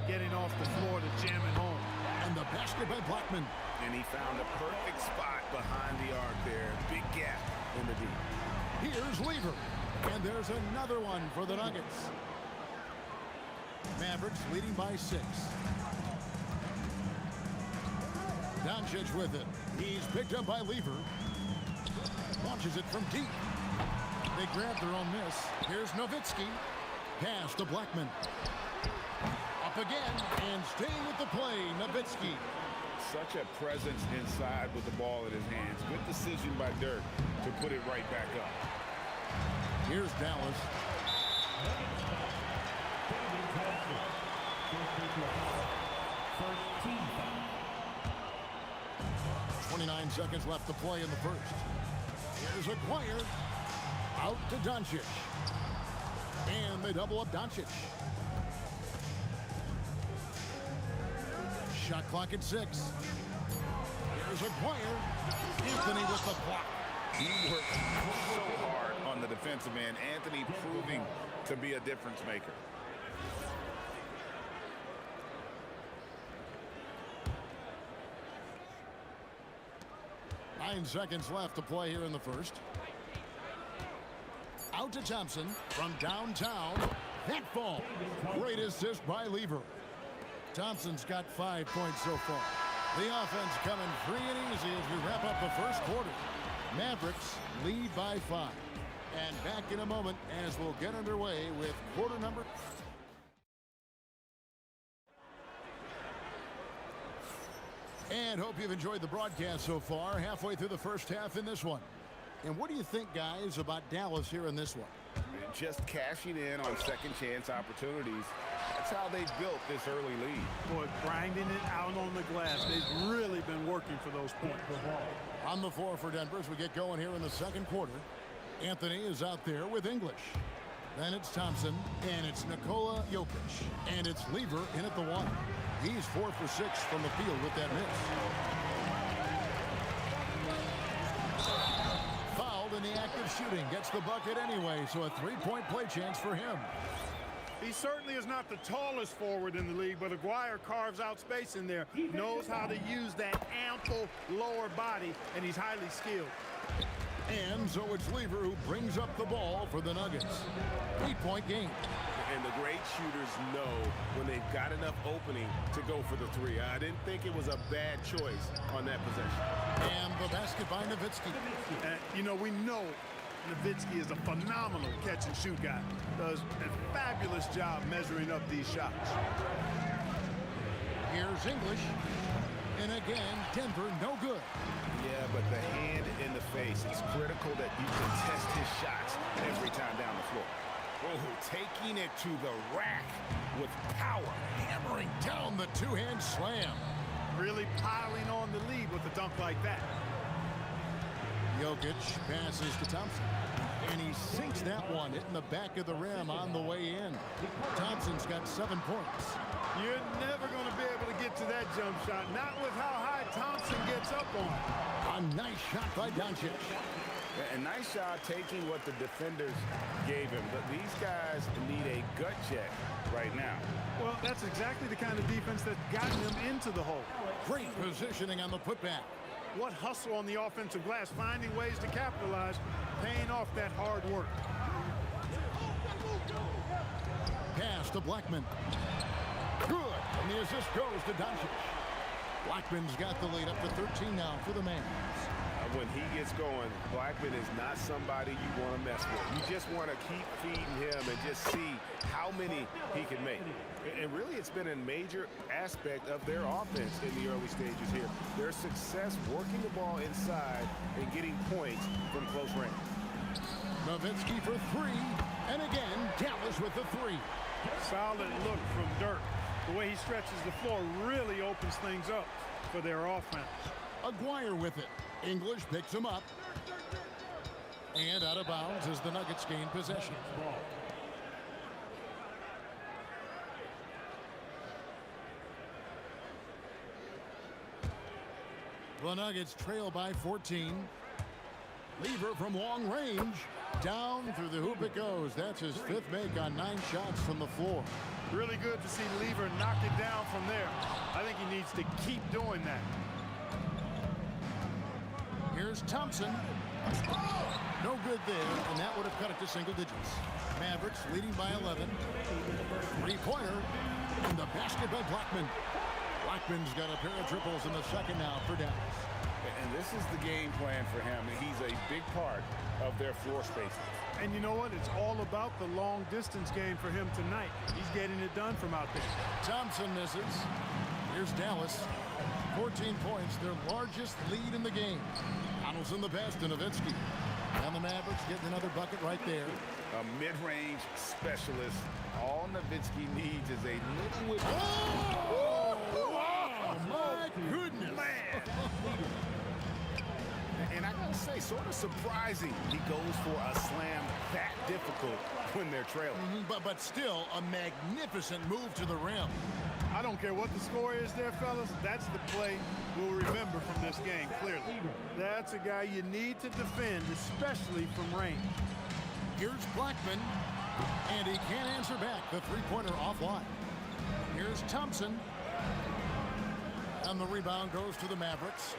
getting off the floor to jam it home. And the basket by Blackman. And he found a perfect spot behind the arc there. Big gap in the D. Here's Lever. And there's another one for the Nuggets. Mavericks leading by 6. Doncic with it. He's picked up by Lever. Launches it from deep. They grab their own miss. Here's Nowitzki. Pass to Blackman. Up again and staying with the play, Nowitzki. Such a presence inside with the ball in his hands. Good decision by Dirk to put it right back up. Here's Dallas. 29 seconds left to play in the first. Here's Aguirre. Out to Doncic. And they double up Doncic. Shot clock at 6. Here's Aguirre. Anthony with the block. He worked so hard on the defensive end. Anthony proving to be a difference maker. Nine seconds left to play here in the first. Out to Thompson from downtown. That ball. Great assist by Lever. Thompson's got 5 points so far. The offense coming free and easy as we wrap up the first quarter. Mavericks lead by 5. And back in a moment as we'll get underway with quarter number. And hope you've enjoyed the broadcast so far. Halfway through the first half in this one. And what do you think, guys, about Dallas here in this one? Just cashing in on second chance opportunities. That's how they built this early lead. Boy, grinding it out on the glass. They've really been working for those points. On the floor for Denver as we get going here in the second quarter. Anthony is out there with English. Then it's Thompson, and it's Nikola Jokic. And it's Lever in at the 1. He's 4 for 6 from the field with that miss. Fouled in the act of shooting. Gets the bucket anyway, so a 3-point play chance for him. He certainly is not the tallest forward in the league, but Aguirre carves out space in there, knows how to use that ample lower body, and he's highly skilled. And so it's Lever who brings up the ball for the Nuggets. 8-point game. And the great shooters know when they've got enough opening to go for the 3. I didn't think it was a bad choice on that possession. And the basket by Nowitzki. You know, we know Nowitzki is a phenomenal catch-and-shoot guy. Does a fabulous job measuring up these shots. Here's English. And again, Denver no good. Yeah, but the hand in the face, it's critical that you contest his shots every time down the floor. Oh, taking it to the rack with power. Hammering down the two-hand slam. Really piling on the lead with a dunk like that. Jokic passes to Thompson. And he sinks that one, hitting the back of the rim on the way in. Thompson's got 7 points. You're never going to be able to get to that jump shot, not with how high Thompson gets up on it. A nice shot by Doncic. A nice shot taking what the defenders gave him. But these guys need a gut check right now. Well, that's exactly the kind of defense that's gotten them into the hole. Great positioning on the putback. What hustle on the offensive glass, finding ways to capitalize, paying off that hard work. Pass to Blackman. Good. And the assist goes to Doncic. Blackman's got the lead up to 13 now for the Mavs. When he gets going, Blackman is not somebody you want to mess with. You just want to keep feeding him and just see how many he can make. And really, it's been a major aspect of their offense in the early stages here. Their success working the ball inside and getting points from close range. Nowitzki for 3. And again, Dallas with the 3. Solid look from Dirk. The way he stretches the floor really opens things up for their offense. Aguirre with it. English picks him up. And out of bounds as the Nuggets gain possession. The Nuggets trail by 14. Lever from long range. Down through the hoop it goes. That's his 5th make on 9 shots from the floor. Really good to see Lever knock it down from there. I think he needs to keep doing that. Here's Thompson. No good there, and that would have cut it to single digits. Mavericks leading by 11. 3-pointer, and the basket by Blackman. Blackman's got a pair of triples in the second now for Dallas. And this is the game plan for him. He's a big part of their floor spacing. And you know what? It's all about the long distance game for him tonight. He's getting it done from out there. Thompson misses. Here's Dallas. 14 points, their largest lead in the game. Donaldson the best to Nowitzki. And the Mavericks getting another bucket right there. A mid-range specialist. All Nowitzki needs is a little whip. Oh, my goodness. Man. And I gotta say, sort of surprising he goes for a slam that difficult when they're trailing. But still, a magnificent move to the rim. I don't care what the score is there, fellas. That's the play we'll remember from this game, clearly. That's a guy you need to defend, especially from range. Here's Blackman, and he can't answer back. The three-pointer offline. Here's Thompson, and the rebound goes to the Mavericks.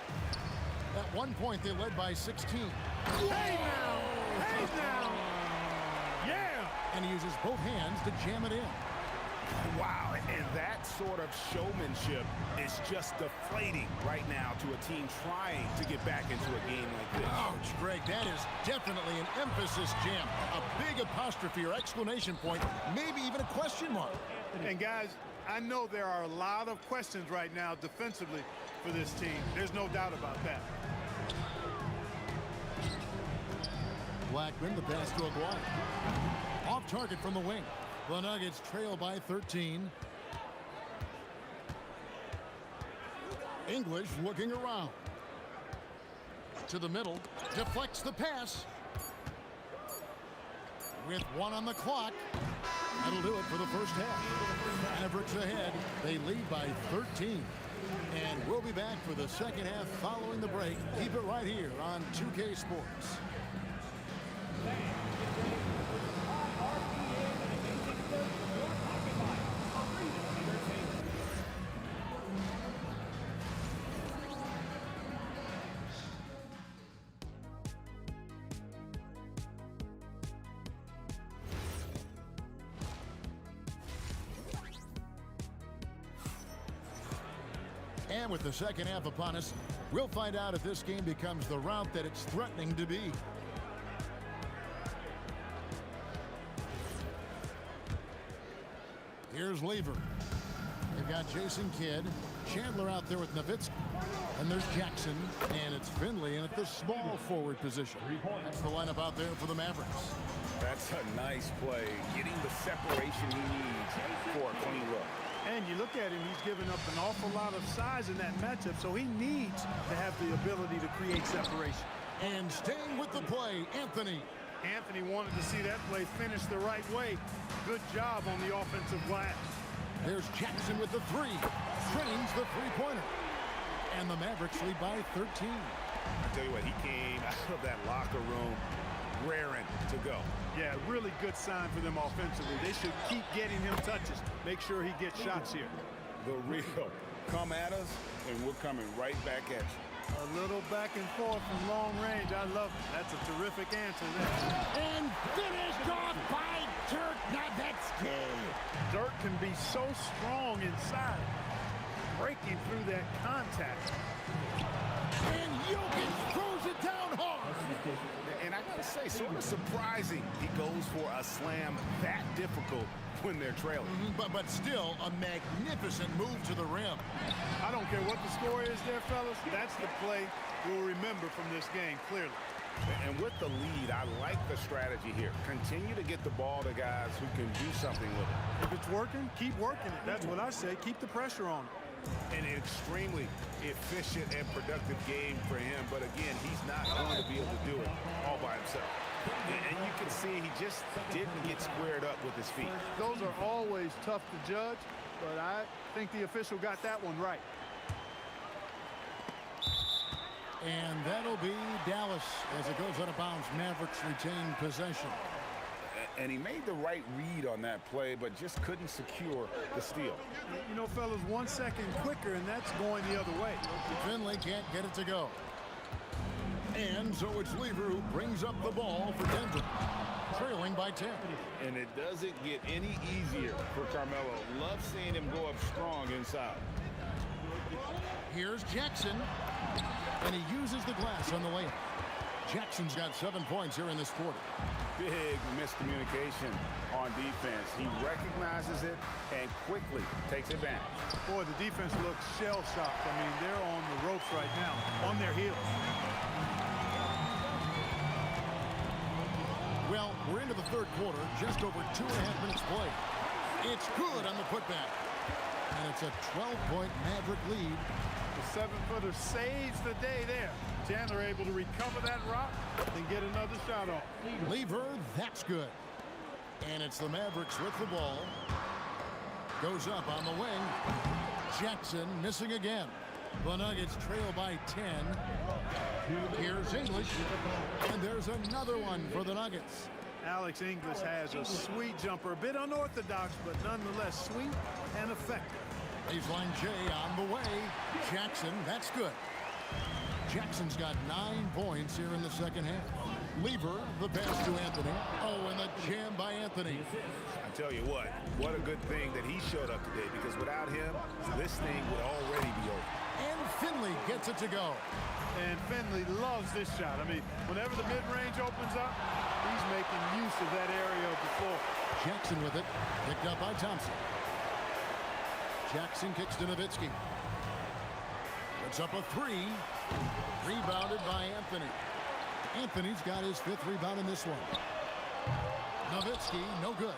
At one point, they led by 16. Hey now! Hey now! Yeah! And he uses both hands to jam it in. Wow, and that sort of showmanship is just deflating right now to a team trying to get back into a game like this. Ouch, Greg, that is definitely an emphasis jam. A big apostrophe or exclamation point, maybe even a question mark. And guys, I know there are a lot of questions right now defensively for this team. There's no doubt about that. Blackman, the pass to Aguirre. Off target from the wing. The Nuggets trail by 13. English looking around. To the middle. Deflects the pass. With one on the clock. That'll do it for the first half. Mavericks ahead. They lead by 13. And we'll be back for the second half following the break. Keep it right here on 2K Sports. And with the second half upon us, we'll find out if this game becomes the route that it's threatening to be. Here's Lever. They've got Jason Kidd, Chandler out there with Nowitzki, and there's Jackson, and it's Finley in at the small forward position. That's the lineup out there for the Mavericks. That's a nice play, getting the separation he needs for a clean look. And you look at him, he's given up an awful lot of size in that matchup, so he needs to have the ability to create separation. And staying with the play, Anthony. Anthony wanted to see that play finish the right way. Good job on the offensive glass. There's Jackson with the three. Trains the three-pointer. And the Mavericks lead by 13. I tell you what, he came out of that locker room raring to go. Yeah, really good sign for them offensively. They should keep getting him touches. Make sure he gets shots here. The real. Come at us, and we're coming right back at you. A little back and forth from long range. I love it. That's a terrific answer there. And finished off by Dirk Nowitzki. Dirk can be so strong inside, breaking through that contact. And Jokic throws it down hard. And I gotta say, sort of surprising he goes for a slam that difficult when they're trailing. But still, a magnificent move to the rim. I don't care what the score is there, fellas. That's the play we'll remember from this game, clearly. And with the lead, I like the strategy here. Continue to get the ball to guys who can do something with it. If it's working, keep working it. That's what I say. Keep the pressure on it. An extremely efficient and productive game for him. But again, he's not going to be able to do it all by himself. And you can see he just didn't get squared up with his feet. Those are always tough to judge, but I think the official got that one right. And that'll be Dallas as it goes out of bounds. Mavericks retain possession. And he made the right read on that play, but just couldn't secure the steal. You know, fellas, 1 second quicker, and that's going the other way. Finley can't get it to go. And so it's Lever who brings up the ball for Denver, trailing by 10. And it doesn't get any easier for Carmelo. Love seeing him go up strong inside. Here's Jackson, and he uses the glass on the layup. Jackson's got 7 points here in this quarter. Big miscommunication on defense. He recognizes it and quickly takes advantage. Boy, the defense looks shell-shocked. I mean, they're on the ropes right now, on their heels. Well, we're into the third quarter, just over 2.5 minutes played. It's good on the putback. And it's a 12-point Maverick lead. The 7-footer saves the day there. Chandler able to recover that rock and get another shot off. Lever, that's good. And it's the Mavericks with the ball. Goes up on the wing. Jackson missing again. The Nuggets trail by 10. Here's English. And there's another one for the Nuggets. Alex English has a sweet jumper. A bit unorthodox, but nonetheless sweet and effective. Baseline J on the way. Jackson, that's good. Jackson's got 9 points here in the second half. Lever, the pass to Anthony. Oh, and the jam by Anthony. I tell you what a good thing that he showed up today, because without him, this thing would already be over. And Finley gets it to go. And Finley loves this shot. I mean, whenever the mid-range opens up, he's making use of that area of the floor. Jackson with it, picked up by Thompson. Jackson kicks to Nowitzki. Puts up a 3. Rebounded by Anthony. Anthony's got his 5th rebound in this one. Nowitzki, no good.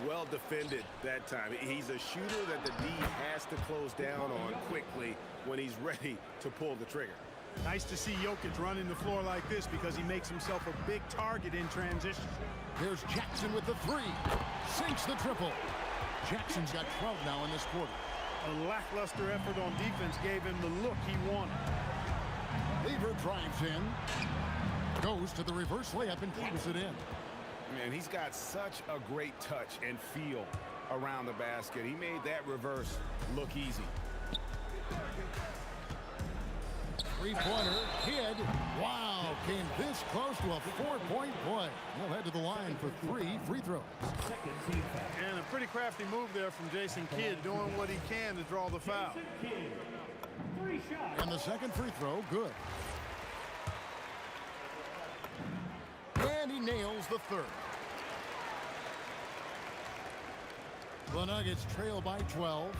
Well defended that time. He's a shooter that the D has to close down on quickly when he's ready to pull the trigger. Nice to see Jokic running the floor like this, because he makes himself a big target in transition. Here's Jackson with the 3. Sinks the triple. Jackson's got 12 now in this quarter. A lackluster effort on defense gave him the look he wanted. Lever drives in. Goes to the reverse layup and taps it in. Man, he's got such a great touch and feel around the basket. He made that reverse look easy. Three-pointer, hid. Wow, came this close to a 4-point play. He'll head to the line for 3 free throws. And a pretty crafty move there from Jason Kidd, doing what he can to draw the foul. And the second free throw, good. And he nails the 3rd. The Nuggets trail by 12.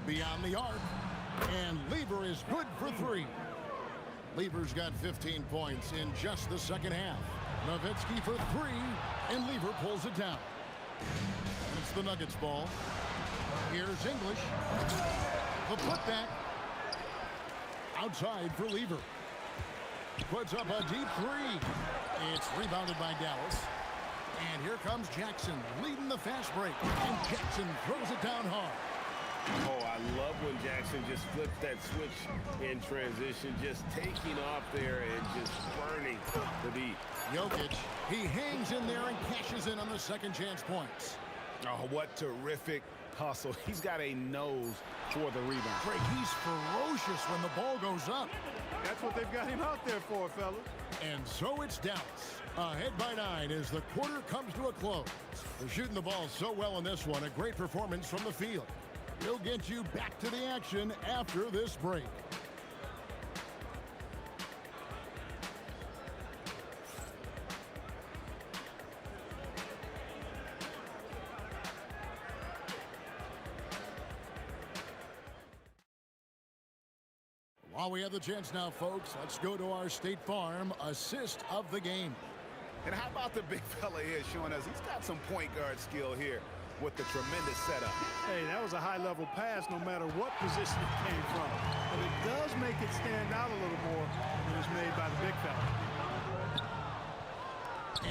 Beyond the arc. And Lever is good for 3. Lever's got 15 points in just the second half. Nowitzki for 3, and Lever pulls it down. And it's the Nuggets ball. Here's English. The putback. Outside for Lever. Puts up a deep 3. It's rebounded by Dallas. And here comes Jackson leading the fast break. And Jackson throws it down hard. Oh, I love when Jackson just flips that switch in transition, just taking off there and just burning the beat. Jokic, he hangs in there and cashes in on the second chance points. Oh, what terrific hustle. He's got a nose for the rebound. Craig, he's ferocious when the ball goes up. That's what they've got him out there for, fellas. And so it's Dallas. Ahead by 9 as the quarter comes to a close. They're shooting the ball so well in this one. A great performance from the field. We'll get you back to the action after this break. While we have the chance now, folks, let's go to our State Farm assist of the game. And how about the big fella here showing us he's got some point guard skill here with the tremendous setup. Hey, that was a high-level pass no matter what position it came from. But it does make it stand out a little more when it's made by the big fella.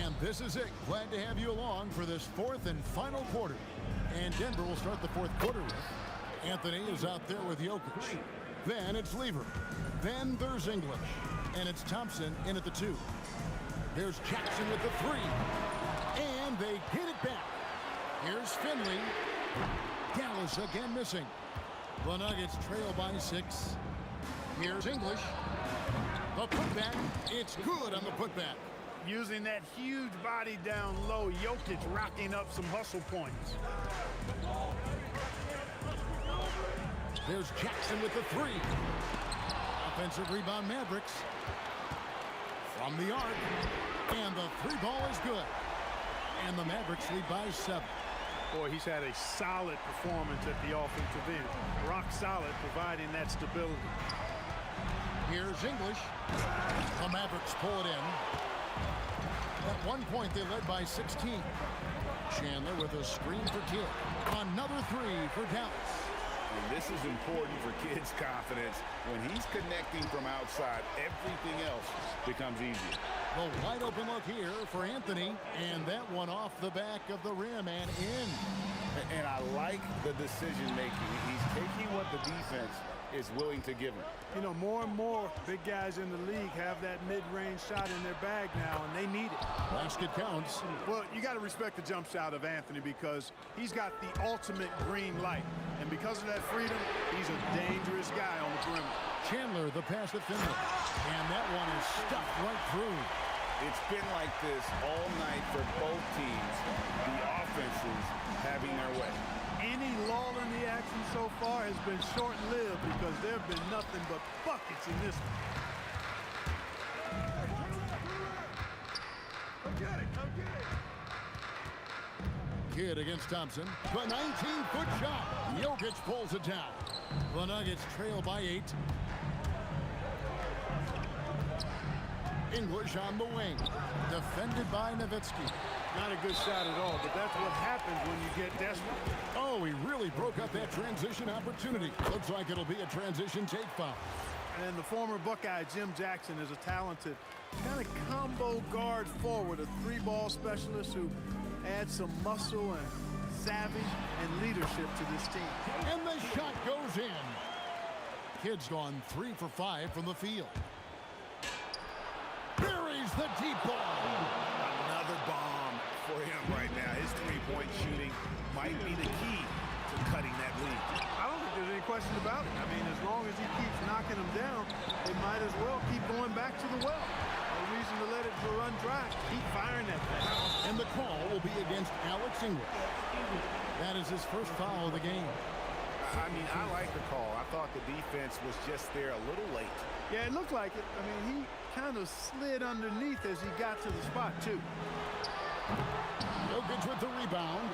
And this is it. Glad to have you along for this 4th and final quarter. And Denver will start the 4th quarter with. Anthony is out there with Jokic. Then it's Lever. Then there's English. And it's Thompson in at the 2. There's Jackson with the 3. And they get it back. Here's Finley. Dallas again missing. The Nuggets trail by 6. Here's English. The putback. It's good on the putback. Using that huge body down low, Jokic racking up some hustle points. There's Jackson with the 3. Offensive rebound Mavericks. From the arc. And the 3 ball is good. And the Mavericks lead by 7. Boy, he's had a solid performance at the offensive end. Rock solid, providing that stability. Here's English. The Mavericks pull it in. At one point, they led by 16. Chandler with a screen for Kidd. Another 3 for Dallas. And this is important for kids' confidence. When he's connecting from outside, everything else becomes easier. The wide open look here for Anthony, and that one off the back of the rim and in. And I like the decision making. He's taking what the defense is willing to give him. You know, more and more big guys in the league have that mid-range shot in their bag now, and they need it. Basket counts. Well, you got to respect the jump shot of Anthony because he's got the ultimate green light. And because of that freedom, he's a dangerous guy on the perimeter. Chandler, the pass to Finley. And that one is stuffed right through. It's been like this all night for both teams. The offenses having their way. Any lull in the action so far has been short-lived because there have been nothing but buckets in this one. Kidd against Thompson. The 19-foot shot. Jokic pulls it down. The Nuggets trail by 8. English on the wing. Defended by Nowitzki. Not a good shot at all, but that's what happens when you get desperate. Oh, he really broke up that transition opportunity. Looks like it'll be a transition take foul. And the former Buckeye, Jim Jackson, is a talented kind of combo guard forward, a three-ball specialist who adds some muscle and savvy and leadership to this team. And the shot goes in. Kidd's gone 3 for 5 from the field. Buries the deep ball. Another bomb for him right now. His three-point shooting might be the key to cutting that lead. I don't think there's any question about it. I mean, as long as he keeps knocking them down, they might as well keep going back to the well. No reason to let it run dry. Keep firing that thing. And the call will be against Alex English. That is his first foul of the game. I mean, I like the call. I thought the defense was just there a little late. Yeah, it looked like it. I mean, he kind of slid underneath as he got to the spot, too. Jokic with the rebound.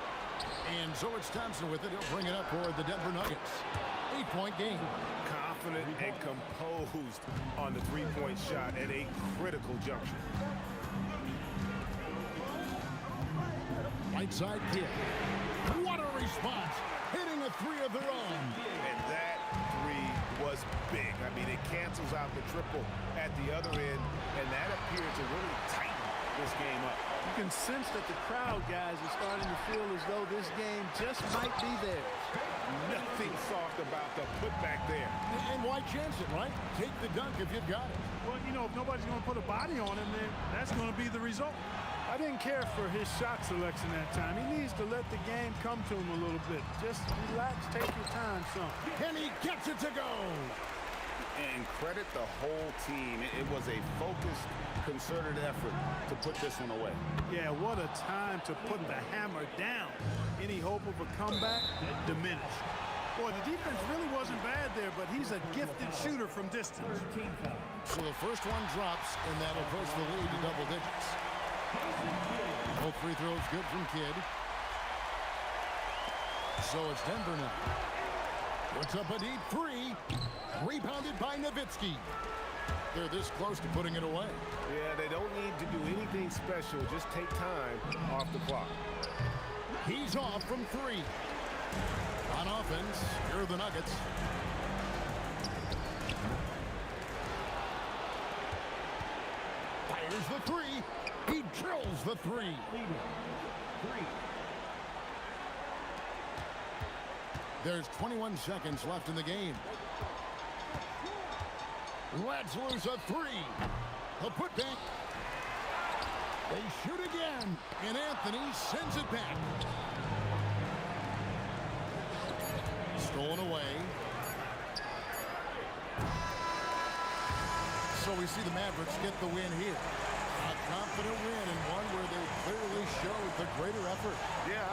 And so it's Thompson with it. He'll bring it up for the Denver Nuggets. 8-point game. Confident and composed on the three-point shot at a critical juncture. Right side Kidd. What a response. Hitting a three of their own. And that three was big. I mean, it cancels out the triple at the other end, and that appeared to really tighten this game up. You can sense that the crowd, guys, is starting to feel as though this game just might be theirs. Nothing soft about the putback there. And why chance it, right? Take the dunk if you've got it. Well, you know, if nobody's going to put a body on him, then that's going to be the result. I didn't care for his shot selection that time. He needs to let the game come to him a little bit. Just relax, take your time, son. And he gets it to go. And credit the whole team. It was a focused, concerted effort to put this one away. Yeah, what a time to put the hammer down. Any hope of a comeback diminished. Boy, the defense really wasn't bad there, but he's a gifted shooter from distance. So the first one drops, and that'll push the lead to double digits. Both free throws good from Kidd. So it's Denver now. Puts up a deep three. Rebounded by Nowitzki. They're this close to putting it away. Yeah, they don't need to do anything special. Just take time off the clock. He's off from 3. On offense, here are the Nuggets. Fires the 3. He drills the 3. There's 21 seconds left in the game. Let's lose a 3. A putback. They shoot again, and Anthony sends it back. Stolen away. So we see the Mavericks get the win here. A confident win and one where they clearly showed the greater effort. Yeah,